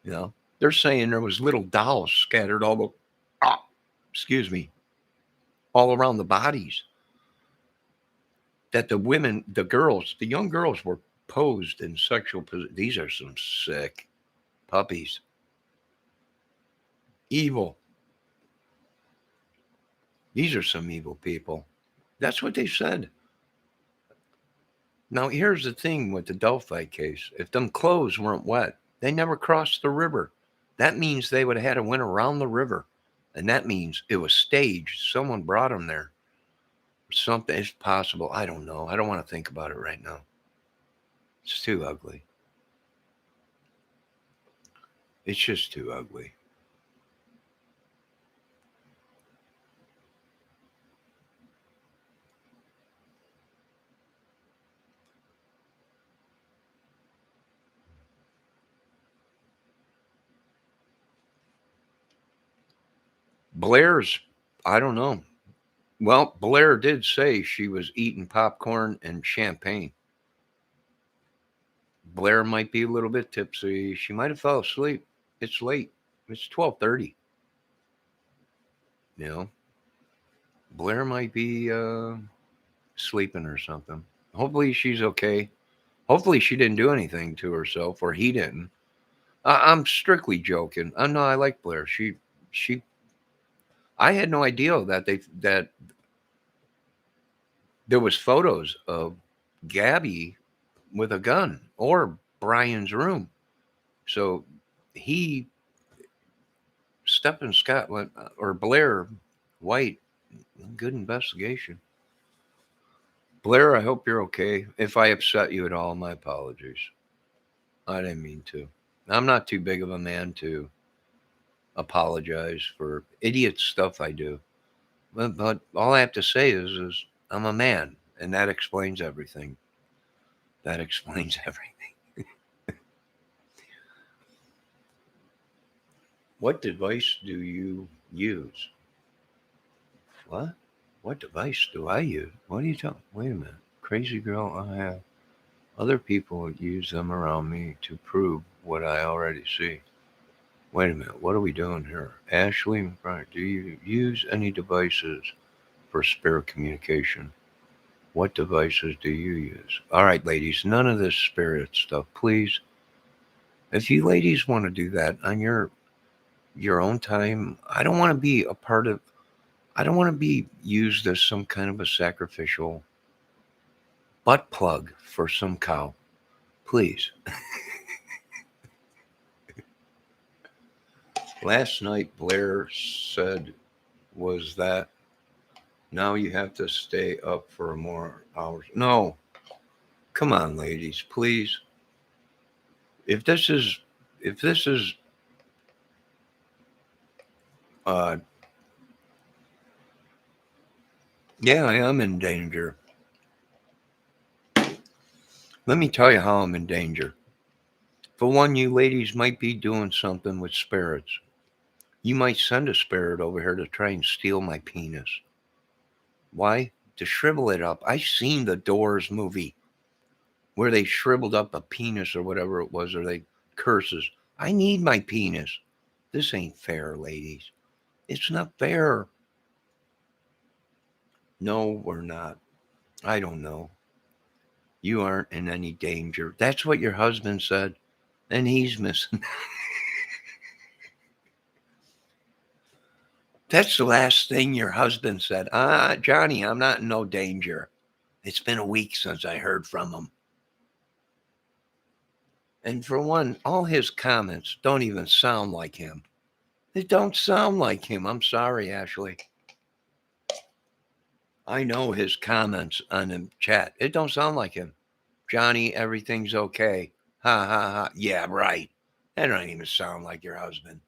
you know, they're saying there was little dolls scattered ah, excuse me, all around the bodies. That the women, the girls, the young girls were posed in sexual position. These are some sick puppies. Evil. These are some evil people. That's what they said. Now, here's the thing with the Delphi case. If them clothes weren't wet, they never crossed the river. That means they would have had to went around the river. And that means it was staged. Someone brought them there. Something is possible. I don't know. I don't want to think about it right now. It's too ugly. It's just too ugly. Blair's, I don't know. Well, Blair did say she was eating popcorn and champagne. Blair might be a little bit tipsy. She might have fell asleep. It's late. It's 12:30. You know, Blair might be sleeping or something. Hopefully she's okay. Hopefully she didn't do anything to herself, or he didn't. I'm strictly joking. I know I like Blair. She. I had no idea that there was photos of Gabby with a gun or Brian's room. So he, Stephen Scott went, or Blair White, good investigation. Blair, I hope you're okay. If I upset you at all, my apologies. I didn't mean to. I'm not too big of a man to apologize for idiot stuff I do. But all I have to say is I'm a man, and that explains everything. That explains everything. What device do you use? What? What device do I use? What are you talking? Wait a minute. Crazy girl, I have other people use them around me to prove what I already see. Wait a minute. What are we doing here? Ashley McBride, do you use any devices for spirit communication? What devices do you use? All right, ladies, none of this spirit stuff, please. If you ladies want to do that on your own time, I don't want to be a part of. I don't want to be used as some kind of a sacrificial butt plug for some cow. Please. Last night, Blair said, was that now you have to stay up for more hours? No. Come on, ladies, please. If this is, if this is, uh, yeah, I am in danger. Let me tell you how I'm in danger. For one, you ladies might be doing something with spirits. You might send a spirit over here to try and steal my penis. Why? To shrivel it up. I've seen the Doors movie where they shriveled up a penis or whatever it was, or they curses. I need my penis. This ain't fair, ladies. It's not fair. No, we're not. I don't know. You aren't in any danger. That's what your husband said, and he's missing. That's the last thing your husband said. Johnny, I'm not in no danger. It's been a week since I heard from him. And for one, all his comments don't even sound like him. They don't sound like him. I'm sorry, Ashley. I know his comments on the chat. It don't sound like him. Johnny, everything's okay. Ha ha ha. Yeah, right. That don't even sound like your husband.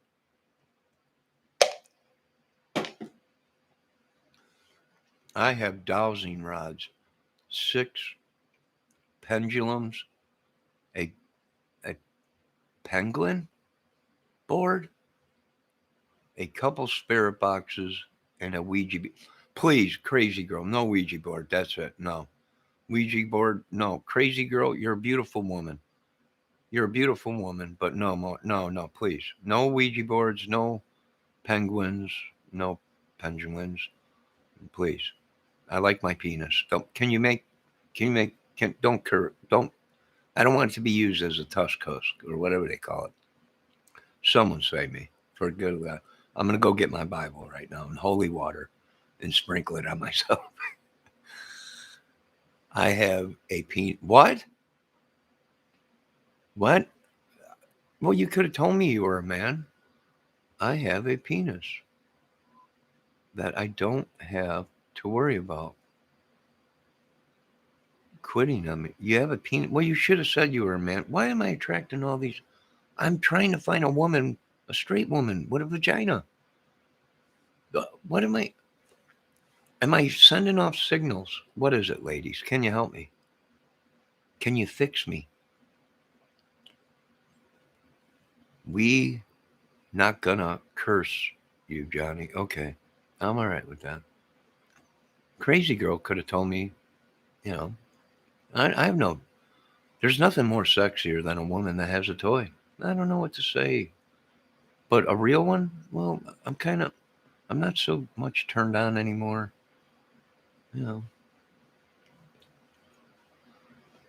I have dowsing rods, 6 pendulums, a, a penguin board, a couple spirit boxes, and a Ouija board. Please, crazy girl, no Ouija board. That's it. No. Ouija board, no. Crazy girl, you're a beautiful woman. You're a beautiful woman, but no more. No, no, please. No Ouija boards, no penguins, no pendulums. Please. I like my penis. Don't, I don't want it to be used as a tusk husk or whatever they call it. Someone save me for good of that. I'm going to go get my Bible right now in holy water and sprinkle it on myself. I have a penis. What? What? Well, you could have told me you were a man. I have a penis that I don't have to worry about quitting on me. You have a penis. Well, you should have said you were a man. Why am I attracting all these? I'm trying to find a woman, a straight woman with a vagina. What am I? Am I sending off signals? What is it, ladies? Can you help me? Can you fix me? We not gonna curse you, Johnny. Okay. I'm all right with that. Crazy girl could have told me, you know, I have no, there's nothing more sexier than a woman that has a toy. I don't know what to say. But a real one, well, I'm not so much turned on anymore. You know,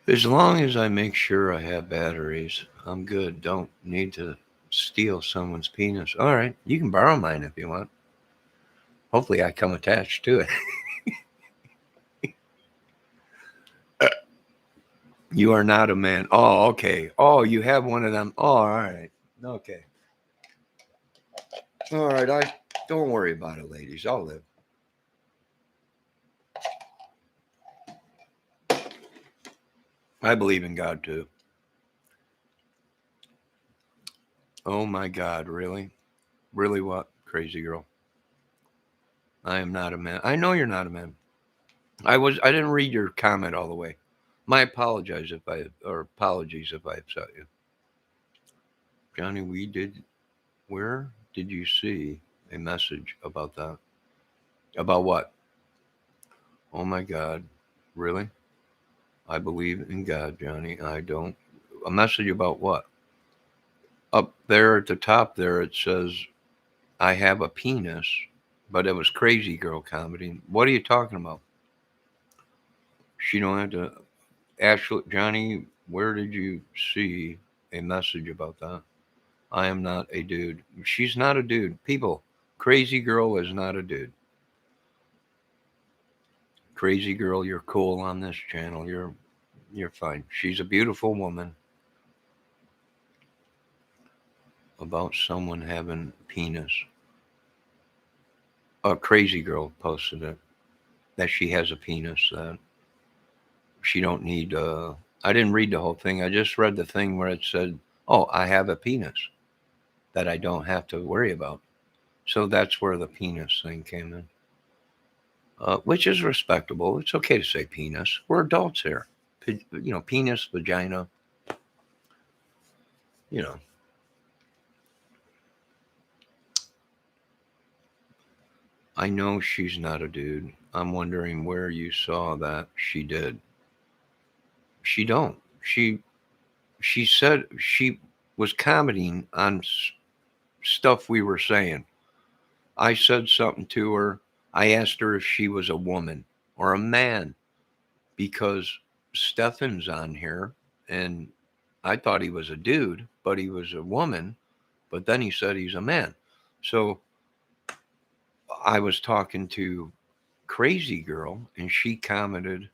as long as I make sure I have batteries, I'm good. Don't need to steal someone's penis. All right, you can borrow mine if you want. Hopefully, I come attached to it. You are not a man. Oh, okay. Oh, you have one of them. Oh, all right. Okay. All right. I don't worry about it, ladies. I'll live. I believe in God too. Oh my God, really? Really what? Crazy girl. I am not a man. I know you're not a man. I didn't read your comment all the way. My apologies if I upset you. Johnny, where did you see a message about that? About what? Oh my God. Really? I believe in God, Johnny. I don't. A message about what? Up there at the top there, it says, I have a penis, but it was Crazy Girl comedy. What are you talking about? She don't have to. Ashley, Johnny, where did you see a message about that? I am not a dude. She's not a dude. People, Crazy Girl is not a dude. Crazy Girl, you're cool on this channel. You're fine. She's a beautiful woman. About someone having penis. A Crazy Girl posted it that she has a penis that she don't need. I didn't read the whole thing. I just read the thing where it said, "Oh, I have a penis that I don't have to worry about." So that's where the penis thing came in, which is respectable. It's okay to say penis. We're adults here. Penis, vagina. You know, I know she's not a dude. I'm wondering where you saw that she did. She don't. She said she was commenting on stuff we were saying. I said something to her. I asked her if she was a woman or a man because Stefan's on here and I thought he was a dude, but he was a woman, but then he said he's a man. So I was talking to Crazy Girl and she commented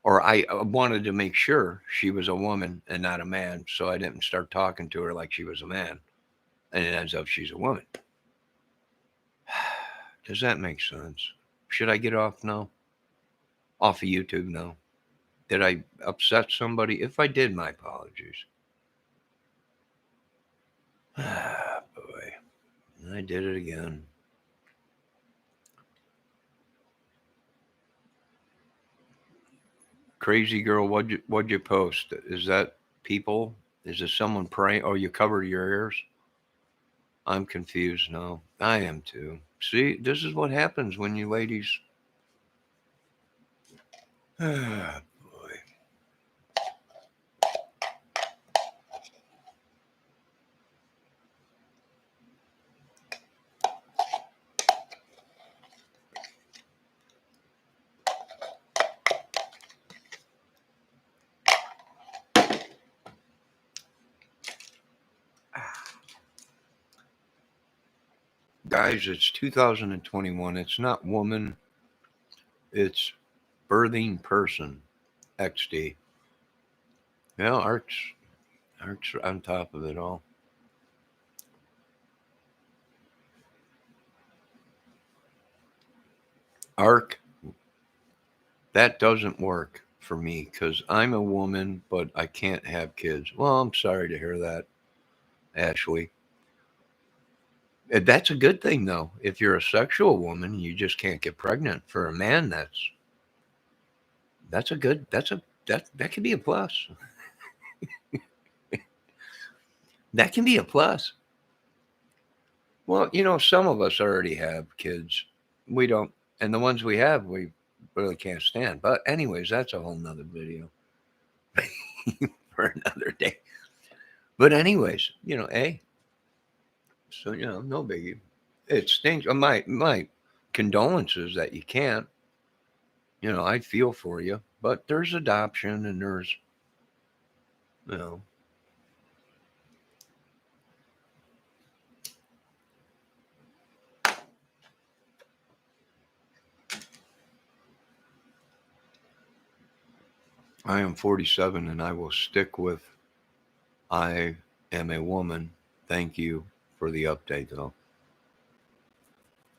or I wanted to make sure she was a woman and not a man, so I didn't start talking to her like she was a man, and it ends up she's a woman. Does that make sense? Should I get off now? Off of YouTube now? Did I upset somebody? If I did, my apologies. Ah, boy. I did it again. Crazy girl, what'd you post? Is that people? Is it someone praying? Oh, you covered your ears? I'm confused now. I am too. See, this is what happens when you ladies. Ah, boy. Guys, it's 2021. It's not woman, it's birthing person. XD. Yeah, Art's on top of it all. Arc, that doesn't work for me because I'm a woman, but I can't have kids. Well, I'm sorry to hear that, Ashley. That's a good thing though. If you're a sexual woman, you just can't get pregnant. For a man, that's a good that can be a plus. That can be a plus. Well, some of us already have kids. We don't, and the ones we have, we really can't stand. But anyways, that's a whole nother video for another day. But anyways, hey, so no biggie. It stinks. My condolences that you can't. I feel for you, but there's adoption and there's, you know, I am 47 and I will stick with I am a woman. Thank you for the update, though.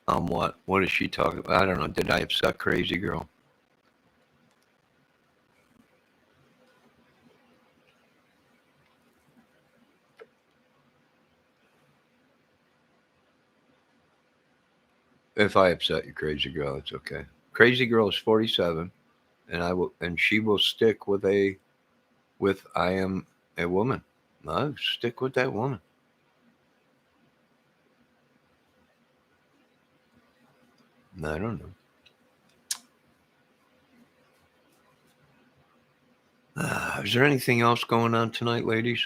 What? What is she talking about? I don't know. Did I upset Crazy Girl? If I upset you, Crazy Girl, it's okay. Crazy Girl is 47, and she will stick with I am a woman. I'll stick with that woman. I don't know. Is there anything else going on tonight, ladies?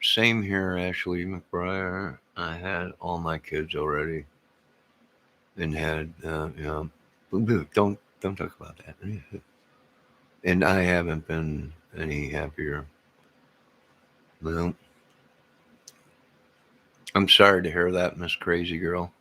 Same here, Ashley McBriar. I had all my kids already, and had don't talk about that. And I haven't been any happier. Well, I'm sorry to hear that, Miss Crazy Girl.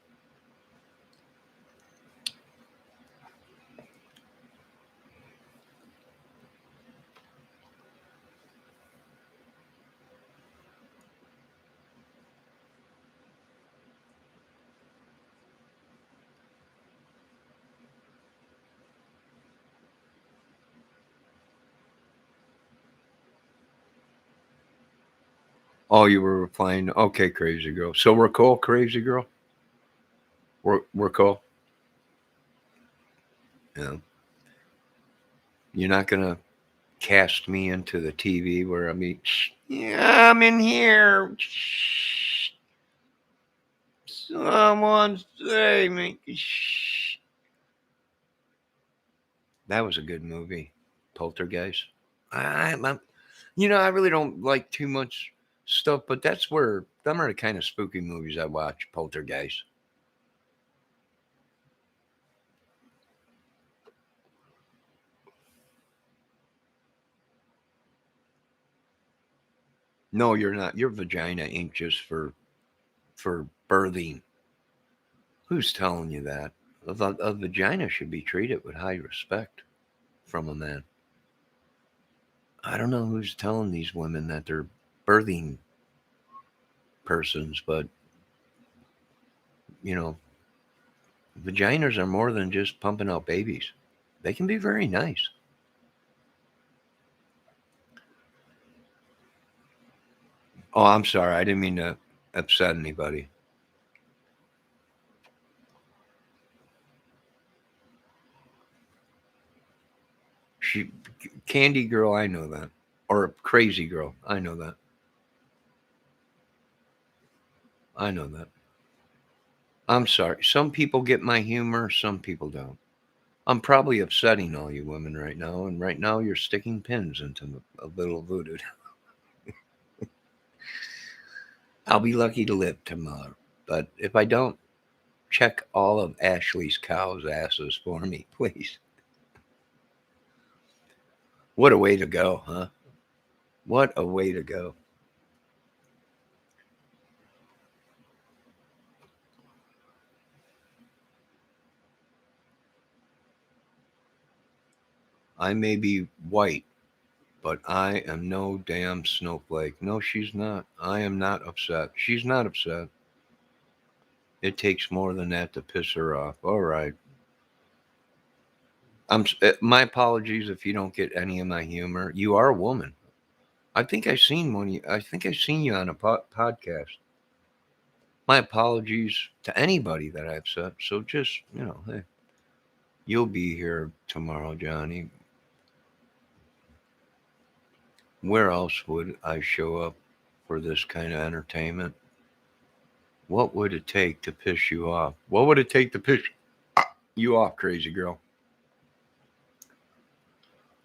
Oh, you were replying. Okay, Crazy Girl. So we're cool, Crazy Girl. We're cool. Yeah. You're not gonna cast me into the TV where I mean, yeah, I'm in here. Someone save me. That was a good movie, Poltergeist. I'm, I really don't like too much stuff, but that's where them are the kind of spooky movies I watch. Poltergeist. No, you're not. Your vagina ain't just for birthing. Who's telling you that? A vagina should be treated with high respect from a man. I don't know who's telling these women that they're birthing persons, but you know, vaginas are more than just pumping out babies. They can be very nice. Oh, I'm sorry. I didn't mean to upset anybody. She, Candy Girl, I know that. Or Crazy Girl, I know that. I know that. I'm sorry. Some people get my humor, some people don't. I'm probably upsetting all you women right now, and right now you're sticking pins into a little voodoo. I'll be lucky to live tomorrow, but if I don't, check all of Ashley's cows' asses for me, please. What a way to go, huh? What a way to go. I may be white, but I am no damn snowflake. No, she's not. I am not upset. She's not upset. It takes more than that to piss her off. All right. My apologies if you don't get any of my humor. You are a woman. I think I seen one. I think I seen you on a podcast. My apologies to anybody that I upset. So just hey, you'll be here tomorrow, Johnny. Where else would I show up for this kind of entertainment? What would it take to piss you off? What would it take to piss you off, crazy girl?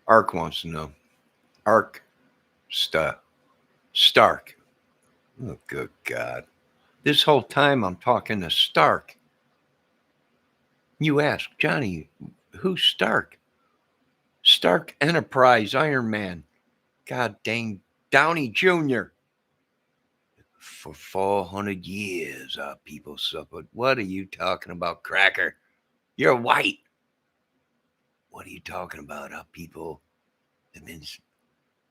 Ark wants to know. Ark Stark. Oh, good God. This whole time I'm talking to Stark. You ask, Johnny, who's Stark? Stark Enterprise Iron Man. God dang Downey Jr. For 400 years, our people suffered. What are you talking about, cracker? You're white. What are you talking about? Our people have been in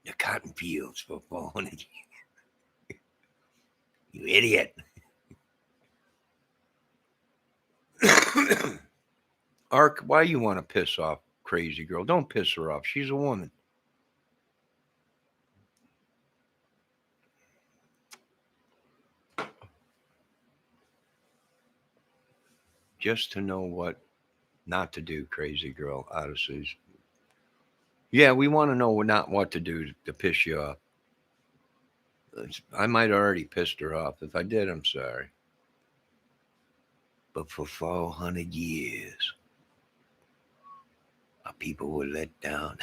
the cotton fields for 400 years. You idiot. Ark, why you want to piss off crazy girl? Don't piss her off. She's a woman. Just to know what not to do, crazy girl. Odysseys. Yeah, we want to know not what to do to piss you off. I might have already pissed her off. If I did, I'm sorry. But for 400 years, our people were let down.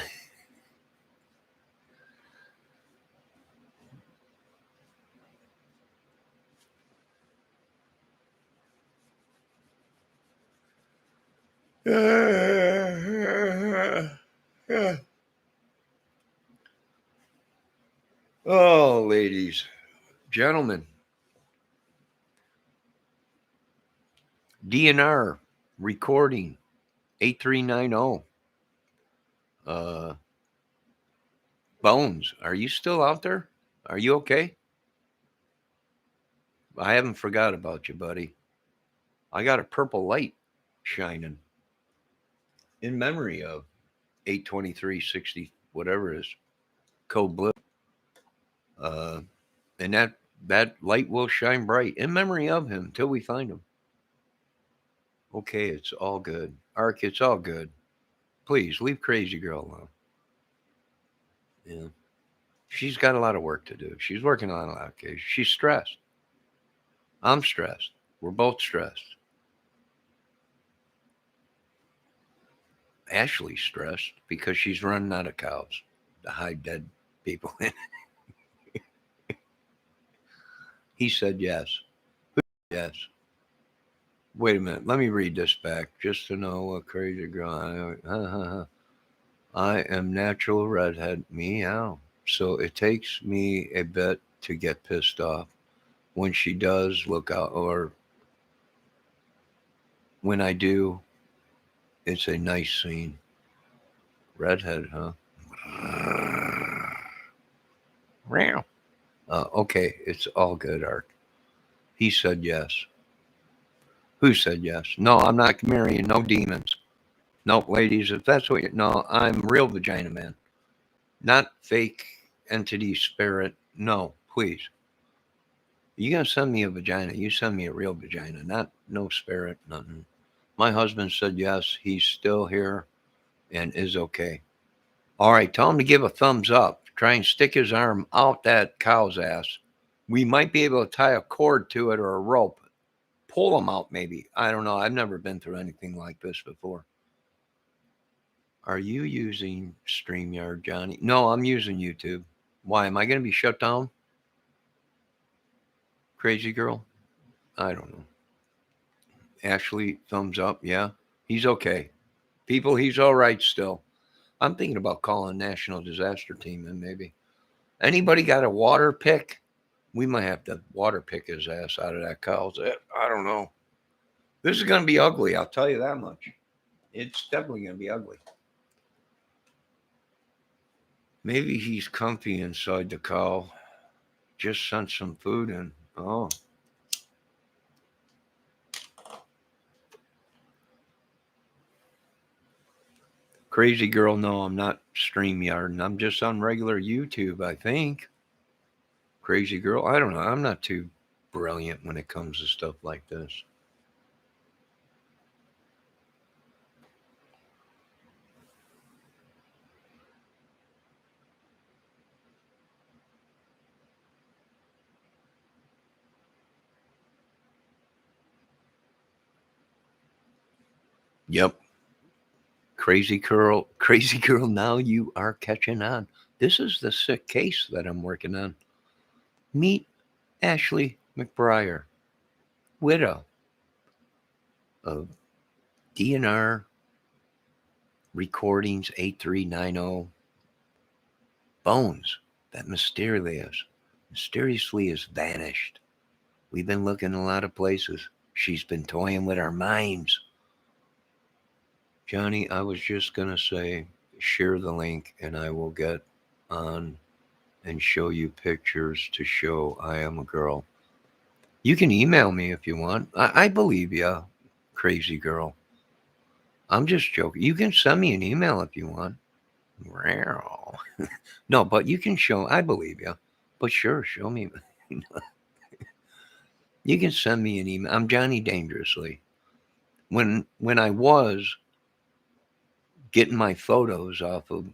Oh, ladies, gentlemen, DNR recording 8390. Uh, Bones, are you still out there? Are you okay? I haven't forgot about you, buddy. I got a purple light shining in memory of 82360, whatever it is, code blue. Uh, and that light will shine bright in memory of him till we find him. Okay, it's all good. Ark, it's all good. Please leave crazy girl alone. Yeah. She's got a lot of work to do. She's working on a lot of cases. She's stressed. I'm stressed. We're both stressed. Ashley's stressed because she's running out of cows to hide dead people in. He said yes. Yes. Wait a minute. Let me read this back just to know what crazy girl. I am natural redhead. Meow. So it takes me a bit to get pissed off. When she does look out, or when I do, it's a nice scene. Redhead, huh? Okay, it's all good, Art. He said yes. Who said yes? No, I'm not marrying no demons. Nope, ladies, if that's what you no, I'm real vagina man. Not fake entity spirit. No, please. You gonna send me a vagina, you send me a real vagina, not no spirit, nothing. My husband said yes, he's still here and is okay. All right, tell him to give a thumbs up. Try and stick his arm out that cow's ass. We might be able to tie a cord to it or a rope. Pull him out, maybe. I don't know. I've never been through anything like this before. Are you using StreamYard, Johnny? No, I'm using YouTube. Why? Am I going to be shut down? Crazy girl? I don't know. Ashley, thumbs up. Yeah, he's okay. People, he's all right still. I'm thinking about calling National Disaster Team in maybe. Anybody got a water pick? We might have to water pick his ass out of that cow's. I don't know. This is going to be ugly. I'll tell you that much. It's definitely going to be ugly. Maybe he's comfy inside the cow. Just sent some food in. Oh. Crazy girl, no, I'm not StreamYard. I'm just on regular YouTube, I think. Crazy girl, I don't know. I'm not too brilliant when it comes to stuff like this. Yep. Crazy girl, now you are catching on. This is the sick case that I'm working on. Meet Ashley McBriar, widow of DNR Recordings 8390 Bones that mysteriously has vanished. We've been looking a lot of places. She's been toying with our minds. Johnny, I was just going to say, share the link and I will get on and show you pictures to show I am a girl. You can email me if you want. I believe you, crazy girl. I'm just joking. You can send me an email if you want. No, but you can show, I believe you. But sure, show me. You can send me an email. I'm Johnny Dangerously. When I was getting my photos off of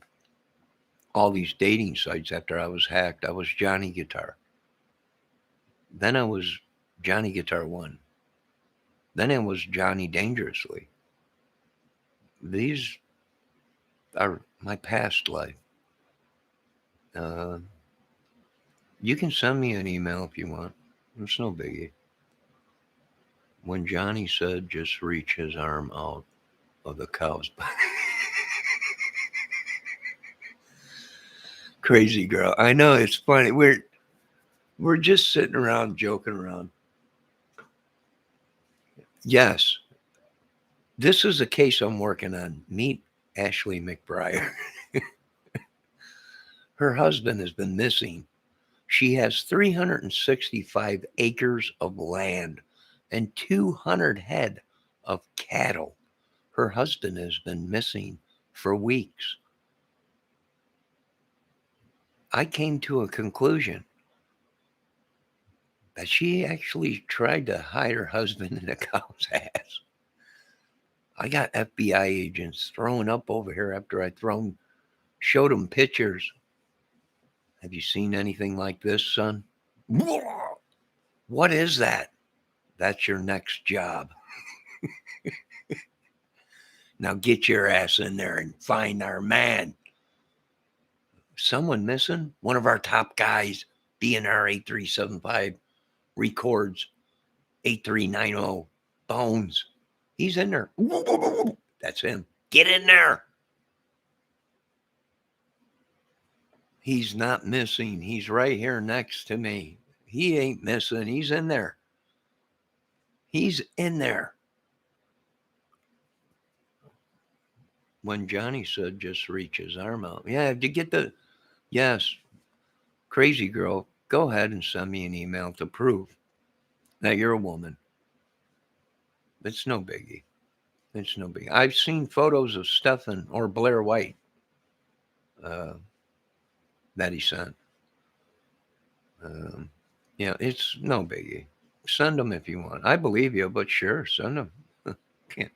all these dating sites after I was hacked, I was Johnny Guitar. Then I was Johnny Guitar 1. Then I was Johnny Dangerously. These are my past life. Uh, you can send me an email if you want. It's no biggie. When Johnny said just reach his arm out of the cow's body. Crazy girl. I know it's funny. We're just sitting around joking around. Yes. This is a case I'm working on. Meet Ashley McBriar. Her husband has been missing. She has 365 acres of land and 200 head of cattle. Her husband has been missing for weeks. I came to a conclusion that she actually tried to hide her husband in a cow's ass. I got FBI agents throwing up over here after I showed them pictures. Have you seen anything like this, son? What is that? That's your next job. Now get your ass in there and find our man. Someone missing? One of our top guys, BNR 8375, records 8390 Bones. He's in there. That's him. Get in there. He's not missing. He's right here next to me. He ain't missing. He's in there. He's in there. When Johnny said just reach his arm out. Yeah, to get the, yes. Crazy girl, go ahead and send me an email to prove that you're a woman. It's no biggie. It's no biggie. I've seen photos of Stephen or Blair White uh, that he sent. Um, yeah, it's no biggie. Send them if you want. I believe you, but sure, send them. can't,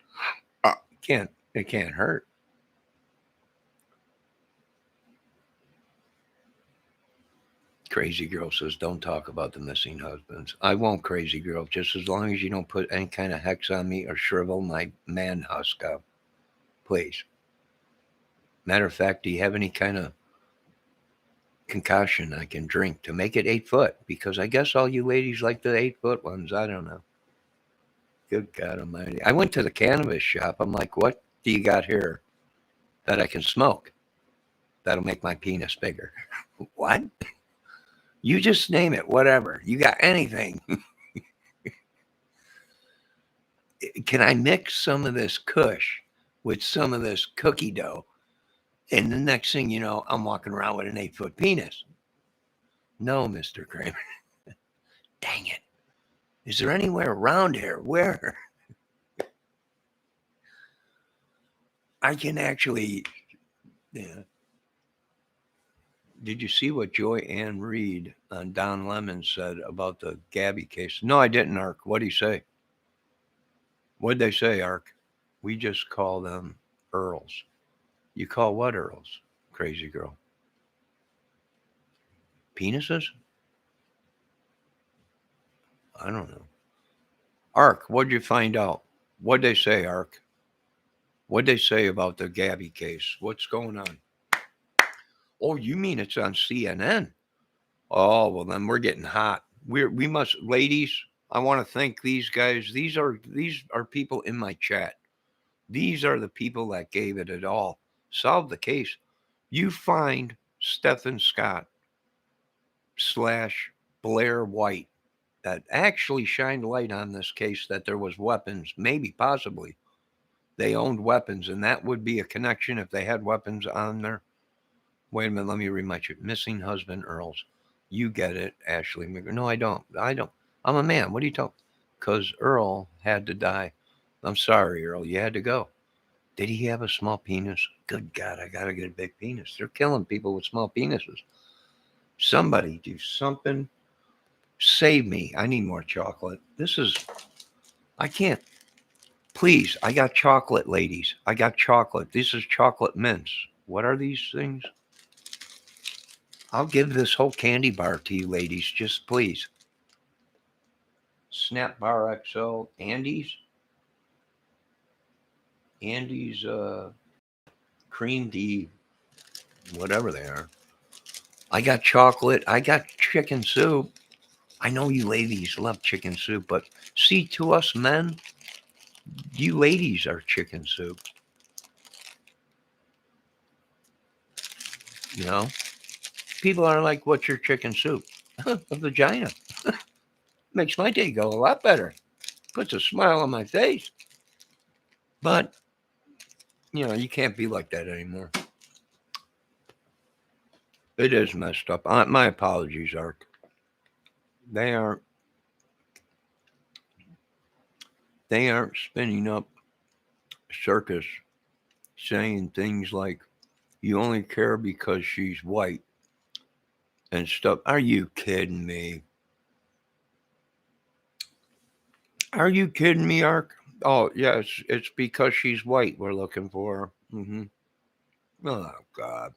can't, it can't hurt. Crazy girl says, don't talk about the missing husbands. I won't, crazy girl, just as long as you don't put any kind of hex on me or shrivel my man husk up. Please. Matter of fact, do you have any kind of concoction I can drink to make it 8 foot? Because I guess all you ladies like the 8 foot ones. I don't know. Good God Almighty. I went to the cannabis shop. I'm like, what do you got here that I can smoke? That'll make my penis bigger. What? You just name it, whatever. You got anything. Can I mix some of this kush with some of this cookie dough? And the next thing you know, I'm walking around with an 8 foot penis. No, Mr. Kramer. Dang it. Is there anywhere around here where I can actually. Yeah. Did you see what Joy Ann Reed on Don Lemon said about the Gabby case? No, I didn't, Ark. What'd he say? What'd they say, Ark? We just call them Earls. You call what Earls? Crazy girl. Penises? I don't know. Ark, what'd you find out? What'd they say, Ark? What'd they say about the Gabby case? What's going on? Oh, you mean it's on CNN? Oh, well then we're getting hot. We must, ladies. I want to thank these guys. These are people in my chat. These are the people that gave it all. Solve the case. You find Stephen Scott / Blair White that actually shined light on this case that there was weapons, maybe possibly they owned weapons, and that would be a connection if they had weapons on there. Wait a minute, let me remind you. Missing husband Earls. You get it, Ashley. No, I don't. I'm a man. What are you talking? Because Earl had to die. I'm sorry, Earl. You had to go. Did he have a small penis? Good God, I gotta get a big penis. They're killing people with small penises. Somebody do something. Save me. I need more chocolate. I can't. Please, I got chocolate, ladies. I got chocolate. This is chocolate mints. What are these things? I'll give this whole candy bar to you, ladies. Just please. Snap Bar XO. Andy's cream D, whatever they are. I got chocolate. I got chicken soup. I know you ladies love chicken soup, but see, to us men, you ladies are chicken soup. You know, people are like, "What's your chicken soup?" A vagina. Makes my day go a lot better. Puts a smile on my face. But you can't be like that anymore. It is messed up. My apologies, Ark. They aren't. They aren't spinning up circus, saying things like, "You only care because she's white," and stuff. Are you kidding me? Are you kidding me, Ark? Oh, yes, it's because she's white we're looking for her. Oh, God.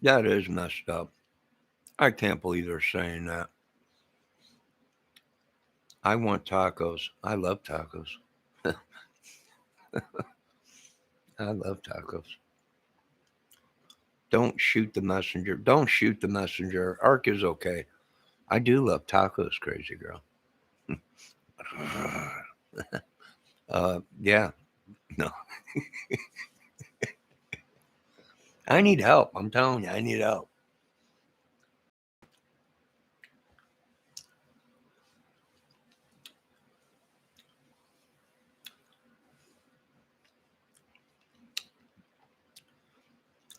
That is messed up. I can't believe they're saying that. I want tacos. I love tacos. I love tacos. Don't shoot the messenger. Don't shoot the messenger. Ark is okay. I do love tacos, crazy girl. Yeah. No. I need help. I'm telling you, I need help.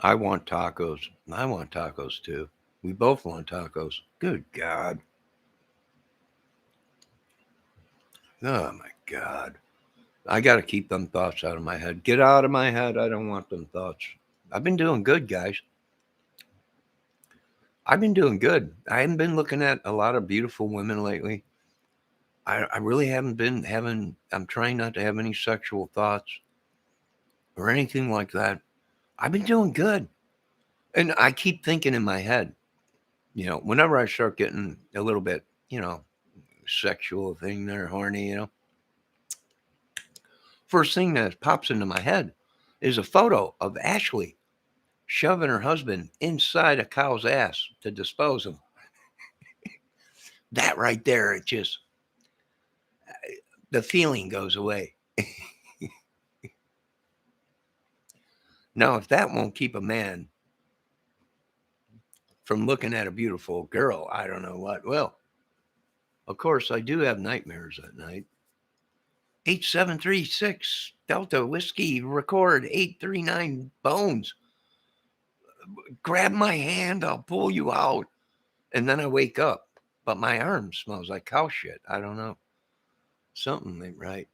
I want tacos. I want tacos too. We both want tacos. Good God. Oh my God. I got to keep them thoughts out of my head. Get out of my head. I don't want them thoughts. I've been doing good, guys. I've been doing good. I haven't been looking at a lot of beautiful women lately. I really haven't been having, I'm trying not to have any sexual thoughts or anything like that. I've been doing good. And I keep thinking in my head, whenever I start getting a little bit, sexual thing there, horny, first thing that pops into my head is a photo of Ashley shoving her husband inside a cow's ass to dispose of him. That right there, it just, the feeling goes away. Now, if that won't keep a man from looking at a beautiful girl, I don't know what will. Of course, I do have nightmares at night. 8736 Delta Whiskey, record 839 Bones. Grab my hand, I'll pull you out. And then I wake up, but my arm smells like cow shit. I don't know. Something ain't right.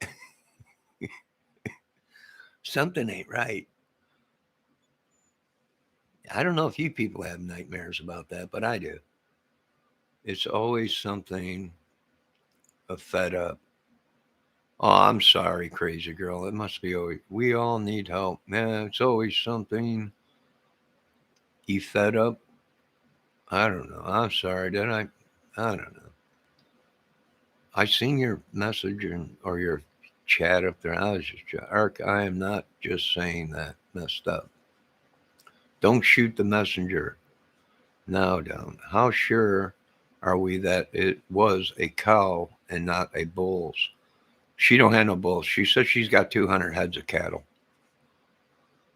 Something ain't right. I don't know if you people have nightmares about that, but I do. It's always something fed up. Oh, I'm sorry, crazy girl. It must be always, we all need help. Man, it's always something. You fed up? I don't know. I'm sorry. Did I? I don't know. I seen your message or your chat up there. I was just, Ark, I am not just saying that messed up. Don't shoot the messenger. No, don't. How sure are we that it was a cow and not a bull's? She don't have no bulls. She says she's got 200 heads of cattle.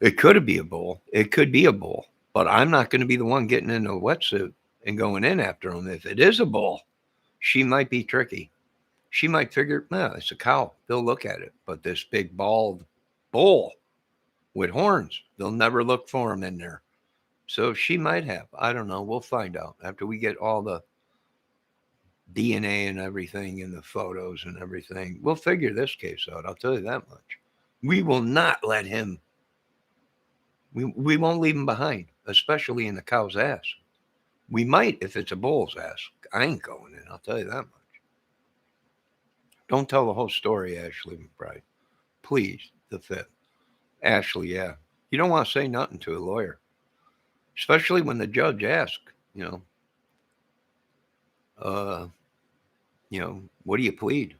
It could be a bull. It could be a bull. But I'm not going to be the one getting in a wetsuit and going in after him. If it is a bull, she might be tricky. She might figure, no, it's a cow. They'll look at it. But this big bald bull with horns, they'll never look for him in there. So she might have. I don't know. We'll find out after we get all the DNA and everything in the photos and everything. We'll figure this case out. I'll tell you that much. We will not let him, we won't leave him behind, especially in the cow's ass. We might if it's a bull's ass. I ain't going in. I'll tell you that much. Don't tell the whole story, Ashley McBride. Please, the fifth. Ashley, yeah. You don't want to say nothing to a lawyer, especially when the judge asks, you know, uh, what do you plead?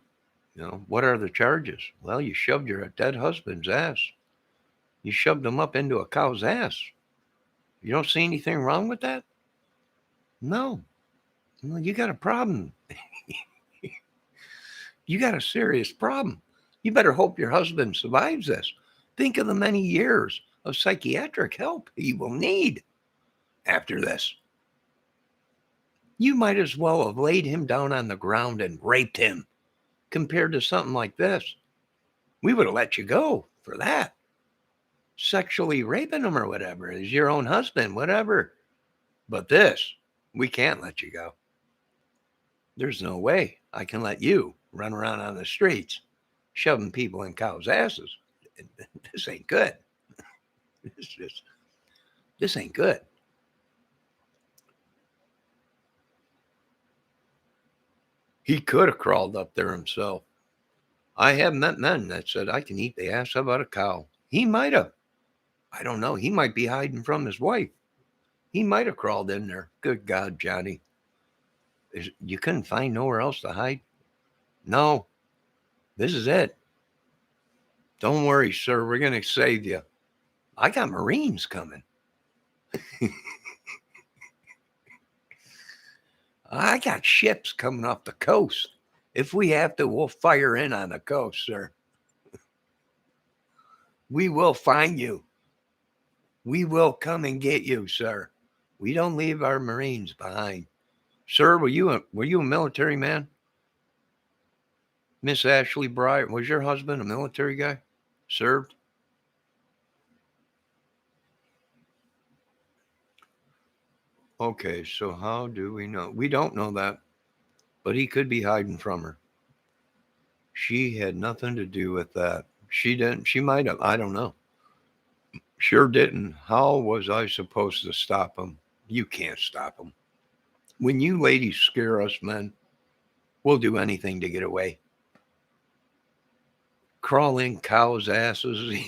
What are the charges? Well, you shoved your dead husband's ass. You shoved him up into a cow's ass. You don't see anything wrong with that? No. Well, you got a problem. You got a serious problem. You better hope your husband survives this. Think of the many years of psychiatric help he will need after this. You might as well have laid him down on the ground and raped him compared to something like this. We would have let you go for that. Sexually raping him or whatever is your own husband, whatever. But this, we can't let you go. There's no way I can let you run around on the streets shoving people in cows' asses. This ain't good. This ain't good. He could have crawled up there himself. I have met men that said I can eat the ass out a cow. He might have. I don't know. He might be hiding from his wife. He might have crawled in there. Good God, Johnny. You couldn't find nowhere else to hide? No, this is it. Don't worry, sir. We're going to save you. I got Marines coming. I got ships coming off the coast. If we have to, we'll fire in on the coast, sir. We will find you. We will come and get you, sir. We don't leave our Marines behind. Sir, were you a military man? Miss Ashley Bryant, was your husband a military guy? Served? Okay, so how do we know? We don't know that, but he could be hiding from her. She had nothing to do with that. She didn't. She might have. I don't know. Sure didn't. How was I supposed to stop him? You can't stop him. When you ladies scare us men, we'll do anything to get away. Crawl in cows' asses.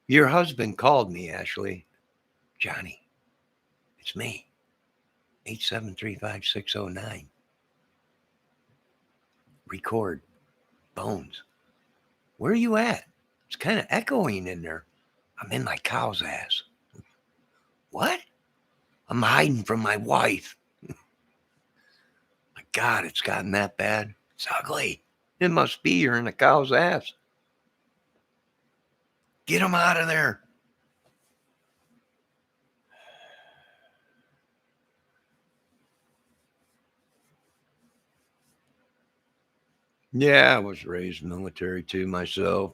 Your husband called me, Ashley. Johnny, it's me. 8735609. Record. Bones. Where are you at? It's kind of echoing in there. I'm in my cow's ass. What? I'm hiding from my wife. My God, it's gotten that bad. It's ugly. It must be you're in a cow's ass. Get him out of there. Yeah, I was raised military too myself.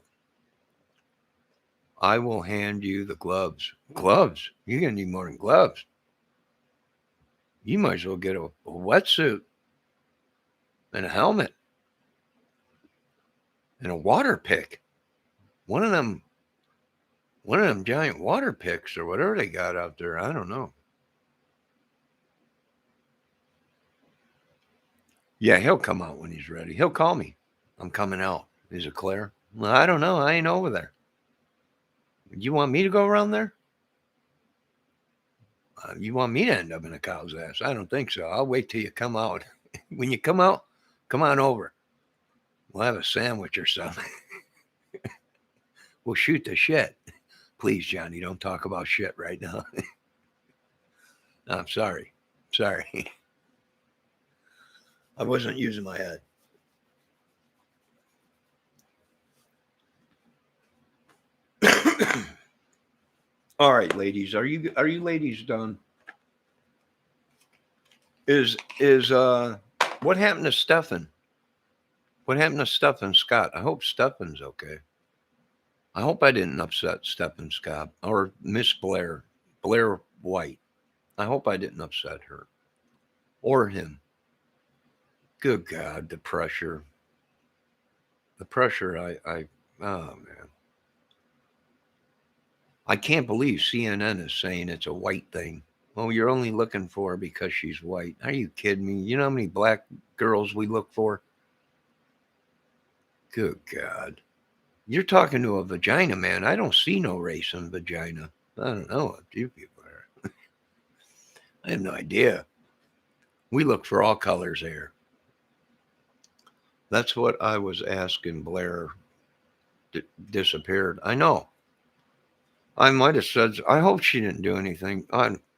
I will hand you the gloves. Gloves? You're going to need more than gloves. You might as well get a wetsuit and a helmet and a water pick. One of them giant water picks or whatever they got out there. I don't know. Yeah, he'll come out when he's ready. He'll call me. I'm coming out. Is it clear? Well, I don't know. I ain't over there. You want me to go around there? You want me to end up in a cow's ass? I don't think so. I'll wait till you come out. When you come out, come on over. We'll have a sandwich or something. We'll shoot the shit. Please, Johnny, don't talk about shit right now. I'm sorry. Sorry. I wasn't using my head. All right, ladies. Are you ladies done? Is what happened to Stefan? What happened to Stefan Scott? I hope Stefan's okay. I hope I didn't upset Stefan Scott or Miss Blair, Blair White. I hope I didn't upset her or him. Good God, the pressure. The pressure oh man. I can't believe CNN is saying it's a white thing. Oh, you're only looking for her because she's white. Are you kidding me? You know how many black girls we look for? Good God. You're talking to a vagina man. I don't see no race in vagina. I don't know what you people are. I have no idea. We look for all colors here. That's what I was asking Blair. Disappeared. I know. I might have said. I hope she didn't do anything.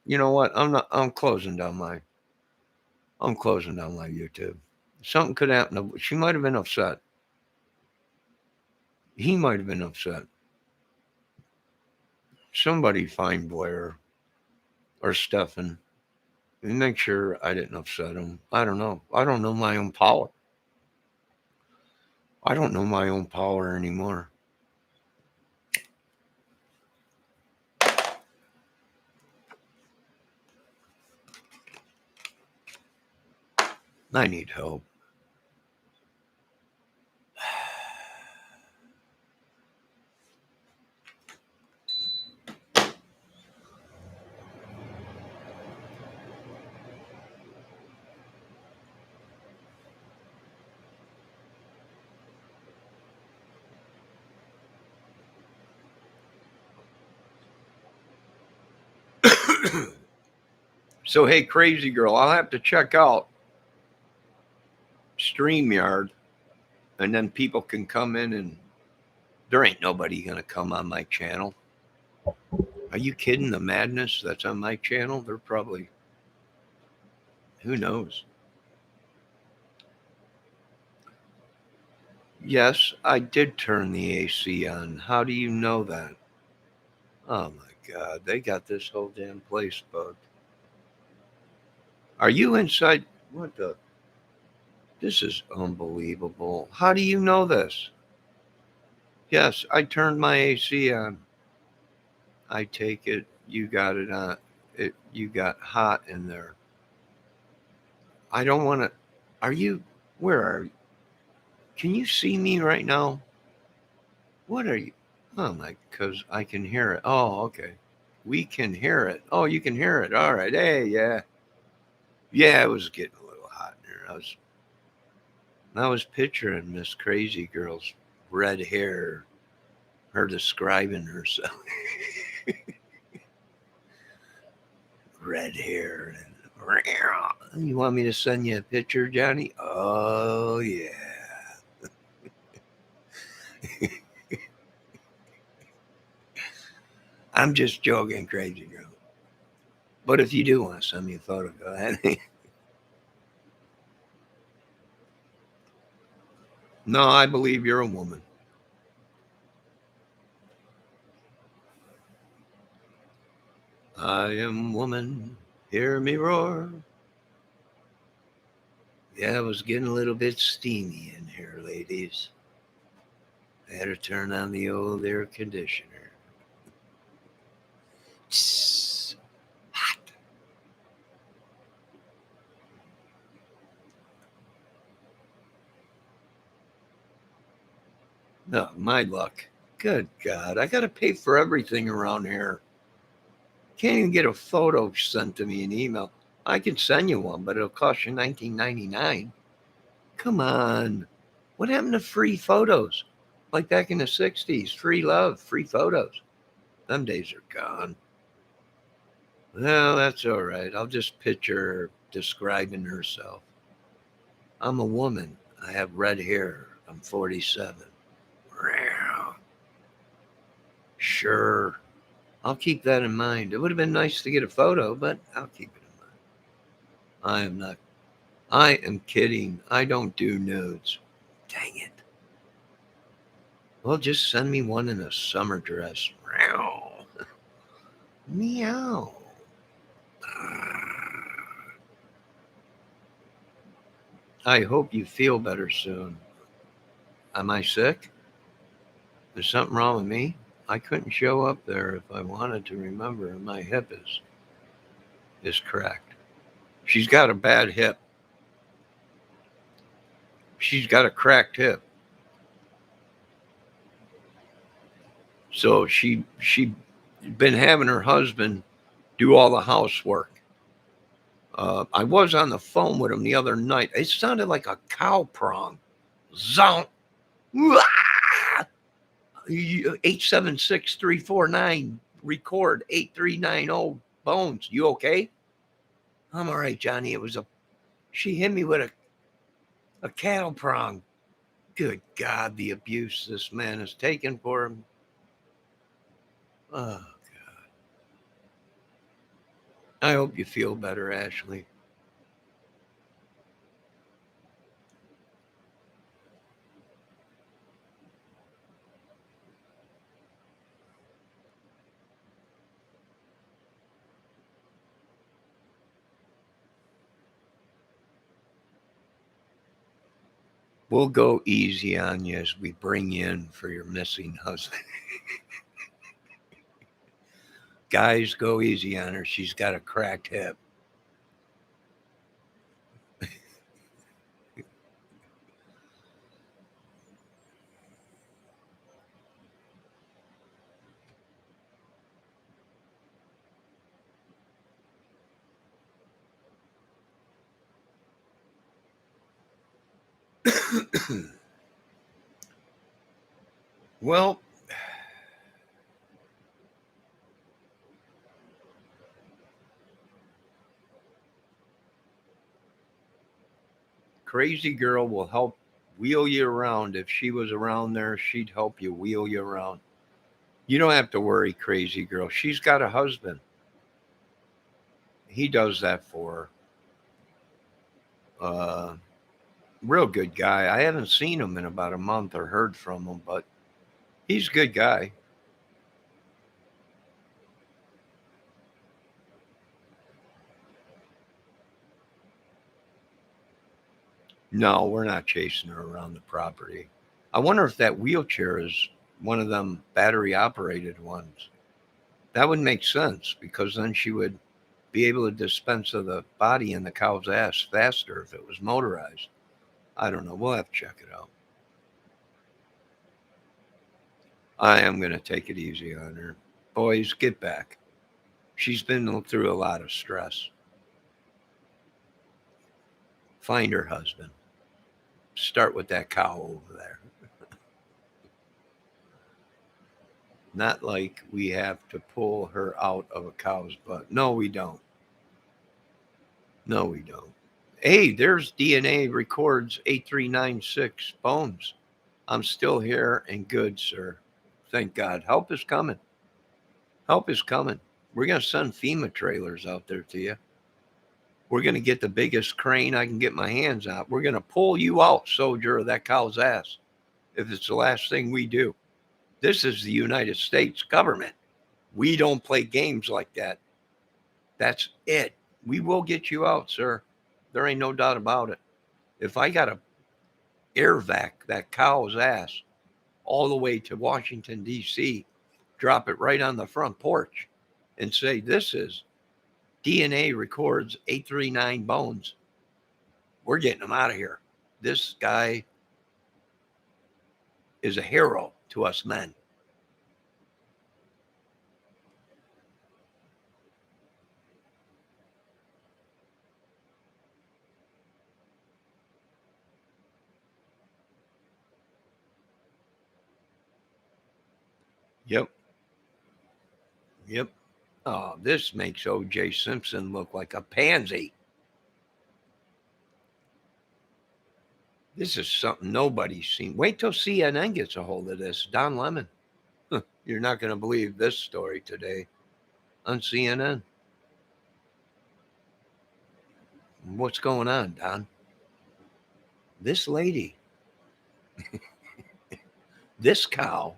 You know what? I'm not. I'm closing down my. I'm closing down my YouTube. Something could happen. She might have been upset. He might have been upset. Somebody find Blair or Stefan and make sure I didn't upset him. I don't know. I don't know my own power. I don't know my own power anymore. I need help. So, hey, crazy girl, I'll have to check out StreamYard and then people can come in and there ain't nobody going to come on my channel. Are you kidding? The madness that's on my channel? They're probably, who knows? Yes, I did turn the AC on. How do you know that? Oh my God, they got this whole damn place bugged. Are you inside? What the? This is unbelievable. How do you know this? Yes, I turned my AC on. I take it you got it on. You got hot in there. I don't want to. Are you? Where are you? Can you see me right now? What are you? Oh my, because I can hear it. Oh, okay. We can hear it. Oh, you can hear it. All right. Hey, yeah. Yeah, it was getting a little hot in there. I was picturing Miss Crazy Girl's red hair, her describing herself. Red hair. And you want me to send you a picture, Johnny? Oh, yeah. I'm just joking, Crazy Girl. But if you do want to send me a photo, go ahead. No, I believe you're a woman. I am woman. Hear me roar. Yeah, it was getting a little bit steamy in here, ladies. I had to turn on the old air conditioner. Tss, hot. No, my luck. Good God, I got to pay for everything around here. Can't even get a photo sent to me in email. I can send you one, but it'll cost you $19.99. Come on. What happened to free photos? Like back in the 60s, free love, free photos. Them days are gone. Well, that's all right. I'll just picture her describing herself. I'm a woman. I have red hair. I'm 47. Sure. I'll keep that in mind. It would have been nice to get a photo, but I'll keep it in mind. I am not. I am kidding. I don't do nudes. Dang it. Well, just send me one in a summer dress. Meow. Meow. I hope you feel better soon. Am I sick? Is something wrong with me? I couldn't show up there if I wanted to remember my hip is correct. She's got a bad hip. She's got a cracked hip. So she been having her husband do all the housework. I was on the phone with him the other night. It sounded like a cow prong. Zonk. 876-349 record 8390 Bones. You okay? I'm all right, Johnny. It was a She hit me with a cattle prong. Good God, the abuse this man has taken for him. Oh, I hope you feel better, Ashley. We'll go easy on you as we bring you in for your missing husband. Guys, go easy on her. She's got a cracked hip. Well, Crazy Girl will help wheel you around. If she was around there, she'd help you wheel you around. You don't have to worry, Crazy Girl. She's got a husband. He does that for her. Real good guy. I haven't seen him in about a month or heard from him, but he's a good guy. No, we're not chasing her around the property. I wonder if that wheelchair is one of them battery operated ones. That would make sense because then she would be able to dispense of the body in the cow's ass faster if it was motorized. I don't know. We'll have to check it out. I am going to take it easy on her. Boys, get back. She's been through a lot of stress. Find her husband. Start with that cow over there. Not like we have to pull her out of a cow's butt. No, we don't. No, we don't. Hey, there's DNA records 8396 bones. I'm still here and good, sir. Thank God. Help is coming. Help is coming. We're going to send FEMA trailers out there to you. We're going to get the biggest crane I can get my hands on. We're going to pull you out, soldier, of that cow's ass, if it's the last thing we do. This is the United States government. We don't play games like that. That's it. We will get you out, sir. There ain't no doubt about it. If I got to air vac that cow's ass all the way to Washington, D.C., drop it right on the front porch and say, this is DNA records 839 bones. We're getting them out of here. This guy is a hero to us men. Yep. Yep. Oh, this makes O.J. Simpson look like a pansy. This is something nobody's seen. Wait till CNN gets a hold of this. Don Lemon. You're not going to believe this story today on CNN. What's going on, Don? This lady, this cow,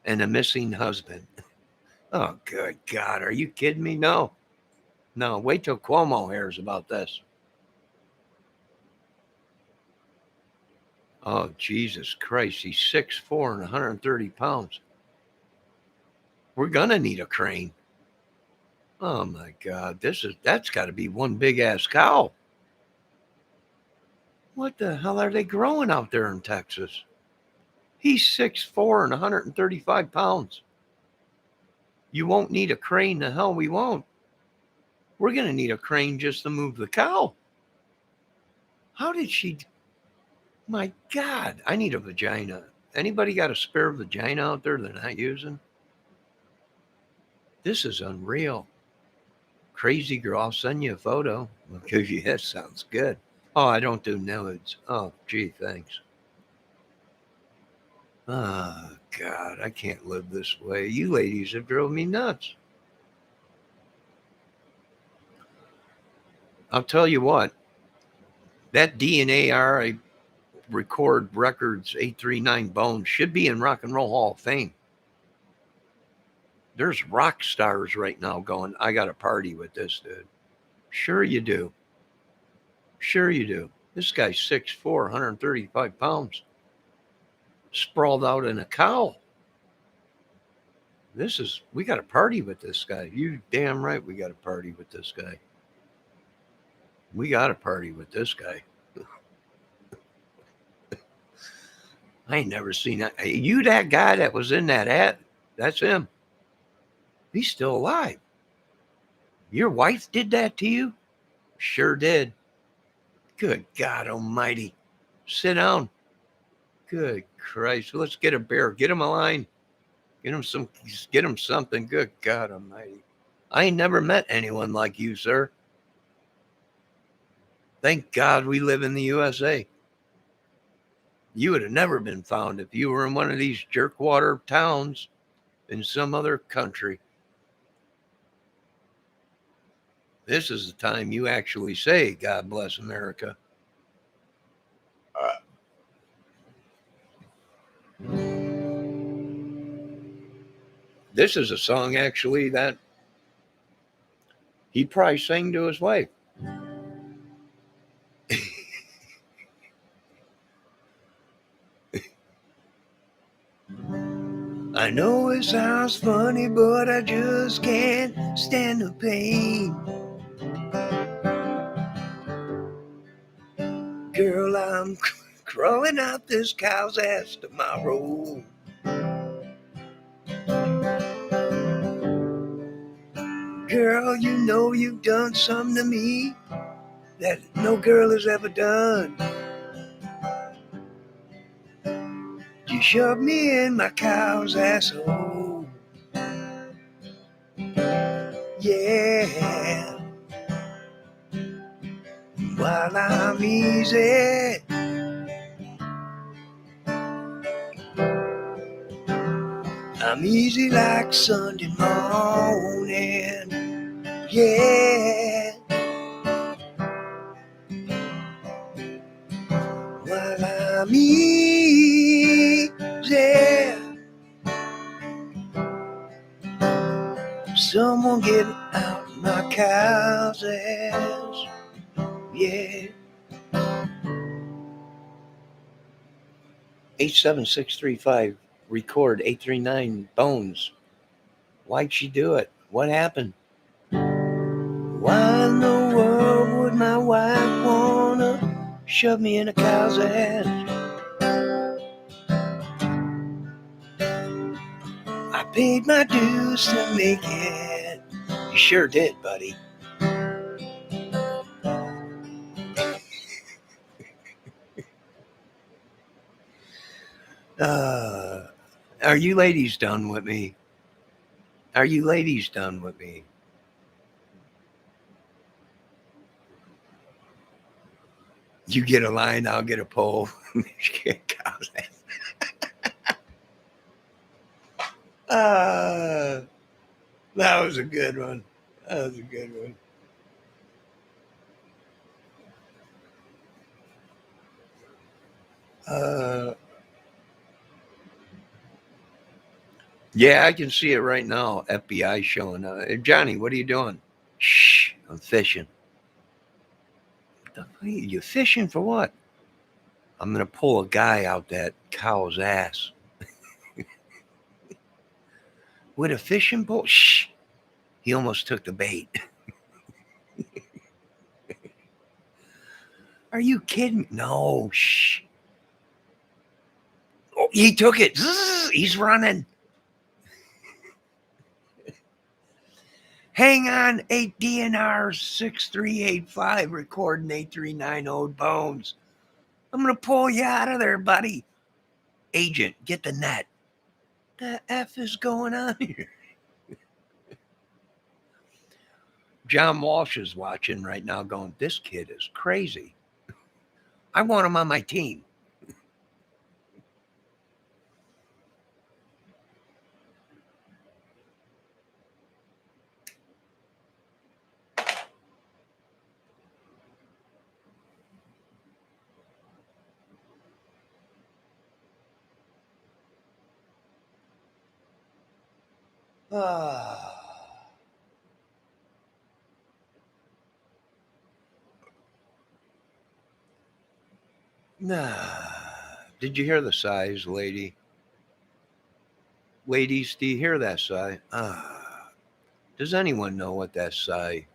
and a missing husband. Oh, good God. Are you kidding me? No. No, wait till Cuomo hears about this. Oh, Jesus Christ. He's 6'4" and 130 pounds. We're going to need a crane. Oh, my God. That's got to be one big ass cow. What the hell are they growing out there in Texas? He's 6'4" and 135 pounds. You won't need a crane. The hell we won't. We're going to need a crane just to move the cow. How did she? My God, I need a vagina. Anybody got a spare vagina out there they're not using? This is unreal. Crazy girl. I'll send you a photo. I'll give you that. Sounds good. Oh, I don't do nudes. Oh, gee, thanks. Oh, God, I can't live this way. You ladies have drove me nuts. I'll tell you what, that DNA record records 839 bones should be in Rock and Roll Hall of Fame. There's rock stars right now going, I got a party with this dude. Sure you do. Sure you do. This guy's 6'4", 135 pounds. Sprawled out in a cow. We got a party with this guy. You damn right we got a party with this guy. We got a party with this guy. I ain't never seen that. Hey, you that guy that was in that hat? That's him. He's still alive. Your wife did that to you? Sure did. Good God almighty. Sit down. Good Christ. Let's get a beer. Get him a line. Get him something. Good God almighty. I ain't never met anyone like you, sir. Thank God we live in the USA. You would have never been found if you were in one of these jerkwater towns in some other country. This is the time you actually say, God bless America. This is a song actually that he probably sang to his wife. I know it sounds funny, but I just can't stand the pain. Girl, I'm crawling out this cow's ass tomorrow. Girl, you know you've done something to me that no girl has ever done. You shoved me in my cow's asshole. Yeah. While I'm easy, I'm easy like Sunday morning. Yeah. While I'm easy, someone get out my cow's ass. Yeah. 87635 record 839 Bones. Why'd she do it? What happened? Why in the world would my wife wanna shove me in a cow's ass? I paid my dues to make it. You sure did, buddy. Are you ladies done with me? Are you ladies done with me? You get a line, I'll get a pole. uh, that was a good one. That was a good one. Yeah, I can see it right now. FBI showing. Johnny, what are you doing? Shh, I'm fishing. You fishing for what? I'm gonna pull a guy out that cow's ass with a fishing pole. Shh, he almost took the bait. Are you kidding? No, shh. Oh, he took it. Zzz, he's running. Hang on, 8 DNR 6385, recording 8390 Old Bones. I'm gonna pull you out of there, buddy. Agent, get the net. The F is going on here? John Walsh is watching right now going, this kid is crazy. I want him on my team. Nah. Did you hear the sighs, lady? Ladies, do you hear that sigh? Does anyone know what that sigh?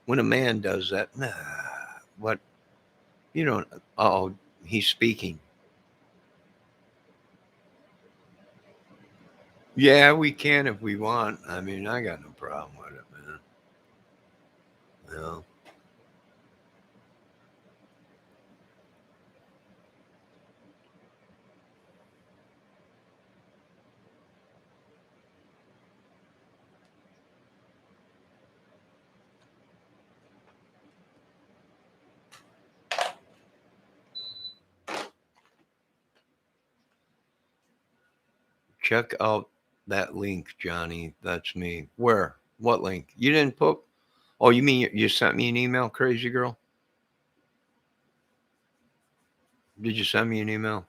When a man does that, nah. What? You don't. Oh, he's speaking. Yeah, we can if we want. I mean, I got no problem with it, man. Well, check out that link, Johnny. That's me. Where? What link? You didn't put. Oh, you mean you sent me an email, crazy girl? Did you send me an email?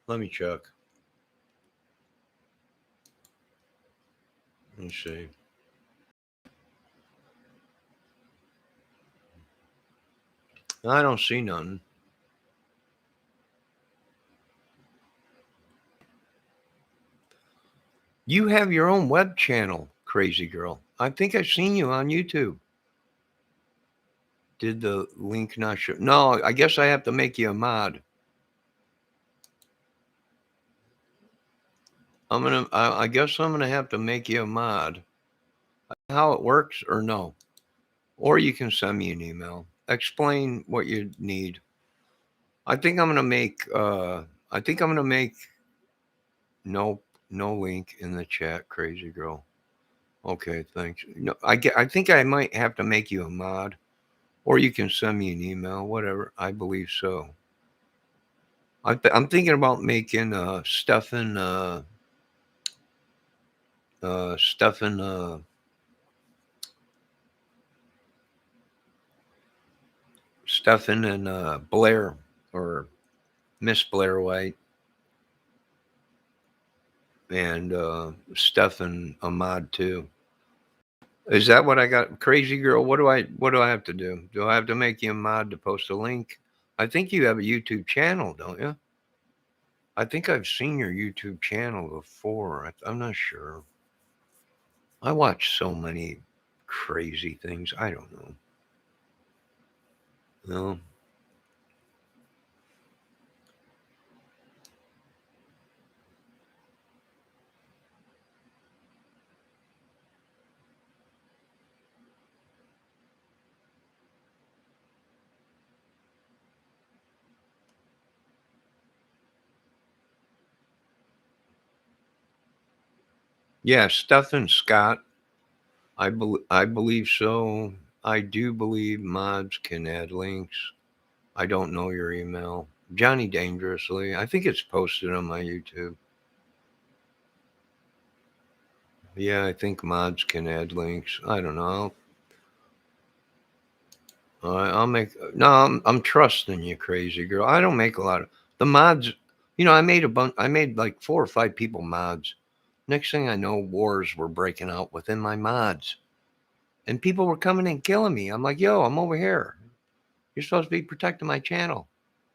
Let me check. Let me see. I don't see none. You have your own web channel, crazy girl. I think I've seen you on YouTube. Did the link not show? No, I guess I have to make you a mod. I guess I'm gonna have to make you a mod. How it works or no? Or you can send me an email. Explain what you need. I think I'm gonna make. I think I'm gonna make. No, no link in the chat, crazy girl. Okay, thanks. No, I think I might have to make you a mod, or you can send me an email. Whatever. I believe so. I'm thinking about making stuffing stuffing stuffing and Blair or Miss Blair White and stuffing Ahmad too. Is that what I got? Crazy girl, what do I have to do? Do I have to make you a mod to post a link? I think you have a YouTube channel, don't you? I think I've seen your YouTube channel before. I'm not sure. I watch so many crazy things. I don't know. No. Yeah, Stephen Scott. I believe so. I do believe mods can add links. I don't know your email. Johnny Dangerously. I think it's posted on my YouTube. Yeah, I think mods can add links. I don't know. I'll make. No, I'm trusting you, crazy girl. I don't make a lot of the mods. I made a bunch. I made like 4 or 5 people mods. Next thing I know, wars were breaking out within my mods, and people were coming and killing me. I'm like, yo, I'm over here. You're supposed to be protecting my channel.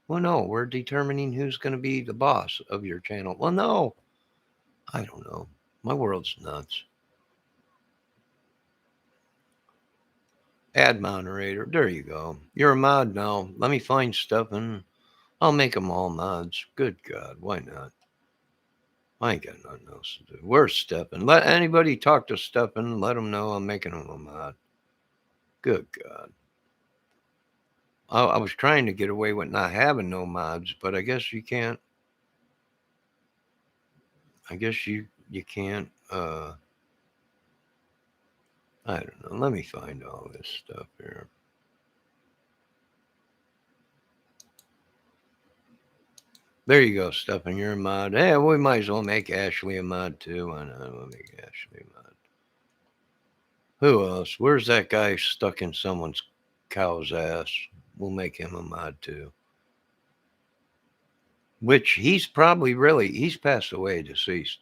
Well, no, we're determining who's going to be the boss of your channel. Well, no, I don't know. My world's nuts. Add moderator. There you go. You're a mod now. Let me find stuff and I'll make them all mods. Good God, why not? I ain't got nothing else to do. Where's Steppen? Let anybody talk to Steppen. Let him know I'm making him a mod. Good God. I was trying to get away with not having no mods, but I guess you can't. I guess you can't. I don't know. Let me find all this stuff here. There you go, Steppen. You're a mod. Hey, we might as well make Ashley a mod too. Why not? We'll make Ashley a mod. Who else? Where's that guy stuck in someone's cow's ass? We'll make him a mod too. Which he's probably he's passed away, deceased.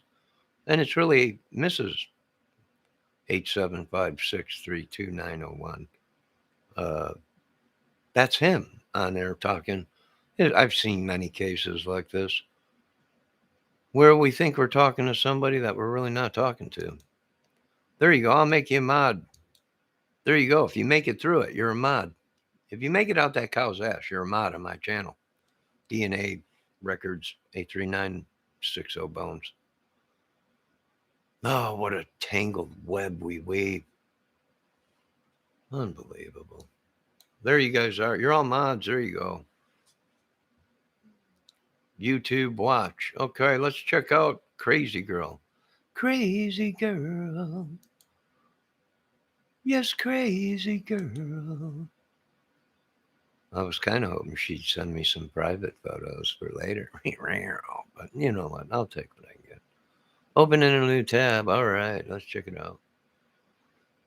And it's really Mrs. 875632901. That's him on there talking. I've seen many cases like this where we think we're talking to somebody that we're really not talking to. There you go. I'll make you a mod. There you go. If you make it through it, you're a mod. If you make it out that cow's ass, you're a mod on my channel. DNA Records 83960 Bones. Oh, what a tangled web we weave. Unbelievable. There you guys are. You're all mods. There you go. YouTube watch. Okay, let's check out Crazy Girl. Crazy Girl. Yes, Crazy Girl. I was kind of hoping she'd send me some private photos for later. But you know what? I'll take what I can get. Opening a new tab. All right, let's check it out.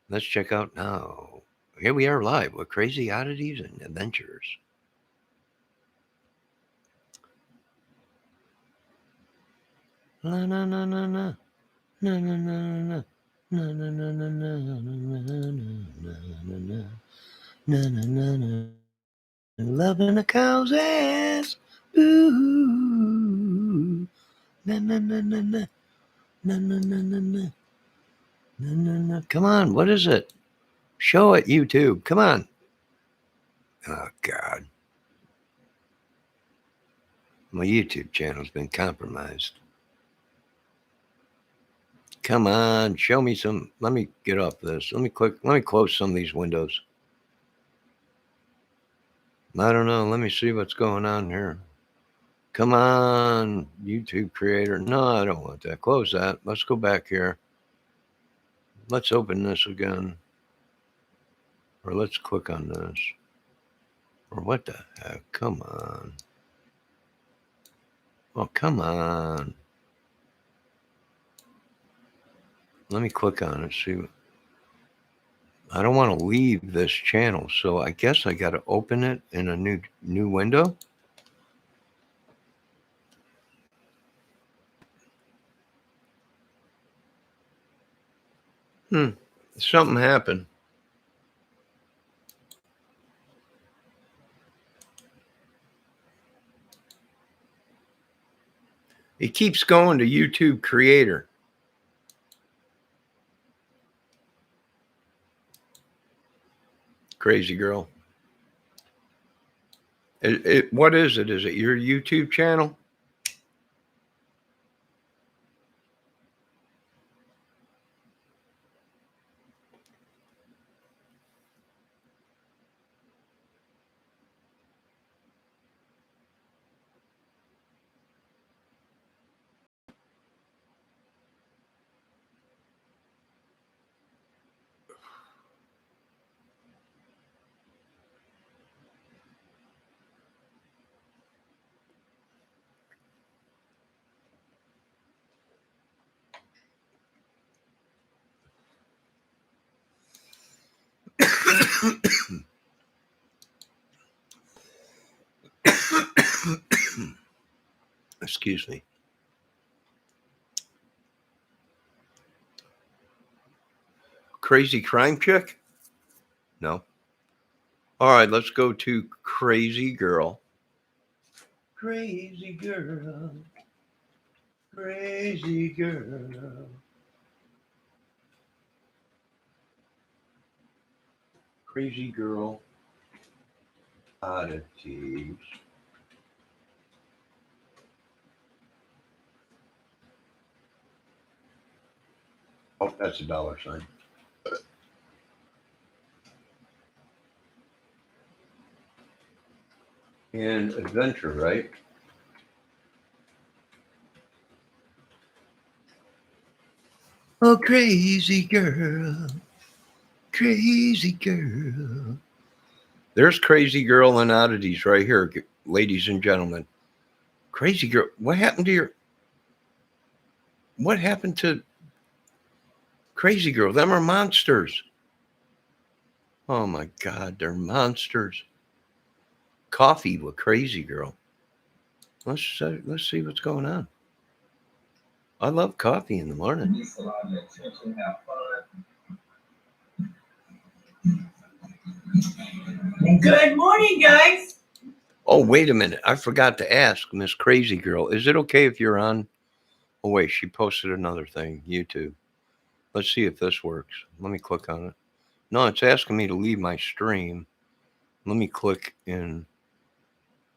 Let's check out now. Here we are live with Crazy Oddities and Adventures. Na na na na na. Na na na na. Na na na na na na na na na na na na na na. Loving a cow's ass. Ooh. Na na na na na. Na na na na na. Na na na. Come on, what is it? Show it, YouTube. Come on. Oh God. My YouTube channel's been compromised. Come on, show me some. Let me get off this. Let me close some of these windows. I don't know. Let me see what's going on here. Come on, YouTube creator. No, I don't want that. Close that. Let's go back here. Let's open this again. Or let's click on this. Or what the heck? Come on. Oh, come on. Let me click on it. See. I don't want to leave this channel, so I guess I got to open it in a new window. Something happened. It keeps going to YouTube creator. Crazy girl. What is it? Is it your YouTube channel? Excuse me. Crazy crime chick? No. All right, let's go to crazy girl. Crazy girl. Crazy girl. Crazy girl. Oddities. Oh, that's a dollar sign. And adventure, right? Oh, crazy girl. Crazy girl. There's crazy girl and oddities right here, ladies and gentlemen. Crazy girl. What happened to crazy girl? Them are monsters. Oh my God, they're monsters. Coffee with crazy girl. Let's see what's going on. I love coffee in the morning. Good morning, guys. Oh, wait a minute. I forgot to ask Miss Crazy Girl. Is it okay if you're on? Oh, wait. She posted another thing. YouTube. Let's see if this works. Let me click on it. No, it's asking me to leave my stream. Let me click in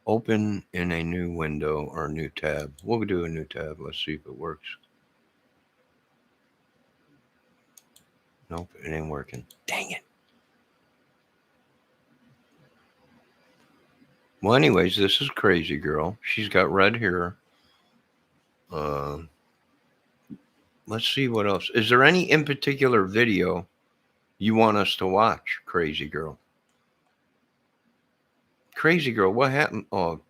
open in a new window or a new tab. We'll do a new tab. Let's see if it works. Nope, it ain't working. Dang it. Well, anyways, this is Crazy Girl. She's got red hair. Let's see what else. Is there any in particular video you want us to watch, Crazy Girl? Crazy Girl, what happened? Oh,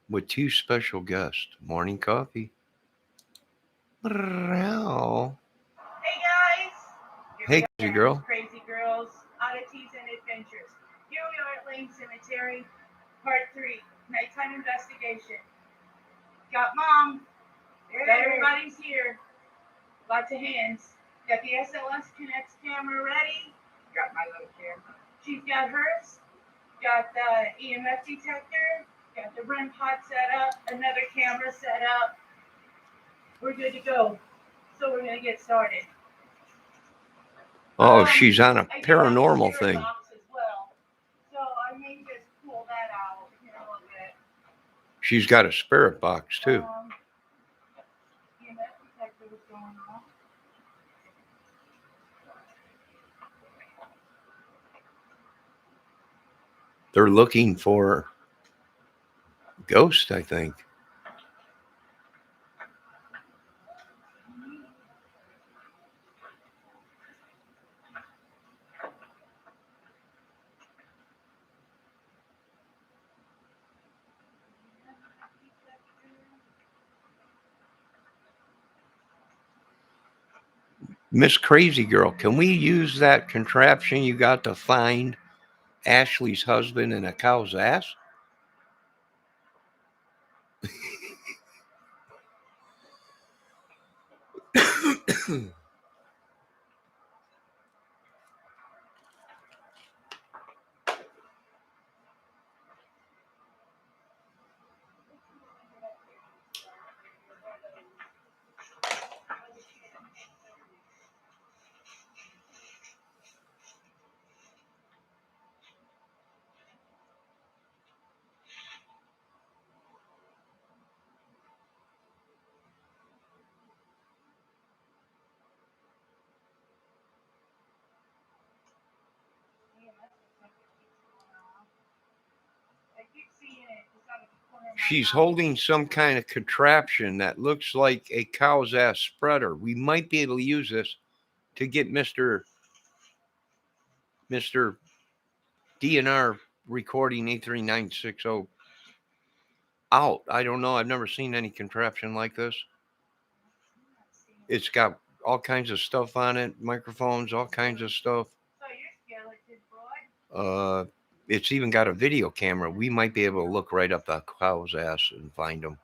with two special guests. Morning coffee. Wow. Hey, guys. Hey, Crazy Girl. Crazy Girls, Oddities and Adventures. Here we are at Lane Cemetery, Part 3, Nighttime Investigation. Got Mom. Got everybody's here. Lots of hands. Got the SLS Connects camera ready. Got my little camera. She's got hers. Got the EMF detector. Got the REM pod set up. Another camera set up. We're good to go. So we're gonna get started. Oh, she's on a I do have paranormal spirit thing. box as well. So I may just pull that out here in a little bit. She's got a spirit box too. EMF detector was going on. They're looking for ghosts, I think. Miss Crazy Girl, can we use that contraption you got to find Ashley's husband in a cow's ass? She's holding some kind of contraption that looks like a cow's ass spreader. We might be able to use this to get Mr. DNR recording 83960 out. I don't know. I've never seen any contraption like this. It's got all kinds of stuff on it, microphones, all kinds of stuff. It's even got a video camera. We might be able to look right up that cow's ass and find them.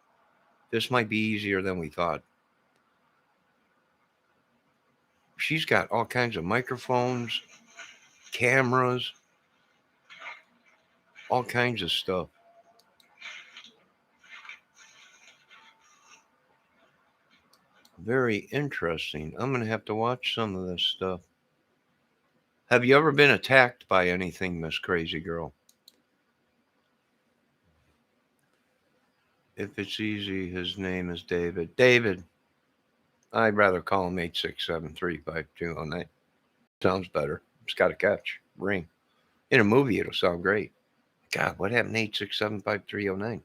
This might be easier than we thought. She's got all kinds of microphones, cameras, all kinds of stuff. Very interesting. I'm going to have to watch some of this stuff. Have you ever been attacked by anything, Miss Crazy Girl? If it's easy, his name is David. David. I'd rather call him 867-35209. Sounds better. It's got a catch. Ring. In a movie, it'll sound great. God, what happened to 867-5309?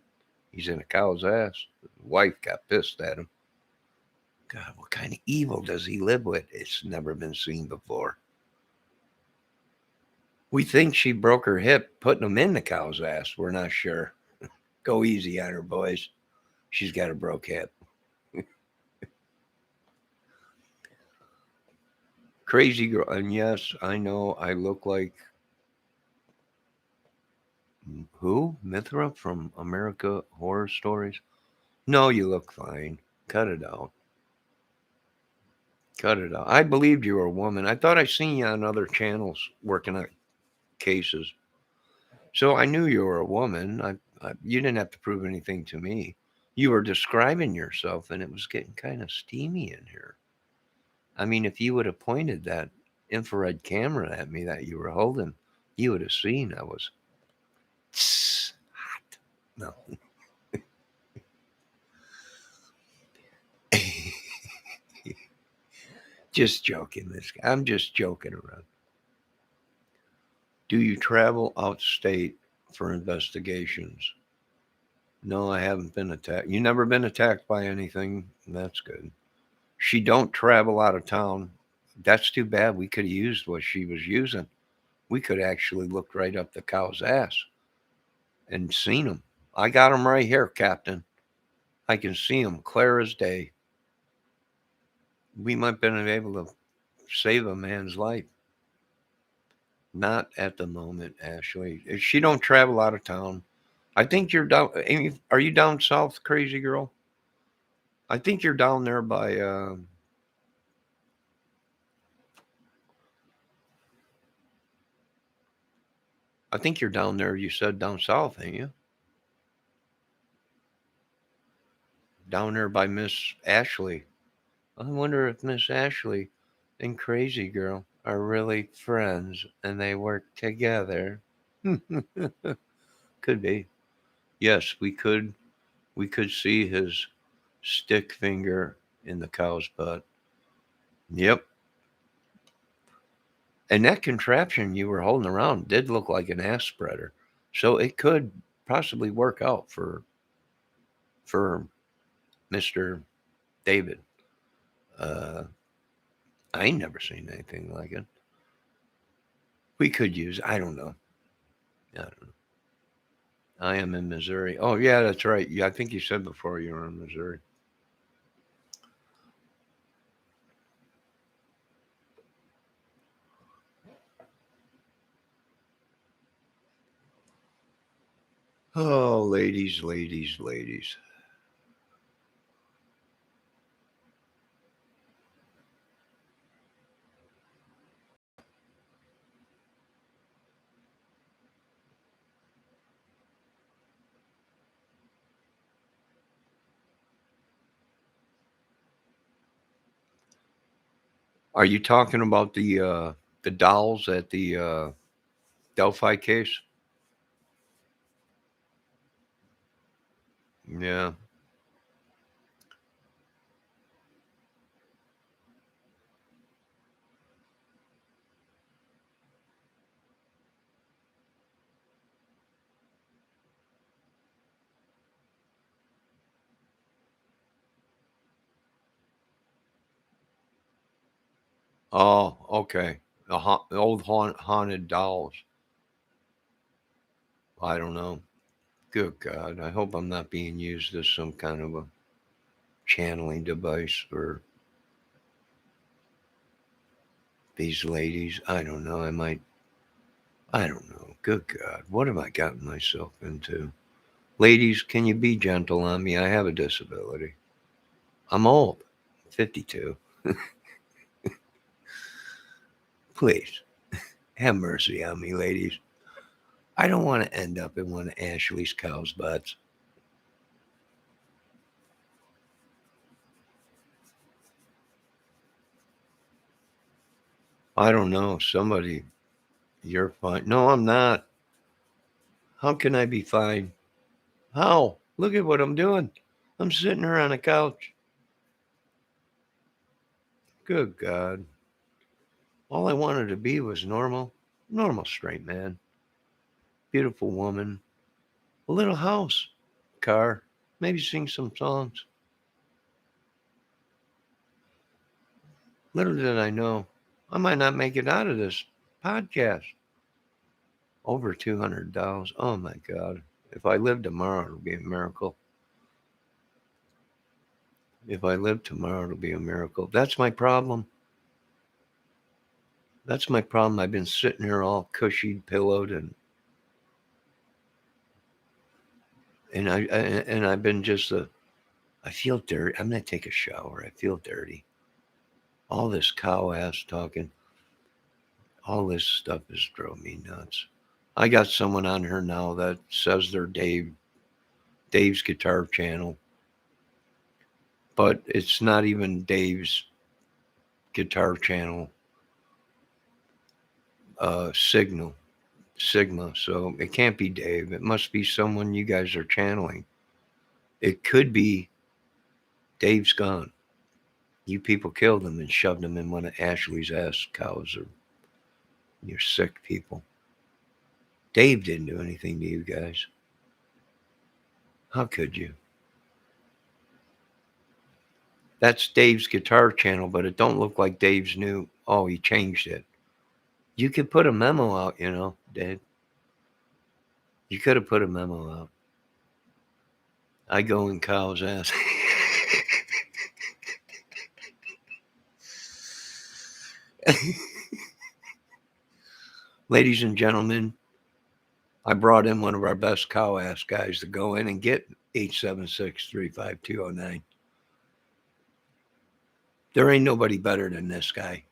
He's in a cow's ass. His wife got pissed at him. God, what kind of evil does he live with? It's never been seen before. We think she broke her hip putting him in the cow's ass. We're not sure. Go easy on her, boys. She's got a broke hip. Crazy Girl. And yes, I know I look like who? Mithra from America Horror Stories? No, you look fine. Cut it out. Cut it out. I believed you were a woman. I thought I seen you on other channels working on cases. So I knew you were a woman. You didn't have to prove anything to me. You were describing yourself, and it was getting kind of steamy in here. I mean, if you would have pointed that infrared camera at me that you were holding, you would have seen I was hot. No. Just joking, I'm just joking around. Do you travel outstate for investigations? No, I haven't been attacked. You never been attacked by anything? That's good. She don't travel out of town. That's too bad. We could have used what she was using. We could actually looked right up the cow's ass and seen him. I got him right here, Captain. I can see him clear as day. We might have been able to save a man's life. Not at the moment, Ashley. If she don't travel out of town, I think you're down. Amy, are you down south, Crazy Girl? I think you're down there by. I think you're down there. You said down south, ain't you? Down there by Miss Ashley. I wonder if Miss Ashley and Crazy Girl are really friends and they work together. Could be. Yes, we could. We could see his stick finger in the cow's butt. Yep. And that contraption you were holding around did look like an ass spreader. So it could possibly work out for Mr. David. Uh, I ain't never seen anything like it. We could use, I don't know. I don't know. I am in Missouri. Oh, yeah, that's right. Yeah, I think you said before you were in Missouri. Oh, ladies, ladies, ladies. Are you talking about the dolls at the Delphi case? Yeah. Oh, okay. The old haunted dolls. I don't know. Good God. I hope I'm not being used as some kind of a channeling device for these ladies. I don't know. I don't know. Good God. What have I gotten myself into? Ladies, can you be gentle on me? I have a disability. I'm old. 52. Please, have mercy on me, ladies. I don't want to end up in one of Ashley's cow's butts. I don't know. Somebody, you're fine. No, I'm not. How can I be fine? How? Look at what I'm doing. I'm sitting here on a couch. Good God. All I wanted to be was normal straight man, beautiful woman, a little house, car, maybe sing some songs. Little did I know, I might not make it out of this podcast. Over $200. Oh my God. If I live tomorrow, it'll be a miracle. If I live tomorrow, it'll be a miracle. That's my problem. That's my problem. I've been sitting here all cushy, pillowed, and I've been just I feel dirty. I'm gonna take a shower. I feel dirty. All this cow ass talking, all this stuff is drove me nuts. I got someone on here now that says they're Dave's Guitar Channel, but it's not even Dave's Guitar Channel Sigma. So it can't be Dave. It must be someone you guys are channeling. It could be Dave's gone. You people killed him and shoved him in one of Ashley's ass cows, or you're sick people. Dave didn't do anything to you guys. How could you? That's Dave's Guitar Channel, but it don't look like Dave's new. Oh, he changed it. You could put a memo out, Dave. You could have put a memo out. I go in cow's ass. Ladies and gentlemen, I brought in one of our best cow ass guys to go in and get 876-35209. There ain't nobody better than this guy.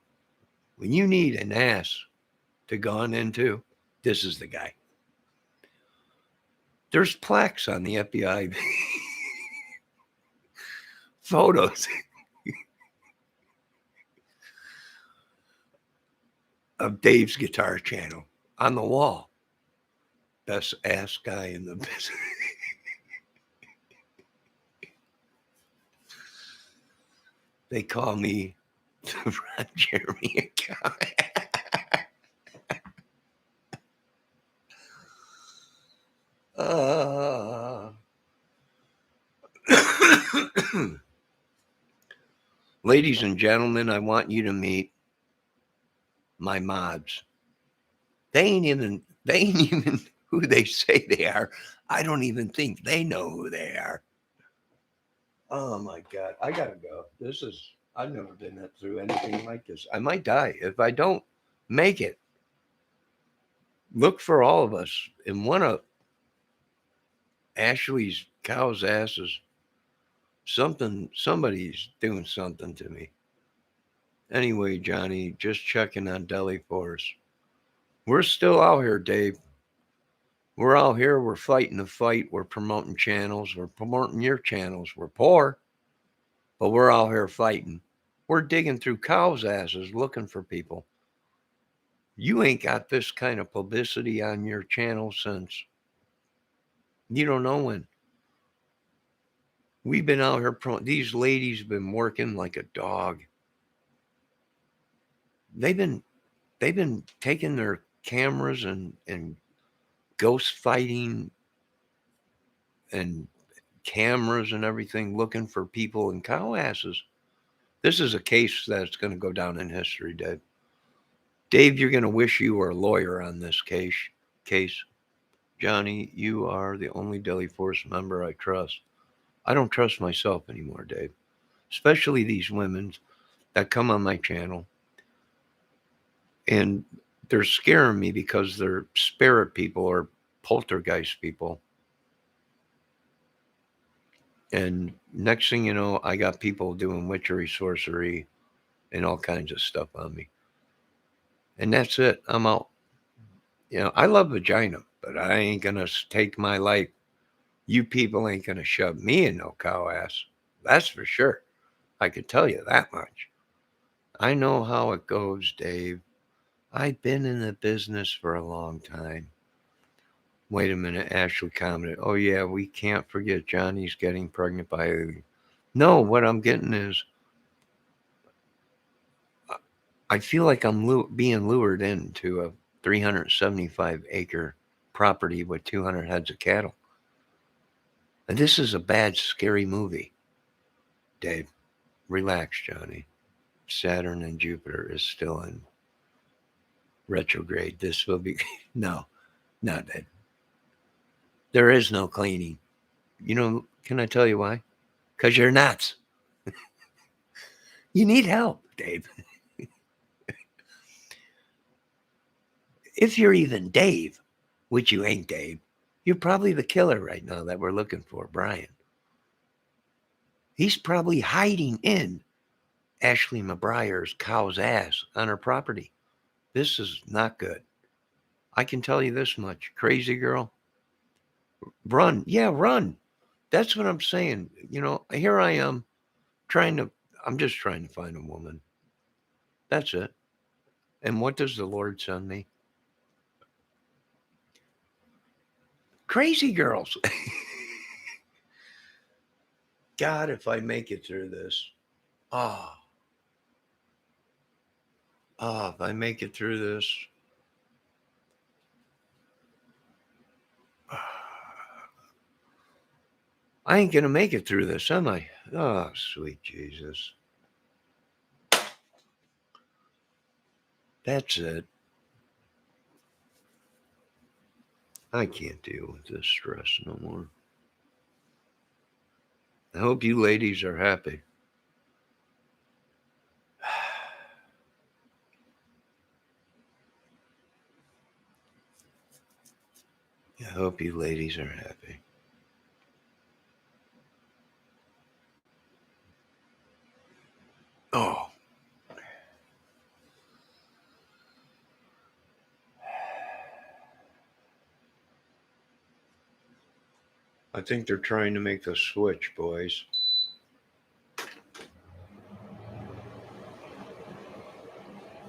When you need an ass to go on into, this is the guy. There's plaques on the FBI photos of Dave's guitar channel on the wall. Best ass guy in the business. They call me the Ron Jeremy account. Ladies and gentlemen, I want you to meet my mods. They ain't even who they say they are. I don't even think they know who they are. Oh my God. I gotta go. I've never been through anything like this. I might die if I don't make it. Look for all of us in one of Ashley's cow's asses. Somebody's doing something to me. Anyway, Johnny, just checking on Deli Force. We're still out here, Dave. We're out here. We're fighting the fight. We're promoting channels. We're promoting your channels. We're poor, but we're out here fighting. We're digging through cows' asses looking for people. You ain't got this kind of publicity on your channel since you don't know when. We've been out here. These ladies have been working like a dog. They've been taking their cameras and ghost fighting and cameras and everything looking for people in cow asses. This is a case that's going to go down in history, Dave. Dave, you're going to wish you were a lawyer on this case. Johnny, you are the only Deli Force member I trust. I don't trust myself anymore, Dave. Especially these women that come on my channel. And they're scaring me because they're spirit people or poltergeist people. And next thing you know, I got people doing witchery, sorcery, and all kinds of stuff on me. And that's it. I'm out. I love vagina, but I ain't going to take my life. You people ain't going to shove me in no cow ass. That's for sure. I can tell you that much. I know how it goes, Dave. I've been in the business for a long time. Wait a minute, Ashley commented. Oh, yeah, we can't forget Johnny's getting pregnant by... No, what I'm getting is... I feel like I'm being lured into a 375-acre property with 200 heads of cattle. And this is a bad, scary movie. Dave, relax, Johnny. Saturn and Jupiter is still in retrograde. This will be... No, not that. There is no cleaning. Can I tell you why? Because you're nuts. You need help, Dave. If you're even Dave, which you ain't, Dave, you're probably the killer right now that we're looking for, Brian. He's probably hiding in Ashley McBriar's cow's ass on her property. This is not good. I can tell you this much. Crazy girl, run. Yeah, run. That's what I'm saying. Here I am I'm just trying to find a woman. That's it. And what does the Lord send me? Crazy girls. God, if I make it through this. If I make it through this. I ain't going to make it through this, am I? Oh, sweet Jesus. That's it. I can't deal with this stress no more. I hope you ladies are happy. I hope you ladies are happy. Oh. I think they're trying to make the switch, boys.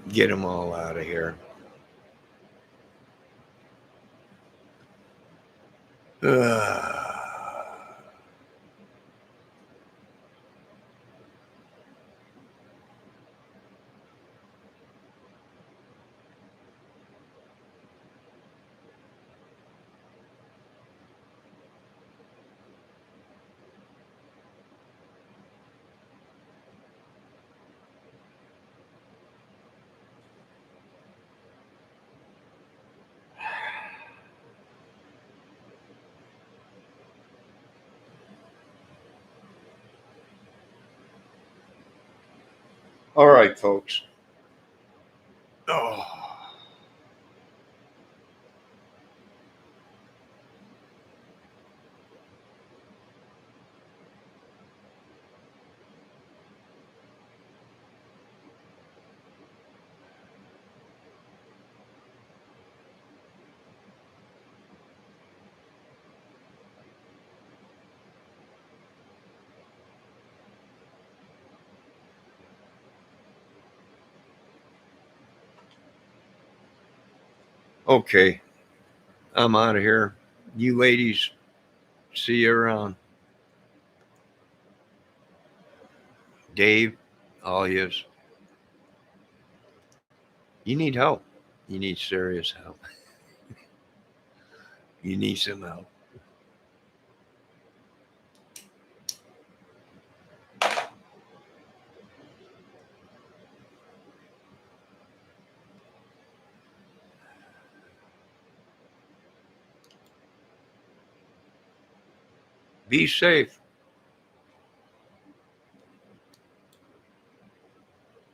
Get them all out of here. All right, folks. Oh. Okay. I'm out of here. You ladies, see you around. Dave, all yous. You need help. You need serious help. You need some help. Be safe.